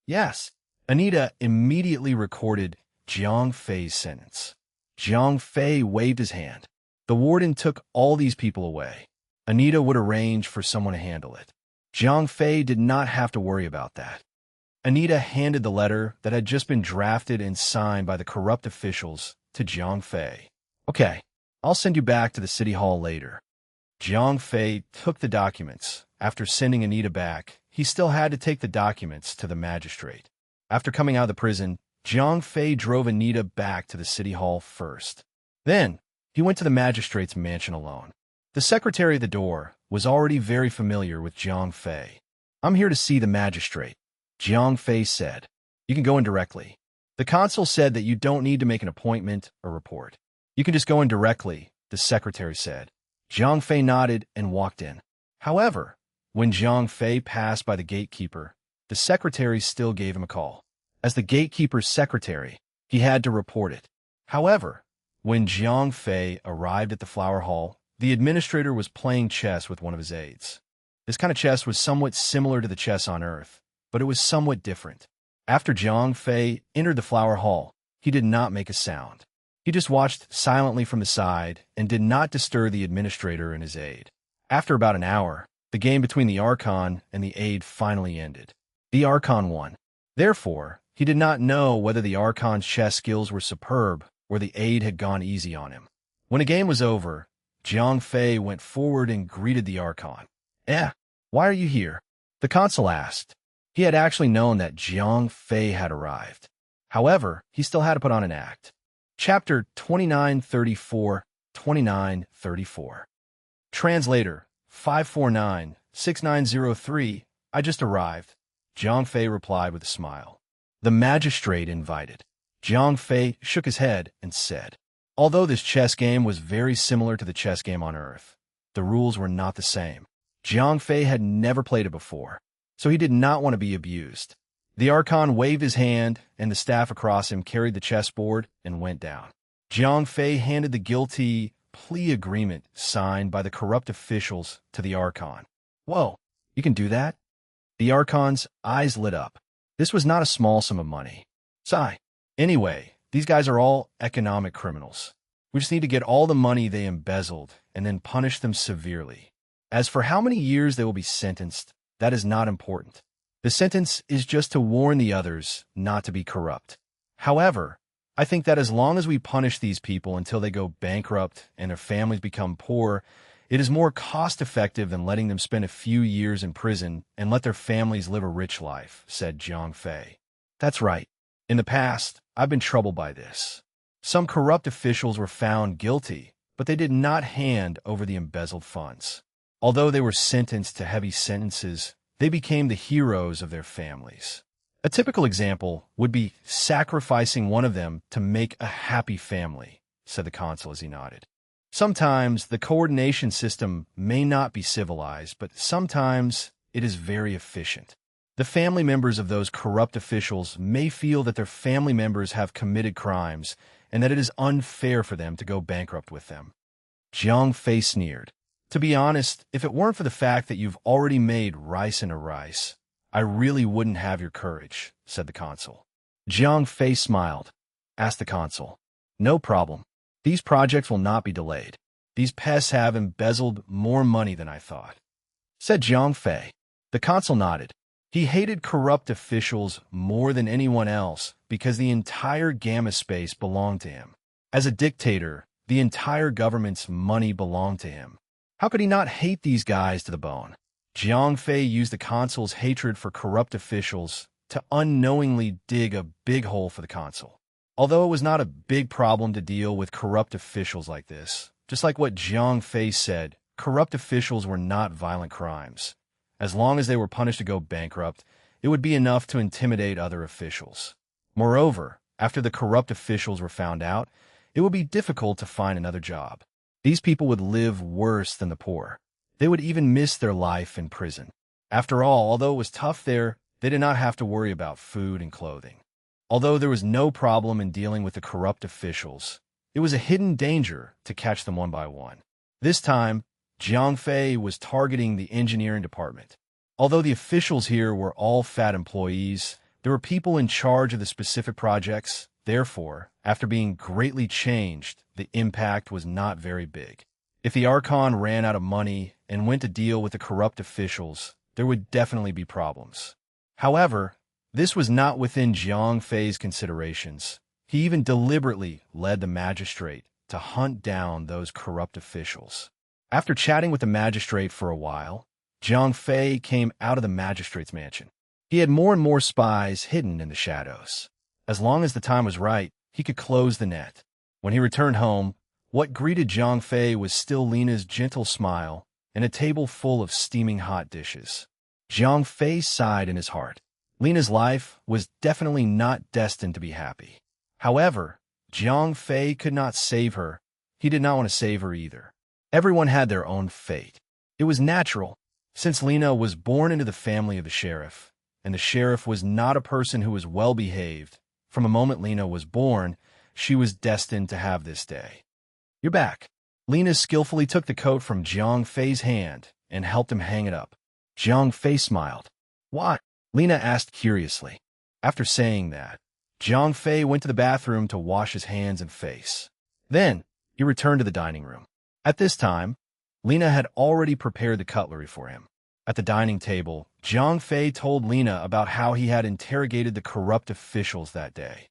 [SPEAKER 1] Yes, Anita immediately recorded Jiang Fei's sentence. Jiang Fei waved his hand. The warden took all these people away. Anita would arrange for someone to handle it. Jiang Fei did not have to worry about that. Anita handed the letter that had just been drafted and signed by the corrupt officials to Jiang Fei. Okay, I'll send you back to the city hall later. Jiang Fei took the documents. After sending Anita back, he still had to take the documents to the magistrate. After coming out of the prison, Jiang Fei drove Anita back to the city hall first. Then, he went to the magistrate's mansion alone. The secretary at the door was already very familiar with Jiang Fei. I'm here to see the magistrate, Jiang Fei said. You can go in directly. The consul said that you don't need to make an appointment or report. You can just go in directly, the secretary said. Jiang Fei nodded and walked in. However, when Jiang Fei passed by the gatekeeper, the secretary still gave him a call. As the gatekeeper's secretary, he had to report it. However, when Jiang Fei arrived at the flower hall, the administrator was playing chess with one of his aides. This kind of chess was somewhat similar to the chess on Earth, but it was somewhat different. After Jiang Fei entered the flower hall, he did not make a sound. He just watched silently from the side and did not disturb the administrator and his aide. After about an hour, the game between the Archon and the aide finally ended. The Archon won. Therefore, he did not know whether the Archon's chess skills were superb or the aide had gone easy on him. When the game was over, Jiang Fei went forward and greeted the Archon. Why are you here? The consul asked. He had actually known that Jiang Fei had arrived. However, he still had to put on an act. Chapter 2934, 2934. Translator, 549-6903, I just arrived. Jiang Fei replied with a smile. The magistrate invited. Jiang Fei shook his head and said, Although this chess game was very similar to the chess game on Earth, the rules were not the same. Jiang Fei had never played it before, so he did not want to be abused. The Archon waved his hand, and the staff across him carried the chessboard and went down. Jiang Fei handed the guilty plea agreement signed by the corrupt officials to the Archon. Whoa, you can do that? The Archon's eyes lit up. This was not a small sum of money. Sigh. Anyway, these guys are all economic criminals. We just need to get all the money they embezzled and then punish them severely. As for how many years they will be sentenced, that is not important. The sentence is just to warn the others not to be corrupt. However, I think that as long as we punish these people until they go bankrupt and their families become poor, it is more cost-effective than letting them spend a few years in prison and let their families live a rich life, said Jiang Fei. That's right. In the past, I've been troubled by this. Some corrupt officials were found guilty, but they did not hand over the embezzled funds. Although they were sentenced to heavy sentences, they became the heroes of their families. A typical example would be sacrificing one of them to make a happy family, said the consul as he nodded. Sometimes the coordination system may not be civilized, but sometimes it is very efficient. The family members of those corrupt officials may feel that their family members have committed crimes and that it is unfair for them to go bankrupt with them. Jiang Fei sneered. To be honest, if it weren't for the fact that you've already made rice into rice, I really wouldn't have your courage, said the consul. Jiang Fei smiled. Asked the consul. No problem. These projects will not be delayed. These pests have embezzled more money than I thought, said Jiang Fei. The consul nodded. He hated corrupt officials more than anyone else because the entire gamma space belonged to him. As a dictator, the entire government's money belonged to him. How could he not hate these guys to the bone? Jiang Fei used the consul's hatred for corrupt officials to unknowingly dig a big hole for the consul. Although it was not a big problem to deal with corrupt officials like this, just like what Jiang Fei said, corrupt officials were not violent crimes. As long as they were punished to go bankrupt, it would be enough to intimidate other officials. Moreover, after the corrupt officials were found out, it would be difficult to find another job. These people would live worse than the poor. They would even miss their life in prison. After all, although it was tough there, they did not have to worry about food and clothing. Although there was no problem in dealing with the corrupt officials, it was a hidden danger to catch them one by one. This time, Jiang Fei was targeting the engineering department. Although the officials here were all fat employees, there were people in charge of the specific projects. Therefore, after being greatly changed, the impact was not very big. If the Archon ran out of money and went to deal with the corrupt officials, there would definitely be problems. However, this was not within Jiang Fei's considerations. He even deliberately led the magistrate to hunt down those corrupt officials. After chatting with the magistrate for a while, Jiang Fei came out of the magistrate's mansion. He had more and more spies hidden in the shadows. As long as the time was right, he could close the net. When he returned home, what greeted Jiang Fei was still Lena's gentle smile and a table full of steaming hot dishes. Jiang Fei sighed in his heart. Lena's life was definitely not destined to be happy. However, Jiang Fei could not save her. He did not want to save her either. Everyone had their own fate. It was natural, since Lena was born into the family of the sheriff, and the sheriff was not a person who was well-behaved. From the moment Lena was born, she was destined to have this day. You're back. Lena skillfully took the coat from Jiang Fei's hand and helped him hang it up. Jiang Fei smiled. What? Lena asked curiously. After saying that, Jiang Fei went to the bathroom to wash his hands and face. Then, he returned to the dining room. At this time, Lena had already prepared the cutlery for him. At the dining table, Jiang Fei told Lena about how he had interrogated the corrupt officials that day.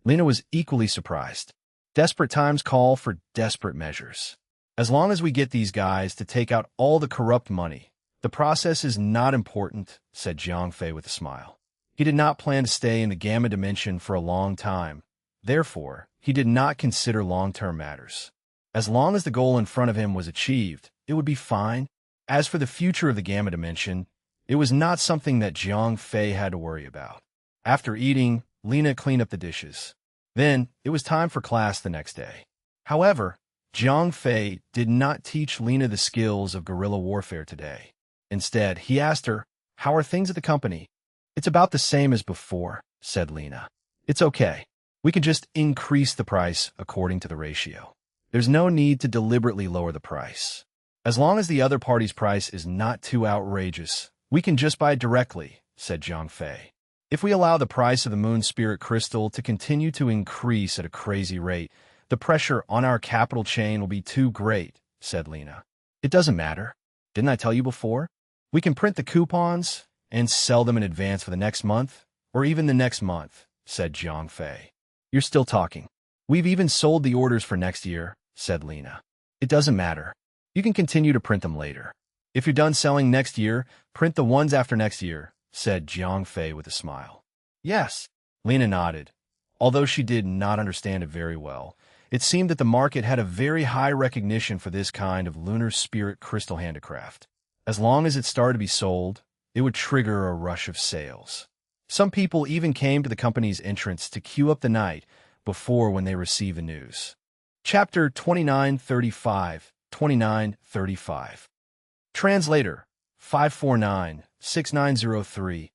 [SPEAKER 1] Lena was equally surprised. Desperate times call for desperate measures. As long as we get these guys to take out all the corrupt money, the process is not important, said Jiang Fei with a smile. He did not plan to stay in the Gamma Dimension for a long time. Therefore, he did not consider long-term matters. As long as the goal in front of him was achieved, it would be fine. As for the future of the Gamma Dimension, it was not something that Jiang Fei had to worry about. After eating, Lena cleaned up the dishes. Then, it was time for class the next day. However, Jiang Fei did not teach Lena the skills of guerrilla warfare today. Instead, he asked her, "How are things at the company?" "It's about the same as before," said Lena. "It's okay. We can just increase the price according to the ratio. There's no need to deliberately lower the price. As long as the other party's price is not too outrageous, we can just buy it directly," said Jiang Fei. "If we allow the price of the Moon Spirit Crystal to continue to increase at a crazy rate, the pressure on our capital chain will be too great," said Lena. "It doesn't matter. Didn't I tell you before? We can print the coupons and sell them in advance for the next month, or even the next month," said Jiang Fei. "You're still talking. We've even sold the orders for next year," said Lena. "It doesn't matter. You can continue to print them later. If you're done selling next year, print the ones after next year," said Jiang Fei with a smile. "Yes," Lena nodded. Although she did not understand it very well, it seemed that the market had a very high recognition for this kind of lunar spirit crystal handicraft. As long as it started to be sold, it would trigger a rush of sales. Some people even came to the company's entrance to queue up the night before when they received the news. Chapter 2935, 2935. Translator, 549-6903.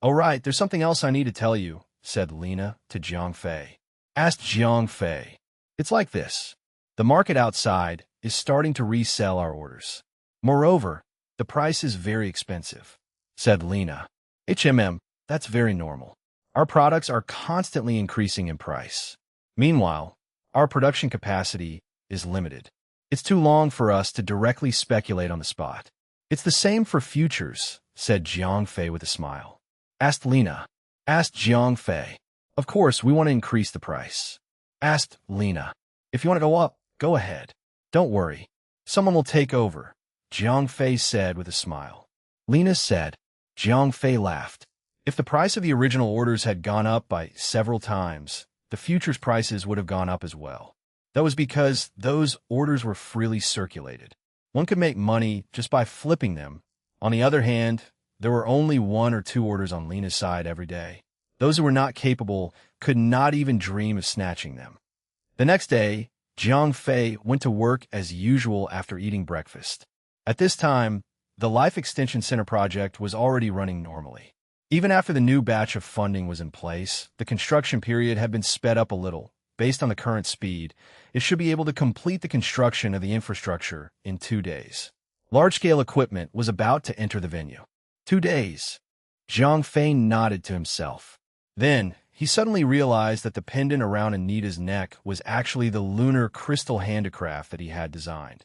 [SPEAKER 1] "Oh right, there's something else I need to tell you," said Lena to Jiang Fei. Asked Jiang Fei. "It's like this. The market outside is starting to resell our orders. Moreover, the price is very expensive," said Lena. That's very normal. Our products are constantly increasing in price. Meanwhile, our production capacity is limited. It's too long for us to directly speculate on the spot. "It's the same for futures," said Jiang Fei with a smile. Asked Lena. Asked Jiang Fei. "Of course, we want to increase the price." Asked Lena. "If you want to go up, go ahead. Don't worry. Someone will take over," Jiang Fei said with a smile. Lena said. Jiang Fei laughed. If the price of the original orders had gone up by several times, the futures prices would have gone up as well. That was because those orders were freely circulated. One could make money just by flipping them. On the other hand, there were only 1 or 2 orders on Lena's side every day. Those who were not capable could not even dream of snatching them. The next day, Jiang Fei went to work as usual after eating breakfast. At this time, the Life Extension Center project was already running normally. Even after the new batch of funding was in place, the construction period had been sped up a little. Based on the current speed, it should be able to complete the construction of the infrastructure in 2 days. Large-scale equipment was about to enter the venue. 2 days. Jiang Fei nodded to himself. Then, he suddenly realized that the pendant around Anita's neck was actually the lunar crystal handicraft that he had designed.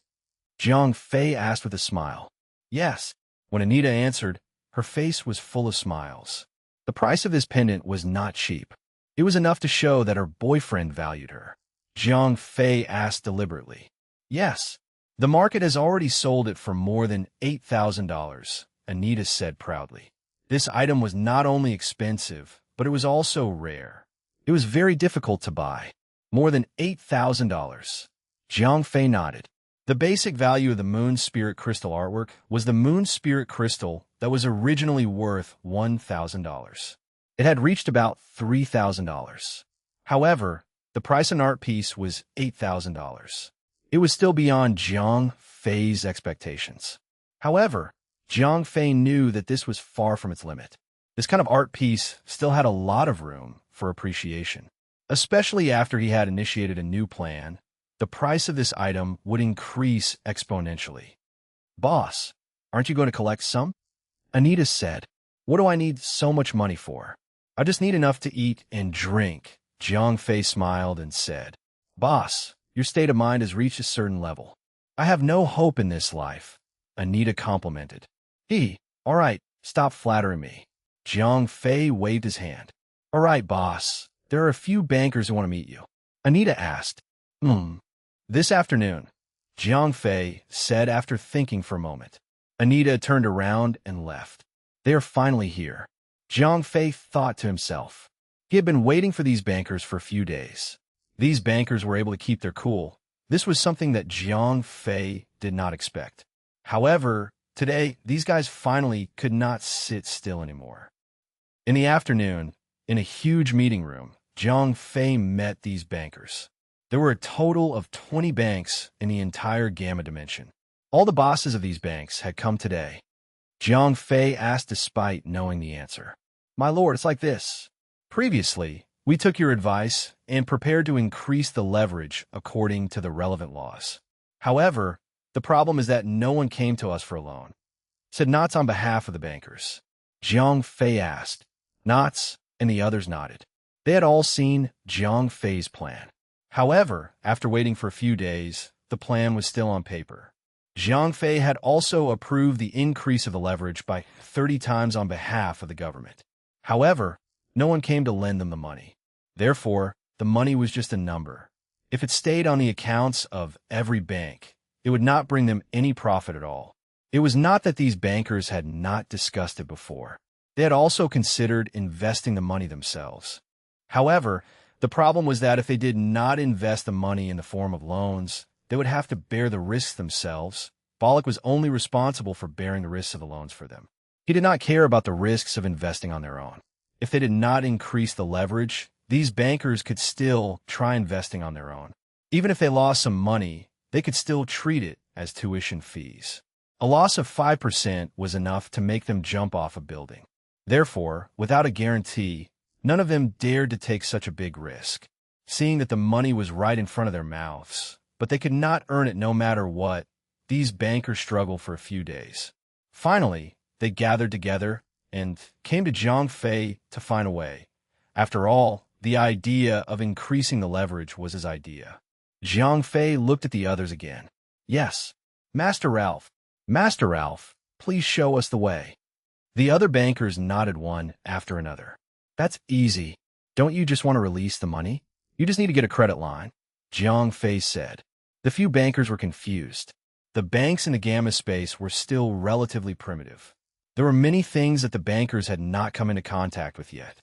[SPEAKER 1] Jiang Fei asked with a smile. "Yes." When Anita answered, her face was full of smiles. The price of this pendant was not cheap. It was enough to show that her boyfriend valued her. Jiang Fei asked deliberately. "Yes. The market has already sold it for more than $8,000, Anita said proudly. This item was not only expensive, but it was also rare. It was very difficult to buy. More than $8,000. Jiang Fei nodded. The basic value of the Moon Spirit Crystal artwork was the Moon Spirit Crystal that was originally worth $1,000. It had reached about $3,000. However, the price of an art piece was $8,000. It was still beyond Jiang Fei's expectations. However, Jiang Fei knew that this was far from its limit. This kind of art piece still had a lot of room for appreciation. Especially after he had initiated a new plan, the price of this item would increase exponentially. "Boss, aren't you going to collect some?" Anita said. "What do I need so much money for? I just need enough to eat and drink." Jiang Fei smiled and said, "Boss, your state of mind has reached a certain level. I have no hope in this life," Anita complimented. All right, stop flattering me." Jiang Fei waved his hand. "All right, boss, there are a few bankers who want to meet you." Anita asked. This afternoon," Jiang Fei said after thinking for a moment. Anita turned around and left. "They are finally here." Jiang Fei thought to himself. He had been waiting for these bankers for a few days. These bankers were able to keep their cool. This was something that Jiang Fei did not expect. However, today, these guys finally could not sit still anymore. In the afternoon, in a huge meeting room, Jiang Fei met these bankers. There were a total of 20 banks in the entire Gamma dimension. All the bosses of these banks had come today. Jiang Fei asked despite knowing the answer. "My lord, it's like this. Previously, we took your advice and prepared to increase the leverage according to the relevant laws. However, the problem is that no one came to us for a loan," said Knots on behalf of the bankers. Jiang Fei asked. Knots and the others nodded. They had all seen Jiang Fei's plan. However, after waiting for a few days, the plan was still on paper. Jiang Fei had also approved the increase of the leverage by 30 times on behalf of the government. However, no one came to lend them the money. Therefore, the money was just a number. If it stayed on the accounts of every bank, it would not bring them any profit at all. It was not that these bankers had not discussed it before. They had also considered investing the money themselves. However, the problem was that if they did not invest the money in the form of loans, they would have to bear the risks themselves. Bollock was only responsible for bearing the risks of the loans for them. He did not care about the risks of investing on their own. If they did not increase the leverage, these bankers could still try investing on their own. Even if they lost some money, they could still treat it as tuition fees. A loss of 5% was enough to make them jump off a building. Therefore, without a guarantee, none of them dared to take such a big risk, seeing that the money was right in front of their mouths. But they could not earn it no matter what. These bankers struggled for a few days. Finally, they gathered together and came to Zhang Fei to find a way. After all, the idea of increasing the leverage was his idea. Zhang Fei looked at the others again. Yes, Master Ralph. Master Ralph, please show us the way. The other bankers nodded one after another. That's easy. Don't you just want to release the money? You just need to get a credit line, Zhang Fei said. The few bankers were confused. The banks in the Gamma space were still relatively primitive. There were many things that the bankers had not come into contact with yet.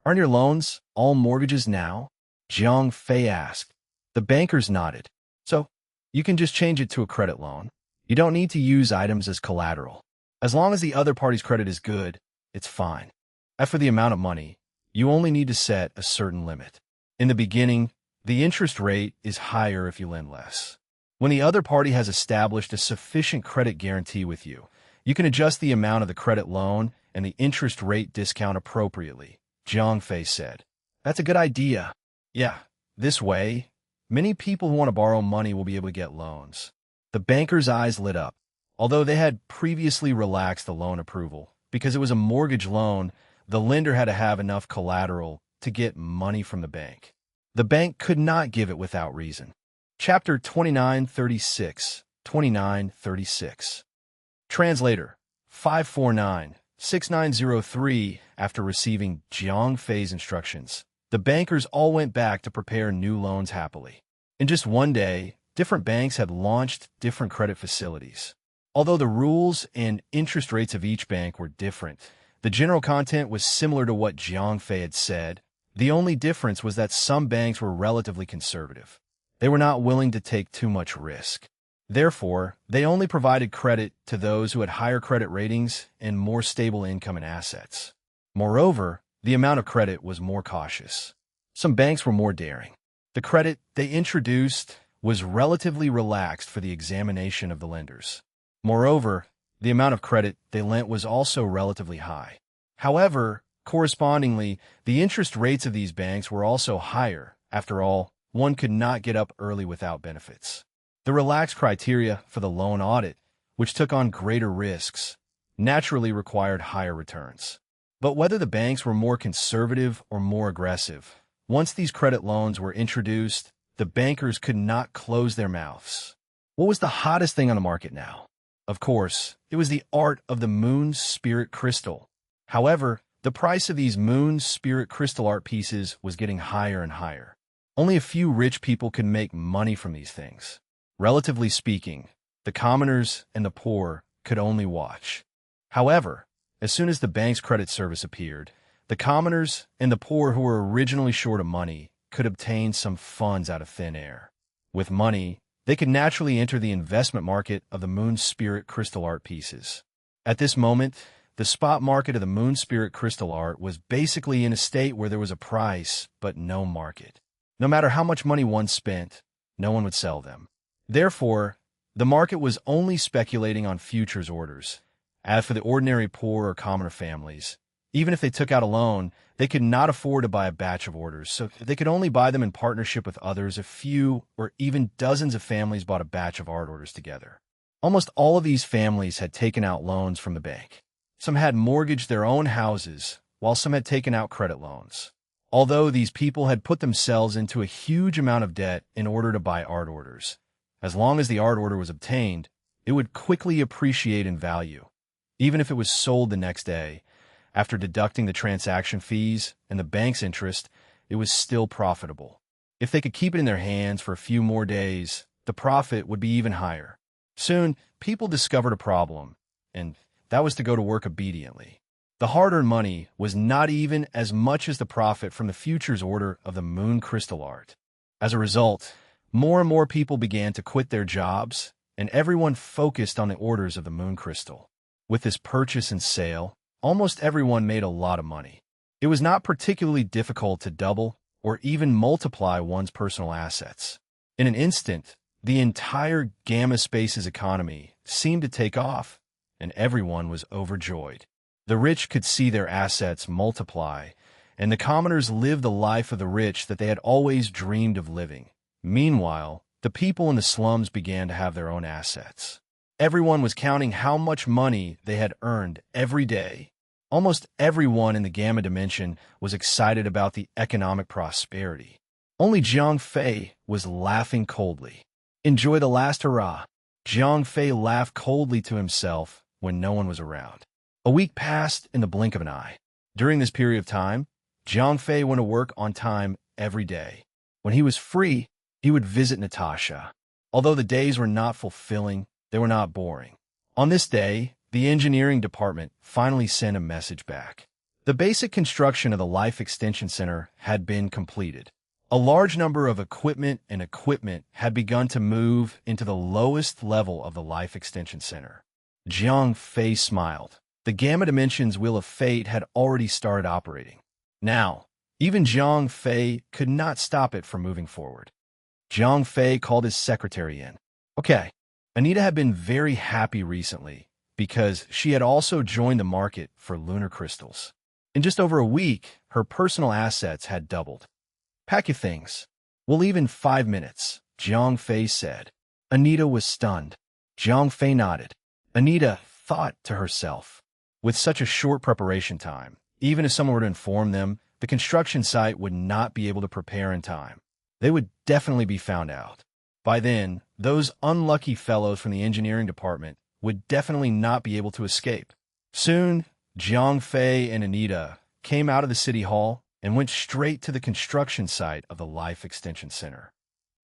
[SPEAKER 1] Aren't your loans all mortgages now? Zhang Fei asked. The bankers nodded. So, you can just change it to a credit loan. You don't need to use items as collateral. As long as the other party's credit is good, it's fine. As for the amount of money, you only need to set a certain limit. In the beginning, the interest rate is higher if you lend less. When the other party has established a sufficient credit guarantee with you, you can adjust the amount of the credit loan and the interest rate discount appropriately, Zhang Fei said. That's a good idea. Yeah, this way, many people who want to borrow money will be able to get loans. The bankers' eyes lit up. Although they had previously relaxed the loan approval, because it was a mortgage loan, the lender had to have enough collateral to get money from the bank. The bank could not give it without reason. Chapter 2936, 2936. Translator, 549-6903. After receiving Zhang Fei's instructions, the bankers all went back to prepare new loans happily. In just one day, different banks had launched different credit facilities. Although the rules and interest rates of each bank were different, the general content was similar to what Zhang Fei had said. The only difference was that some banks were relatively conservative. They were not willing to take too much risk. Therefore, they only provided credit to those who had higher credit ratings and more stable income and assets. Moreover, the amount of credit was more cautious. Some banks were more daring. The credit they introduced was relatively relaxed for the examination of the lenders. Moreover, the amount of credit they lent was also relatively high. However, correspondingly, the interest rates of these banks were also higher. After all, one could not get up early without benefits. The relaxed criteria for the loan audit, which took on greater risks, naturally required higher returns. But whether the banks were more conservative or more aggressive, once these credit loans were introduced, the bankers could not close their mouths. What was the hottest thing on the market now? Of course, it was the art of the Moon Spirit Crystal. However, the price of these Moon Spirit Crystal art pieces was getting higher and higher. Only a few rich people could make money from these things. Relatively speaking, the commoners and the poor could only watch. However, as soon as the bank's credit service appeared, the commoners and the poor who were originally short of money could obtain some funds out of thin air. With money, they could naturally enter the investment market of the Moon Spirit Crystal art pieces. At this moment, the spot market of the Moon Spirit Crystal art was basically in a state where there was a price but no market. No matter how much money one spent, no one would sell them. Therefore, the market was only speculating on futures orders. As for the ordinary poor or commoner families, even if they took out a loan, they could not afford to buy a batch of orders, so they could only buy them in partnership with others. A few or even dozens of families bought a batch of art orders together. Almost all of these families had taken out loans from the bank. Some had mortgaged their own houses, while some had taken out credit loans. Although these people had put themselves into a huge amount of debt in order to buy art orders, as long as the art order was obtained, it would quickly appreciate in value. Even if it was sold the next day, after deducting the transaction fees and the bank's interest, it was still profitable. If they could keep it in their hands for a few more days, the profit would be even higher. Soon, people discovered a problem, and that was to go to work obediently. The hard-earned money was not even as much as the profit from the futures order of the Moon Crystal art. As a result, more and more people began to quit their jobs, and everyone focused on the orders of the Moon Crystal. With this purchase and sale, almost everyone made a lot of money. It was not particularly difficult to double or even multiply one's personal assets. In an instant, the entire Gamma Space's economy seemed to take off, and everyone was overjoyed. The rich could see their assets multiply, and the commoners lived the life of the rich that they had always dreamed of living. Meanwhile, the people in the slums began to have their own assets. Everyone was counting how much money they had earned every day. Almost everyone in the Gamma Dimension was excited about the economic prosperity. Only Jiang Fei was laughing coldly. Enjoy the last hurrah. Jiang Fei laughed coldly to himself when no one was around. A week passed in the blink of an eye. During this period of time, Jiang Fei went to work on time every day. When he was free, he would visit Natasha. Although the days were not fulfilling, they were not boring. On this day, the engineering department finally sent a message back. The basic construction of the Life Extension Center had been completed. A large number of equipment had begun to move into the lowest level of the Life Extension Center. Jiang Fei smiled. The Gamma Dimension's Wheel of Fate had already started operating. Now, even Jiang Fei could not stop it from moving forward. Jiang Fei called his secretary in. Okay. Anita had been very happy recently because she had also joined the market for lunar crystals. In just over a week, her personal assets had doubled. Pack your things. We'll leave in 5 minutes, Jiang Fei said. Anita was stunned. Jiang Fei nodded. Anita thought to herself, with such a short preparation time, even if someone were to inform them, the construction site would not be able to prepare in time. They would definitely be found out. By then, those unlucky fellows from the engineering department would definitely not be able to escape. Soon, Jiang Fei and Anita came out of the city hall and went straight to the construction site of the Life Extension Center.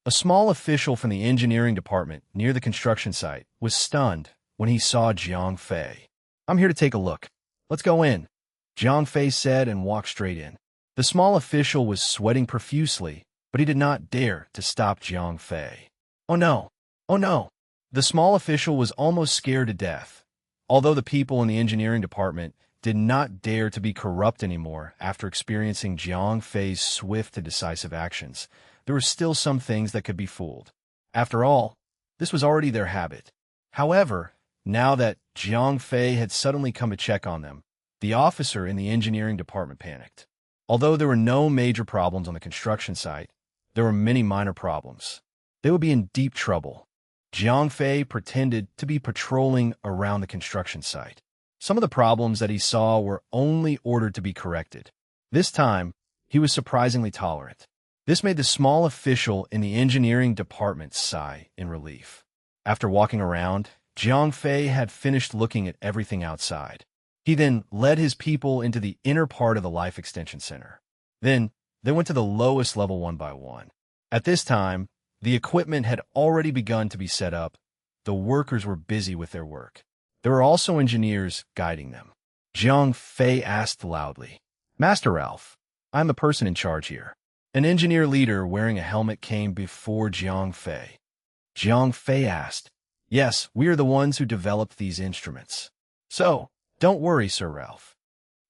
[SPEAKER 1] A small official from the engineering department near the construction site was stunned when he saw Jiang Fei. I'm here to take a look. Let's go in, Jiang Fei said and walked straight in. The small official was sweating profusely, but he did not dare to stop Jiang Fei. Oh no! Oh no! The small official was almost scared to death. Although the people in the engineering department did not dare to be corrupt anymore after experiencing Jiang Fei's swift and decisive actions, there were still some things that could be fooled. After all, this was already their habit. However, now that Jiang Fei had suddenly come to check on them, the officer in the engineering department panicked. Although there were no major problems on the construction site, there were many minor problems. They would be in deep trouble. Jiang Fei pretended to be patrolling around the construction site. Some of the problems that he saw were only ordered to be corrected. This time, he was surprisingly tolerant. This made the small official in the engineering department sigh in relief. After walking around, Jiang Fei had finished looking at everything outside. He then led his people into the inner part of the Life Extension Center. Then, they went to the lowest level one by one. At this time, the equipment had already begun to be set up. The workers were busy with their work. There were also engineers guiding them. Jiang Fei asked loudly, Master Ralph, I'm the person in charge here. An engineer leader wearing a helmet came before Jiang Fei. Jiang Fei asked, Yes, we are the ones who developed these instruments. So, don't worry, Sir Ralph.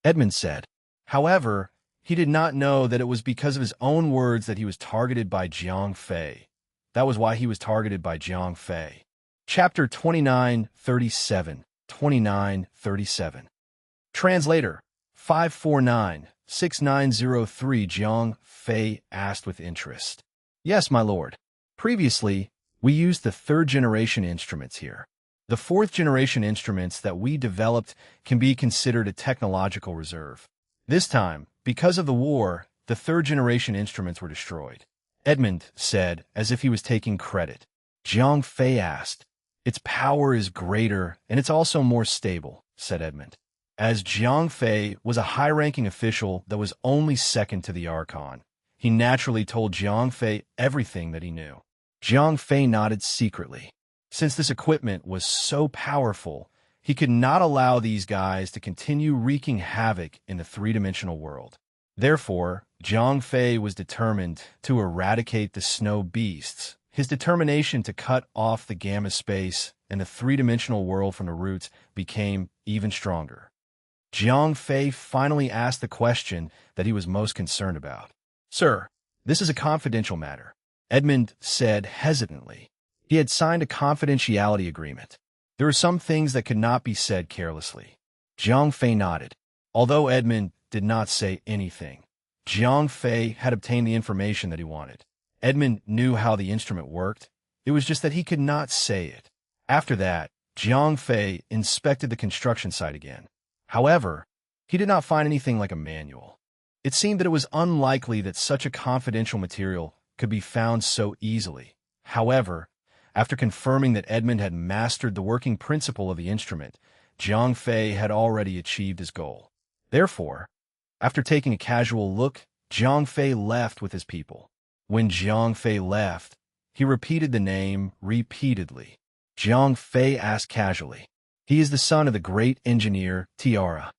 [SPEAKER 1] Edmund said. However, he did not know that it was because of his own words that he was targeted by Jiang Fei. That was why he was targeted by Jiang Fei. Chapter 2937, 2937. Translator, 549-6903 Jiang Fei asked with interest. Yes, my lord. Previously, we used the third-generation instruments here. The fourth-generation instruments that we developed can be considered a technological reserve. This time, because of the war, the third-generation instruments were destroyed. Edmund said, as if he was taking credit. Jiang Fei asked, Its power is greater, and it's also more stable, said Edmund. As Jiang Fei was a high-ranking official that was only second to the Archon, he naturally told Jiang Fei everything that he knew. Jiang Fei nodded secretly. Since this equipment was so powerful, he could not allow these guys to continue wreaking havoc in the three-dimensional world. Therefore, Jiang Fei was determined to eradicate the snow beasts. His determination to cut off the gamma space and the three-dimensional world from the roots became even stronger. Jiang Fei finally asked the question that he was most concerned about. Sir, this is a confidential matter. Edmund said hesitantly. He had signed a confidentiality agreement. There were some things that could not be said carelessly. Jiang Fei nodded. Although Edmund did not say anything, Jiang Fei had obtained the information that he wanted. Edmund knew how the instrument worked. It was just that he could not say it. After that, Jiang Fei inspected the construction site again. However, he did not find anything like a manual. It seemed that it was unlikely that such a confidential material could be found so easily. However, after confirming that Edmund had mastered the working principle of the instrument, Jiang Fei had already achieved his goal. Therefore, after taking a casual look, Jiang Fei left with his people. When Jiang Fei left, he repeated the name repeatedly. Jiang Fei asked casually. He is the son of the great engineer Tiara.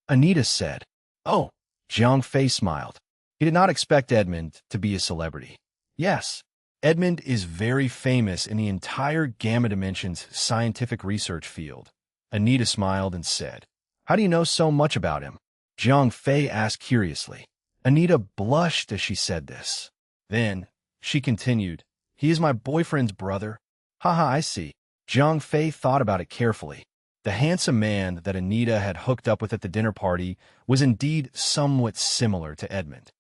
[SPEAKER 1] Anita said. Oh, Jiang Fei smiled. He did not expect Edmund to be a celebrity. Yes, Edmund is very famous in the entire Gamma Dimensions scientific research field. Anita smiled and said, How do you know so much about him? Jiang Fei asked curiously. Anita blushed as she said this. Then, she continued, He is my boyfriend's brother. Haha, I see. Jiang Fei thought about it carefully. The handsome man that Anita had hooked up with at the dinner party was indeed somewhat similar to Edmund.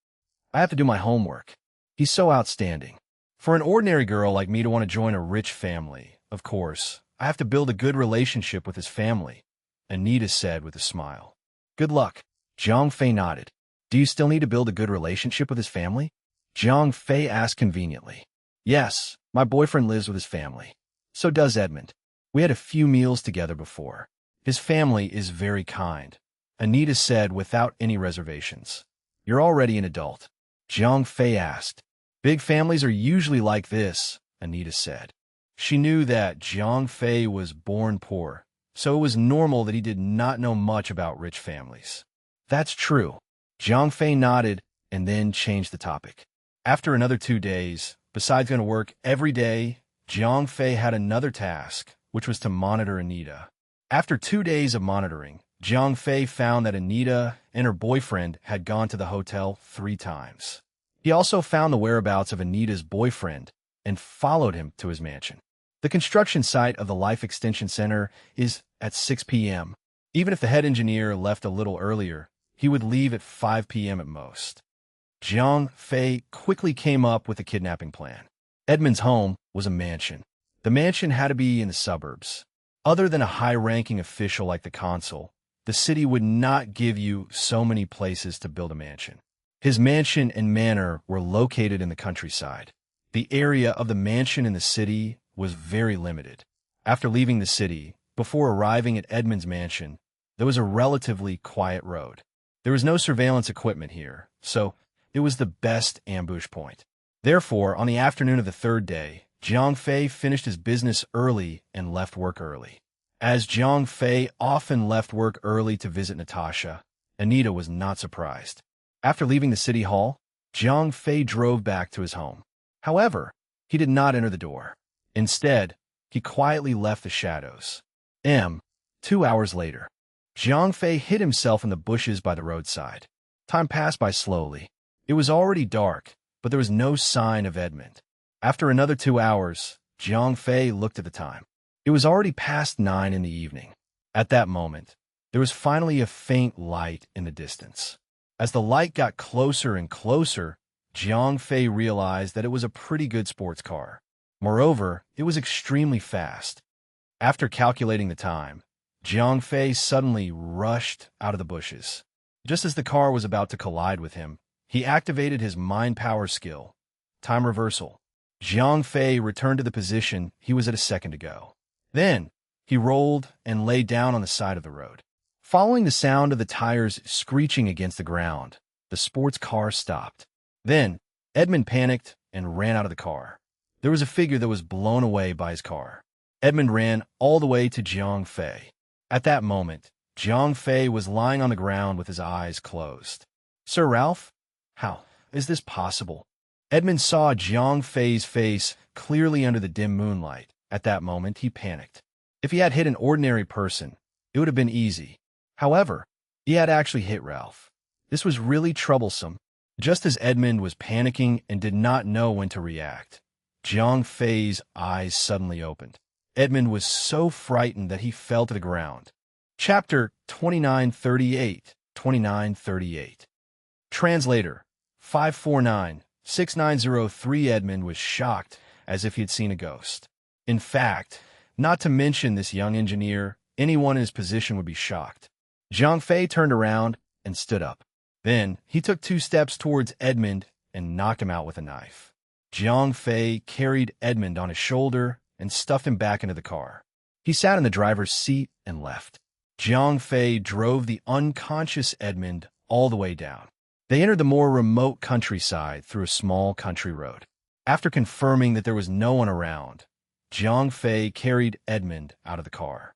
[SPEAKER 1] I have to do my homework. He's so outstanding. For an ordinary girl like me to want to join a rich family, of course, I have to build a good relationship with his family, Anita said with a smile. Good luck. Jiang Fei nodded. Do you still need to build a good relationship with his family? Jiang Fei asked conveniently. Yes, my boyfriend lives with his family. So does Edmund. We had a few meals together before. His family is very kind, Anita said without any reservations. You're already an adult. Jiang Fei asked. Big families are usually like this, Anita said. She knew that Jiang Fei was born poor, so it was normal that he did not know much about rich families. That's true. Jiang Fei nodded and then changed the topic. After another 2 days, besides going to work every day, Jiang Fei had another task, which was to monitor Anita. After 2 days of monitoring, Jiang Fei found that Anita and her boyfriend had gone to the hotel 3 times. He also found the whereabouts of Anita's boyfriend and followed him to his mansion. The construction site of the Life Extension Center is at 6 p.m. Even if the head engineer left a little earlier, he would leave at 5 p.m. at most. Jiang Fei quickly came up with a kidnapping plan. Edmund's home was a mansion. The mansion had to be in the suburbs. Other than a high-ranking official like the consul, the city would not give you so many places to build a mansion. His mansion and manor were located in the countryside. The area of the mansion in the city was very limited. After leaving the city, before arriving at Edmund's mansion, there was a relatively quiet road. There was no surveillance equipment here, so it was the best ambush point. Therefore, on the afternoon of the 3rd day, Jiang Fei finished his business early and left work early. As Jiang Fei often left work early to visit Natasha, Anita was not surprised. After leaving the city hall, Jiang Fei drove back to his home. However, he did not enter the door. Instead, he quietly left the shadows. 2 hours later, Jiang Fei hid himself in the bushes by the roadside. Time passed by slowly. It was already dark, but there was no sign of Edmund. After another 2 hours, Jiang Fei looked at the time. It was already past 9 in the evening. At that moment, there was finally a faint light in the distance. As the light got closer and closer, Jiang Fei realized that it was a pretty good sports car. Moreover, it was extremely fast. After calculating the time, Jiang Fei suddenly rushed out of the bushes. Just as the car was about to collide with him, he activated his mind power skill. Time reversal. Jiang Fei returned to the position he was at a second ago. Then, he rolled and lay down on the side of the road. Following the sound of the tires screeching against the ground, the sports car stopped. Then, Edmund panicked and ran out of the car. There was a figure that was blown away by his car. Edmund ran all the way to Jiang Fei. At that moment, Jiang Fei was lying on the ground with his eyes closed. Sir Ralph? How is this possible? Edmund saw Jiang Fei's face clearly under the dim moonlight. At that moment, he panicked. If he had hit an ordinary person, it would have been easy. However, he had actually hit Ralph. This was really troublesome. Just as Edmund was panicking and did not know when to react, Jiang Fei's eyes suddenly opened. Edmund was so frightened that he fell to the ground. Chapter 2938. 2938. Translator 549-6903. Edmund was shocked, as if he had seen a ghost. In fact, not to mention this young engineer, anyone in his position would be shocked. Jiang Fei turned around and stood up. Then he took 2 steps towards Edmund and knocked him out with a knife. Jiang Fei carried Edmund on his shoulder and stuffed him back into the car. He sat in the driver's seat and left. Jiang Fei drove the unconscious Edmund all the way down. They entered the more remote countryside through a small country road. After confirming that there was no one around, Jiang Fei carried Edmund out of the car.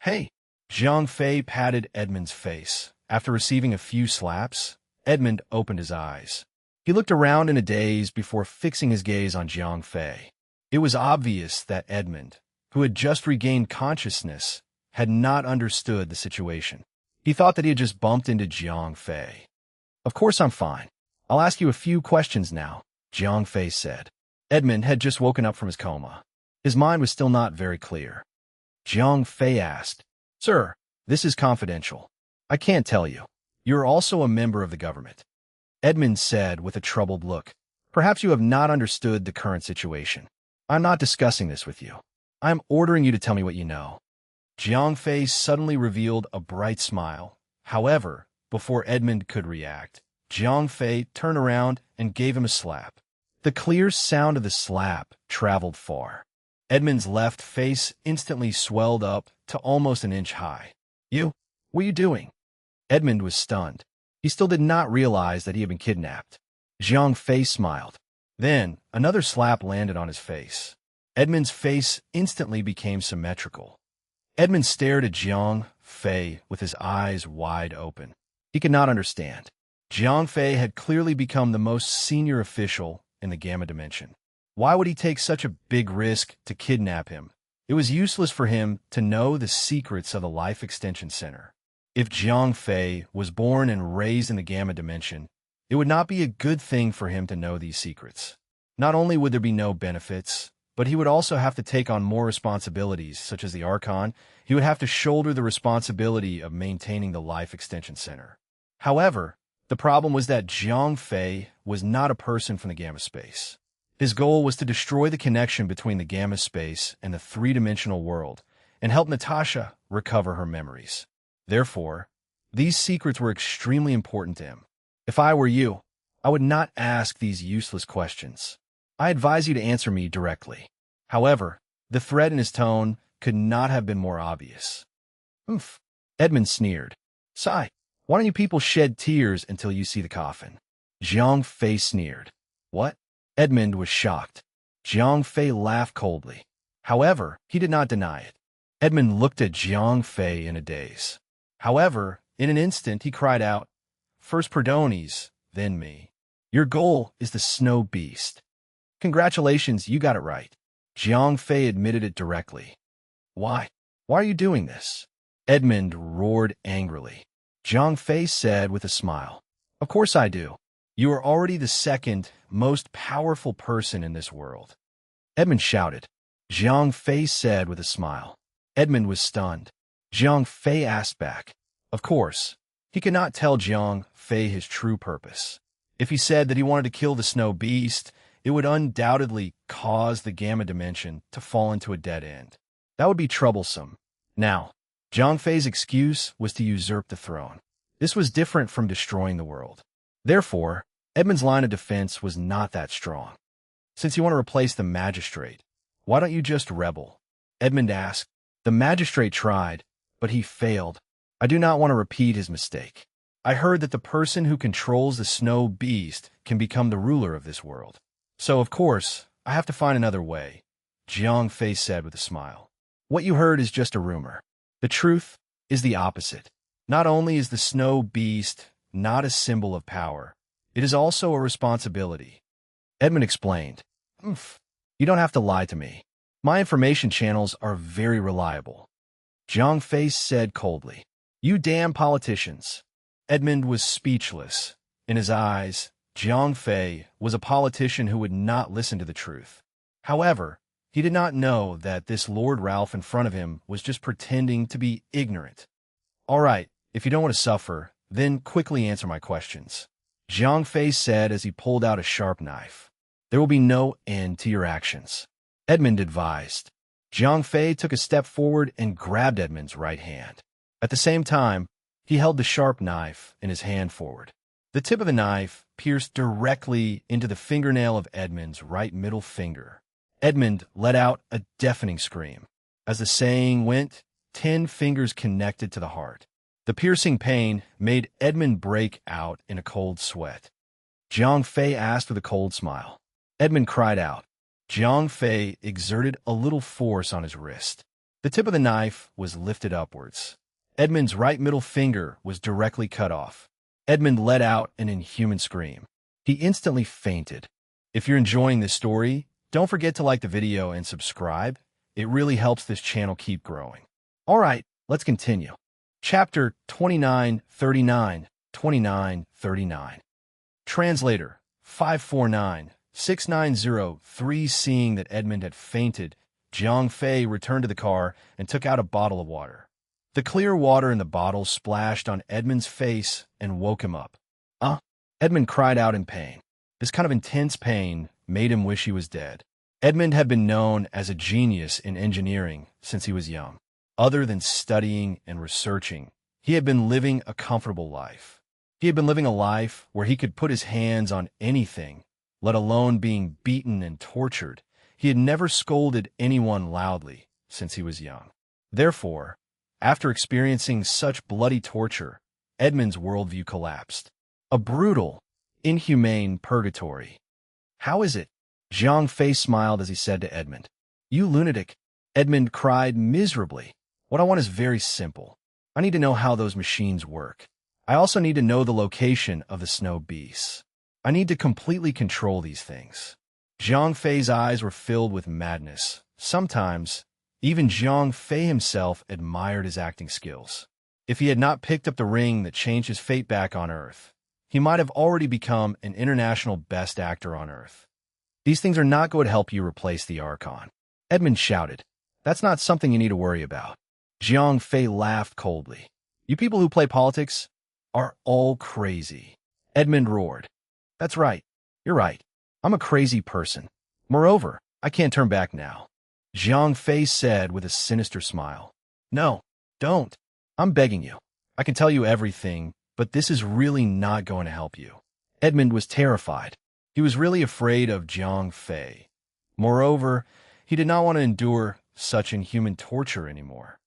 [SPEAKER 1] "Hey!" Jiang Fei patted Edmund's face. After receiving a few slaps, Edmund opened his eyes. He looked around in a daze before fixing his gaze on Jiang Fei. It was obvious that Edmund, who had just regained consciousness, had not understood the situation. He thought that he had just bumped into Jiang Fei. "Of course I'm fine. I'll ask you a few questions now," Jiang Fei said. Edmund had just woken up from his coma. His mind was still not very clear. Jiang Fei asked, "Sir, this is confidential. I can't tell you. You're also a member of the government." Edmund said with a troubled look, "Perhaps you have not understood the current situation. I'm not discussing this with you. I'm ordering you to tell me what you know." Jiang Fei suddenly revealed a bright smile. However, before Edmund could react, Jiang Fei turned around and gave him a slap. The clear sound of the slap traveled far. Edmund's left face instantly swelled up to almost an inch high. What are you doing?" Edmund was stunned. He still did not realize that he had been kidnapped. Jiang Fei smiled. Then, another slap landed on his face. Edmund's face instantly became symmetrical. Edmund stared at Jiang Fei with his eyes wide open. He could not understand. Jiang Fei had clearly become the most senior official in the Gamma Dimension. Why would he take such a big risk to kidnap him? It was useless for him to know the secrets of the Life Extension Center. If Jiang Fei was born and raised in the Gamma Dimension, it would not be a good thing for him to know these secrets. Not only would there be no benefits, but he would also have to take on more responsibilities, such as the Archon. He would have to shoulder the responsibility of maintaining the Life Extension Center. However, the problem was that Jiang Fei was not a person from the Gamma space. His goal was to destroy the connection between the Gamma space and the three-dimensional world, and help Natasha recover her memories. Therefore, these secrets were extremely important to him. If I were you, I would not ask these useless questions. I advise you to answer me directly. However, the threat in his tone could not have been more obvious. "Oomph," Edmund sneered. "Sigh, why don't you people shed tears until you see the coffin?" Jiang Fei sneered. "What?" Edmund was shocked. Jiang Fei laughed coldly. However, he did not deny it. Edmund looked at Jiang Fei in a daze. However, in an instant he cried out, "First Perdones, then me. Your goal is the snow beast." "Congratulations, you got it right." Jiang Fei admitted it directly. Why are you doing this?" Edmund roared angrily. Jiang Fei said with a smile, "Of course I do. You are already the second most powerful person in this world." Edmund shouted. Jiang Fei said with a smile. Edmund was stunned. Jiang Fei asked back. Of course, he could not tell Jiang Fei his true purpose. If he said that he wanted to kill the snow beast, it would undoubtedly cause the Gamma Dimension to fall into a dead end. That would be troublesome. Now, Jiang Fei's excuse was to usurp the throne. This was different from destroying the world. Therefore, Edmund's line of defense was not that strong. "Since you want to replace the magistrate, why don't you just rebel?" Edmund asked. The magistrate tried, but he failed. I do not want to repeat his mistake. I heard that the person who controls the snow beast can become the ruler of this world. So, of course, I have to find another way, Jiang Fei said with a smile. What you heard is just a rumor. The truth is the opposite. Not only is the snow beast not a symbol of power, it is also a responsibility. Edmund explained. You don't have to lie to me. My information channels are very reliable. Jiang Fei said coldly. You damn politicians. Edmund was speechless. In his eyes, Jiang Fei was a politician who would not listen to the truth. However, he did not know that this Lord Ralph in front of him was just pretending to be ignorant. All right, if you don't want to suffer, then quickly answer my questions, Zhang Fei said as he pulled out a sharp knife. There will be no end to your actions, Edmund advised. Zhang Fei took a step forward and grabbed Edmund's right hand. At the same time, he held the sharp knife in his hand forward. The tip of the knife pierced directly into the fingernail of Edmund's right middle finger. Edmund let out a deafening scream. As the saying went, 10 fingers connected to the heart. The piercing pain made Edmund break out in a cold sweat. Zhang Fei asked with a cold smile. Edmund cried out. Zhang Fei exerted a little force on his wrist. The tip of the knife was lifted upwards. Edmund's right middle finger was directly cut off. Edmund let out an inhuman scream. He instantly fainted. If you're enjoying this story, don't forget to like the video and subscribe. It really helps this channel keep growing. All right, let's continue. Chapter 2939, 2939. Translator 549-6903. Seeing that Edmund had fainted, Zhang Fei returned to the car and took out a bottle of water. The clear water in the bottle splashed on Edmund's face and woke him up. Edmund cried out in pain. This kind of intense pain made him wish he was dead. Edmund had been known as a genius in engineering since he was young. Other than studying and researching, he had been living a comfortable life. He had been living a life where he could put his hands on anything, let alone being beaten and tortured. He had never scolded anyone loudly since he was young. Therefore, after experiencing such bloody torture, Edmund's worldview collapsed. A brutal, inhumane purgatory. How is it? Zhang Fei smiled as he said to Edmund. You lunatic. Edmund cried miserably. What I want is very simple. I need to know how those machines work. I also need to know the location of the snow beasts. I need to completely control these things. Zhang Fei's eyes were filled with madness. Sometimes, even Zhang Fei himself admired his acting skills. If he had not picked up the ring that changed his fate back on Earth, he might have already become an international best actor on Earth. These things are not going to help you replace the Archon. Edmund shouted. That's not something you need to worry about. Zhang Fei laughed coldly. You people who play politics are all crazy. Edmund roared. That's right. You're right. I'm a crazy person. Moreover, I can't turn back now. Zhang Fei said with a sinister smile. No, don't. I'm begging you. I can tell you everything, but this is really not going to help you. Edmund was terrified. He was really afraid of Zhang Fei. Moreover, he did not want to endure such inhuman torture anymore.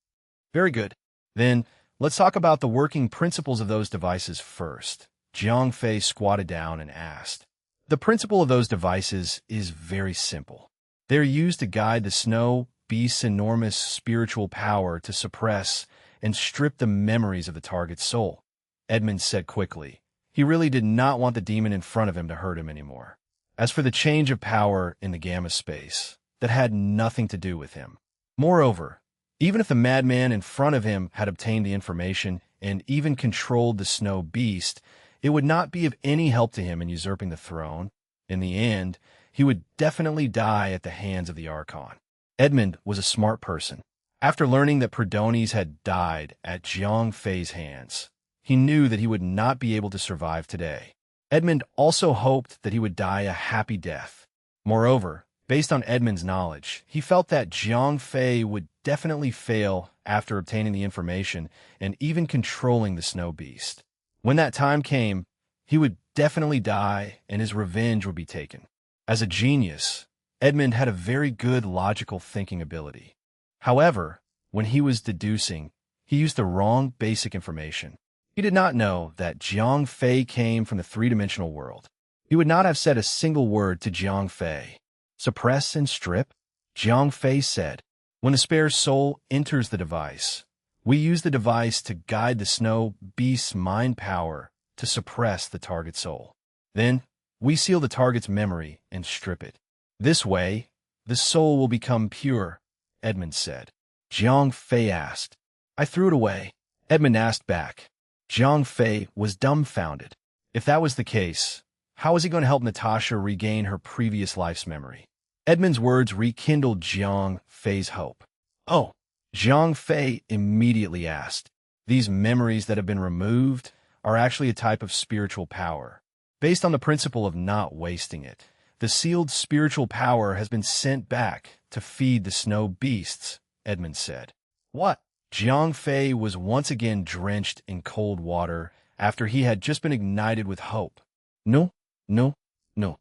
[SPEAKER 1] Very good. Then, let's talk about the working principles of those devices first. Zhang Fei squatted down and asked. The principle of those devices is very simple. They are used to guide the snow beast's enormous spiritual power to suppress and strip the memories of the target's soul, Edmund said quickly. He really did not want the demon in front of him to hurt him anymore. As for the change of power in the gamma space, that had nothing to do with him. Moreover, even if the madman in front of him had obtained the information and even controlled the snow beast, it would not be of any help to him in usurping the throne. In the end, he would definitely die at the hands of the Archon. Edmund was a smart person. After learning that Predonis had died at Zhang Fei's hands, he knew that he would not be able to survive today. Edmund also hoped that he would die a happy death. Moreover, based on Edmund's knowledge, he felt that Zhang Fei would definitely fail after obtaining the information and even controlling the snow beast. When that time came, he would definitely die and his revenge would be taken. As a genius, Edmund had a very good logical thinking ability. However, when he was deducing, he used the wrong basic information. He did not know that Zhang Fei came from the three-dimensional world. He would not have said a single word to Zhang Fei. Suppress and strip? Zhang Fei said. When the spare soul enters the device, we use the device to guide the snow beast's mind power to suppress the target soul. Then, we seal the target's memory and strip it. This way, the soul will become pure, Edmund said. Zhang Fei asked. I threw it away. Edmund asked back. Zhang Fei was dumbfounded. If that was the case, how was he going to help Natasha regain her previous life's memory? Edmund's words rekindled Jiang Fei's hope. Oh, Jiang Fei immediately asked. These memories that have been removed are actually a type of spiritual power. Based on the principle of not wasting it, the sealed spiritual power has been sent back to feed the snow beasts, Edmund said. What? Jiang Fei was once again drenched in cold water after he had just been ignited with hope. No, no, no,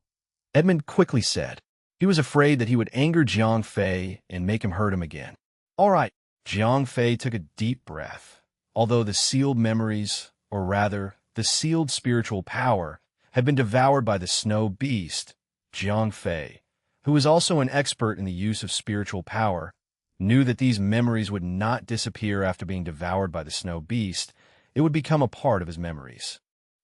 [SPEAKER 1] Edmund quickly said. He was afraid that he would anger Jiang Fei and make him hurt him again. All right, Jiang Fei took a deep breath. Although the sealed memories, or rather, the sealed spiritual power, had been devoured by the snow beast, Jiang Fei, who was also an expert in the use of spiritual power, knew that these memories would not disappear after being devoured by the snow beast. It would become a part of his memories.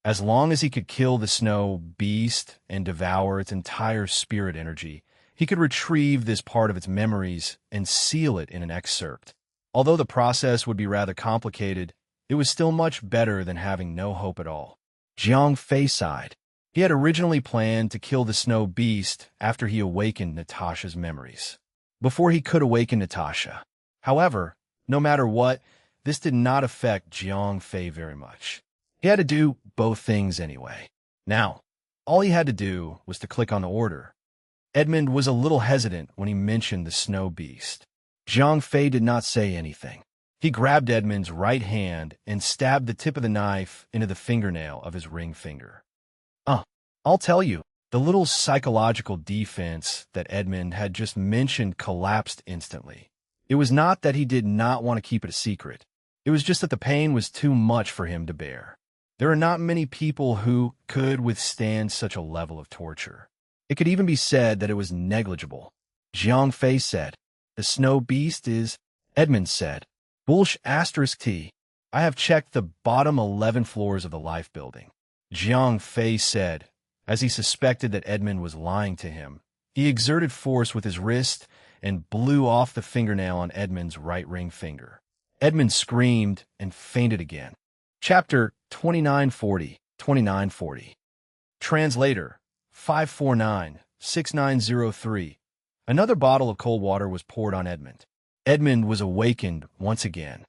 [SPEAKER 1] As long as he could kill the snow beast and devour its entire spirit energy, he could retrieve this part of its memories and seal it in an excerpt. Although the process would be rather complicated, it was still much better than having no hope at all. Jiang Fei sighed. He had originally planned to kill the snow beast after he awakened Natasha's memories. Before he could awaken Natasha. However, no matter what, this did not affect Jiang Fei very much. He had to do both things anyway. Now, all he had to do was to click on the order. Edmund was a little hesitant when he mentioned the snow beast. Jiang Fei did not say anything. He grabbed Edmund's right hand and stabbed the tip of the knife into the fingernail of his ring finger. I'll tell you, the little psychological defense that Edmund had just mentioned collapsed instantly. It was not that he did not want to keep it a secret. It was just that the pain was too much for him to bear. There are not many people who could withstand such a level of torture. It could even be said that it was negligible. Jiang Fei said, "The snow beast is," Edmund said, "T. I have checked the bottom 11 floors of the life building." Jiang Fei said, as he suspected that Edmund was lying to him. He exerted force with his wrist and blew off the fingernail on Edmund's right ring finger. Edmund screamed and fainted again. Chapter 2940. Translator 549-6903. Another bottle of cold water was poured on Edmund. Edmund was awakened once again.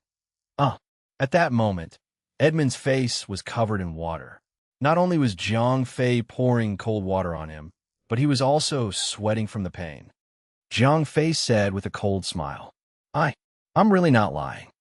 [SPEAKER 1] At that moment, Edmund's face was covered in water. Not only was Jiang Fei pouring cold water on him, but he was also sweating from the pain. Jiang Fei said with a cold smile, I'm really not lying."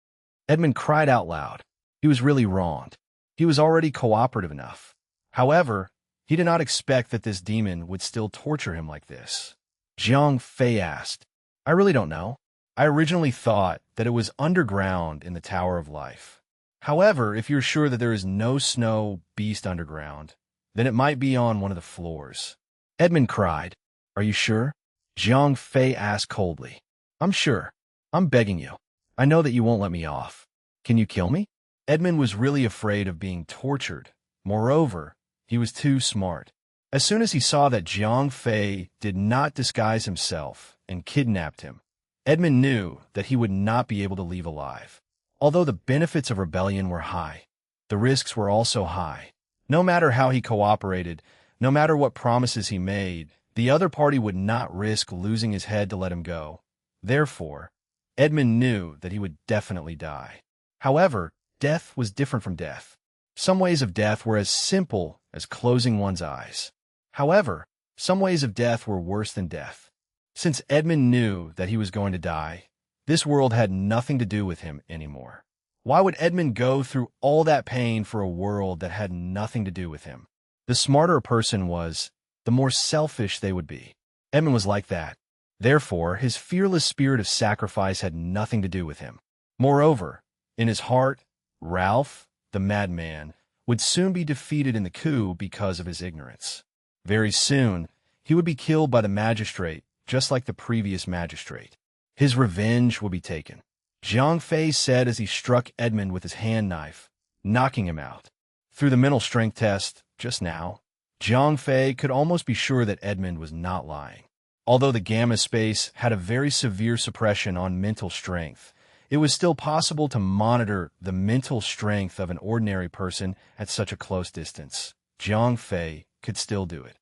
[SPEAKER 1] Edmund cried out loud. He was really wronged. He was already cooperative enough. However, he did not expect that this demon would still torture him like this. Jiang Fei asked, "I really don't know. I originally thought that it was underground in the Tower of Life. However, if you're sure that there is no snow beast underground, then it might be on one of the floors." Edmund cried, "Are you sure?" Jiang Fei asked coldly. "I'm sure. I'm begging you. I know that you won't let me off. Can you kill me?" Edmund was really afraid of being tortured. Moreover, he was too smart. As soon as he saw that Jiang Fei did not disguise himself and kidnapped him, Edmund knew that he would not be able to leave alive. Although the benefits of rebellion were high, the risks were also high. No matter how he cooperated, no matter what promises he made, the other party would not risk losing his head to let him go. Therefore, Edmund knew that he would definitely die. However, death was different from death. Some ways of death were as simple as closing one's eyes. However, some ways of death were worse than death. Since Edmund knew that he was going to die, this world had nothing to do with him anymore. Why would Edmund go through all that pain for a world that had nothing to do with him? The smarter a person was, the more selfish they would be. Edmund was like that. Therefore, his fearless spirit of sacrifice had nothing to do with him. Moreover, in his heart, Ralph, the madman, would soon be defeated in the coup because of his ignorance. Very soon, he would be killed by the magistrate, just like the previous magistrate. His revenge would be taken. Jiang Fei said as he struck Edmund with his hand knife, knocking him out. Through the mental strength test, just now, Jiang Fei could almost be sure that Edmund was not lying. Although the gamma space had a very severe suppression on mental strength, it was still possible to monitor the mental strength of an ordinary person at such a close distance. Jiang Fei could still do it.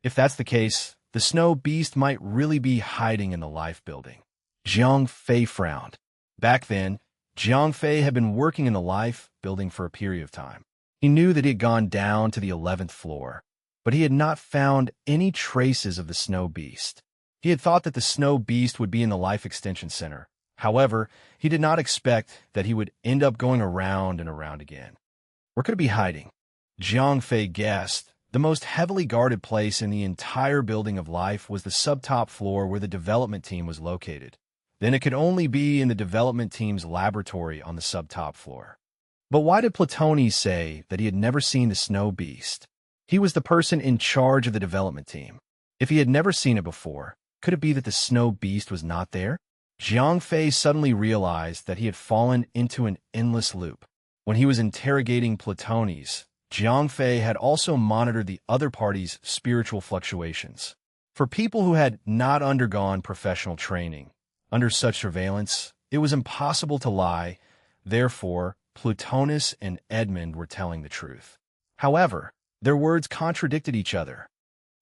[SPEAKER 1] If that's the case, the snow beast might really be hiding in the life building. Jiang Fei frowned. Back then, Jiang Fei had been working in the life building for a period of time. He knew that he had gone down to the 11th floor, but he had not found any traces of the snow beast. He had thought that the snow beast would be in the Life Extension Center. However, he did not expect that he would end up going around and around again. Where could it be hiding? Jiang Fei guessed. The most heavily guarded place in the entire building of life was the subtop floor where the development team was located. Then it could only be in the development team's laboratory on the subtop floor. But why did Platonis say that he had never seen the snow beast? He was the person in charge of the development team. If he had never seen it before, could it be that the snow beast was not there? Jiang Fei suddenly realized that he had fallen into an endless loop. When he was interrogating Platonis, Jiang Fei had also monitored the other party's spiritual fluctuations. For people who had not undergone professional training, under such surveillance, it was impossible to lie. Therefore, Platonis and Edmund were telling the truth. However, their words contradicted each other.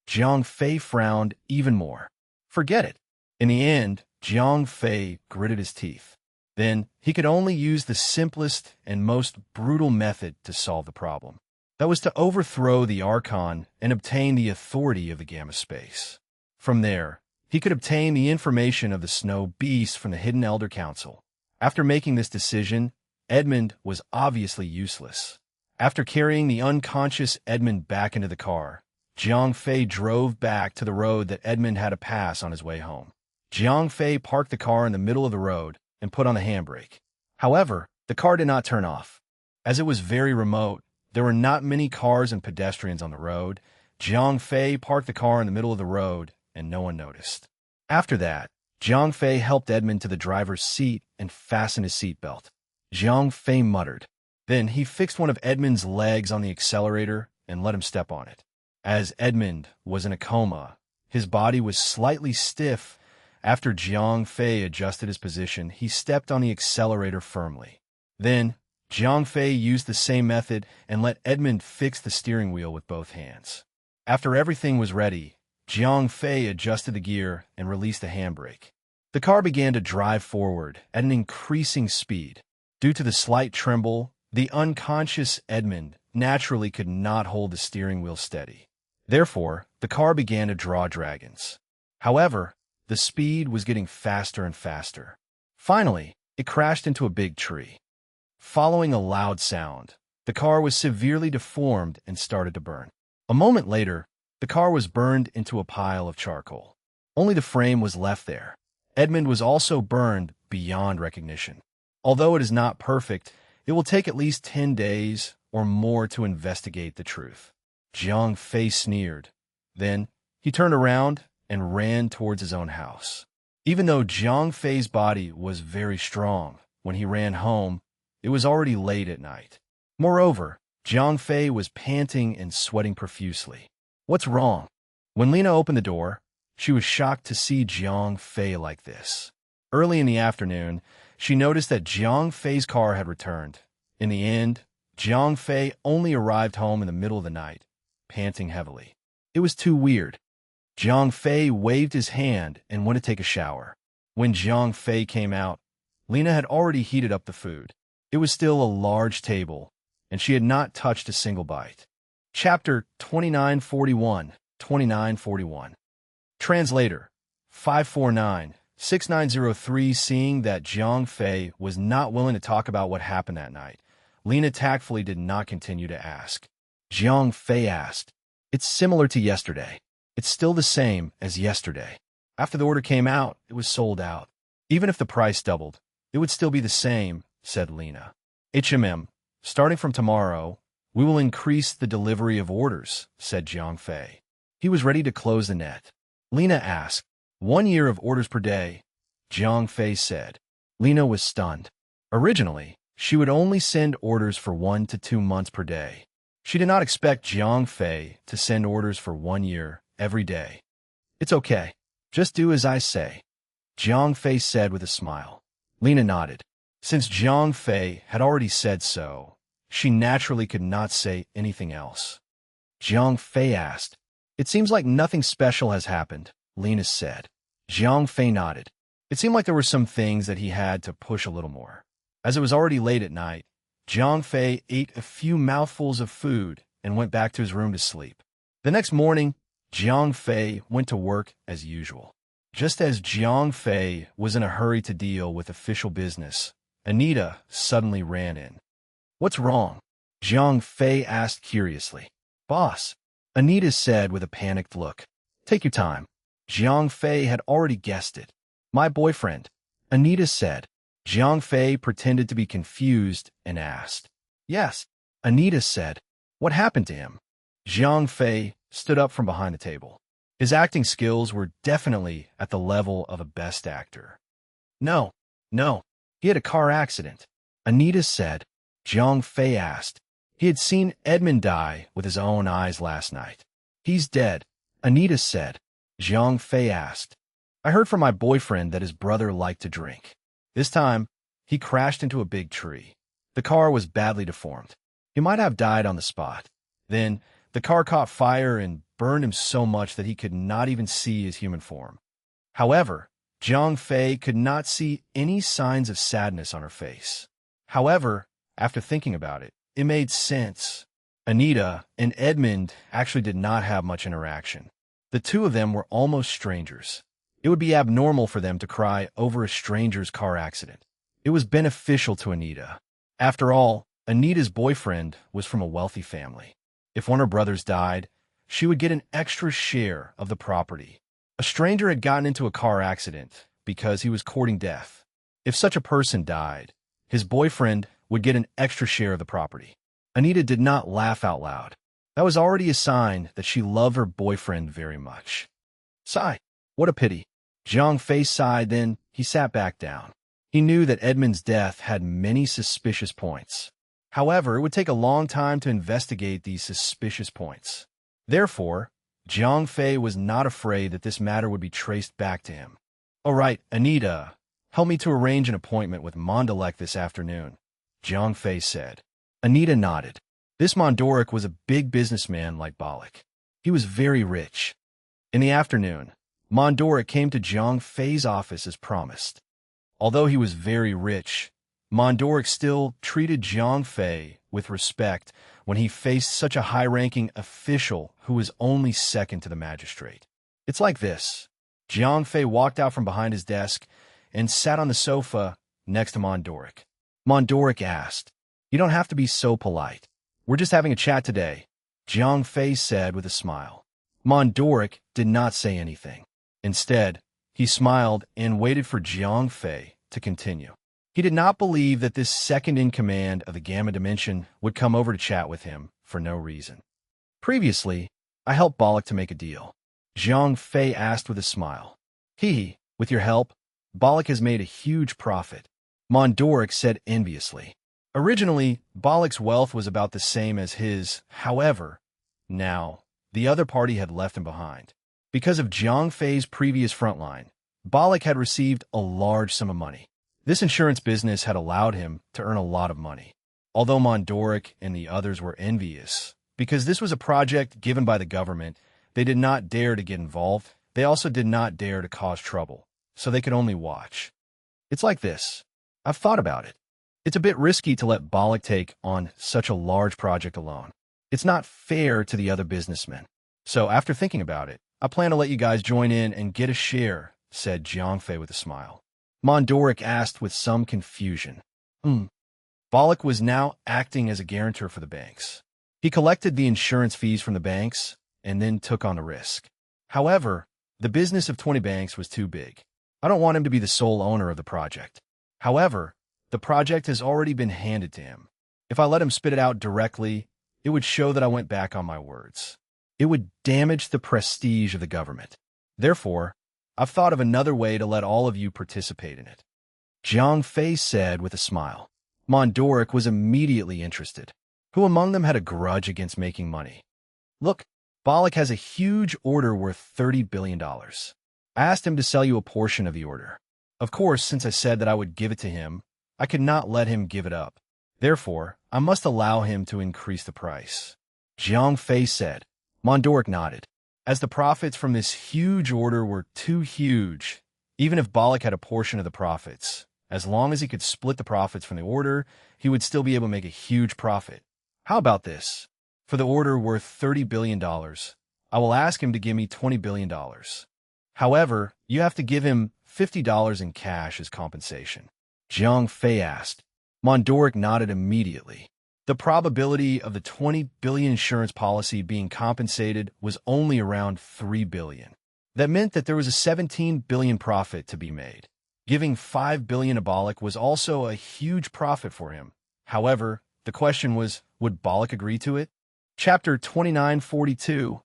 [SPEAKER 1] Jiang Fei frowned even more. Forget it. In the end, Jiang Fei gritted his teeth. Then, he could only use the simplest and most brutal method to solve the problem. That was to overthrow the Archon and obtain the authority of the Gamma Space. From there, he could obtain the information of the Snow Beast from the Hidden Elder Council. After making this decision, Edmund was obviously useless. After carrying the unconscious Edmund back into the car, Jiang Fei drove back to the road that Edmund had to pass on his way home. Jiang Fei parked the car in the middle of the road and put on the handbrake. However, the car did not turn off. As it was very remote, there were not many cars and pedestrians on the road. Jiang Fei parked the car in the middle of the road, and no one noticed. After that, Jiang Fei helped Edmund to the driver's seat and fastened his seatbelt. Jiang Fei muttered. Then he fixed one of Edmund's legs on the accelerator and let him step on it. As Edmund was in a coma, his body was slightly stiff. After Jiang Fei adjusted his position, he stepped on the accelerator firmly. Then, Jiang Fei used the same method and let Edmund fix the steering wheel with both hands. After everything was ready, Jiang Fei adjusted the gear and released the handbrake. The car began to drive forward at an increasing speed. Due to the slight tremble, the unconscious Edmund naturally could not hold the steering wheel steady. Therefore, the car began to draw dragons. However, the speed was getting faster and faster. Finally, it crashed into a big tree. Following a loud sound, the car was severely deformed and started to burn. A moment later, the car was burned into a pile of charcoal. Only the frame was left there. Edmund was also burned beyond recognition. Although it is not perfect, it will take at least 10 days or more to investigate the truth. Jiang Fei sneered. Then, he turned around and ran towards his own house. Even though Jiang Fei's body was very strong, when he ran home, it was already late at night. Moreover, Jiang Fei was panting and sweating profusely. What's wrong? When Lena opened the door, she was shocked to see Jiang Fei like this. Early in the afternoon, she noticed that Jiang Fei's car had returned. In the end, Jiang Fei only arrived home in the middle of the night, panting heavily. It was too weird. Jiang Fei waved his hand and went to take a shower. When Jiang Fei came out, Lena had already heated up the food. It was still a large table, and she had not touched a single bite. Chapter 2941. Translator 549-6903. Seeing that Jiang Fei was not willing to talk about what happened that night, Lena tactfully did not continue to ask. Jiang Fei asked, "It's similar to yesterday. It's still the same as yesterday. After the order came out, it was sold out. Even if the price doubled, it would still be the same," said Lena. Starting from tomorrow, we will increase the delivery of orders," said Jiang Fei. He was ready to close the net. Lena asked, 1 year of orders per day," Jiang Fei said. Lena was stunned. Originally, she would only send orders for 1 to 2 months per day. She did not expect Jiang Fei to send orders for 1 year every day. "It's okay. Just do as I say," Jiang Fei said with a smile. Lena nodded. Since Jiang Fei had already said so, she naturally could not say anything else. Jiang Fei asked, It seems like nothing special has happened, Linus said. Jiang Fei nodded. It seemed like there were some things that he had to push a little more. As it was already late at night, Jiang Fei ate a few mouthfuls of food and went back to his room to sleep. The next morning, Jiang Fei went to work as usual. Just as Jiang Fei was in a hurry to deal with official business, Anita suddenly ran in. "What's wrong?" Jiang Fei asked curiously. "Boss," Anita said with a panicked look. "Take your time." Jiang Fei had already guessed it. "My boyfriend," Anita said. Jiang Fei pretended to be confused and asked. "Yes," Anita said. "What happened to him?" Jiang Fei stood up from behind the table. His acting skills were definitely at the level of a best actor. No, he had a car accident," Anita said. Jiang Fei asked. He had seen Edmund die with his own eyes last night. "He's dead," Anita said. Jiang Fei asked. "I heard from my boyfriend that his brother liked to drink. This time, he crashed into a big tree. The car was badly deformed. He might have died on the spot. Then, the car caught fire and burned him so much that he could not even see his human form." However, Jiang Fei could not see any signs of sadness on her face. However, after thinking about it, it made sense. Anita and Edmund actually did not have much interaction. The two of them were almost strangers. It would be abnormal for them to cry over a stranger's car accident. It was beneficial to Anita. After all, Anita's boyfriend was from a wealthy family. If one of her brothers died, she would get an extra share of the property. A stranger had gotten into a car accident because he was courting death. If such a person died, his boyfriend would get an extra share of the property. Anita did not laugh out loud. That was already a sign that she loved her boyfriend very much. "Sigh, what a pity." Jiang Fei sighed, then he sat back down. He knew that Edmund's death had many suspicious points. However, it would take a long time to investigate these suspicious points. Therefore, Jiang Fei was not afraid that this matter would be traced back to him. "All right, Anita, help me to arrange an appointment with Mondalek this afternoon," Jiang Fei said. Anita nodded. This Mondorek was a big businessman like Balak. He was very rich. In the afternoon, Mondorek came to Jiang Fei's office as promised. Although he was very rich, Mondorek still treated Jiang Fei with respect when he faced such a high-ranking official who was only second to the magistrate. "It's like this." Jiang Fei walked out from behind his desk and sat on the sofa next to Mondorek. Mondorek asked, "You don't have to be so polite. We're just having a chat today," Jiang Fei said with a smile. Mondorek did not say anything. Instead, he smiled and waited for Jiang Fei to continue. He did not believe that this second-in-command of the Gamma Dimension would come over to chat with him for no reason. "Previously, I helped Balak to make a deal," Jiang Fei asked with a smile. With your help, Balak has made a huge profit," Mondorek said enviously. Originally, Balak's wealth was about the same as his, however, now, the other party had left him behind. Because of Jiang Fei's previous frontline, Balak had received a large sum of money. This insurance business had allowed him to earn a lot of money. Although Mondorek and the others were envious, because this was a project given by the government, they did not dare to get involved. They also did not dare to cause trouble, so they could only watch. "It's like this. I've thought about it. It's a bit risky to let Balak take on such a large project alone. It's not fair to the other businessmen. So after thinking about it, I plan to let you guys join in and get a share," said Jiang Fei with a smile. Mondorek asked with some confusion. Balak was now acting as a guarantor for the banks. He collected the insurance fees from the banks and then took on the risk. However, the business of 20 banks was too big. I don't want him to be the sole owner of the project. However, the project has already been handed to him. If I let him spit it out directly, it would show that I went back on my words. It would damage the prestige of the government. Therefore, I've thought of another way to let all of you participate in it," Jiang Fei said with a smile. Mondorek was immediately interested. Who among them had a grudge against making money? "Look, Balak has a huge order worth $30 billion. I asked him to sell you a portion of the order. Of course, since I said that I would give it to him, I could not let him give it up. Therefore, I must allow him to increase the price," Jiang Fei said. Mondorek nodded. as the profits from this huge order were too huge. Even if Balak had a portion of the profits, as long as he could split the profits from the order, he would still be able to make a huge profit. How about this? For the order worth $30 billion, I will ask him to give me $20 billion. However, you have to give him $50 in cash as compensation. Jiang Fei asked. Mondoric nodded immediately. The probability of the 20 billion insurance policy being compensated was only around 3 billion. That meant that there was a 17 billion profit to be made. Giving 5 billion to Balak was also a huge profit for him. However, the question was, would Balak agree to it? Chapter 2942.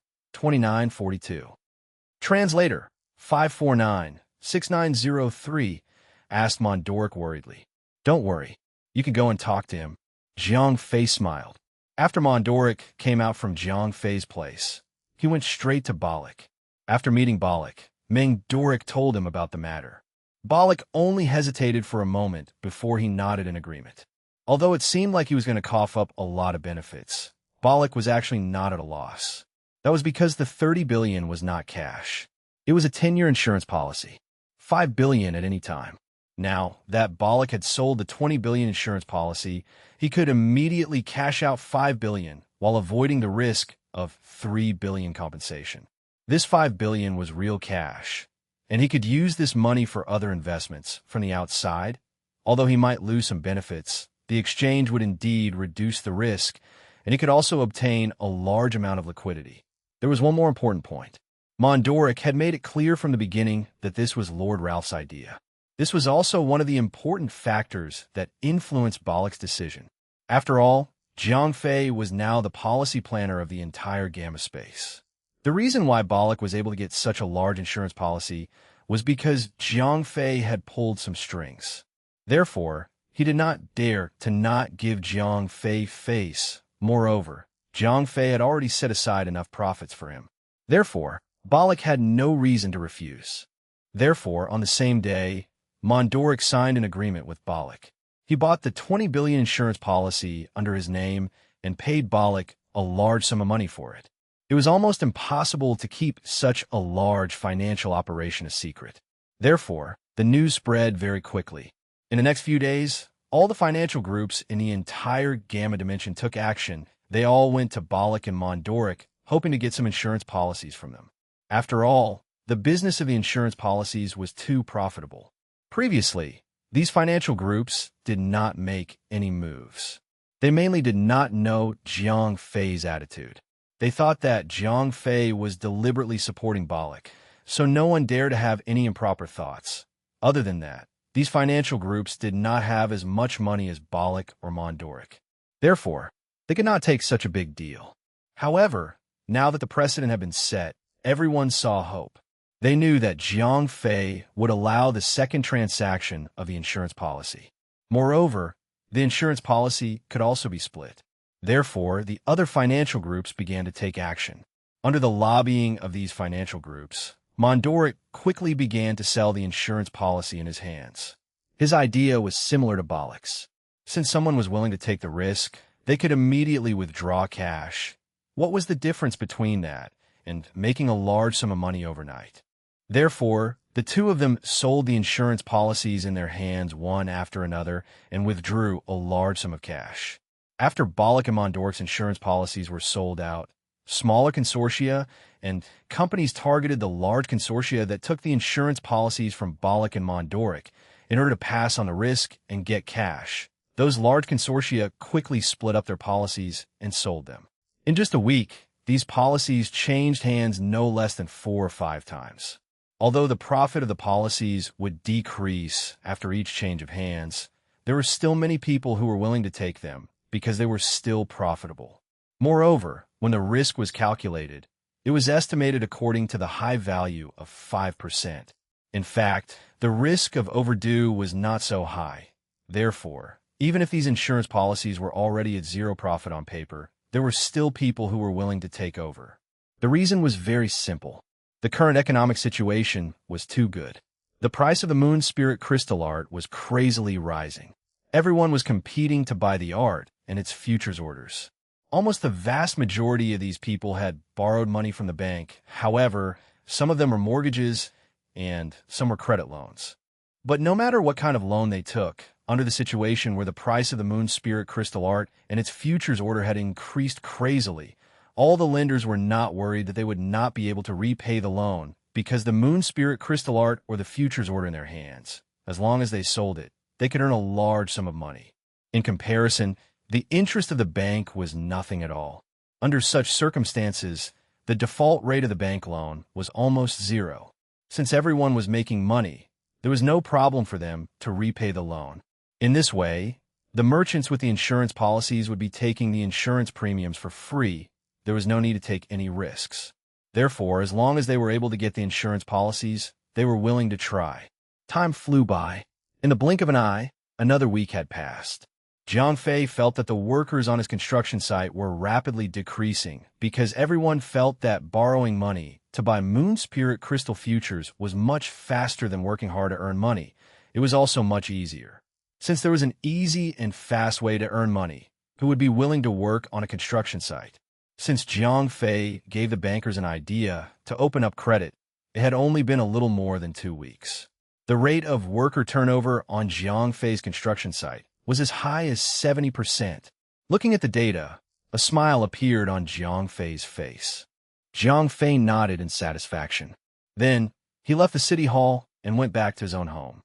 [SPEAKER 1] Translator 549-6903 asked Mondoric worriedly. Don't worry, you can go and talk to him. Jiang Fei smiled. After Mondoric came out from Jiang Fei's place, he went straight to Balak. After meeting Balak, Mondoric told him about the matter. Balak only hesitated for a moment before he nodded in agreement. Although it seemed like he was going to cough up a lot of benefits, Balak was actually not at a loss. That was because the 30 billion was not cash. It was a 10-year insurance policy, 5 billion at any time. Now that Balak had sold the 20 billion insurance policy, he could immediately cash out 5 billion while avoiding the risk of 3 billion compensation. This 5 billion was real cash, and he could use this money for other investments from the outside. Although he might lose some benefits, the exchange would indeed reduce the risk, and he could also obtain a large amount of liquidity. There was one more important point. Mondoric had made it clear from the beginning that this was Lord Ralph's idea. This was also one of the important factors that influenced Balak's decision. After all, Jiang Fei was now the policy planner of the entire Gamma space. The reason why Balak was able to get such a large insurance policy was because Jiang Fei had pulled some strings. Therefore, he did not dare to not give Jiang Fei face. Moreover, Jiang Fei had already set aside enough profits for him. Therefore, Balak had no reason to refuse. Therefore, on the same day, Mondoric signed an agreement with Balak. He bought the 20 billion insurance policy under his name and paid Balak a large sum of money for it. It was almost impossible to keep such a large financial operation a secret. Therefore, the news spread very quickly. In the next few days, all the financial groups in the entire Gamma dimension took action. They all went to Balak and Mondoric, hoping to get some insurance policies from them. After all, the business of the insurance policies was too profitable. Previously, these financial groups did not make any moves. They mainly did not know Jiang Fei's attitude. They thought that Jiang Fei was deliberately supporting Balak, so no one dared to have any improper thoughts. Other than that, these financial groups did not have as much money as Balak or Mondoric. Therefore, they could not take such a big deal. However, now that the precedent had been set, everyone saw hope. They knew that Jiang Fei would allow the second transaction of the insurance policy. Moreover, the insurance policy could also be split. Therefore, the other financial groups began to take action. Under the lobbying of these financial groups, Mondoric quickly began to sell the insurance policy in his hands. His idea was similar to Balak's. Since someone was willing to take the risk, they could immediately withdraw cash. What was the difference between that and making a large sum of money overnight? Therefore, the two of them sold the insurance policies in their hands one after another and withdrew a large sum of cash. After Balak and Mondoric's insurance policies were sold out, smaller consortia and companies targeted the large consortia that took the insurance policies from Balak and Mondoric in order to pass on the risk and get cash. Those large consortia quickly split up their policies and sold them. In just a week, these policies changed hands no less than 4 or 5 times. Although the profit of the policies would decrease after each change of hands, there were still many people who were willing to take them because they were still profitable. Moreover, when the risk was calculated, it was estimated according to the high value of 5%. In fact, the risk of overdue was not so high. Therefore, even if these insurance policies were already at zero profit on paper, there were still people who were willing to take over. The reason was very simple. The current economic situation was too good. The price of the Moon Spirit crystal art was crazily rising. Everyone was competing to buy the art and its futures orders. Almost the vast majority of these people had borrowed money from the bank. However, some of them were mortgages and some were credit loans. But no matter what kind of loan they took, under the situation where the price of the Moon Spirit Crystal Art and its futures order had increased crazily, all the lenders were not worried that they would not be able to repay the loan because the Moon Spirit Crystal Art or the futures order in their hands. As long as they sold it, they could earn a large sum of money. In comparison, the interest of the bank was nothing at all. Under such circumstances, the default rate of the bank loan was almost zero. Since everyone was making money, there was no problem for them to repay the loan. In this way, the merchants with the insurance policies would be taking the insurance premiums for free. There was no need to take any risks. Therefore, as long as they were able to get the insurance policies, they were willing to try. Time flew by. In the blink of an eye, another week had passed. Jiang Fei felt that the workers on his construction site were rapidly decreasing because everyone felt that borrowing money to buy Moon Spirit Crystal futures was much faster than working hard to earn money. It was also much easier. Since there was an easy and fast way to earn money, who would be willing to work on a construction site? Since Jiang Fei gave the bankers an idea to open up credit, it had only been a little more than 2 weeks. The rate of worker turnover on Jiang Fei's construction site was as high as 70%. Looking at the data, a smile appeared on Jiang Fei's face. Jiang Fei nodded in satisfaction. Then, he left the city hall and went back to his own home.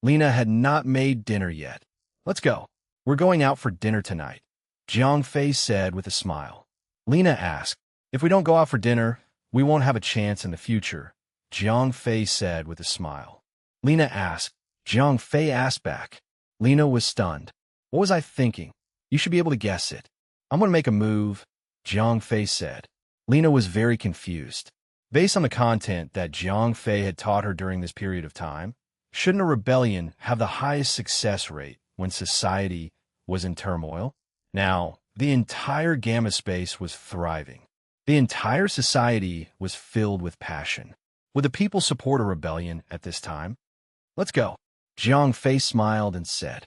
[SPEAKER 1] Lena had not made dinner yet. Let's go. We're going out for dinner tonight, Jiang Fei said with a smile. Lena asked, if we don't go out for dinner, we won't have a chance in the future, Jiang Fei said with a smile. Lena asked. Jiang Fei asked back. Lena was stunned. What was I thinking? You should be able to guess it. I'm going to make a move, Jiang Fei said. Lena was very confused. Based on the content that Jiang Fei had taught her during this period of time, shouldn't a rebellion have the highest success rate when society was in turmoil? Now, the entire Gamma space was thriving. The entire society was filled with passion. Would the people support a rebellion at this time? Let's go. Jiang Fei smiled and said.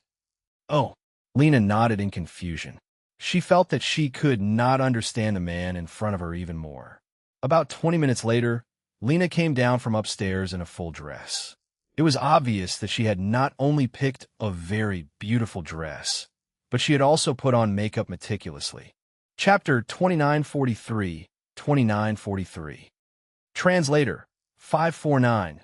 [SPEAKER 1] Oh, Lena nodded in confusion. She felt that she could not understand the man in front of her even more. About 20 minutes later, Lena came down from upstairs in a full dress. It was obvious that she had not only picked a very beautiful dress, but she had also put on makeup meticulously. Chapter 2943. Translator 5496903.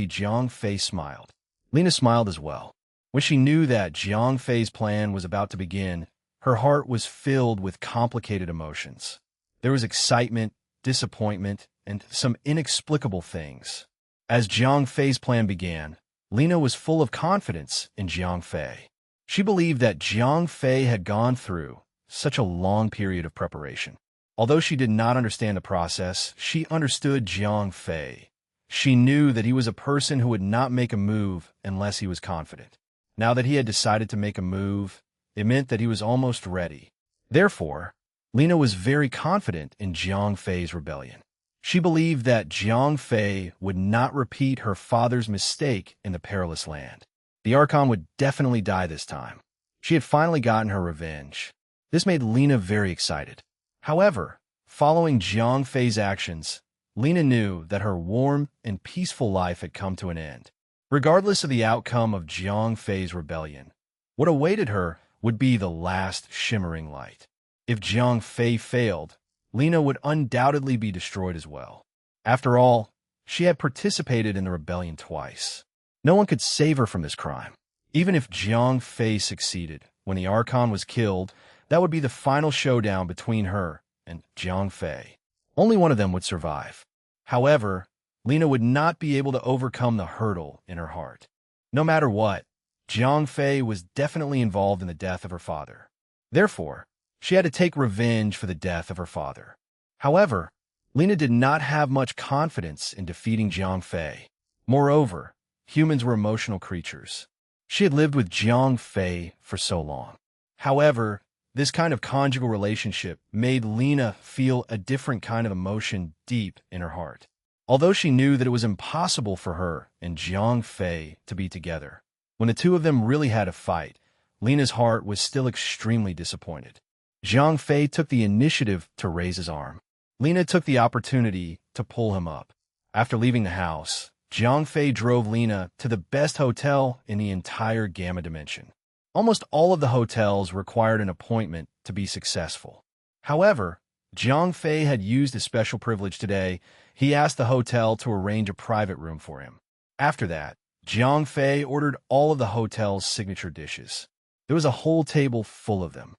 [SPEAKER 1] Jiang Fei smiled. Lena smiled as well. When she knew that Jiang Fei's plan was about to begin, her heart was filled with complicated emotions. There was excitement, disappointment, and some inexplicable things. As Jiang Fei's plan began, Lena was full of confidence in Jiang Fei. She believed that Jiang Fei had gone through such a long period of preparation. Although she did not understand the process, she understood Jiang Fei. She knew that he was a person who would not make a move unless he was confident. Now that he had decided to make a move, it meant that he was almost ready. Therefore, Lena was very confident in Jiang Fei's rebellion. She believed that Jiang Fei would not repeat her father's mistake in the perilous land. The Archon would definitely die this time. She had finally gotten her revenge. This made Lena very excited. However, following Jiang Fei's actions, Lena knew that her warm and peaceful life had come to an end. Regardless of the outcome of Jiang Fei's rebellion, what awaited her would be the last shimmering light. If Jiang Fei failed, Lena would undoubtedly be destroyed as well. After all, she had participated in the rebellion twice. No one could save her from this crime. Even if Jiang Fei succeeded, when the Archon was killed, that would be the final showdown between her and Jiang Fei. Only one of them would survive. However, Lena would not be able to overcome the hurdle in her heart. No matter what, Jiang Fei was definitely involved in the death of her father. Therefore, she had to take revenge for the death of her father. However, Lena did not have much confidence in defeating Jiang Fei. Moreover, humans were emotional creatures. She had lived with Jiang Fei for so long. However, this kind of conjugal relationship made Lena feel a different kind of emotion deep in her heart. Although she knew that it was impossible for her and Jiang Fei to be together, when the two of them really had a fight, Lena's heart was still extremely disappointed. Zhang Fei took the initiative to raise his arm. Lena took the opportunity to pull him up. After leaving the house, Zhang Fei drove Lena to the best hotel in the entire Gamma Dimension. Almost all of the hotels required an appointment to be successful. However, Zhang Fei had used a special privilege today. He asked the hotel to arrange a private room for him. After that, Zhang Fei ordered all of the hotel's signature dishes. There was a whole table full of them.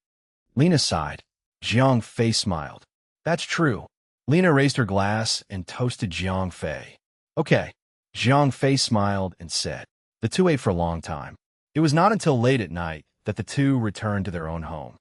[SPEAKER 1] Lena sighed. Zhang Fei smiled. That's true. Lena raised her glass and toasted Zhang Fei. Okay. Zhang Fei smiled and said. The two ate for a long time. It was not until late at night that the two returned to their own home.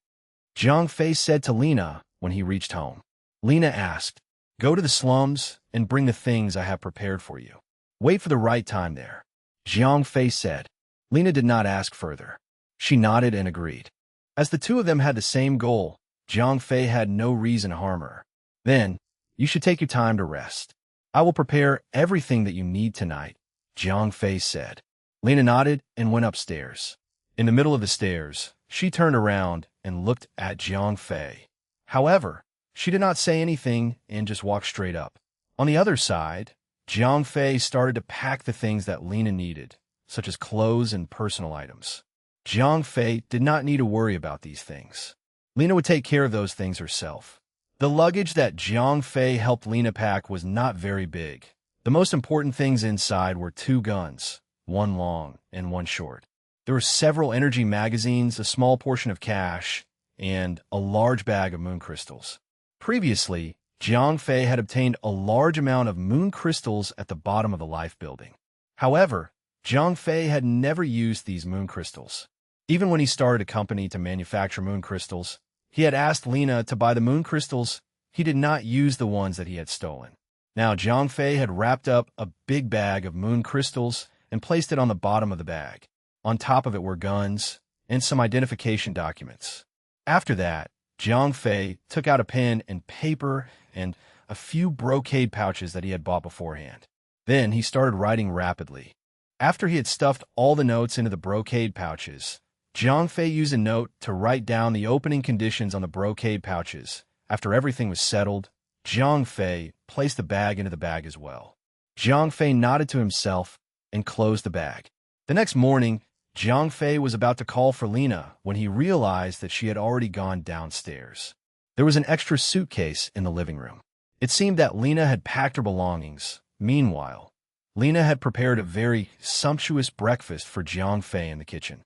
[SPEAKER 1] Zhang Fei said to Lena when he reached home. Lena asked, Go to the slums and bring the things I have prepared for you. Wait for the right time there. Zhang Fei said. Lena did not ask further. She nodded and agreed. As the two of them had the same goal, Zhang Fei had no reason to harm her. Then, you should take your time to rest. I will prepare everything that you need tonight, Zhang Fei said. Lena nodded and went upstairs. In the middle of the stairs, she turned around and looked at Zhang Fei. However, she did not say anything and just walked straight up. On the other side, Zhang Fei started to pack the things that Lena needed, such as clothes and personal items. Zhang Fei did not need to worry about these things. Lena would take care of those things herself. The luggage that Zhang Fei helped Lena pack was not very big. The most important things inside were 2 guns, one long and one short. There were several energy magazines, a small portion of cash, and a large bag of moon crystals. Previously, Zhang Fei had obtained a large amount of moon crystals at the bottom of the life building. However, Zhang Fei had never used these moon crystals. Even when he started a company to manufacture moon crystals, he had asked Lena to buy the moon crystals. He did not use the ones that he had stolen. Now Zhang Fei had wrapped up a big bag of moon crystals and placed it on the bottom of the bag. On top of it were guns and some identification documents. After that, Zhang Fei took out a pen and paper and a few brocade pouches that he had bought beforehand. Then he started writing rapidly. After he had stuffed all the notes into the brocade pouches, Zhang Fei used a note to write down the opening conditions on the brocade pouches. After everything was settled, Zhang Fei placed the bag into the bag as well. Zhang Fei nodded to himself and closed the bag. The next morning, Zhang Fei was about to call for Lena when he realized that she had already gone downstairs. There was an extra suitcase in the living room. It seemed that Lena had packed her belongings. Meanwhile, Lena had prepared a very sumptuous breakfast for Zhang Fei in the kitchen.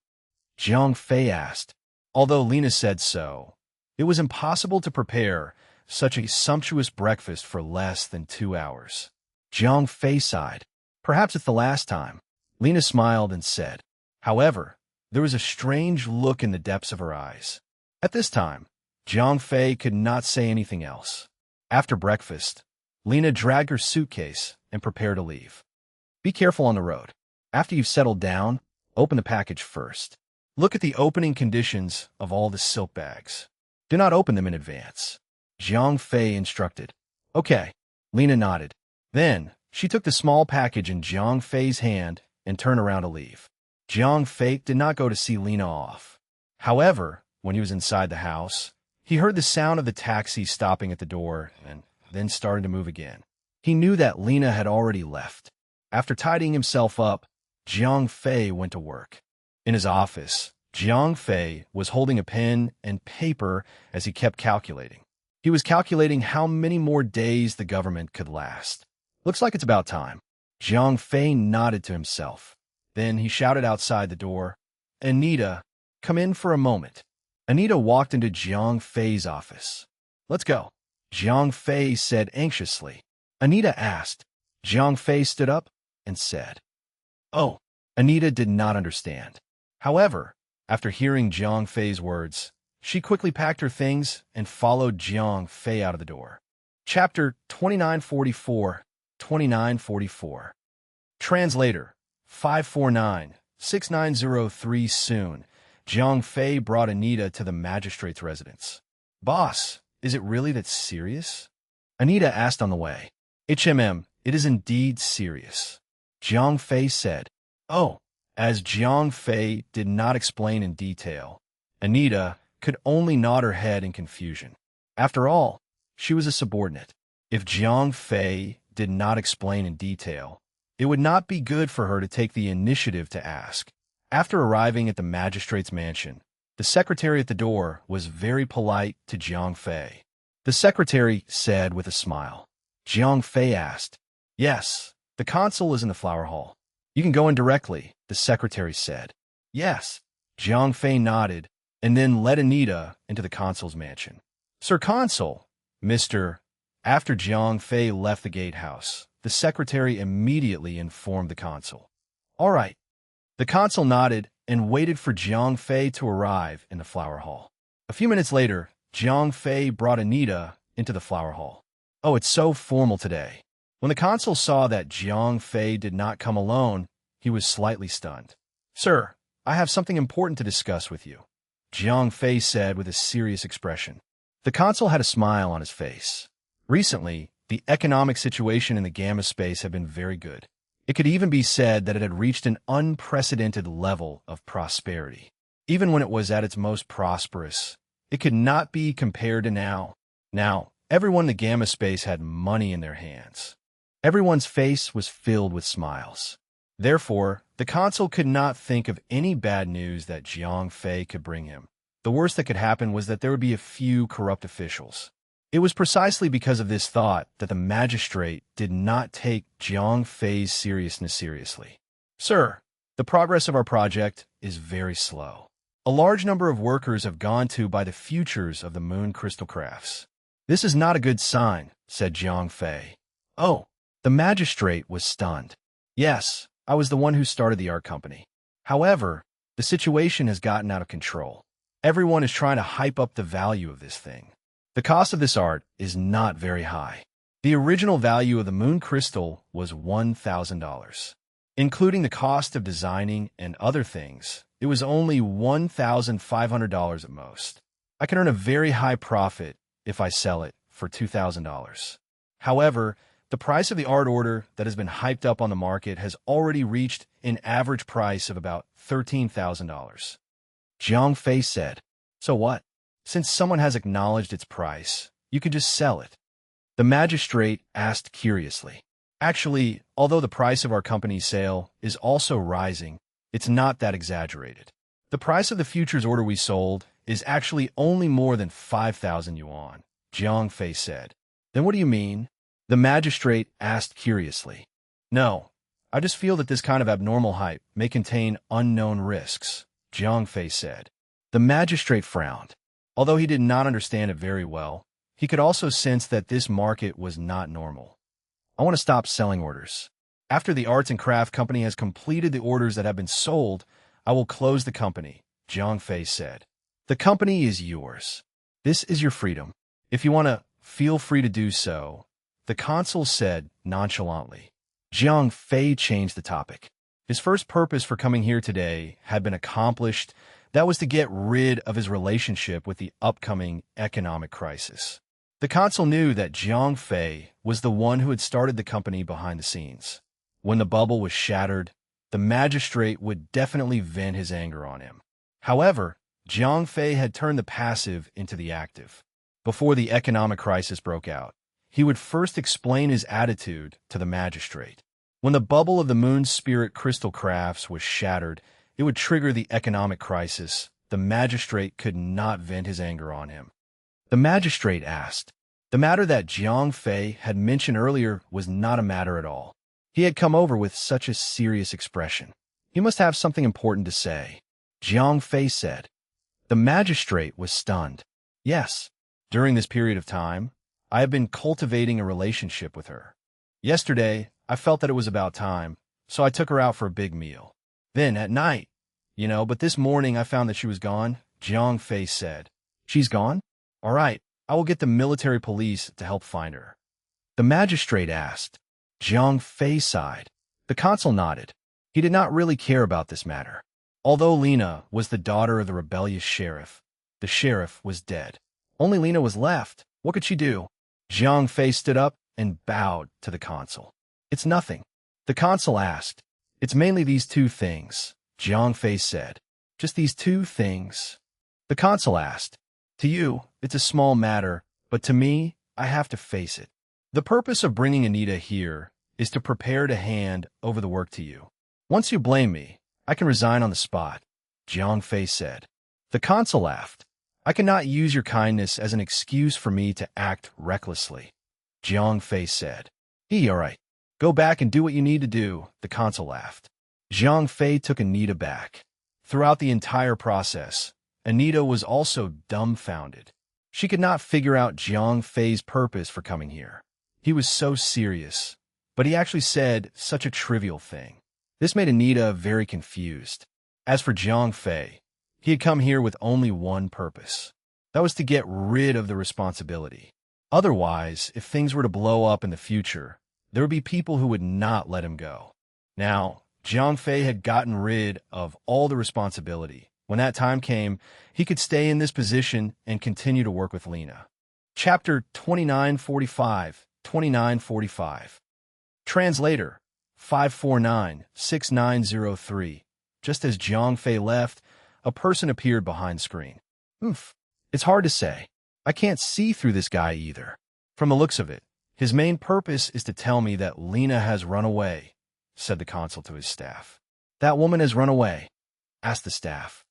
[SPEAKER 1] Zhang Fei asked. Although Lena said so, it was impossible to prepare such a sumptuous breakfast for less than 2 hours. Zhang Fei sighed. Perhaps it's the last time. Lena smiled and said. However, there was a strange look in the depths of her eyes. At this time, Zhang Fei could not say anything else. After breakfast, Lena dragged her suitcase and prepared to leave. Be careful on the road. After you've settled down, open the package first. Look at the opening conditions of all the silk bags. Do not open them in advance. Zhang Fei instructed. Okay. Lena nodded. Then, she took the small package in Zhang Fei's hand and turned around to leave. Zhang Fei did not go to see Lena off. However, when he was inside the house, he heard the sound of the taxi stopping at the door and then starting to move again. He knew that Lena had already left. After tidying himself up, Zhang Fei went to work. In his office, Zhang Fei was holding a pen and paper as he kept calculating. He was calculating how many more days the government could last. Looks like it's about time. Zhang Fei nodded to himself. Then he shouted outside the door, Anita, come in for a moment. Anita walked into Zhang Fei's office. Let's go, Zhang Fei said anxiously. Anita asked. Zhang Fei stood up and said, Oh. Anita did not understand. However, after hearing Zhang Fei's words, she quickly packed her things and followed Zhang Fei out of the door. Chapter 2944, 2944. Translator 549-6903. Soon, Zhang Fei brought Anita to the magistrate's residence. Boss, is it really that serious? Anita asked on the way. It is indeed serious. Zhang Fei said. Oh, As Jiang Fei did not explain in detail, Anita could only nod her head in confusion. After all, she was a subordinate. If Jiang Fei did not explain in detail, it would not be good for her to take the initiative to ask. After arriving at the magistrate's mansion, the secretary at the door was very polite to Jiang Fei. The secretary said with a smile. Jiang Fei asked, "Yes, the consul is in the flower hall. You can go in directly," the secretary said. "Yes." Jiang Fei nodded and then led Anita into the consul's mansion. "Sir Consul, Mr." After Jiang Fei left the gatehouse, the secretary immediately informed the consul. "All right." The consul nodded and waited for Jiang Fei to arrive in the flower hall. A few minutes later, Jiang Fei brought Anita into the flower hall. "Oh, it's so formal today." When the consul saw that Jiang Fei did not come alone, he was slightly stunned. "Sir, I have something important to discuss with you," Jiang Fei said with a serious expression. The consul had a smile on his face. Recently, the economic situation in the Gamma space had been very good. It could even be said that it had reached an unprecedented level of prosperity. Even when it was at its most prosperous, it could not be compared to now. Now, everyone in the Gamma space had money in their hands. Everyone's face was filled with smiles. Therefore, the consul could not think of any bad news that Jiang Fei could bring him. The worst that could happen was that there would be a few corrupt officials. It was precisely because of this thought that the magistrate did not take Jiang Fei's seriousness seriously. "Sir, the progress of our project is very slow. A large number of workers have gone to buy the futures of the moon crystal crafts. This is not a good sign," said Jiang Fei. "Oh." The magistrate was stunned. "Yes, I was the one who started the art company. However, the situation has gotten out of control. Everyone is trying to hype up the value of this thing. The cost of this art is not very high. The original value of the moon crystal was $1,000. Including the cost of designing and other things, it was only $1,500 at most. I can earn a very high profit if I sell it for $2,000. However, the price of the art order that has been hyped up on the market has already reached an average price of about $13,000. Jiang Fei said, "So what? Since someone has acknowledged its price, you can just sell it." The magistrate asked curiously. "Actually, although the price of our company's sale is also rising, it's not that exaggerated. The price of the futures order we sold is actually only more than 5,000 yuan, Jiang Fei said. "Then what do you mean?" The magistrate asked curiously. "No, I just feel that this kind of abnormal hype may contain unknown risks," Jiang Fei said. The magistrate frowned. Although he did not understand it very well, he could also sense that this market was not normal. "I want to stop selling orders. After the arts and craft company has completed the orders that have been sold, I will close the company," Jiang Fei said. "The company is yours. This is your freedom. If you want to, feel free to do so," the consul said nonchalantly. Jiang Fei changed the topic. His first purpose for coming here today had been accomplished. That was to get rid of his relationship with the upcoming economic crisis. The consul knew that Jiang Fei was the one who had started the company behind the scenes. When the bubble was shattered, the magistrate would definitely vent his anger on him. However, Jiang Fei had turned the passive into the active. Before the economic crisis broke out, he would first explain his attitude to the magistrate. When the bubble of the moon spirit crystal crafts was shattered, it would trigger the economic crisis. The magistrate could not vent his anger on him. The magistrate asked. The matter that Jiang Fei had mentioned earlier was not a matter at all. He had come over with such a serious expression. He must have something important to say. Jiang Fei said. The magistrate was stunned. "Yes, during this period of time, I have been cultivating a relationship with her. Yesterday, I felt that it was about time, so I took her out for a big meal. Then, at night, but this morning I found that she was gone," Jiang Fei said. "She's gone? All right, I will get the military police to help find her." The magistrate asked. Jiang Fei sighed. The consul nodded. He did not really care about this matter. Although Lena was the daughter of the rebellious sheriff, the sheriff was dead. Only Lena was left. What could she do? Jiang Fei stood up and bowed to the consul. "It's nothing." The consul asked. "It's mainly these two things. Jiang Fei said. Just these two things. The consul asked. To you, it's a small matter, but to me, I have to face it. The purpose of bringing Anita here is to prepare to hand over the work to you. Once you blame me, I can resign on the spot, Jiang Fei said. The consul laughed. I cannot use your kindness as an excuse for me to act recklessly, Jiang Fei said. All right. Go back and do what you need to do, the consul laughed. Jiang Fei took Anita back. Throughout the entire process, Anita was also dumbfounded. She could not figure out Jiang Fei's purpose for coming here. He was so serious, but he actually said such a trivial thing. This made Anita very confused. As for Jiang Fei, he had come here with only one purpose. That was to get rid of the responsibility. Otherwise, if things were to blow up in the future, there would be people who would not let him go. Now, Jiang Fei had gotten rid of all the responsibility. When that time came, he could stay in this position and continue to work with Lena. Chapter 2945. Translator 549-6903. Just as Jiang Fei left, a person appeared behind the screen. It's hard to say. I can't see through this guy either. From the looks of it, his main purpose is to tell me that Lena has run away, said the consul to his staff. That woman has run away, asked the staff.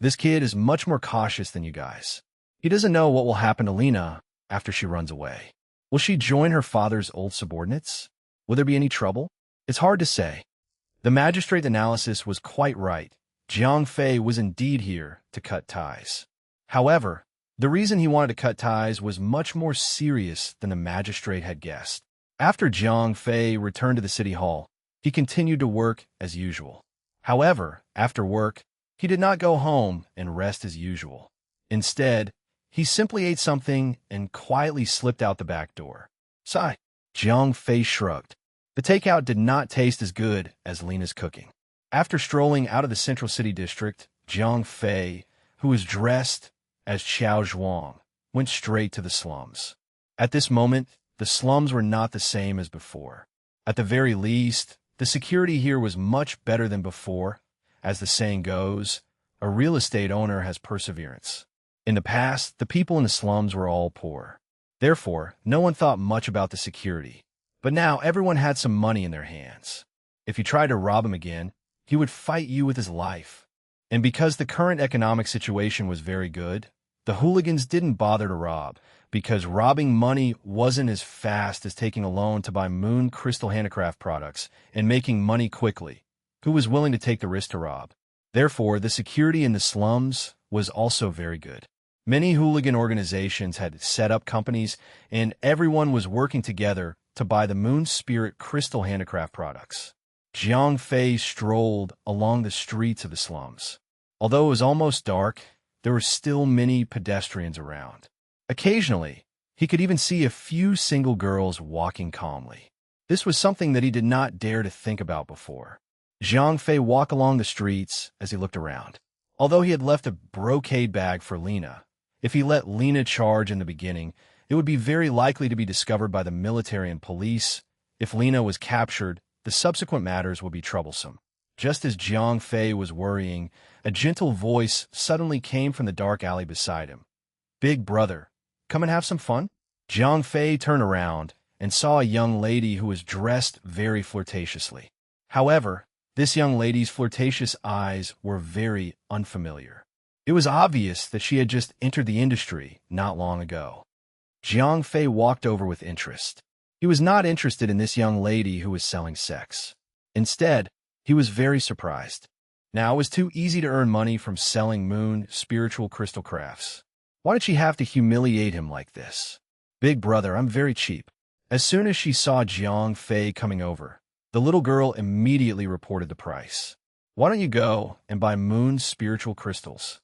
[SPEAKER 1] This kid is much more cautious than you guys. He doesn't know what will happen to Lena after she runs away. Will she join her father's old subordinates? Will there be any trouble? It's hard to say. The magistrate's analysis was quite right. Jiang Fei was indeed here to cut ties. However, the reason he wanted to cut ties was much more serious than the magistrate had guessed. After Jiang Fei returned to the city hall, he continued to work as usual. However, after work, he did not go home and rest as usual. Instead, he simply ate something and quietly slipped out the back door. Sigh. Jiang Fei shrugged. The takeout did not taste as good as Lena's cooking. After strolling out of the central city district, Jiang Fei, who was dressed as Xiao Zhuang, went straight to the slums. At this moment, the slums were not the same as before. At the very least, the security here was much better than before. As the saying goes, a real estate owner has perseverance. In the past, the people in the slums were all poor. Therefore, no one thought much about the security. But now everyone had some money in their hands. If you tried to rob him again, he would fight you with his life. And because the current economic situation was very good, the hooligans didn't bother to rob, because robbing money wasn't as fast as taking a loan to buy Moon Crystal Handicraft products and making money quickly. Who was willing to take the risk to rob? Therefore, the security in the slums was also very good. Many hooligan organizations had set up companies, and everyone was working together to buy the Moon Spirit Crystal Handicraft products. Jiang Fei strolled along the streets of the slums. Although it was almost dark, there were still many pedestrians around. Occasionally, he could even see a few single girls walking calmly. This was something that he did not dare to think about before. Jiang Fei walked along the streets as he looked around. Although he had left a brocade bag for Lena, if he let Lena charge in the beginning, it would be very likely to be discovered by the military and police. If Lena was captured, the subsequent matters would be troublesome. Just as Jiang Fei was worrying, a gentle voice suddenly came from the dark alley beside him. Big brother, come and have some fun? Jiang Fei turned around and saw a young lady who was dressed very flirtatiously. However, this young lady's flirtatious eyes were very unfamiliar. It was obvious that she had just entered the industry not long ago. Jiang Fei walked over with interest. He was not interested in this young lady who was selling sex. Instead, he was very surprised. Now it was too easy to earn money from selling Moon spiritual crystal crafts. Why did she have to humiliate him like this? Big brother, I'm very cheap. As soon as she saw Jiang Fei coming over, the little girl immediately reported the price. Why don't you go and buy Moon spiritual crystals?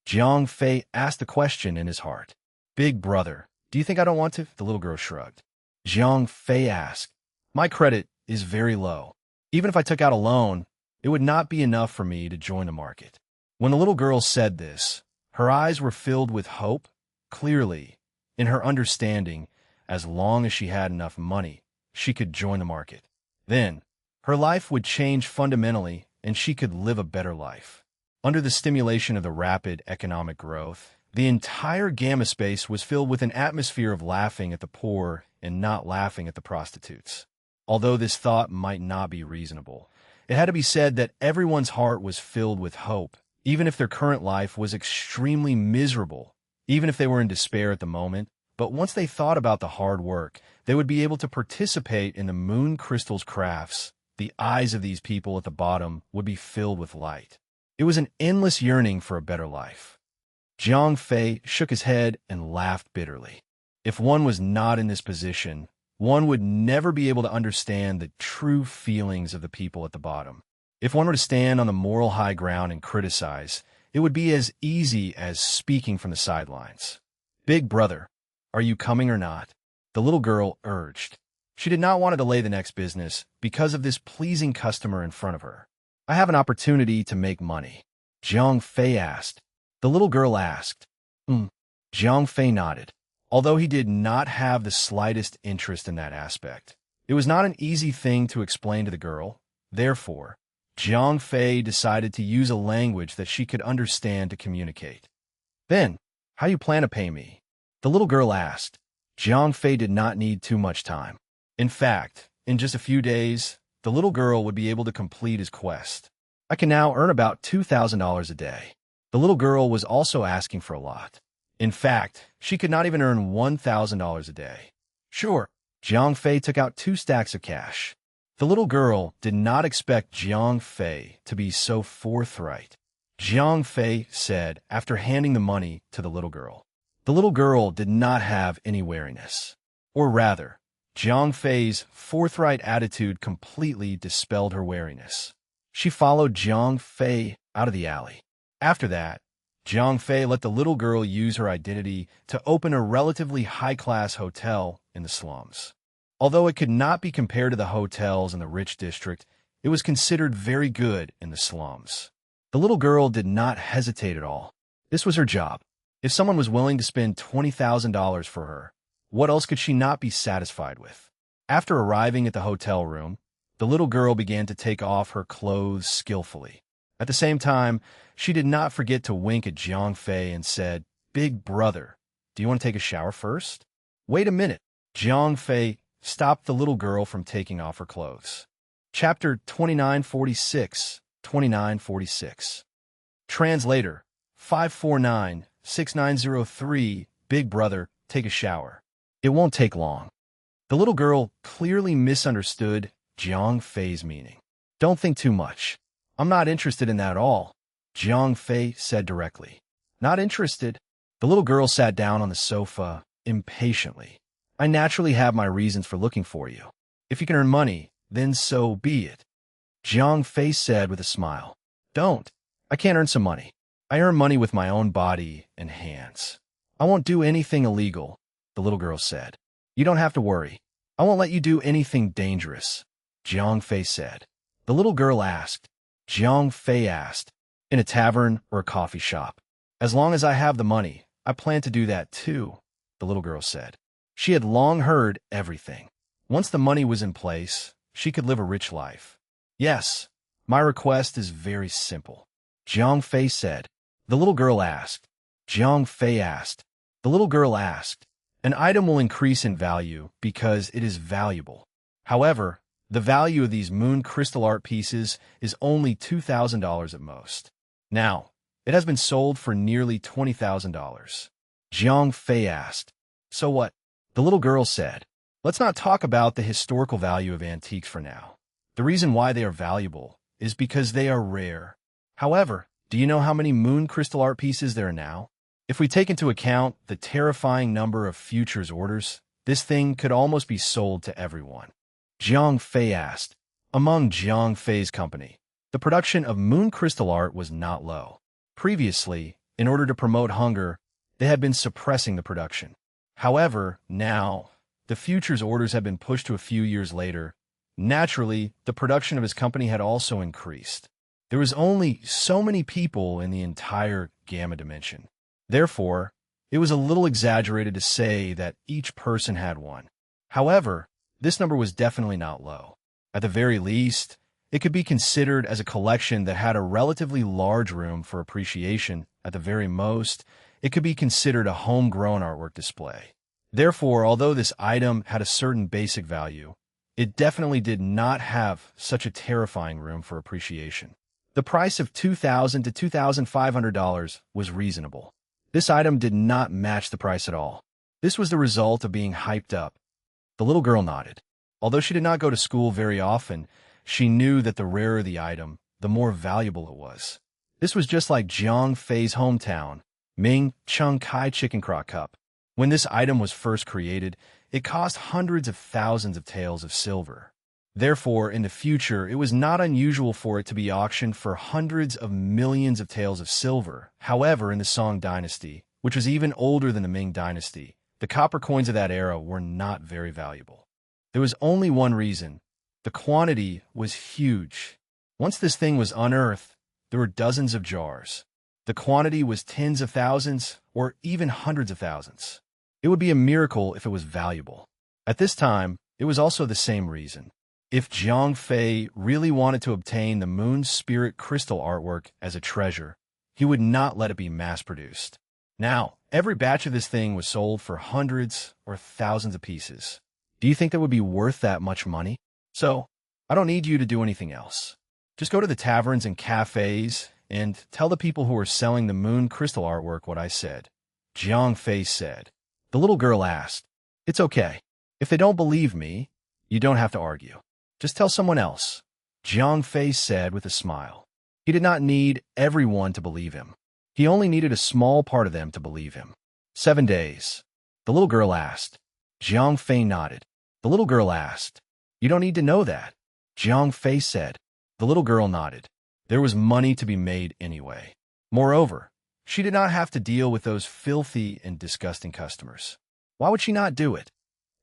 [SPEAKER 1] Jiang Fei asked the question in his heart. Big brother, do you think I don't want to? The little girl shrugged. Jiang Fei asked, my credit is very low. Even if I took out a loan, it would not be enough for me to join the market. When the little girl said this, her eyes were filled with hope. Clearly, in her understanding, as long as she had enough money, she could join the market. Then, her life would change fundamentally and she could live a better life. Under the stimulation of the rapid economic growth, the entire gamma space was filled with an atmosphere of laughing at the poor and not laughing at the prostitutes. Although this thought might not be reasonable, it had to be said that everyone's heart was filled with hope, even if their current life was extremely miserable, even if they were in despair at the moment. But once they thought about the hard work, they would be able to participate in the moon crystal's crafts. The eyes of these people at the bottom would be filled with light. It was an endless yearning for a better life. Jiang Fei shook his head and laughed bitterly. If one was not in this position, one would never be able to understand the true feelings of the people at the bottom. If one were to stand on the moral high ground and criticize, it would be as easy as speaking from the sidelines. "Big brother, are you coming or not?" the little girl urged. She did not want to delay the next business because of this pleasing customer in front of her. "I have an opportunity to make money," Jiang Fei asked. The little girl asked. Jiang Fei nodded, although he did not have the slightest interest in that aspect. It was not an easy thing to explain to the girl. Therefore, Jiang Fei decided to use a language that she could understand to communicate. "Then, how you plan to pay me?" the little girl asked. Jiang Fei did not need too much time. In fact, in just a few days, the little girl would be able to complete his quest. "I can now earn about $2,000 a day." The little girl was also asking for a lot. In fact, she could not even earn $1,000 a day. "Sure." Jiang Fei took out 2 stacks of cash. The little girl did not expect Jiang Fei to be so forthright. Jiang Fei said after handing the money to the little girl. The little girl did not have any wariness. Or rather, Jiang Fei's forthright attitude completely dispelled her wariness. She followed Jiang Fei out of the alley. After that, Jiang Fei let the little girl use her identity to open a relatively high-class hotel in the slums. Although it could not be compared to the hotels in the rich district, it was considered very good in the slums. The little girl did not hesitate at all. This was her job. If someone was willing to spend $20,000 for her, what else could she not be satisfied with? After arriving at the hotel room, the little girl began to take off her clothes skillfully. At the same time, she did not forget to wink at Jiang Fei and said, "Big brother, do you want to take a shower first?" "Wait a minute." Jiang Fei stopped the little girl from taking off her clothes. Chapter 2946, 2946. Translator, 549-6903, "Big brother, take a shower. It won't take long." The little girl clearly misunderstood Jiang Fei's meaning. "Don't think too much. I'm not interested in that at all," Jiang Fei said directly. "Not interested?" The little girl sat down on the sofa impatiently. "I naturally have my reasons for looking for you. If you can earn money, then so be it," Jiang Fei said with a smile. "Don't. I can't earn some money. I earn money with my own body and hands. I won't do anything illegal," the little girl said. "You don't have to worry. I won't let you do anything dangerous," Jiang Fei said. The little girl asked. Jiang Fei asked, "In a tavern or a coffee shop?" "As long as I have the money, I plan to do that too," the little girl said. She had long heard everything. Once the money was in place, she could live a rich life. "Yes, my request is very simple," Jiang Fei said. The little girl asked. Jiang Fei asked. The little girl asked. "An item will increase in value because it is valuable. However, the value of these moon crystal art pieces is only $2,000 at most. Now, it has been sold for nearly $20,000. Jiang Fei asked. "So what?" The little girl said. "Let's not talk about the historical value of antiques for now. The reason why they are valuable is because they are rare. However, do you know how many moon crystal art pieces there are now? If we take into account the terrifying number of futures orders, this thing could almost be sold to everyone." Jiang Fei asked. Among Jiang Fei's company, the production of moon crystal art was not low. Previously, in order to promote hunger, they had been suppressing the production. However, now, the futures orders have been pushed to a few years later. Naturally, the production of his company had also increased. There was only so many people in the entire gamma dimension. Therefore, it was a little exaggerated to say that each person had one. However, this number was definitely not low. At the very least, It could be considered as a collection that had a relatively large room for appreciation. At the very most, it could be considered a homegrown artwork display. Therefore, although this item had a certain basic value, it definitely did not have such a terrifying room for appreciation. The price of $2,000 to $2,500 was reasonable. This item did not match the price at all. This was the result of being hyped up. The little girl nodded. Although she did not go to school very often, she knew that the rarer the item, the more valuable it was. This was just like Jiang Fei's hometown, Ming Chung Kai Chicken Crock Cup. When this item was first created, it cost hundreds of thousands of taels of silver. Therefore, in the future, it was not unusual for it to be auctioned for hundreds of millions of taels of silver. However, in the Song dynasty, which was even older than the Ming dynasty, the copper coins of that era were not very valuable. There was only one reason. The quantity was huge. Once this thing was unearthed, there were dozens of jars. The quantity was tens of thousands or even hundreds of thousands. It would be a miracle if it was valuable. At this time, it was also the same reason. If Jiang Fei really wanted to obtain the Moon Spirit crystal artwork as a treasure, he would not let it be mass-produced. Now, every batch of this thing was sold for hundreds or thousands of pieces. Do you think that would be worth that much money? So, I don't need you to do anything else. Just go to the taverns and cafes and tell the people who are selling the Moon crystal artwork what I said. Jiang Fei said. The little girl asked, "It's okay. If they don't believe me, you don't have to argue. Just tell someone else," Jiang Fei said with a smile. He did not need everyone to believe him. He only needed a small part of them to believe him. 7 days. The little girl asked. Jiang Fei nodded. The little girl asked, "You don't need to know that," Jiang Fei said. The little girl nodded. There was money to be made anyway. Moreover, she did not have to deal with those filthy and disgusting customers. Why would she not do it?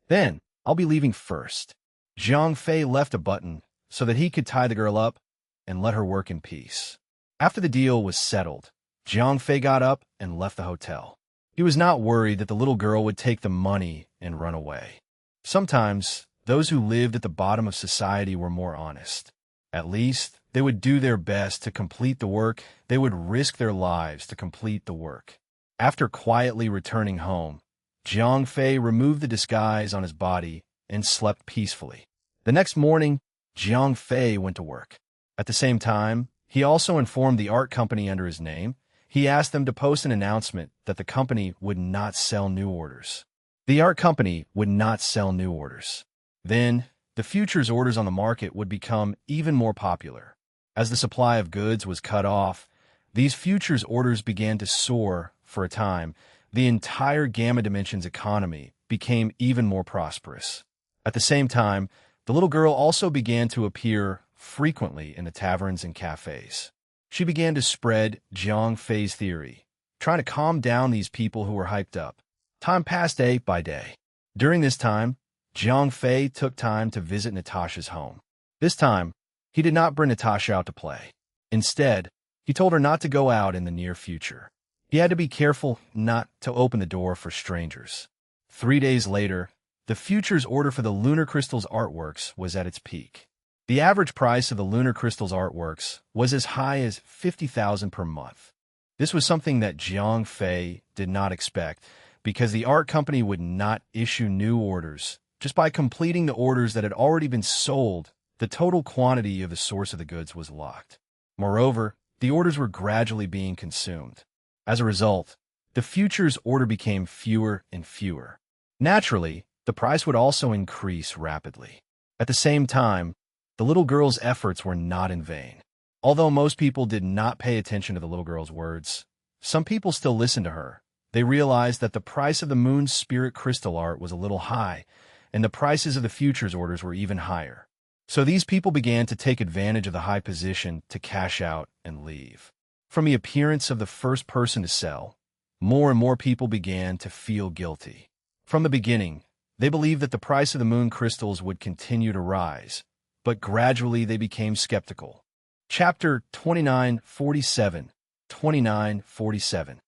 [SPEAKER 1] Then, I'll be leaving first. Jiang Fei left a button so that he could tie the girl up and let her work in peace. After the deal was settled, Jiang Fei got up and left the hotel. He was not worried that the little girl would take the money and run away. Sometimes, those who lived at the bottom of society were more honest. At least, they would do their best to complete the work. They would risk their lives to complete the work. After quietly returning home, Jiang Fei removed the disguise on his body and slept peacefully. The next morning, Jiang Fei went to work. At the same time, he also informed the art company under his name. He asked them to post an announcement that the company would not sell new orders. The art company would not sell new orders. Then, the futures orders on the market would become even more popular. As the supply of goods was cut off, these futures orders began to soar for a time. The entire Gamma Dimensions economy became even more prosperous. At the same time, the little girl also began to appear frequently in the taverns and cafes. She began to spread Jiang Fei's theory, trying to calm down these people who were hyped up. Time passed day by day. During this time, Jiang Fei took time to visit Natasha's home. This time, he did not bring Natasha out to play. Instead, he told her not to go out in the near future. He had to be careful not to open the door for strangers. 3 days later, the futures order for the Lunar Crystals artworks was at its peak. The average price of the Lunar Crystals artworks was as high as 50,000 per month. This was something that Jiang Fei did not expect because the art company would not issue new orders. Just by completing the orders that had already been sold, the total quantity of the source of the goods was locked. Moreover, the orders were gradually being consumed. As a result, the futures order became fewer and fewer. Naturally, the price would also increase rapidly. At the same time, the little girl's efforts were not in vain. Although most people did not pay attention to the little girl's words, some people still listened to her. They realized that the price of the Moon Spirit crystal art was a little high, and the prices of the futures orders were even higher. So these people began to take advantage of the high position to cash out and leave. From the appearance of the first person to sell, more and more people began to feel guilty. From the beginning, they believed that the price of the moon crystals would continue to rise, but gradually they became skeptical. Chapter 2947, 2947.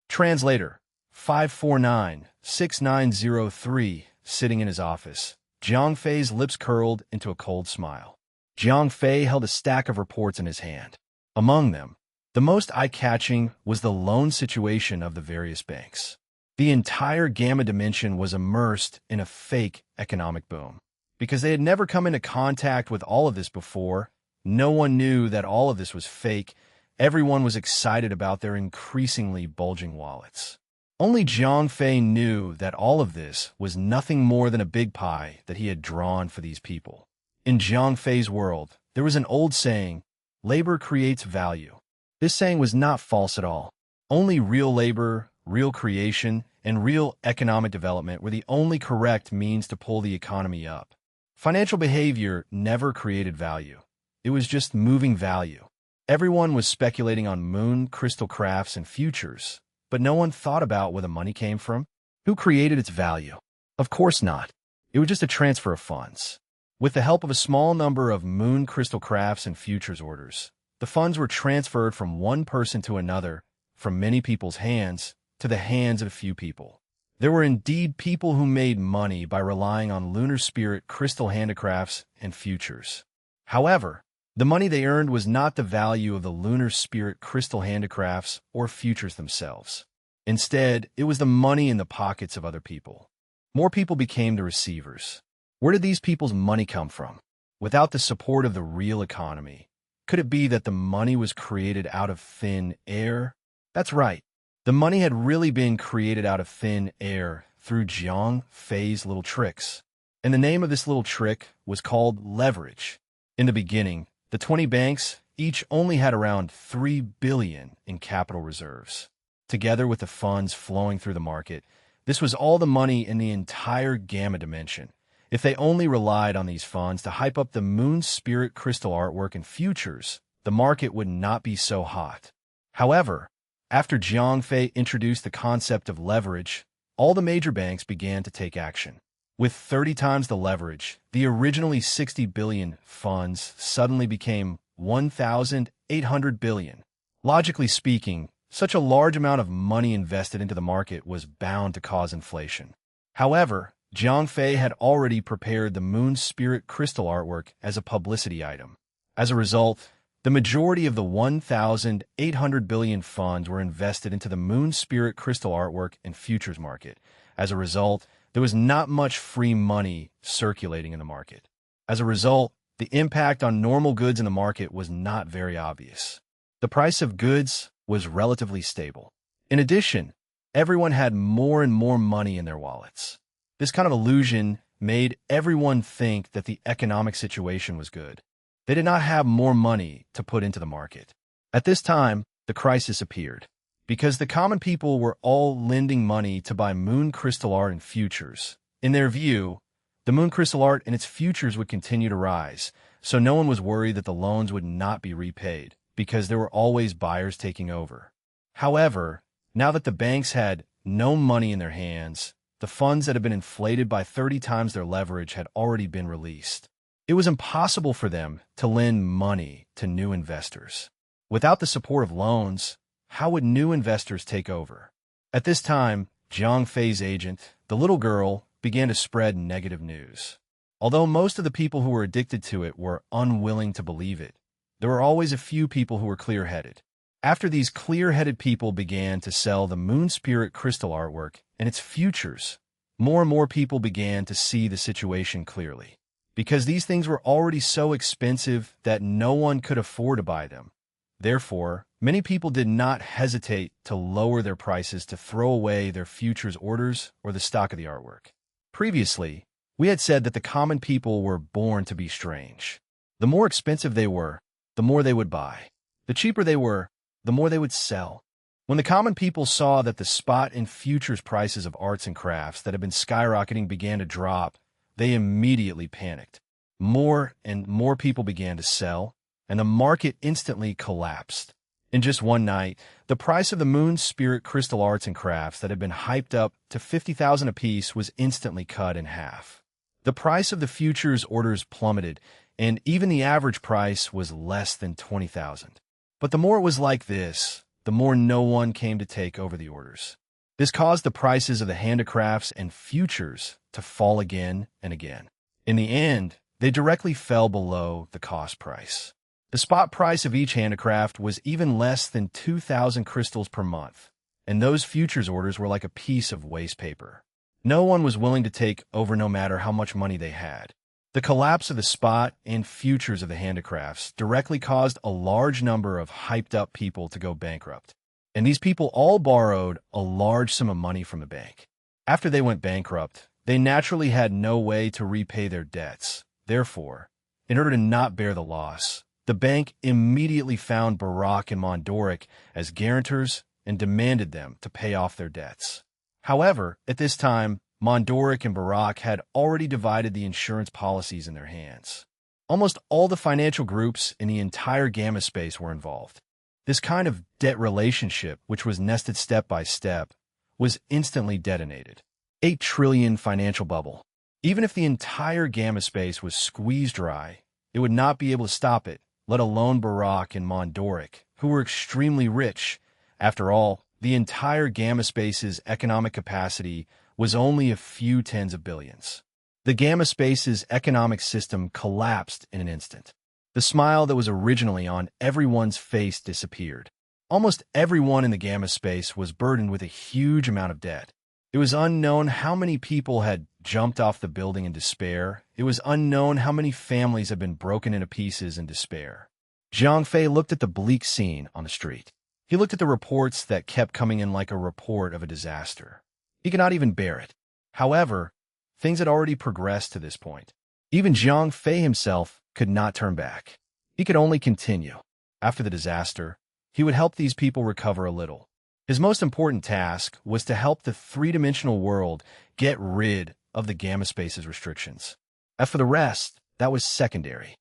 [SPEAKER 1] Translator 549-6903. Sitting in his office, Jiang Fei's lips curled into a cold smile. Jiang Fei held a stack of reports in his hand. Among them, the most eye-catching was the loan situation of the various banks. The entire Gamma Dimension was immersed in a fake economic boom. Because they had never come into contact with all of this before, no one knew that all of this was fake. Everyone was excited about their increasingly bulging wallets. Only Jiang Fei knew that all of this was nothing more than a big pie that he had drawn for these people. In Jiang Fei's world, there was an old saying, "Labor creates value." This saying was not false at all. Only real labor, real creation, and real economic development were the only correct means to pull the economy up. Financial behavior never created value. It was just moving value. Everyone was speculating on moon, crystal crafts, and futures, but no one thought about where the money came from. Who created its value? Of course not. It was just a transfer of funds. With the help of a small number of moon crystal crafts and futures orders, the funds were transferred from one person to another, from many people's hands to the hands of a few people. There were indeed people who made money by relying on lunar spirit crystal handicrafts and futures. However, the money they earned was not the value of the lunar spirit crystal handicrafts or futures themselves. Instead, it was the money in the pockets of other people. More people became the receivers. Where did these people's money come from? Without the support of the real economy, could it be that the money was created out of thin air? That's right. The money had really been created out of thin air through Jiang Fei's little tricks. And the name of this little trick was called leverage. In the beginning, the 20 banks each only had around 3 billion in capital reserves. Together with the funds flowing through the market, this was all the money in the entire Gamma Dimension. If they only relied on these funds to hype up the moon spirit crystal artwork and futures, the market would not be so hot. However, after Jiang Fei introduced the concept of leverage, all the major banks began to take action. With 30 times the leverage, the originally 60 billion funds suddenly became 1,800 billion. Logically speaking, such a large amount of money invested into the market was bound to cause inflation. However, Jiang Fei had already prepared the moon spirit crystal artwork as a publicity item. As a result, the majority of the 1,800 billion funds were invested into the moon spirit crystal artwork and futures market. As a result, there was not much free money circulating in the market. As a result, the impact on normal goods in the market was not very obvious. The price of goods was relatively stable. In addition, everyone had more and more money in their wallets. This kind of illusion made everyone think that the economic situation was good. They did not have more money to put into the market. At this time, the crisis appeared. Because the common people were all lending money to buy moon crystal art and futures. In their view, the moon crystal art and its futures would continue to rise, so no one was worried that the loans would not be repaid, because there were always buyers taking over. However, now that the banks had no money in their hands, the funds that had been inflated by 30 times their leverage had already been released. It was impossible for them to lend money to new investors. Without the support of loans, how would new investors take over? At this time, Jiang Fei's agent, the little girl, began to spread negative news. Although most of the people who were addicted to it were unwilling to believe it, there were always a few people who were clear-headed. After these clear-headed people began to sell the moon spirit crystal artwork and its futures, more and more people began to see the situation clearly. Because these things were already so expensive that no one could afford to buy them. Therefore, many people did not hesitate to lower their prices to throw away their futures orders or the stock of the artwork. Previously, we had said that the common people were born to be strange. The more expensive they were, the more they would buy. The cheaper they were, the more they would sell. When the common people saw that the spot and futures prices of arts and crafts that had been skyrocketing began to drop, they immediately panicked. More and more people began to sell, and the market instantly collapsed. In just one night, the price of the moon spirit crystal arts and crafts that had been hyped up to 50,000 apiece was instantly cut in half. The price of the futures orders plummeted, and even the average price was less than 20,000. But the more it was like this, the more no one came to take over the orders. This caused the prices of the handicrafts and futures to fall again and again. In the end, they directly fell below the cost price. The spot price of each handicraft was even less than 2,000 crystals per month, and those futures orders were like a piece of waste paper. No one was willing to take over no matter how much money they had. The collapse of the spot and futures of the handicrafts directly caused a large number of hyped-up people to go bankrupt, and these people all borrowed a large sum of money from the bank. After they went bankrupt, they naturally had no way to repay their debts. Therefore, in order to not bear the loss, the bank immediately found Barak and Mondoric as guarantors and demanded them to pay off their debts. However, at this time, Mondoric and Barak had already divided the insurance policies in their hands. Almost all the financial groups in the entire Gamma space were involved. This kind of debt relationship, which was nested step by step, was instantly detonated. 8 trillion financial bubble. Even if the entire Gamma space was squeezed dry, it would not be able to stop it, let alone Barak and Mondoric, who were extremely rich. After all, the entire Gamma space's economic capacity was only a few tens of billions. The Gamma space's economic system collapsed in an instant. The smile that was originally on everyone's face disappeared. Almost everyone in the Gamma space was burdened with a huge amount of debt. It was unknown how many people had jumped off the building in despair. It was unknown how many families had been broken into pieces in despair. Zhang Fei looked at the bleak scene on the street. He looked at the reports that kept coming in like a report of a disaster. He could not even bear it. However, things had already progressed to this point. Even Zhang Fei himself could not turn back. He could only continue. After the disaster, he would help these people recover a little. His most important task was to help the three-dimensional world get rid of the Gamma space's restrictions. As for the rest, that was secondary.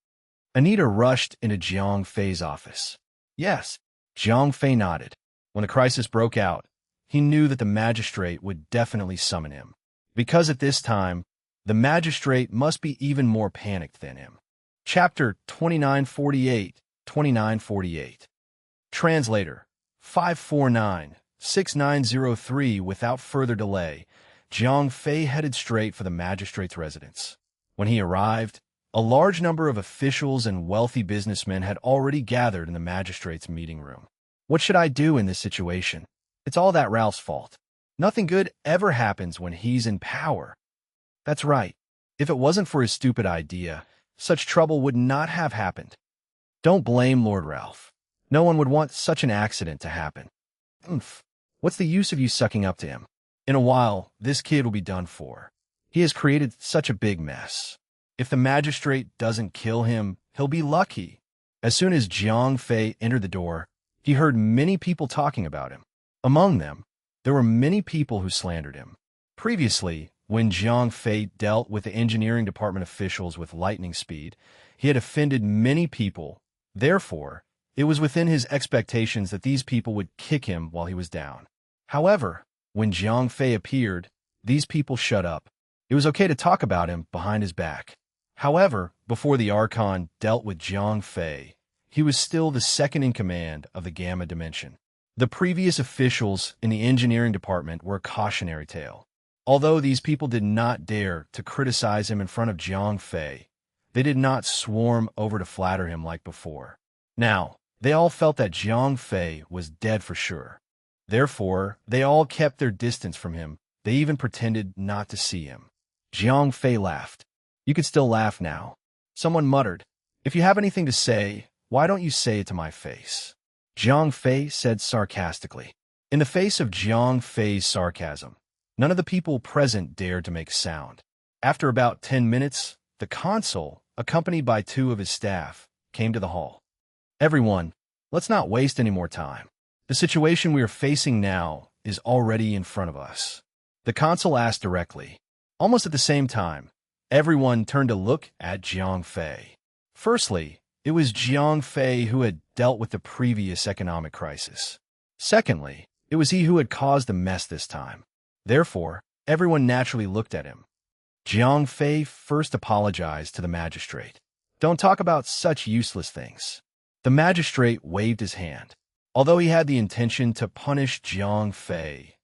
[SPEAKER 1] Anita rushed into Zhang Fei's office. Yes, Zhang Fei nodded. When the crisis broke out, he knew that the magistrate would definitely summon him, because at this time, the magistrate must be even more panicked than him. Chapter 2948. Translator 549-6903. Without further delay, Zhang Fei headed straight for the magistrate's residence. When he arrived, a large number of officials and wealthy businessmen had already gathered in the magistrate's meeting room. What should I do in this situation? It's all that Ralph's fault. Nothing good ever happens when he's in power. That's right. If it wasn't for his stupid idea, such trouble would not have happened. Don't blame Lord Ralph. No one would want such an accident to happen. What's the use of you sucking up to him? In a while, this kid will be done for. He has created such a big mess. If the magistrate doesn't kill him, he'll be lucky. As soon as Zhang Fei entered the door, he heard many people talking about him. Among them, there were many people who slandered him. Previously, when Zhang Fei dealt with the engineering department officials with lightning speed, he had offended many people. Therefore, it was within his expectations that these people would kick him while he was down. However, when Zhang Fei appeared, these people shut up. It was okay to talk about him behind his back. However, before the Archon dealt with Zhang Fei, he was still the second in command of the Gamma Dimension. The previous officials in the engineering department were a cautionary tale. Although these people did not dare to criticize him in front of Zhang Fei, they did not swarm over to flatter him like before. Now, they all felt that Zhang Fei was dead for sure. Therefore, they all kept their distance from him. They even pretended not to see him. Zhang Fei laughed. You could still laugh now. Someone muttered, "If you have anything to say, why don't you say it to my face?" Zhang Fei said sarcastically. In the face of Zhang Fei's sarcasm, none of the people present dared to make sound. After about 10 minutes, the consul, accompanied by 2 of his staff, came to the hall. Everyone, let's not waste any more time. The situation we are facing now is already in front of us. The consul asked directly. Almost at the same time, everyone turned to look at Zhang Fei. Firstly, it was Zhang Fei who had dealt with the previous economic crisis. Secondly, it was he who had caused the mess this time. Therefore, everyone naturally looked at him. Zhang Fei first apologized to the magistrate. Don't talk about such useless things. The magistrate waved his hand. Although he had the intention to punish Zhang Fei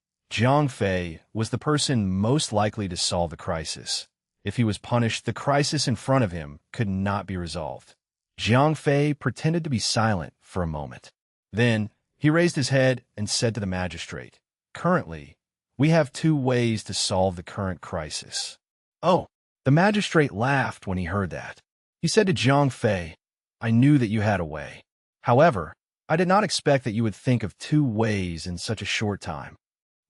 [SPEAKER 1] was the person most likely to solve the crisis. If he was punished, the crisis in front of him could not be resolved. Jiang Fei pretended to be silent for a moment. Then, he raised his head and said to the magistrate, "Currently, we have two ways to solve the current crisis." "Oh!" The magistrate laughed when he heard that. He said to Jiang Fei, "I knew that you had a way. However, I did not expect that you would think of two ways in such a short time."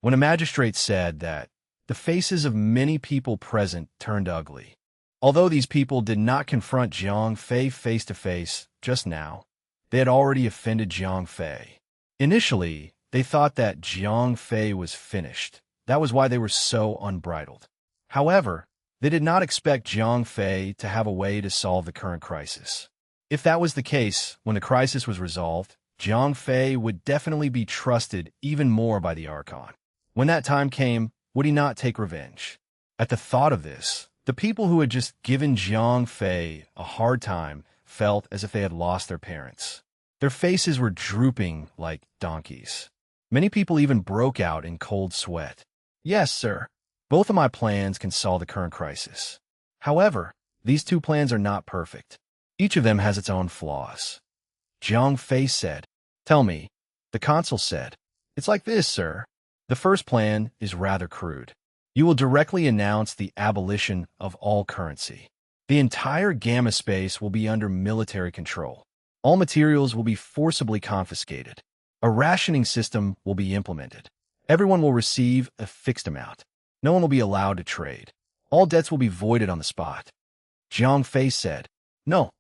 [SPEAKER 1] When a magistrate said that, the faces of many people present turned ugly. Although these people did not confront Jiang Fei face to face just now, they had already offended Jiang Fei. Initially, they thought that Jiang Fei was finished. That was why they were so unbridled. However, they did not expect Jiang Fei to have a way to solve the current crisis. If that was the case, when the crisis was resolved, Jiang Fei would definitely be trusted even more by the Archon. When that time came, would he not take revenge? At the thought of this, the people who had just given Jiang Fei a hard time felt as if they had lost their parents. Their faces were drooping like donkeys. Many people even broke out in cold sweat. "Yes, sir. Both of my plans can solve the current crisis. However, these two plans are not perfect. Each of them has its own flaws." Jiang Fei said, "Tell me." The consul said, "It's like this, sir. The first plan is rather crude. You will directly announce the abolition of all currency. The entire gamma space will be under military control. All materials will be forcibly confiscated. A rationing system will be implemented. Everyone will receive a fixed amount. No one will be allowed to trade. All debts will be voided on the spot." Jiang Fei said, "No,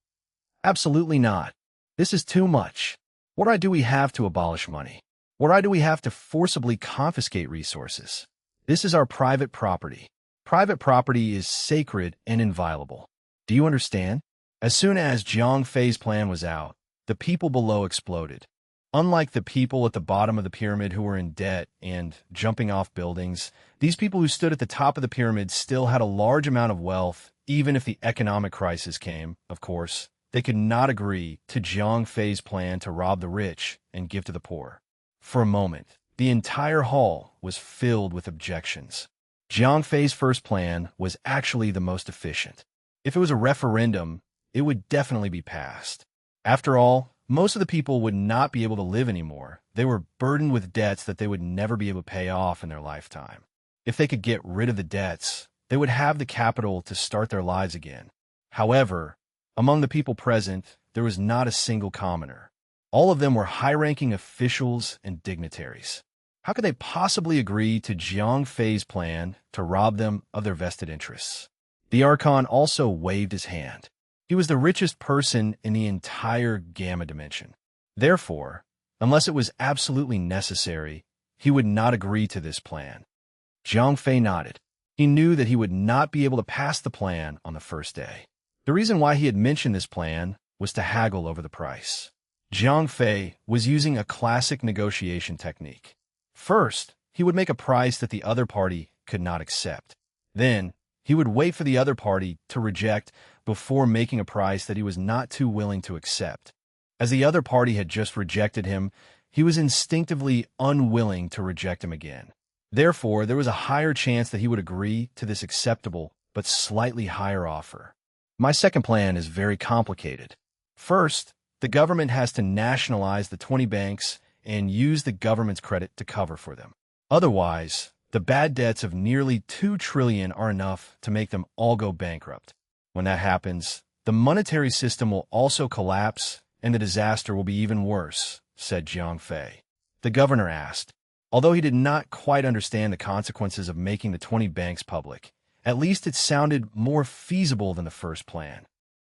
[SPEAKER 1] absolutely not. This is too much. What right do we have to abolish money? What right do we have to forcibly confiscate resources? This is our private property. Private property is sacred and inviolable. Do you understand?" As soon as Jiang Fei's plan was out, the people below exploded. Unlike the people at the bottom of the pyramid who were in debt and jumping off buildings, these people who stood at the top of the pyramid still had a large amount of wealth. Even if the economic crisis came, of course, they could not agree to Jiang Fei's plan to rob the rich and give to the poor. For a moment, the entire hall was filled with objections. Jiang Fei's first plan was actually the most efficient. If it was a referendum, it would definitely be passed. After all, most of the people would not be able to live anymore. They were burdened with debts that they would never be able to pay off in their lifetime. If they could get rid of the debts, they would have the capital to start their lives again. However, among the people present, there was not a single commoner. All of them were high-ranking officials and dignitaries. How could they possibly agree to Jiang Fei's plan to rob them of their vested interests? The Archon also waved his hand. He was the richest person in the entire Gamma dimension. Therefore, unless it was absolutely necessary, he would not agree to this plan. Jiang Fei nodded. He knew that he would not be able to pass the plan on the first day. The reason why he had mentioned this plan was to haggle over the price. Jiang Fei was using a classic negotiation technique. First, he would make a price that the other party could not accept. Then, he would wait for the other party to reject before making a price that he was not too willing to accept. As the other party had just rejected him, he was instinctively unwilling to reject him again. Therefore, there was a higher chance that he would agree to this acceptable but slightly higher offer. My second plan is very complicated. First, the government has to nationalize the 20 banks and use the government's credit to cover for them. Otherwise, the bad debts of nearly 2 trillion are enough to make them all go bankrupt. When that happens, the monetary system will also collapse and the disaster will be even worse, said Jiang Fei. The governor asked. Although he did not quite understand the consequences of making the 20 banks public, at least it sounded more feasible than the first plan.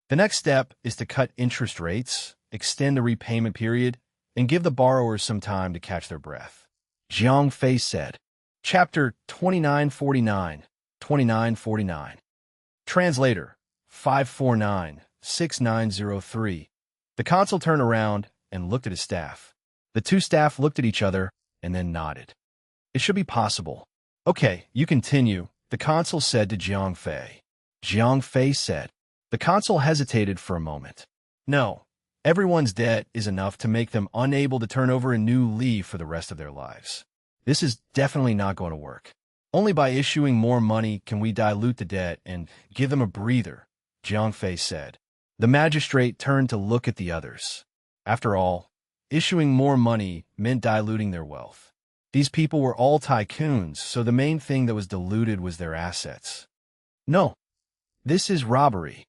[SPEAKER 1] The next step is to cut interest rates, extend the repayment period, and give the borrowers some time to catch their breath. Jiang Fei said. Chapter 2949, 2949. Translator 549-6903. The consul turned around and looked at his staff. The two staff looked at each other and then nodded. It should be possible. Okay, you continue, the consul said to Jiang Fei. Jiang Fei said. The consul hesitated for a moment. No, everyone's debt is enough to make them unable to turn over a new leaf for the rest of their lives. This is definitely not going to work. Only by issuing more money can we dilute the debt and give them a breather, Jiang Fei said. The magistrate turned to look at the others. After all, issuing more money meant diluting their wealth. These people were all tycoons, so the main thing that was diluted was their assets. No, this is robbery.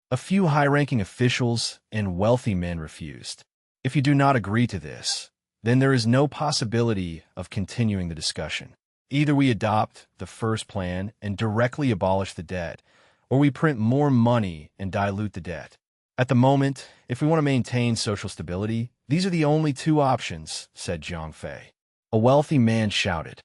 [SPEAKER 1] A few high-ranking officials and wealthy men refused. If you do not agree to this, then there is no possibility of continuing the discussion. Either we adopt the first plan and directly abolish the debt, or we print more money and dilute the debt. At the moment, if we want to maintain social stability, these are the only two options, said Jiang Fei. A wealthy man shouted.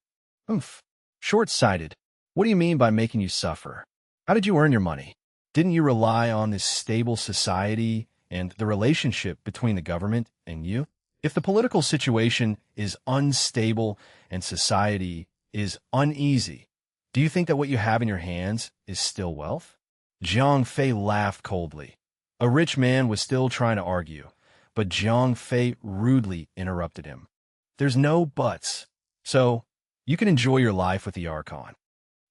[SPEAKER 1] Oomph, short-sighted. What do you mean by making you suffer? How did you earn your money? Didn't you rely on this stable society and the relationship between the government and you? If the political situation is unstable and society is uneasy, do you think that what you have in your hands is still wealth? Jiang Fei laughed coldly. A rich man was still trying to argue, but Jiang Fei rudely interrupted him. There's no buts, so you can enjoy your life with the Archon.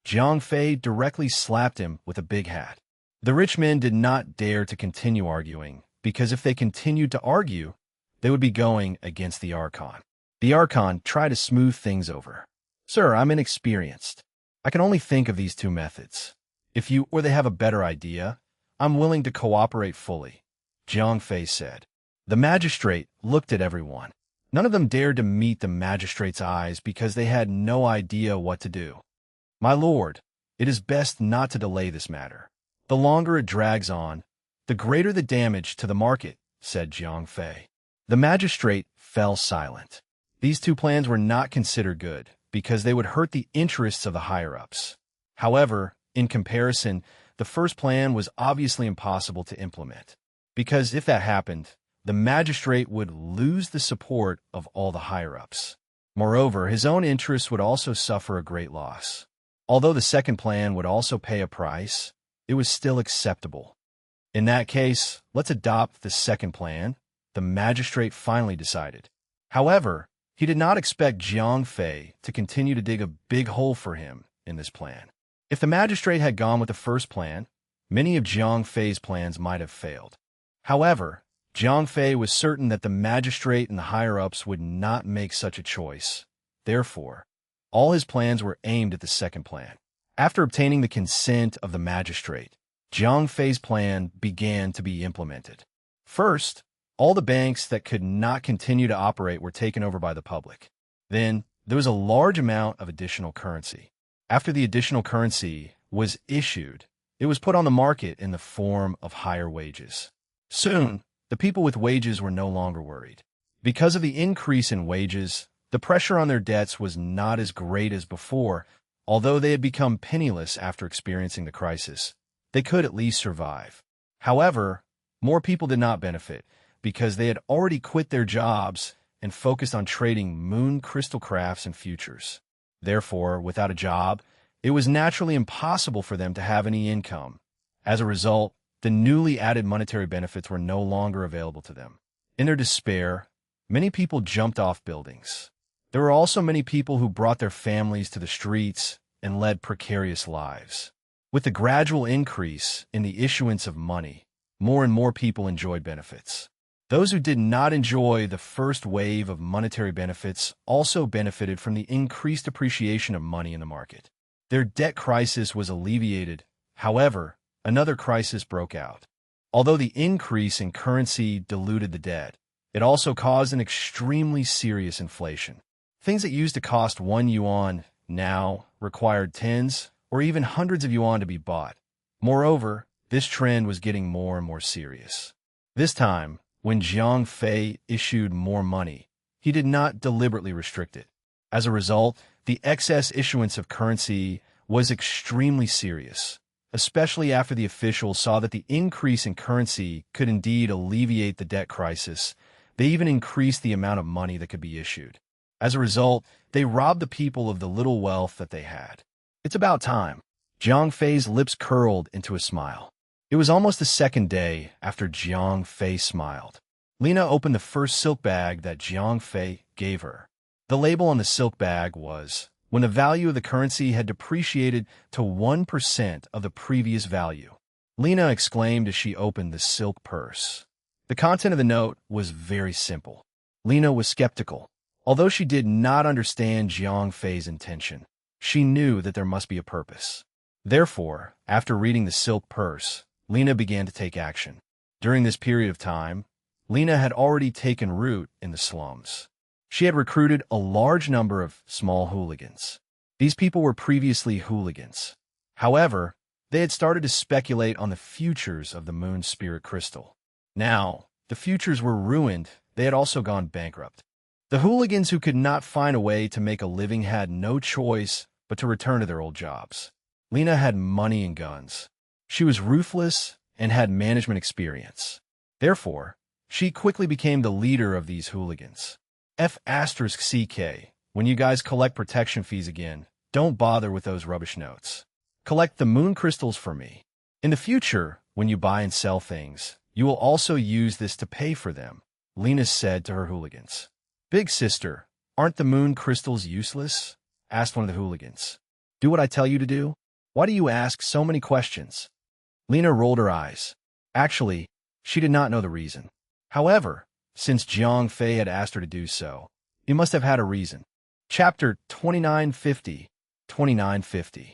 [SPEAKER 1] Jiang Fei directly slapped him with a big hat. The rich men did not dare to continue arguing, because if they continued to argue, they would be going against the Archon. The Archon tried to smooth things over. Sir, I'm inexperienced. I can only think of these two methods. If you or they have a better idea, I'm willing to cooperate fully, Jiang Fei said. The magistrate looked at everyone. None of them dared to meet the magistrate's eyes because they had no idea what to do. My lord, it is best not to delay this matter. The longer it drags on, the greater the damage to the market, said Jiang Fei. The magistrate fell silent. These two plans were not considered good because they would hurt the interests of the higher-ups. However, in comparison, the first plan was obviously impossible to implement, because if that happened, the magistrate would lose the support of all the higher-ups. Moreover, his own interests would also suffer a great loss. Although the second plan would also pay a price, it was still acceptable. In that case, let's adopt the second plan, the magistrate finally decided. However, he did not expect Jiang Fei to continue to dig a big hole for him in this plan. If the magistrate had gone with the first plan, many of Jiang Fei's plans might have failed. However, Jiang Fei was certain that the magistrate and the higher-ups would not make such a choice. Therefore, all his plans were aimed at the second plan. After obtaining the consent of the magistrate, Jiang Fei's plan began to be implemented. First, all the banks that could not continue to operate were taken over by the public. Then, there was a large amount of additional currency. After the additional currency was issued, it was put on the market in the form of higher wages. Soon, the people with wages were no longer worried. Because of the increase in wages, the pressure on their debts was not as great as before. Although they had become penniless after experiencing the crisis, they could at least survive. However, more people did not benefit because they had already quit their jobs and focused on trading moon crystal crafts and futures. Therefore, without a job, it was naturally impossible for them to have any income. As a result, the newly added monetary benefits were no longer available to them. In their despair, many people jumped off buildings. There were also many people who brought their families to the streets and led precarious lives. With the gradual increase in the issuance of money, more and more people enjoyed benefits. Those who did not enjoy the first wave of monetary benefits also benefited from the increased appreciation of money in the market. Their debt crisis was alleviated. However, another crisis broke out. Although the increase in currency diluted the debt, it also caused an extremely serious inflation. Things that used to cost 1 yuan now required tens or even hundreds of yuan to be bought. Moreover, this trend was getting more and more serious. This time, when Jiang Fei issued more money, he did not deliberately restrict it. As a result, the excess issuance of currency was extremely serious, especially after the officials saw that the increase in currency could indeed alleviate the debt crisis. They even increased the amount of money that could be issued. As a result, they robbed the people of the little wealth that they had. It's about time. Jiang Fei's lips curled into a smile. It was almost the second day after Jiang Fei smiled. Lena opened the first silk bag that Jiang Fei gave her. The label on the silk bag was, when the value of the currency had depreciated to 1% of the previous value. Lena exclaimed as she opened the silk purse. The content of the note was very simple. Lena was skeptical. Although she did not understand Jiang Fei's intention, she knew that there must be a purpose. Therefore, after reading the silk purse, Lena began to take action. During this period of time, Lena had already taken root in the slums. She had recruited a large number of small hooligans. These people were previously hooligans. However, they had started to speculate on the futures of the Moon Spirit Crystal. Now, the futures were ruined. They had also gone bankrupt. The hooligans who could not find a way to make a living had no choice but to return to their old jobs. Lena had money and guns. She was ruthless and had management experience. Therefore, she quickly became the leader of these hooligans. F***CK, when you guys collect protection fees again, don't bother with those rubbish notes. Collect the moon crystals for me. In the future, when you buy and sell things, you will also use this to pay for them, Lena said to her hooligans. Big sister, aren't the moon crystals useless? Asked one of the hooligans. Do what I tell you to do? Why do you ask so many questions? Lena rolled her eyes. Actually, she did not know the reason. However, since Jiang Fei had asked her to do so, he must have had a reason. Chapter 2950, 2950.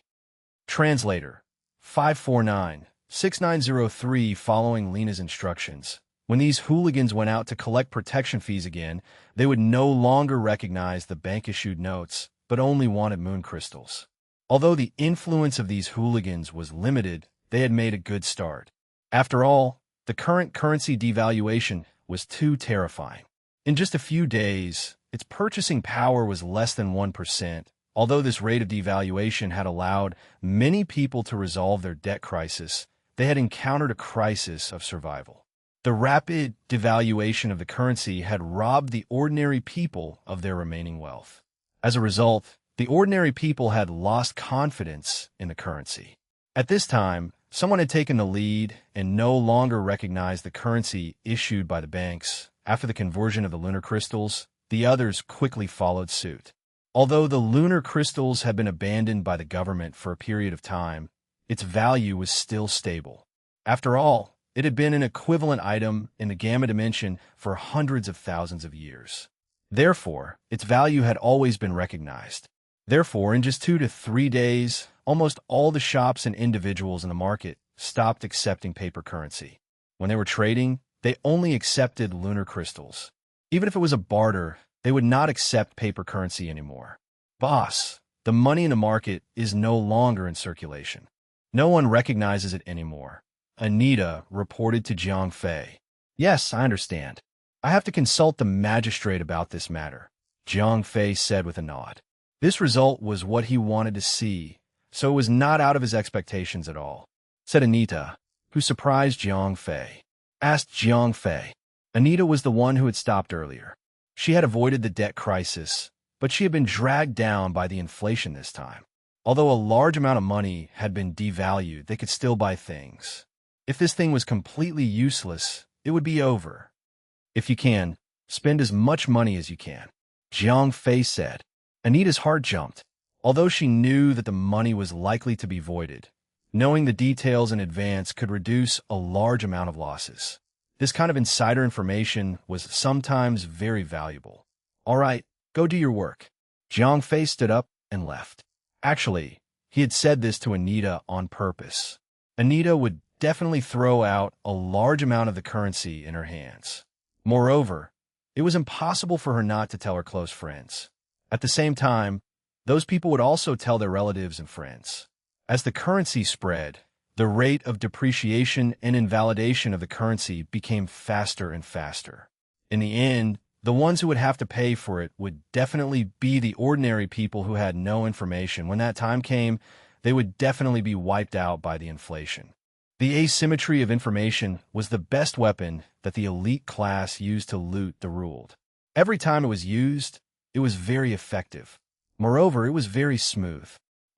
[SPEAKER 1] Translator, 549-6903. Following Lena's instructions, when these hooligans went out to collect protection fees again, they would no longer recognize the bank-issued notes, but only wanted moon crystals. Although the influence of these hooligans was limited, they had made a good start. After all, the current currency devaluation was too terrifying. In just a few days, its purchasing power was less than 1%. Although this rate of devaluation had allowed many people to resolve their debt crisis, they had encountered a crisis of survival. The rapid devaluation of the currency had robbed the ordinary people of their remaining wealth. As a result, the ordinary people had lost confidence in the currency. At this time, someone had taken the lead and no longer recognized the currency issued by the banks. After the conversion of the lunar crystals, the others quickly followed suit. Although the lunar crystals had been abandoned by the government for a period of time, its value was still stable. After all, it had been an equivalent item in the Gamma dimension for hundreds of thousands of years. Therefore, its value had always been recognized. Therefore, in just 2 to 3 days, almost all the shops and individuals in the market stopped accepting paper currency. When they were trading, they only accepted lunar crystals. Even if it was a barter, they would not accept paper currency anymore. Boss, the money in the market is no longer in circulation. No one recognizes it anymore. Anita reported to Jiang Fei. Yes, I understand. I have to consult the magistrate about this matter, Jiang Fei said with a nod. This result was what he wanted to see, so it was not out of his expectations at all, said Anita, who surprised Jiang Fei. Asked Jiang Fei. Anita was the one who had stopped earlier. She had avoided the debt crisis, but she had been dragged down by the inflation this time. Although a large amount of money had been devalued, they could still buy things. If this thing was completely useless, it would be over. If you can, spend as much money as you can, Jiang Fei said. Anita's heart jumped. Although she knew that the money was likely to be voided, knowing the details in advance could reduce a large amount of losses. This kind of insider information was sometimes very valuable. All right, go do your work. Jiang Fei stood up and left. Actually, he had said this to Anita on purpose. Anita would definitely throw out a large amount of the currency in her hands. Moreover, it was impossible for her not to tell her close friends. At the same time, those people would also tell their relatives and friends. As the currency spread, the rate of depreciation and invalidation of the currency became faster and faster. In the end, the ones who would have to pay for it would definitely be the ordinary people who had no information. When that time came, they would definitely be wiped out by the inflation. The asymmetry of information was the best weapon that the elite class used to loot the ruled. Every time it was used, it was very effective. Moreover, it was very smooth.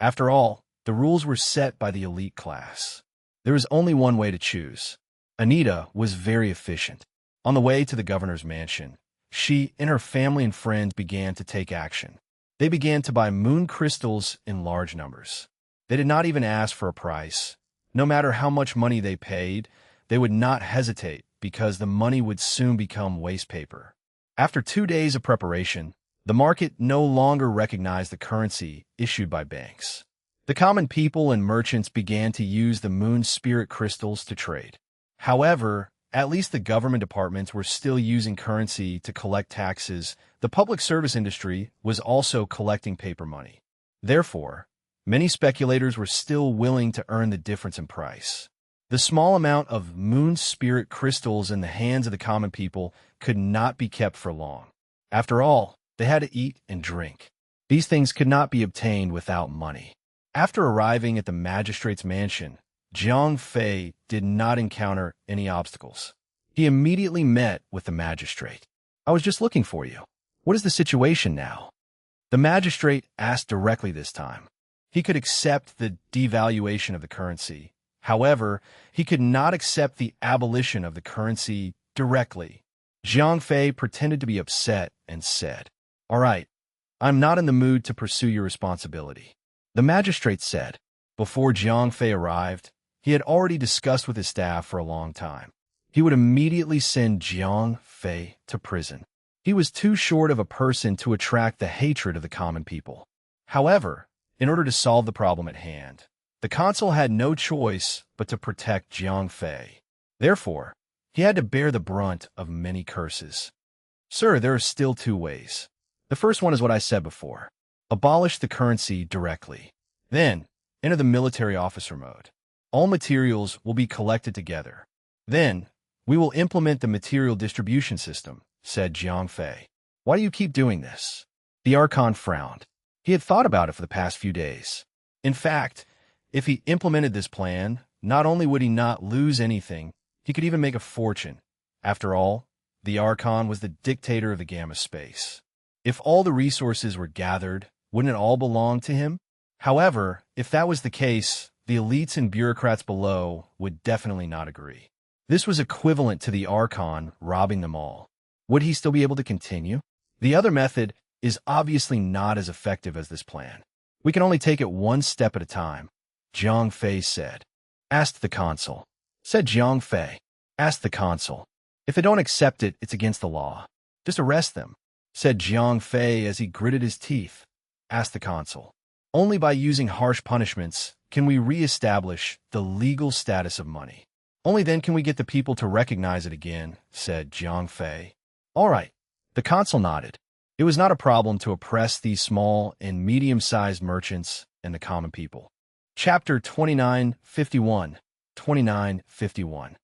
[SPEAKER 1] After all, the rules were set by the elite class. There was only one way to choose. Anita was very efficient. On the way to the governor's mansion, she and her family and friends began to take action. They began to buy moon crystals in large numbers. They did not even ask for a price. No matter how much money they paid, they would not hesitate because the money would soon become waste paper. After 2 days of preparation, the market no longer recognized the currency issued by banks. The common people and merchants began to use the moon spirit crystals to trade. However, at least the government departments were still using currency to collect taxes. The public service industry was also collecting paper money. Therefore, many speculators were still willing to earn the difference in price. The small amount of moon spirit crystals in the hands of the common people could not be kept for long. After all, they had to eat and drink. These things could not be obtained without money. After arriving at the magistrate's mansion, Jiang Fei did not encounter any obstacles. He immediately met with the magistrate. "I was just looking for you. What is the situation now?" The magistrate asked directly this time. He could accept the devaluation of the currency. However, he could not accept the abolition of the currency directly. Jiang Fei pretended to be upset and said, "All right, I'm not in the mood to pursue your responsibility." The magistrate said. Before Jiang Fei arrived, he had already discussed with his staff for a long time. He would immediately send Jiang Fei to prison. He was too short of a person to attract the hatred of the common people. However, in order to solve the problem at hand, the consul had no choice but to protect Jiang Fei. Therefore, he had to bear the brunt of many curses. "Sir, there are still 2 ways. The first one is what I said before. Abolish the currency directly. Then, enter the military officer mode. All materials will be collected together. Then, we will implement the material distribution system," said Jiang Fei. "Why do you keep doing this?" The Archon frowned. He had thought about it for the past few days. In fact, if he implemented this plan, not only would he not lose anything, he could even make a fortune. After all, the Archon was the dictator of the Gamma space. If all the resources were gathered, wouldn't it all belong to him? However, if that was the case, the elites and bureaucrats below would definitely not agree. This was equivalent to the Archon robbing them all. Would he still be able to continue? The other method is obviously not as effective as this plan. "We can only take it one step at a time," Jiang Fei said. "Ask the consul," said Jiang Fei. "Ask the consul. If they don't accept it, it's against the law. Just arrest them," said Jiang Fei as he gritted his teeth. "Ask the consul. Only by using harsh punishments can we re-establish the legal status of money. Only then can we get the people to recognize it again," said Jiang Fei. "All right." The consul nodded. It was not a problem to oppress these small and medium-sized merchants and the common people. Chapter 2951. 2951.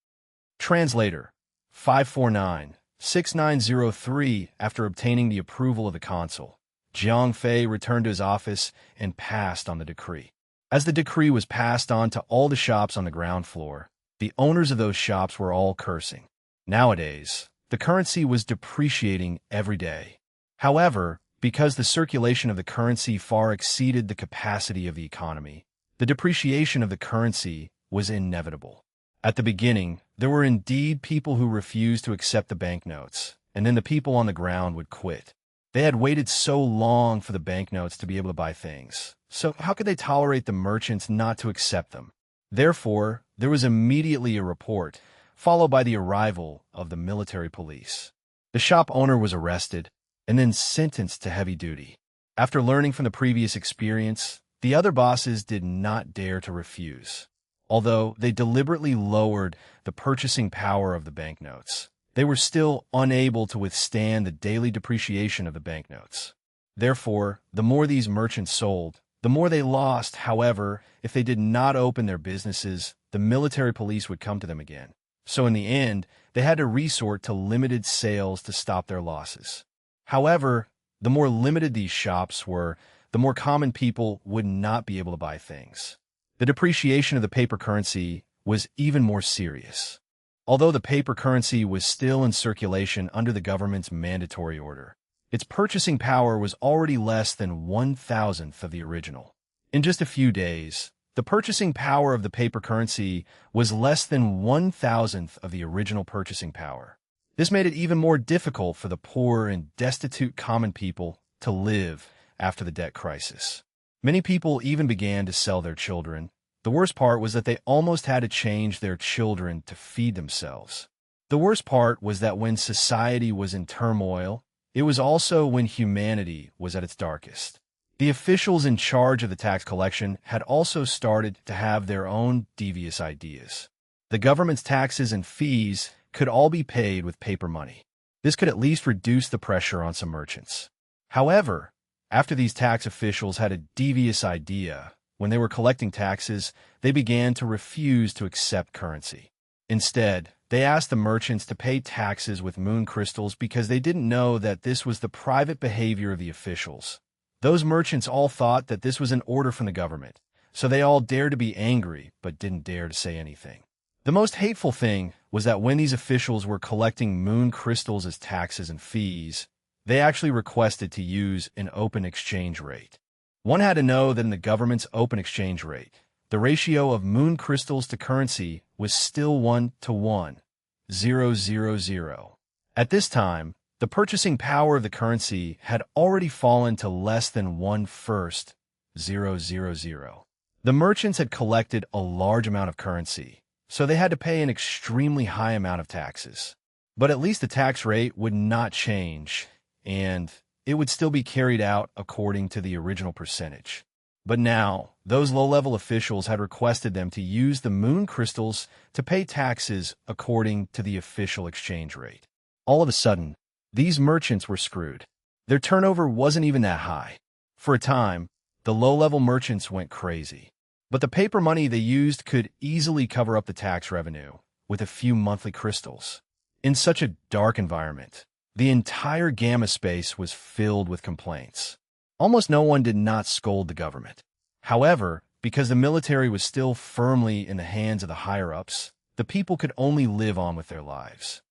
[SPEAKER 1] Translator 549-6903. After obtaining the approval of the consul, Jiang Fei returned to his office and passed on the decree. As the decree was passed on to all the shops on the ground floor, the owners of those shops were all cursing. Nowadays, the currency was depreciating every day. However, because the circulation of the currency far exceeded the capacity of the economy, the depreciation of the currency was inevitable. At the beginning, there were indeed people who refused to accept the banknotes, and then the people on the ground would quit. They had waited so long for the banknotes to be able to buy things, so how could they tolerate the merchants not to accept them? Therefore, there was immediately a report, followed by the arrival of the military police. The shop owner was arrested and then sentenced to heavy duty. After learning from the previous experience, the other bosses did not dare to refuse. Although they deliberately lowered the purchasing power of the banknotes, they were still unable to withstand the daily depreciation of the banknotes. Therefore, the more these merchants sold, the more they lost. However, if they did not open their businesses, the military police would come to them again. So in the end, they had to resort to limited sales to stop their losses. However, the more limited these shops were, the more common people would not be able to buy things. The depreciation of the paper currency was even more serious. Although the paper currency was still in circulation under the government's mandatory order, its purchasing power was already less than 1,000th of the original. In just a few days, the purchasing power of the paper currency was less than 1,000th of the original purchasing power. This made it even more difficult for the poor and destitute common people to live, after the debt crisis. Many people even began to sell their children. The worst part was that they almost had to change their children to feed themselves. The worst part was that when society was in turmoil, it was also when humanity was at its darkest. The officials in charge of the tax collection had also started to have their own devious ideas. The government's taxes and fees could all be paid with paper money. This could at least reduce the pressure on some merchants. However, after these tax officials had a devious idea, when they were collecting taxes, they began to refuse to accept currency. Instead, they asked the merchants to pay taxes with moon crystals because they didn't know that this was the private behavior of the officials. Those merchants all thought that this was an order from the government, so they all dared to be angry but didn't dare to say anything. The most hateful thing was that when these officials were collecting moon crystals as taxes and fees, they actually requested to use an open exchange rate. One had to know that in the government's open exchange rate, the ratio of moon crystals to currency was still 1:1,000. At this time, the purchasing power of the currency had already fallen to less than 1/1,000. The merchants had collected a large amount of currency, so they had to pay an extremely high amount of taxes. But at least the tax rate would not change, and it would still be carried out according to the original percentage. But now, those low-level officials had requested them to use the moon crystals to pay taxes according to the official exchange rate. All of a sudden, these merchants were screwed. Their turnover wasn't even that high. For a time, the low-level merchants went crazy. But the paper money they used could easily cover up the tax revenue with a few monthly crystals. In such a dark environment, the entire gamma space was filled with complaints. Almost no one did not scold the government. However, because the military was still firmly in the hands of the higher-ups, the people could only live on with their lives.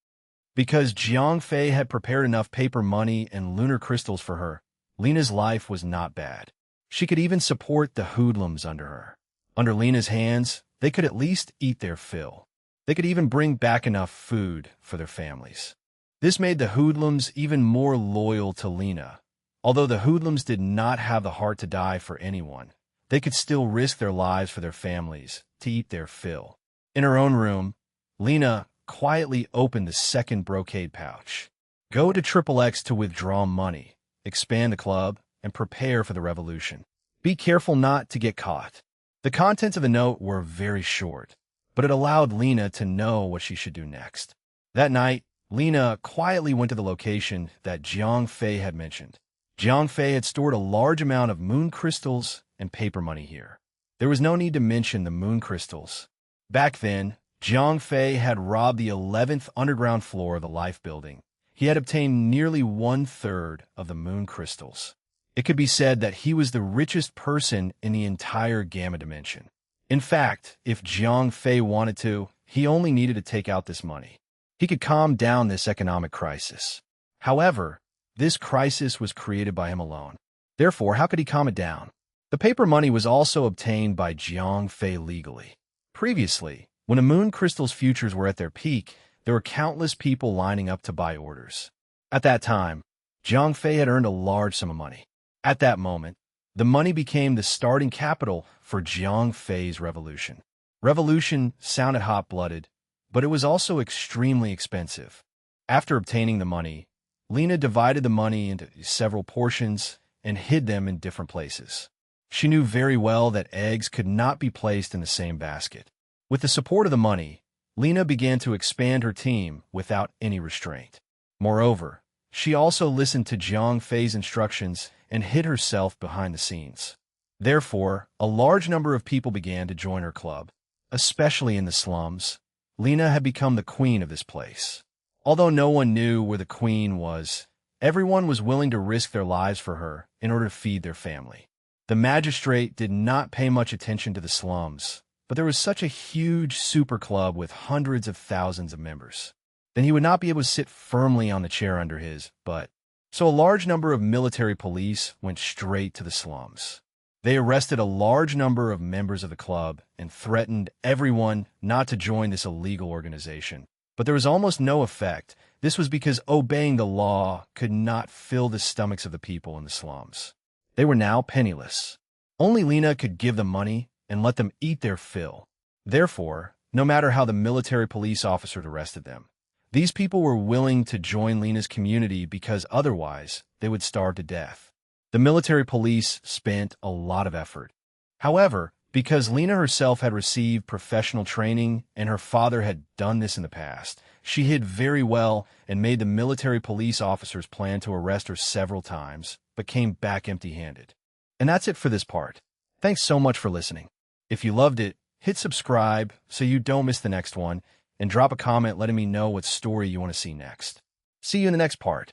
[SPEAKER 1] Because Jiang Fei had prepared enough paper money and lunar crystals for her, Lena's life was not bad. She could even support the hoodlums under her. Under Lena's hands, they could at least eat their fill. They could even bring back enough food for their families. This made the hoodlums even more loyal to Lena. Although the hoodlums did not have the heart to die for anyone, they could still risk their lives for their families to eat their fill. In her own room, Lena quietly opened the second brocade pouch. Go to XXX to withdraw money, expand the club, and prepare for the revolution. Be careful not to get caught. The contents of the note were very short, but it allowed Lena to know what she should do next. That night, Lena quietly went to the location that Jiang Fei had mentioned. Jiang Fei had stored a large amount of moon crystals and paper money here. There was no need to mention the moon crystals. Back then, Jiang Fei had robbed the 11th underground floor of the Life Building. He had obtained nearly 1/3 of the moon crystals. It could be said that he was the richest person in the entire Gamma dimension. In fact, if Jiang Fei wanted to, he only needed to take out this money. He could calm down this economic crisis. However, this crisis was created by him alone. Therefore, how could he calm it down? The paper money was also obtained by Jiang Fei legally. Previously, when the moon crystals futures were at their peak, there were countless people lining up to buy orders. At that time, Jiang Fei had earned a large sum of money. At that moment, the money became the starting capital for Jiang Fei's revolution. Revolution sounded hot-blooded, but it was also extremely expensive. After obtaining the money, Lena divided the money into several portions and hid them in different places. She knew very well that eggs could not be placed in the same basket. With the support of the money, Lena began to expand her team without any restraint. Moreover, she also listened to Jiang Fei's instructions and hid herself behind the scenes. Therefore, a large number of people began to join her club, especially in the slums. Lena had become the queen of this place. Although no one knew where the queen was, everyone was willing to risk their lives for her in order to feed their family. The magistrate did not pay much attention to the slums, but there was such a huge super club with hundreds of thousands of members. Then he would not be able to sit firmly on the chair under his butt. So a large number of military police went straight to the slums. They arrested a large number of members of the club and threatened everyone not to join this illegal organization. But there was almost no effect. This was because obeying the law could not fill the stomachs of the people in the slums. They were now penniless. Only Lena could give them money and let them eat their fill. Therefore, no matter how the military police officer arrested them, these people were willing to join Lena's community because otherwise they would starve to death. The military police spent a lot of effort. However, because Lena herself had received professional training and her father had done this in the past, she hid very well and made the military police officers plan to arrest her several times, but came back empty-handed. And that's it for this part. Thanks so much for listening. If you loved it, hit subscribe so you don't miss the next one, and drop a comment letting me know what story you want to see next. See you in the next part.